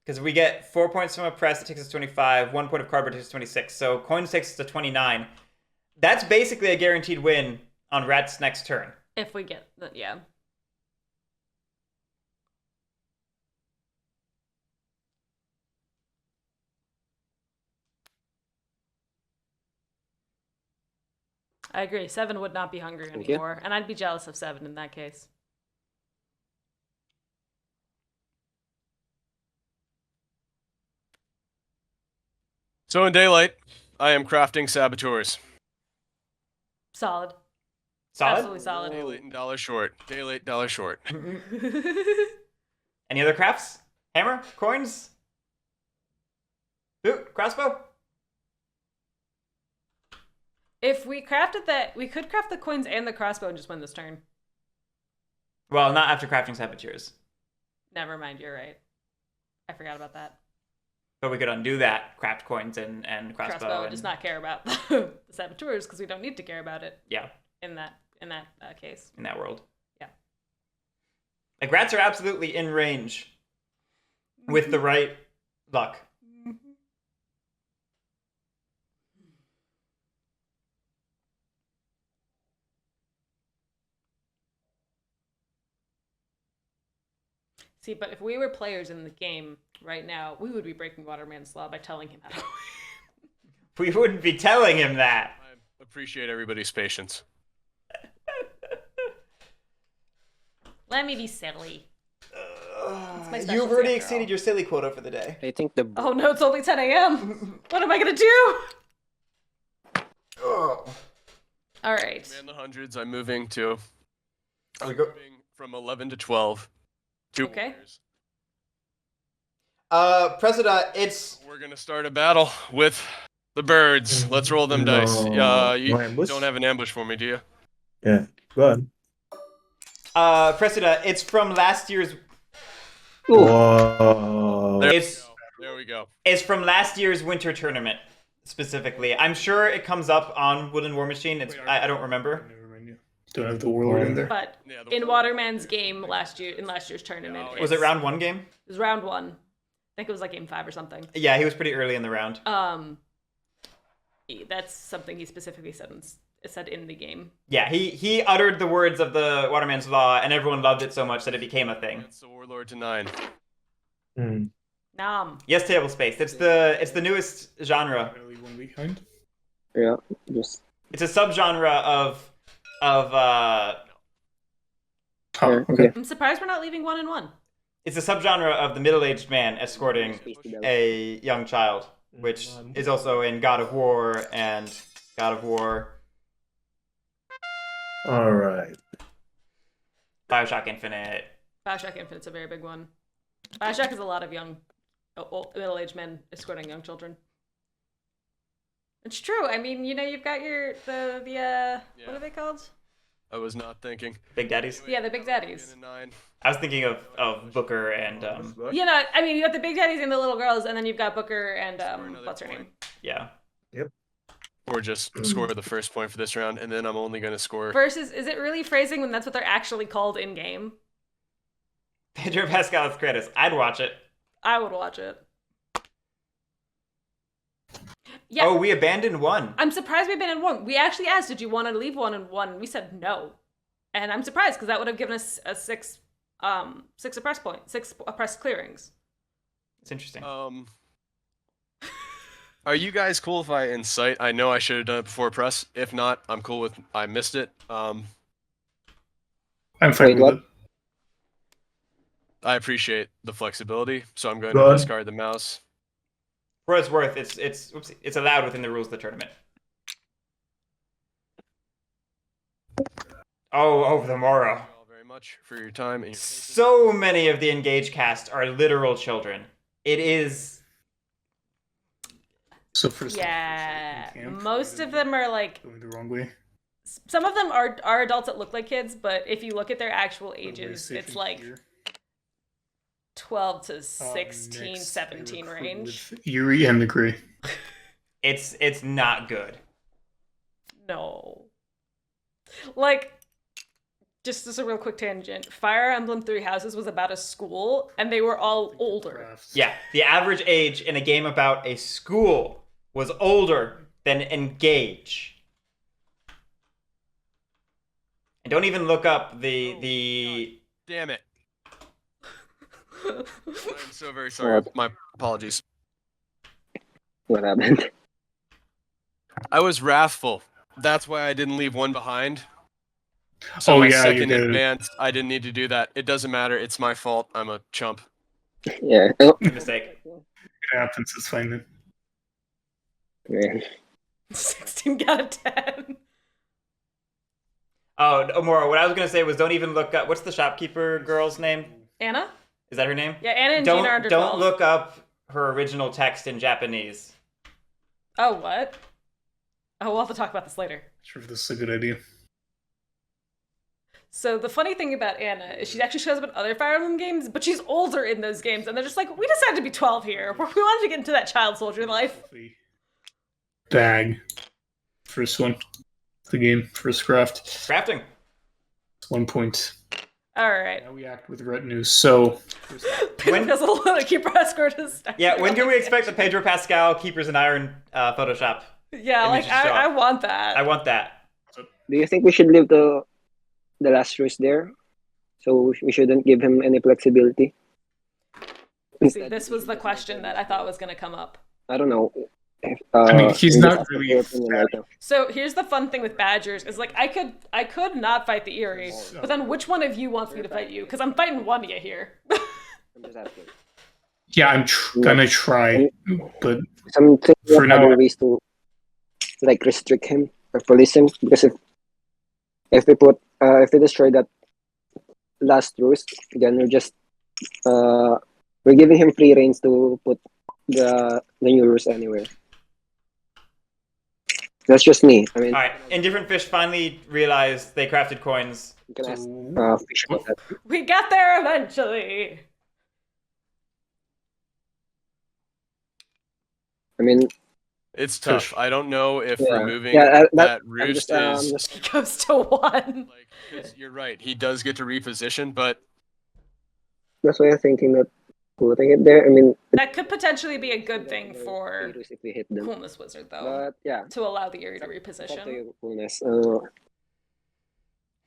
Speaker 1: Because if we get 4 points from a press, it takes us to 25. 1 point of cardboard takes us to 26. So coins takes us to 29. That's basically a guaranteed win on Rat's next turn.
Speaker 2: If we get the, yeah. I agree. 7 would not be hungry
Speaker 4: Thank you.
Speaker 2: anymore, and I'd be jealous of 7 in that case.
Speaker 5: So in daylight, I am crafting saboteurs.
Speaker 2: Solid.
Speaker 1: Solid?
Speaker 2: Absolutely solid.
Speaker 5: Daylight and dollar short. Daylight, dollar short.
Speaker 1: Any other crafts? Hammer? Coins? Boot? Crossbow?
Speaker 2: If we crafted that, we could craft the coins and the crossbow and just win this turn.
Speaker 1: Well, not after crafting saboteurs.
Speaker 2: Never mind, you're right. I forgot about that.
Speaker 1: But we could undo that, craft coins and crossbow.
Speaker 2: And just not care about the saboteurs because we don't need to care about it
Speaker 1: Yeah,
Speaker 2: in that case.
Speaker 1: in that world.
Speaker 2: Yeah.
Speaker 1: Like, rats are absolutely in range with the right luck.
Speaker 2: See, but if we were players in the game right now, we would be breaking Waterman's law by telling him how to win.
Speaker 1: We wouldn't be telling him that.
Speaker 5: I appreciate everybody's patience.
Speaker 2: Let me be silly. my specialty
Speaker 1: You've already
Speaker 2: after
Speaker 1: exceeded
Speaker 2: all.
Speaker 1: your silly quota for the day.
Speaker 4: I think the
Speaker 2: Oh no, it's only 10 a.m. What am I gonna do?
Speaker 1: Oh.
Speaker 2: All right.
Speaker 5: Man, the hundreds. I'm moving to.
Speaker 1: We
Speaker 5: I'm
Speaker 1: go-
Speaker 5: moving from 11 to 12. 2
Speaker 2: Okay.
Speaker 5: players.
Speaker 1: Presida, it's
Speaker 5: We're gonna start a battle with the birds. Let's roll them dice.
Speaker 6: No.
Speaker 5: You
Speaker 6: No ambush?
Speaker 5: don't have an ambush for me, do you?
Speaker 6: Yeah, go on.
Speaker 1: Presida, it's from last year's.
Speaker 6: Whoa.
Speaker 5: There
Speaker 1: It's-
Speaker 5: we go. There we go.
Speaker 1: It's from last year's winter tournament specifically. I'm sure it comes up on Wooden War Machine. It's I don't remember.
Speaker 3: Never mind you. Don't have the warlord in there.
Speaker 2: But
Speaker 5: Yeah, the
Speaker 2: in
Speaker 5: warlord-
Speaker 2: Waterman's game last year's tournament,
Speaker 5: Yeah,
Speaker 1: Was it round 1 game?
Speaker 2: It was round 1. I think it was like game 5 or something.
Speaker 1: Yeah, he was pretty early in the round.
Speaker 2: That's something he specifically said in the game.
Speaker 1: Yeah, he uttered the words of the Waterman's Law, and everyone loved it so much that it became a thing.
Speaker 5: That's the warlord to 9.
Speaker 6: Hmm.
Speaker 2: Nom.
Speaker 1: Yes, table space. It's the newest genre.
Speaker 3: Only 1 week behind.
Speaker 4: yeah, just
Speaker 1: It's a subgenre of
Speaker 3: Oh,
Speaker 4: yeah,
Speaker 3: okay.
Speaker 2: I'm surprised we're not leaving 1 and 1.
Speaker 1: it's a subgenre of the middle-aged man escorting a young child, which is also in God of War and God of War,
Speaker 6: All right.
Speaker 1: BioShock Infinite.
Speaker 2: BioShock Infinite's a very big one. BioShock is a lot of young, middle-aged men escorting young children. It's true. I mean, you've got what are they called?
Speaker 5: I was not thinking.
Speaker 1: Big Daddies.
Speaker 2: Yeah, the Big Daddies.
Speaker 5: In a 9.
Speaker 1: I was thinking of Booker and
Speaker 2: I mean, you got the Big Daddies and the little girls, and then you've got Booker and
Speaker 5: another
Speaker 2: what's her
Speaker 5: point.
Speaker 2: name?
Speaker 1: yeah.
Speaker 5: Or just score the first point for this round, and then I'm only going to score.
Speaker 2: Versus, is it really phrasing when that's what they're actually called in game?
Speaker 1: Pedro Pascal's credits. I'd watch it.
Speaker 2: I would watch it. Yeah.
Speaker 1: Oh, we abandoned 1.
Speaker 2: I'm surprised we've been in 1. We actually asked, did you want to leave 1 and 1? And we said no. And I'm surprised because that would have given us a 6 oppress point, 6 oppress clearings.
Speaker 1: It's interesting.
Speaker 5: Are you guys cool if I incite? I know I should have done it before press. If not, I'm cool with I missed it.
Speaker 3: I'm fine
Speaker 4: Wait,
Speaker 3: with
Speaker 4: what?
Speaker 3: it.
Speaker 5: I appreciate the flexibility, so I'm going
Speaker 6: Go
Speaker 5: to
Speaker 6: on.
Speaker 5: discard the mouse.
Speaker 1: For what it's worth, it's allowed within the rules of the tournament. Oh, over the morrow.
Speaker 5: Thank you all very much for your time and your patience.
Speaker 1: So many of the engaged cast are literal children. It is.
Speaker 3: So first
Speaker 2: Yeah.
Speaker 3: camp,
Speaker 2: Most of them are like,
Speaker 3: going the wrong way.
Speaker 2: some of them are adults that look like kids, but if you look at their actual
Speaker 3: Everybody's
Speaker 2: ages,
Speaker 3: safe
Speaker 2: it's
Speaker 3: in
Speaker 2: like
Speaker 3: here.
Speaker 2: 12 to 16,
Speaker 3: Next,
Speaker 2: 17
Speaker 3: I recruit
Speaker 2: range.
Speaker 3: with Yuri and the Grey.
Speaker 1: It's not good.
Speaker 2: No. Like, just as a real quick tangent, Fire Emblem Three Houses was about a school, and they were all older.
Speaker 1: Yeah, the average age in a game about a school was older than Engage. And don't even look up the
Speaker 5: Damn it. I'm so very sorry. My apologies.
Speaker 4: What happened?
Speaker 5: I was wrathful. That's why I didn't leave one behind. So
Speaker 3: Oh,
Speaker 5: my
Speaker 3: yeah, you
Speaker 5: second
Speaker 3: did.
Speaker 5: advance, I didn't need to do that. It doesn't matter. It's my fault. I'm a chump.
Speaker 4: Yeah. Oh.
Speaker 1: mistake.
Speaker 3: It happens. It's fine then.
Speaker 4: Yeah.
Speaker 2: 16 out of 10.
Speaker 1: Oh, Omora, what I was gonna say was don't even look up. What's the shopkeeper girl's name?
Speaker 2: Anna?
Speaker 1: Is that her name?
Speaker 2: Yeah, Anna and Gina are under 12.
Speaker 1: Don't look up her original text in Japanese.
Speaker 2: Oh, what? Oh, we'll have to talk about this later.
Speaker 3: Sure if this is a good idea.
Speaker 2: So the funny thing about Anna is she actually shows up in other Fire Emblem games, but she's older in those games, and they're just like, we decided to be 12 here. We wanted to get into that child soldier life.
Speaker 3: Bag. First one. The game. First craft.
Speaker 1: Crafting.
Speaker 3: 1 point.
Speaker 2: All right.
Speaker 3: Now we act with retinue. So
Speaker 1: When-
Speaker 2: Because a keeper escort is
Speaker 1: Yeah, when can we expect the Pedro Pascal Keepers in Iron Photoshop?
Speaker 2: Yeah, like,
Speaker 1: Images show
Speaker 2: I
Speaker 1: up?
Speaker 2: want that.
Speaker 1: I want that.
Speaker 4: Do you think we should leave the last roost there? So we shouldn't give him any flexibility?
Speaker 2: See, this was the question that I thought was going to come up.
Speaker 4: I don't know.
Speaker 3: I mean, he's
Speaker 4: in
Speaker 3: not
Speaker 4: this
Speaker 3: really
Speaker 4: your opinion right now.
Speaker 2: So here's the fun thing with Badgers is like I could not fight the Eerie, but then which one of you wants me to fight you? Because I'm fighting one of you here.
Speaker 4: I'm just asking.
Speaker 3: yeah, I'm gonna try, but
Speaker 4: Something
Speaker 3: For now-
Speaker 4: other ways to like restrict him or police him, because if we destroy that last roost, then we're giving him free reins to put the new roost anywhere. That's just me. I mean,
Speaker 1: All right, Indifferent Fish finally realized they crafted coins.
Speaker 4: you can ask
Speaker 3: so
Speaker 4: Fish about that.
Speaker 2: We got there eventually.
Speaker 5: It's tough. I don't know if
Speaker 4: Yeah.
Speaker 5: removing
Speaker 4: Yeah,
Speaker 5: that
Speaker 4: I'm
Speaker 5: roost
Speaker 4: just,
Speaker 5: is
Speaker 2: He goes to 1.
Speaker 5: like, 'cause you're right. He does get to reposition, but
Speaker 4: that's why I'm thinking that putting it there. I mean,
Speaker 2: That could potentially be a good thing for
Speaker 4: if we hit them.
Speaker 2: Coolness Wizard, though,
Speaker 4: But yeah,
Speaker 2: to allow the Eerie to
Speaker 4: up to
Speaker 2: reposition.
Speaker 4: you, Coolness.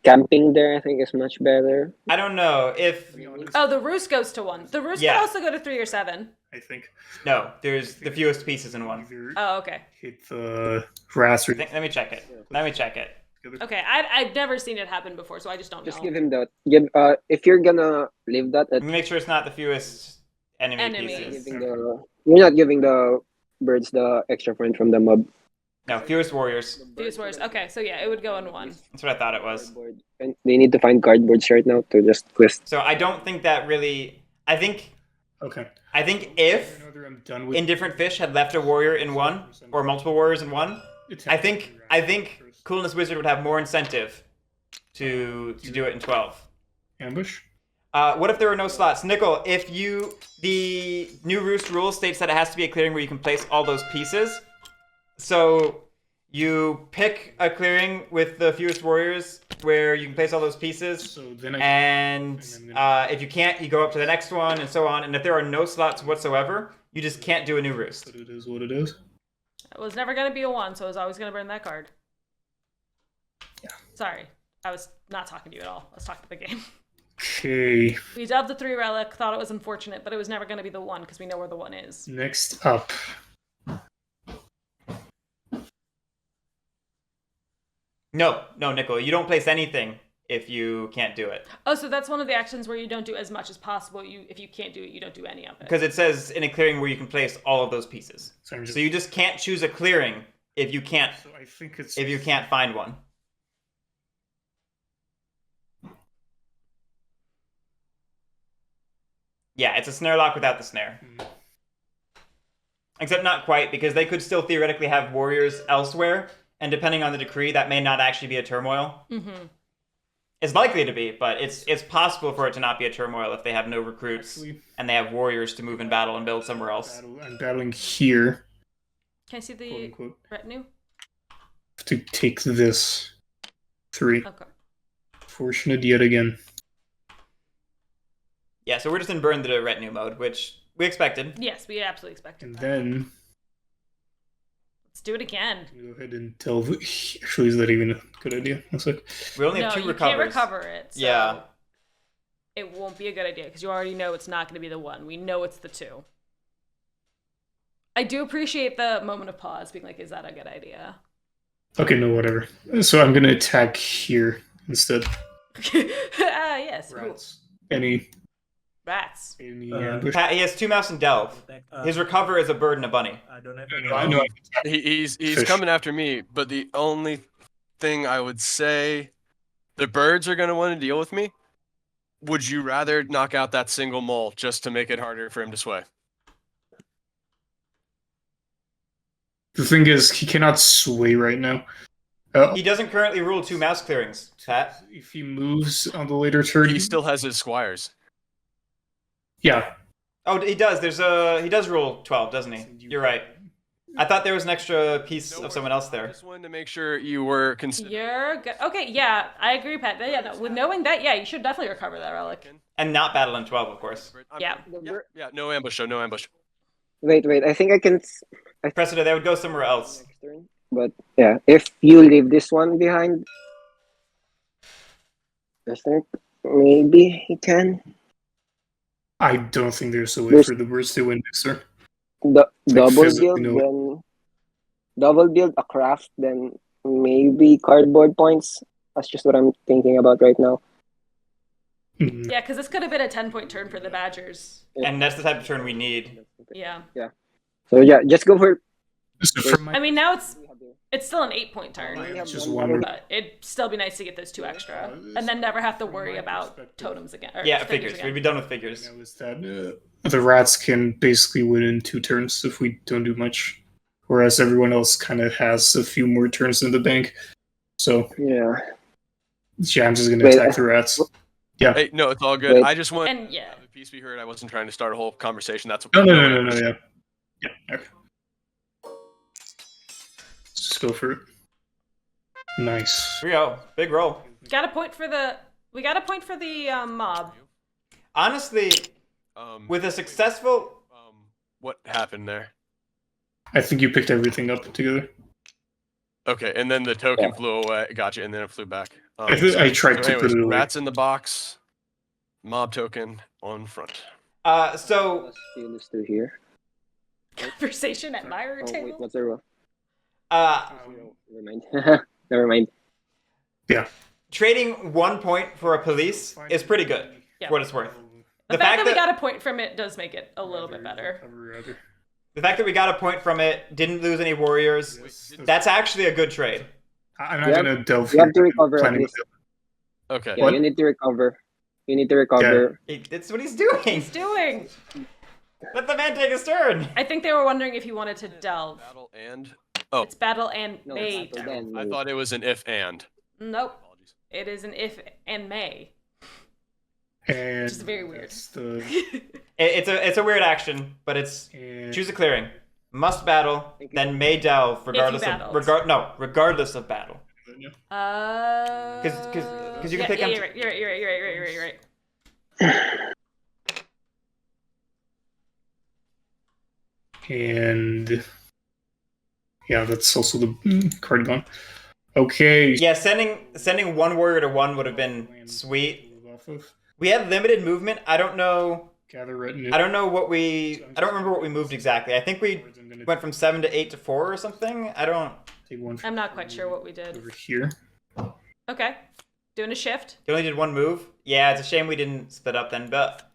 Speaker 4: Camping there, I think, is much better.
Speaker 1: I don't know if
Speaker 2: Oh, the Roost goes to 1. The Roost
Speaker 1: Yeah.
Speaker 2: can also go to 3 or 7.
Speaker 3: I think
Speaker 1: no, there's the fewest pieces in one.
Speaker 3: either
Speaker 2: Oh, okay.
Speaker 3: hit the rats or
Speaker 1: Let me check it. Let me check it.
Speaker 2: Okay, I've never seen it happen before, so I just don't
Speaker 4: Just
Speaker 2: know.
Speaker 4: give him that. If you're gonna leave that,
Speaker 1: Let me make sure it's not the fewest enemy
Speaker 2: Enemies.
Speaker 1: pieces.
Speaker 4: you're not giving the birds the extra point from the mob.
Speaker 1: No, fewest warriors.
Speaker 2: Fuse Wars. Okay, so yeah, it would go in 1.
Speaker 1: That's what I thought it was.
Speaker 4: Cardboard. And they need to find cardboards right now to just twist.
Speaker 1: So I don't think that really. I think
Speaker 3: okay.
Speaker 1: if
Speaker 3: I'm done with
Speaker 1: Indifferent Fish had left a warrior in 1 or multiple warriors in 1, I think Coolness Wizard would have more incentive to do it in 12.
Speaker 3: ambush.
Speaker 1: What if there were no slots? Nickel, the new Roost rule states that it has to be a clearing where you can place all those pieces. So you pick a clearing with the fewest warriors where you can place all those pieces.
Speaker 3: So then
Speaker 1: And if you can't, you go up to the next one and so on. And if there are no slots whatsoever, you just can't do a new Roost.
Speaker 3: But it is what it is.
Speaker 2: It was never going to be a 1, so I was always going to burn that card.
Speaker 3: Yeah.
Speaker 2: Sorry, I was not talking to you at all. I was talking to the game.
Speaker 3: Okay.
Speaker 2: We dubbed the 3 relic, thought it was unfortunate, but it was never going to be the 1 because we know where the 1 is.
Speaker 3: Next up.
Speaker 1: No, Nickel, you don't place anything if you can't do it.
Speaker 2: Oh, so that's one of the actions where you don't do as much as possible. If you can't do it, you don't do any of it.
Speaker 1: Because it says in a clearing where you can place all of those pieces.
Speaker 3: So, I'm just,
Speaker 1: So you just can't choose a clearing if you can't
Speaker 3: so I think it's
Speaker 1: find one. Yeah, it's a snare lock without the snare. Except not quite, because they could still theoretically have warriors elsewhere, and depending on the decree, that may not actually be a turmoil.
Speaker 2: Mm-hmm.
Speaker 1: It's likely to be, but it's possible for it to not be a turmoil if they have no recruits
Speaker 3: Actually,
Speaker 1: and they have warriors to move in battle and build somewhere else.
Speaker 3: I'm battling here.
Speaker 2: Can I see
Speaker 3: quote
Speaker 2: the
Speaker 3: unquote.
Speaker 2: retinue?
Speaker 3: To take this 3.
Speaker 2: Okay.
Speaker 3: Fortunate yet again.
Speaker 1: Yeah, so we're just in burn the retinue mode, which we expected.
Speaker 2: Yes, we absolutely expected
Speaker 3: And
Speaker 2: that.
Speaker 3: then
Speaker 2: Let's do it again.
Speaker 3: go ahead and delve. Actually, is that even a good idea? Looks like.
Speaker 1: We only have
Speaker 2: No,
Speaker 1: 2
Speaker 2: you
Speaker 1: recovers.
Speaker 2: can't recover it. So
Speaker 1: Yeah.
Speaker 2: it won't be a good idea because you already know it's not going to be the 1. We know it's the 2. I do appreciate the moment of pause, being like, "Is that a good idea?"
Speaker 3: Okay, no, whatever. So I'm gonna attack here instead.
Speaker 2: Yes. Cool.
Speaker 3: Rats. Any
Speaker 2: Rats.
Speaker 3: ambush?
Speaker 1: He has 2 mouse and delve. His recover is a bird and a bunny.
Speaker 6: I don't have any.
Speaker 3: No, I know.
Speaker 5: He's
Speaker 3: Fish.
Speaker 5: coming after me, but the only thing I would say, the birds are gonna want to deal with me. Would you rather knock out that single mole just to make it harder for him to sway?
Speaker 3: The thing is, he cannot sway right now.
Speaker 1: He doesn't currently rule 2 mouse clearings, Pat.
Speaker 3: If he moves on the later turn,
Speaker 5: He still has his squires.
Speaker 3: yeah.
Speaker 1: Oh, he does. He does rule 12, doesn't he? You're right. I thought there was an extra piece of someone else
Speaker 5: I
Speaker 1: there.
Speaker 5: just wanted to make sure you were considering.
Speaker 2: You're good. Okay, yeah, I agree, Pat. Yeah, no, with knowing that, yeah, you should definitely recover that relic.
Speaker 1: And not battle in 12, of course.
Speaker 2: Yeah.
Speaker 5: Yeah, no ambush, though, no ambush.
Speaker 4: Wait, I think I can
Speaker 1: Cressida, they would go somewhere else.
Speaker 4: next turn. But yeah, if you leave this one behind, I think maybe he can.
Speaker 3: I don't think there's a way
Speaker 4: There's-
Speaker 3: for the birds to win this turn.
Speaker 4: Double
Speaker 3: physically,
Speaker 4: build,
Speaker 3: no.
Speaker 4: then double build a craft, then maybe cardboard points. That's just what I'm thinking about right now.
Speaker 3: Mm,
Speaker 2: Yeah, because this could have been a 10-point turn for the Badgers.
Speaker 1: And that's the type of turn we need.
Speaker 2: Yeah.
Speaker 4: So yeah, just go for.
Speaker 3: So for my,
Speaker 2: I mean, now it's still an 8-point turn,
Speaker 3: it's just one.
Speaker 2: but it'd still be nice to get those 2 extra, and then never have to worry about totems again. Or
Speaker 1: Yeah,
Speaker 2: figures
Speaker 1: figures.
Speaker 2: again.
Speaker 1: We'd be done with figures.
Speaker 3: Now is that the rats can basically win in 2 turns if we don't do much, whereas everyone else kind of has a few more turns in the bank. So
Speaker 4: Yeah.
Speaker 3: yeah, I'm just gonna
Speaker 4: Wait,
Speaker 3: attack the rats.
Speaker 5: Hey, no, it's all good.
Speaker 4: Wait.
Speaker 5: I just want
Speaker 2: And yeah,
Speaker 5: the piece be heard. I wasn't trying to start a whole conversation. That's
Speaker 3: No,
Speaker 5: no
Speaker 3: no,
Speaker 5: ambush.
Speaker 3: yeah. Okay. Let's just go for it. Nice.
Speaker 1: 3-0. Big roll.
Speaker 2: got a point for the. We got a point for the mob.
Speaker 1: Honestly, with a successful...
Speaker 5: What happened there?
Speaker 3: I think you picked everything up together.
Speaker 5: Okay, and then the token
Speaker 4: Yeah.
Speaker 5: flew away. Gotcha, and then it flew back.
Speaker 3: I tried to
Speaker 5: anyways,
Speaker 3: put it away.
Speaker 5: rats in the box, mob token on front.
Speaker 1: So,
Speaker 4: Steal this to here.
Speaker 2: Conversation at Myra
Speaker 4: Oh
Speaker 2: table.
Speaker 4: wait, what's the roll? Never mind. Never mind.
Speaker 1: trading 1 point for a police is pretty good,
Speaker 2: Yeah.
Speaker 1: for what it's worth.
Speaker 2: The fact that we got a point from it does make it a little bit better.
Speaker 1: The fact that we got a point from it, didn't lose any warriors, that's actually a good trade.
Speaker 3: I'm not
Speaker 4: Yeah.
Speaker 3: gonna delve.
Speaker 4: You have
Speaker 3: here.
Speaker 4: to recover at
Speaker 3: Planning
Speaker 4: least.
Speaker 5: Okay.
Speaker 4: Yeah,
Speaker 3: What?
Speaker 4: you need to recover. You need to recover.
Speaker 1: That's what he's doing.
Speaker 2: He's doing.
Speaker 1: Let the man take his turn.
Speaker 2: I think they were wondering if he wanted to delve.
Speaker 5: Battle and oh,
Speaker 2: It's battle and
Speaker 4: No,
Speaker 2: May.
Speaker 4: battle then.
Speaker 5: I thought it was an if and.
Speaker 2: Nope.
Speaker 5: Apologies.
Speaker 2: It is an if and May.
Speaker 3: And
Speaker 2: Which is very weird.
Speaker 3: that's the-
Speaker 1: It's a weird action, but it's
Speaker 3: and-
Speaker 1: choose a clearing, must battle, then may delve regardless
Speaker 2: battled.
Speaker 1: of regardless of battle.
Speaker 2: Because
Speaker 1: you can pick
Speaker 2: yeah,
Speaker 1: empty-
Speaker 2: you're right.
Speaker 3: And yeah, that's also the card gone. Okay.
Speaker 1: Yeah, sending one warrior to 1 would have been sweet. We had limited movement. I don't know
Speaker 3: Gather retinue.
Speaker 1: what I don't remember what we moved exactly. I think we went from 7 to 8 to 4 or something. I don't.
Speaker 3: Take one
Speaker 2: I'm not quite sure what we did.
Speaker 3: over here.
Speaker 2: Okay. Doing a shift.
Speaker 1: You only did 1 move. Yeah, it's a shame we didn't split up then. But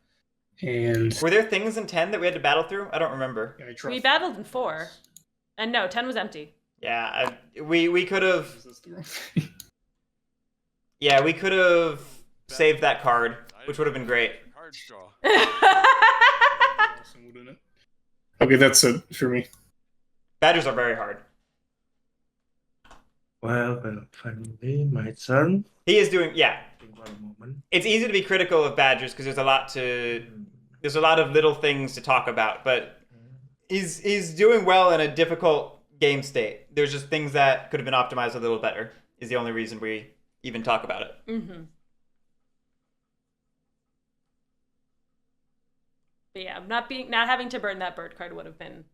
Speaker 3: And
Speaker 1: were there things in 10 that we had to battle through? I don't remember.
Speaker 3: I dropped-
Speaker 2: We battled in 4. And no, 10 was empty.
Speaker 1: Yeah, we could have.
Speaker 3: That's the wrong thing.
Speaker 1: Yeah, we could have saved that card, which would have been great.
Speaker 5: Card draw.
Speaker 3: Awesome, wouldn't it? Okay, that's it for me.
Speaker 1: Badgers are very hard.
Speaker 6: Well, finally, my turn.
Speaker 1: He is doing. Yeah,
Speaker 6: Think one moment.
Speaker 1: it's easy to be critical of Badgers because there's a lot of little things to talk about, but he's doing well in a difficult game state. There's just things that could have been optimized a little better. Is the only reason we even talk about it.
Speaker 2: Mm-hmm. But yeah, not having to burn that bird card would have been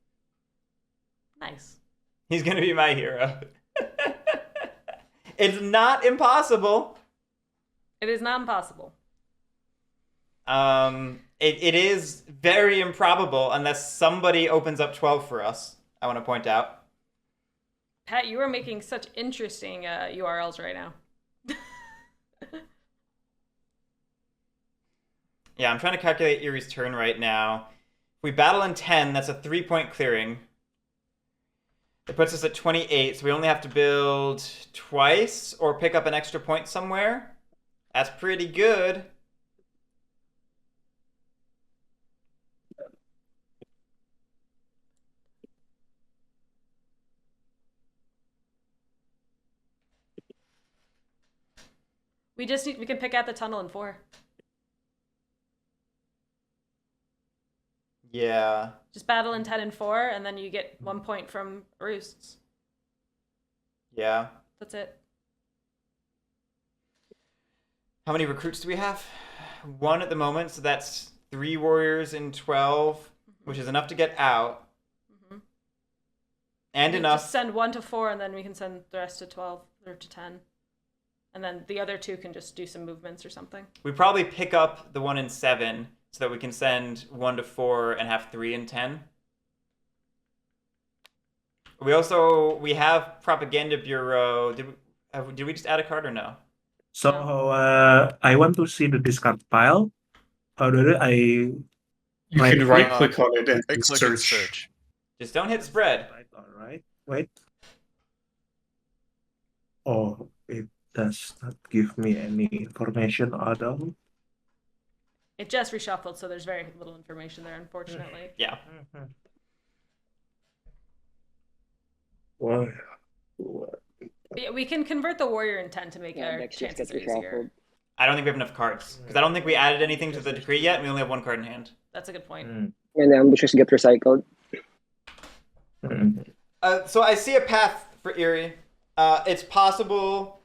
Speaker 2: nice.
Speaker 1: He's gonna be my hero. It's not impossible.
Speaker 2: It is not impossible.
Speaker 1: It is very improbable unless somebody opens up 12 for us. I want to point out.
Speaker 2: Pat, you are making such interesting URLs right now.
Speaker 1: Yeah, I'm trying to calculate Erie's turn right now. If we battle in 10, that's a 3-point clearing. It puts us at 28, so we only have to build twice or pick up an extra point somewhere. That's pretty good.
Speaker 2: We can pick out the tunnel in 4.
Speaker 1: Yeah.
Speaker 2: Just battle in 10 and 4, and then you get 1 point from roosts.
Speaker 1: Yeah.
Speaker 2: That's it.
Speaker 1: How many recruits do we have? 1 at the moment, so that's 3 warriors in 12, which is enough to get out. And enough.
Speaker 2: Just send 1 to 4, and then we can send the rest to 12 or to 10. And then the other 2 can just do some movements or something.
Speaker 1: We probably pick up the 1 in 7 so that we can send 1 to 4 and have 3 in 10. We have Propaganda Bureau. Did we just add a card or no?
Speaker 6: So I want to see the discard pile. How do I?
Speaker 3: You
Speaker 6: Right
Speaker 3: can right click on it and
Speaker 5: Right click and
Speaker 3: search.
Speaker 5: search.
Speaker 1: Just don't hit spread.
Speaker 6: All right. Wait. Oh, it does not give me any information at all.
Speaker 2: It just reshuffled, so there's very little information there, unfortunately.
Speaker 1: Yeah.
Speaker 6: Well,
Speaker 2: Yeah, we can convert the warrior in 10 to make our
Speaker 4: Next just
Speaker 2: chances
Speaker 4: get
Speaker 2: easier.
Speaker 4: reshuffled.
Speaker 1: I don't think we have enough cards. Because I don't think we added anything to the decree yet, and we only have 1 card in hand.
Speaker 2: That's a good point.
Speaker 4: And the ambushes get recycled.
Speaker 1: So I see a path for Erie. It's possible.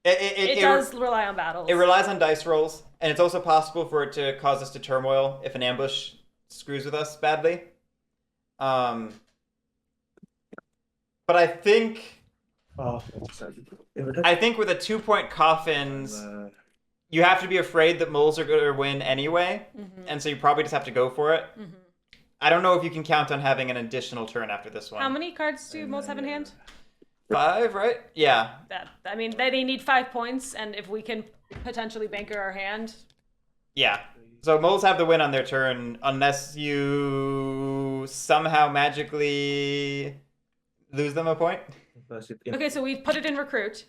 Speaker 2: It does rely on battles.
Speaker 1: It relies on dice rolls, and it's also possible for it to cause us to turmoil if an ambush screws with us badly. But I think with a 2-point coffins, you have to be afraid that moles are going to win anyway, and so you probably just have to go for it. I don't know if you can count on having an additional turn after this one.
Speaker 2: How many cards do moles have in hand?
Speaker 1: 5, right? Yeah.
Speaker 2: I mean, they need 5 points, and if we can potentially banker our hand.
Speaker 1: Yeah. So moles have the win on their turn unless you somehow magically lose them a point.
Speaker 2: Okay, so we put it in recruit.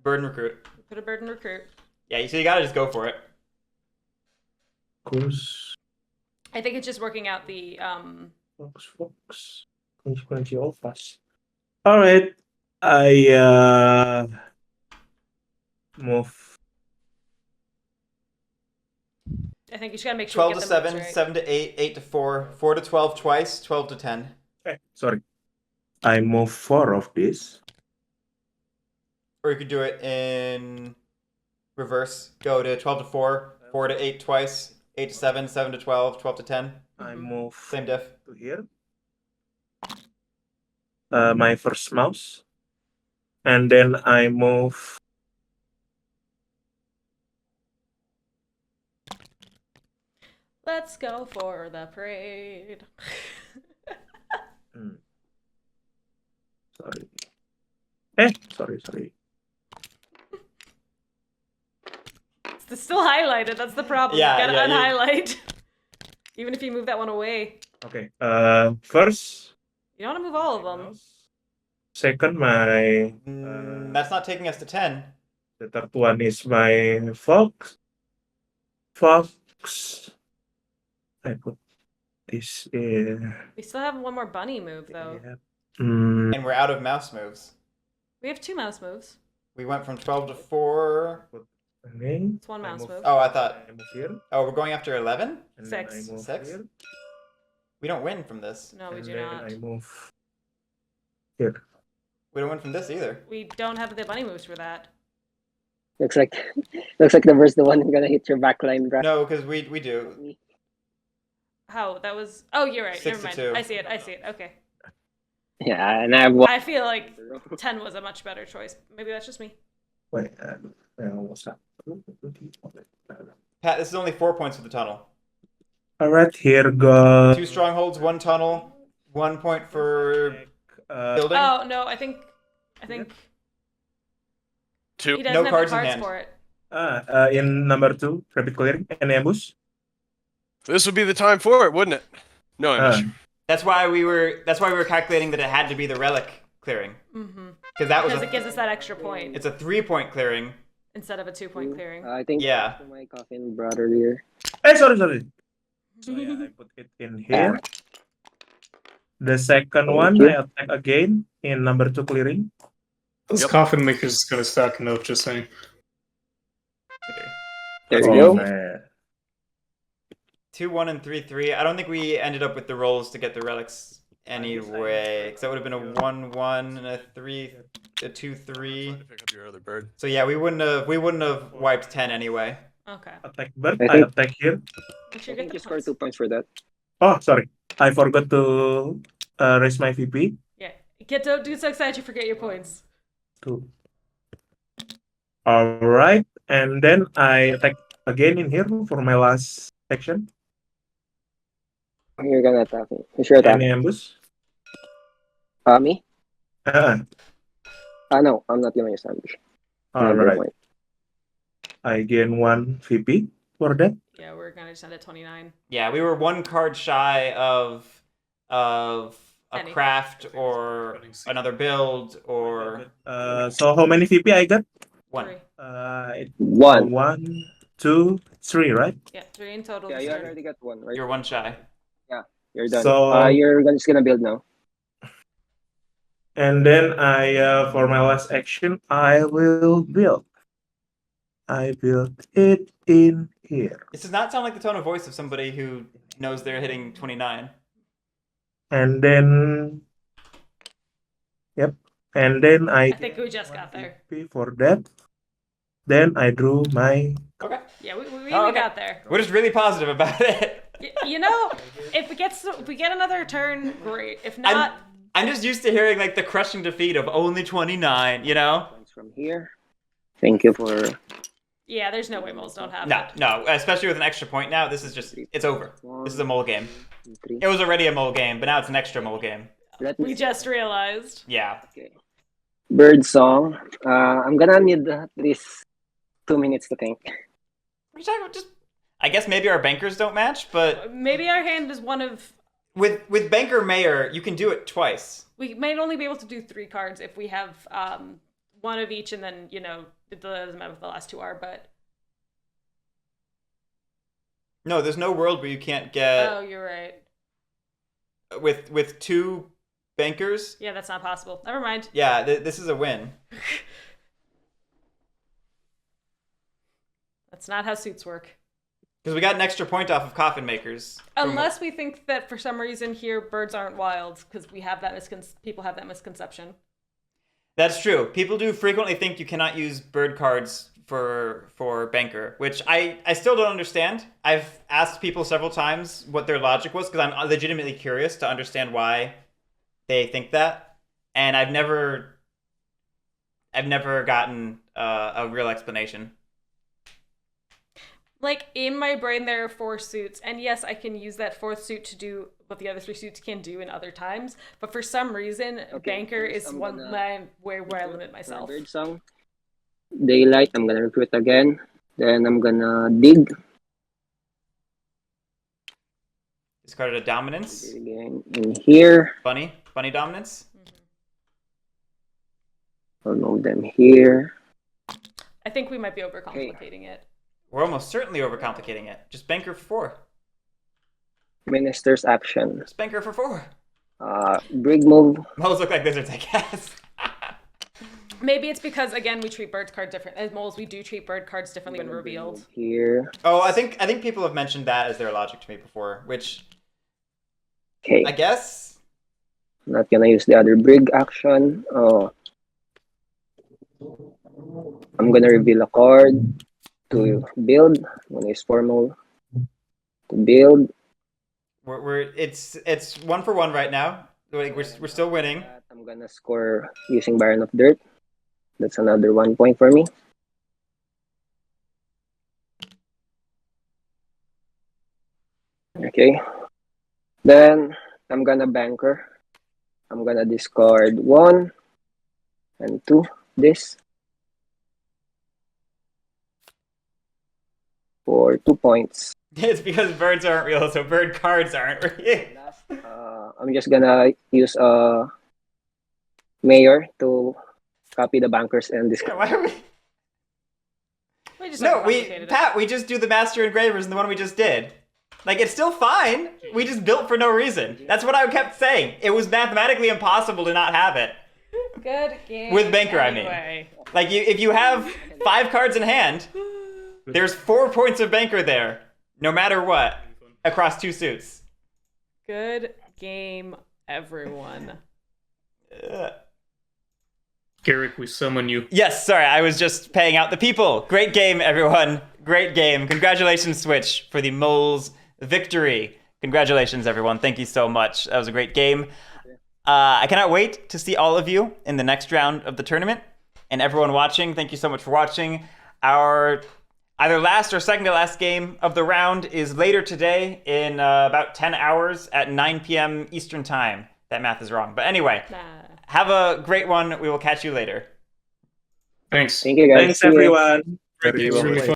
Speaker 1: Bird and recruit.
Speaker 2: Put a bird in recruit.
Speaker 1: Yeah, so you gotta just go for it.
Speaker 6: Of course.
Speaker 2: I think it's just working out the
Speaker 6: Fox. All right. I move.
Speaker 2: I think you just gotta make sure
Speaker 1: 12
Speaker 2: we
Speaker 1: to
Speaker 2: get the
Speaker 1: 7,
Speaker 2: moves right.
Speaker 1: 7 to 8, 8 to 4, 4 to 12 twice, 12 to 10.
Speaker 6: Okay, sorry. I move 4 of this.
Speaker 1: Or you could do it in reverse. Go to 12 to 4, 4 to 8 twice, 8 to 7, 7 to 12, 12 to 10.
Speaker 6: I move
Speaker 1: Same diff.
Speaker 6: to here. My first mouse. And then I move.
Speaker 2: Let's go for the parade.
Speaker 6: Sorry. Sorry.
Speaker 2: It's still highlighted. That's the problem.
Speaker 1: Yeah,
Speaker 2: You gotta
Speaker 1: yeah,
Speaker 2: unhighlight. Even if you move that one away.
Speaker 6: Okay. First.
Speaker 2: You don't want to move all of them.
Speaker 6: Second, my.
Speaker 1: That's not taking us to 10.
Speaker 6: The third one is my fox. Fox. I put this in.
Speaker 2: We still have one more bunny move, though.
Speaker 1: And we're out of mouse moves.
Speaker 2: We have 2 mouse moves.
Speaker 1: We went from 12 to 4.
Speaker 6: Okay.
Speaker 2: It's 1 mouse move.
Speaker 1: Oh, I thought.
Speaker 6: I move here.
Speaker 1: Oh, we're going after 11?
Speaker 6: And then I
Speaker 2: 6.
Speaker 6: move
Speaker 1: 6?
Speaker 6: here.
Speaker 1: We don't win from this.
Speaker 2: No, we
Speaker 6: And
Speaker 2: do
Speaker 6: then
Speaker 2: not.
Speaker 6: I move here.
Speaker 1: We don't win from this either.
Speaker 2: We don't have the bunny moves for that.
Speaker 4: Looks like the first the one who's gonna hit your backline, bro.
Speaker 1: No, because we do.
Speaker 2: How? That was... Oh, you're right.
Speaker 1: 6
Speaker 2: Never
Speaker 1: to
Speaker 2: mind.
Speaker 1: 2.
Speaker 2: I see it. Okay.
Speaker 4: Yeah, and I have one.
Speaker 2: I feel like 10 was a much better choice. Maybe that's just me.
Speaker 6: Wait, what's that?
Speaker 1: Pat, this is only 4 points for the tunnel.
Speaker 6: All right, here goes.
Speaker 1: 2 strongholds, 1 tunnel, 1 point for building.
Speaker 2: Oh, no, I think...
Speaker 5: Two.
Speaker 2: He doesn't
Speaker 1: No
Speaker 2: have
Speaker 1: cards
Speaker 2: the
Speaker 1: in
Speaker 2: cards
Speaker 1: hand.
Speaker 2: for it.
Speaker 6: In number 2, rapid clearing and ambush.
Speaker 5: This would be the time for it, wouldn't it? No ambush.
Speaker 1: That's why we were calculating that it had to be the relic clearing.
Speaker 2: Mm-hmm.
Speaker 1: Because
Speaker 2: Because it gives us that extra point
Speaker 1: it's a 3-point clearing.
Speaker 2: instead of a 2-point clearing.
Speaker 4: I think
Speaker 1: Yeah.
Speaker 4: my coffin brought earlier.
Speaker 6: Hey, sorry. So yeah, I put it in here. The second one, I attack again in number 2 clearing.
Speaker 3: This
Speaker 5: Yep.
Speaker 3: coffin maker's gonna stack enough, just saying.
Speaker 4: There
Speaker 6: Oh,
Speaker 4: you go.
Speaker 6: man.
Speaker 1: 2, 1, and 3, 3. I don't think we ended up with the rolls to get the relics anyway. Because that would have been a 1, 1, and a 3, a 2, 3.
Speaker 5: Trying to pick up your other bird.
Speaker 1: So yeah, we wouldn't have wiped 10 anyway.
Speaker 2: Okay.
Speaker 6: Attack bird,
Speaker 4: I
Speaker 6: I
Speaker 4: think-
Speaker 6: attack here.
Speaker 2: Make sure
Speaker 4: I
Speaker 2: you
Speaker 4: think
Speaker 2: get
Speaker 4: you
Speaker 2: the
Speaker 4: scored
Speaker 2: points.
Speaker 4: 2 points for that.
Speaker 6: Oh, sorry. I forgot to raise my VP.
Speaker 2: Yeah. Don't do so excited you forget your points.
Speaker 6: 2. Alright, and then I attack again in here for my last action.
Speaker 4: You're gonna attack me. You sure attack
Speaker 6: Any ambush?
Speaker 4: me?
Speaker 6: Uh,
Speaker 4: No, I'm not gonna use ambush. Never
Speaker 6: Alright,
Speaker 4: mind.
Speaker 6: I gain 1 VP for that.
Speaker 2: Yeah, we're gonna just end at 29.
Speaker 1: Yeah, we were 1 card shy of a
Speaker 2: Any.
Speaker 1: craft or another build or
Speaker 6: So how many VP I got?
Speaker 1: 1.
Speaker 2: 3.
Speaker 6: It's
Speaker 4: 1.
Speaker 6: 1, 2, 3, right?
Speaker 2: Yeah, 3 in total.
Speaker 4: Yeah,
Speaker 2: this
Speaker 4: you
Speaker 2: turn.
Speaker 4: already got 1, right?
Speaker 1: You're 1 shy.
Speaker 4: You're done.
Speaker 6: So-
Speaker 4: You're just gonna build now.
Speaker 6: And then for my last action, I will build. I built it in here.
Speaker 1: This does not sound like the tone of voice of somebody who knows they're hitting 29.
Speaker 6: And then, yep. And then
Speaker 2: I think we just got there.
Speaker 6: VP for that. Then I drew my.
Speaker 1: Okay.
Speaker 2: Yeah, we
Speaker 1: Oh, okay.
Speaker 2: got there.
Speaker 1: We're just really positive about it.
Speaker 2: You know, if we get another turn, great. If not,
Speaker 1: I'm just used to hearing like the crushing defeat of only 29, you know?
Speaker 4: Points from here. Thank you for.
Speaker 2: yeah, there's no way moles don't have
Speaker 1: No,
Speaker 2: it.
Speaker 1: no, especially with an extra point now, this is just, it's over. This is a mole game.
Speaker 4: 3.
Speaker 1: It was already a mole game, but now it's an extra mole game.
Speaker 4: Let me
Speaker 2: We just realized.
Speaker 1: Yeah.
Speaker 4: Okay. Bird song. I'm gonna need at least 2 minutes to think.
Speaker 1: We're talking about just, I guess maybe our bankers don't match, but
Speaker 2: Maybe our hand is one of...
Speaker 1: with Banker Mayor, you can do it twice.
Speaker 2: We might only be able to do 3 cards if we have one of each, and then, you know, it doesn't matter what the last 2 are, but...
Speaker 1: No, there's no world where you can't get,
Speaker 2: oh, you're right.
Speaker 1: with 2 bankers.
Speaker 2: Yeah, that's not possible. Never mind.
Speaker 1: Yeah, this is a win.
Speaker 2: That's not how suits work.
Speaker 1: Because we got an extra point off of Coffin Makers.
Speaker 2: Unless we think that for some reason here birds aren't wild, because we have that people have that misconception.
Speaker 1: That's true. People do frequently think you cannot use bird cards for Banker, which I still don't understand. I've asked people several times what their logic was, because I'm legitimately curious to understand why they think that. And I've never gotten a real explanation.
Speaker 2: Like, in my brain, there are 4 suits, and yes, I can use that 4th suit to do what the other 3 suits can do in other times, but for some reason, Banker is
Speaker 4: I'm
Speaker 2: one
Speaker 4: gonna-
Speaker 2: where I limit myself.
Speaker 4: Bird song. Daylight. I'm gonna recruit again. Then I'm gonna dig.
Speaker 1: Discarded a Dominance.
Speaker 4: Again in here.
Speaker 1: Bunny Dominance.
Speaker 4: I'll move them here.
Speaker 2: I think we might be overcomplicating it.
Speaker 1: We're almost certainly overcomplicating it. Just Banker for 4.
Speaker 4: Minister's action.
Speaker 1: Just Banker for 4.
Speaker 4: Brig move.
Speaker 1: Moles look like lizards, I guess.
Speaker 2: Maybe it's because, again, we treat bird cards different. As moles, we do treat bird cards differently when revealed.
Speaker 4: Here.
Speaker 1: Oh, I think people have mentioned that as their logic to me before, which
Speaker 4: Okay,
Speaker 1: I guess.
Speaker 4: not gonna use the other brig action. I'm gonna reveal a card to build. I'm gonna use formal to build.
Speaker 1: It's 1-for-1 right now. Like we're still winning.
Speaker 4: I'm gonna score using Baron of Dirt. That's another 1 point for me. Okay. Then I'm gonna banker. I'm gonna discard 1 and 2. This for 2 points.
Speaker 1: It's because birds aren't real, so bird cards aren't real.
Speaker 4: I'm just gonna use Mayor to copy the bankers and discard.
Speaker 1: Why are we?
Speaker 2: We just
Speaker 1: No,
Speaker 2: overcomplicated it.
Speaker 1: we just do the master engravers and the one we just did. Like it's still fine. We just built for no reason. That's what I kept saying. It was mathematically impossible to not have it.
Speaker 2: Good game.
Speaker 1: With banker,
Speaker 2: anyway.
Speaker 1: I mean. Like if you have 5 cards in hand, there's 4 points of banker there, no matter what, across 2 suits.
Speaker 2: Good game, everyone.
Speaker 3: Guerric, we summon you.
Speaker 1: Yes, sorry, I was just paying out the people. Great game, everyone. Great game. Congratulations, Switch, for the Moles victory. Congratulations, everyone. Thank you so much. That was a great game. I cannot wait to see all of you in the next round of the tournament. And everyone watching, thank you so much for watching. Our either last or second to last game of the round is later today in about 10 hours at 9 p.m. Eastern Time. That math is wrong. But anyway, have a great one. We will catch you later.
Speaker 3: Thanks.
Speaker 4: Thank you, guys.
Speaker 6: Thanks, everyone.
Speaker 3: It was really fun.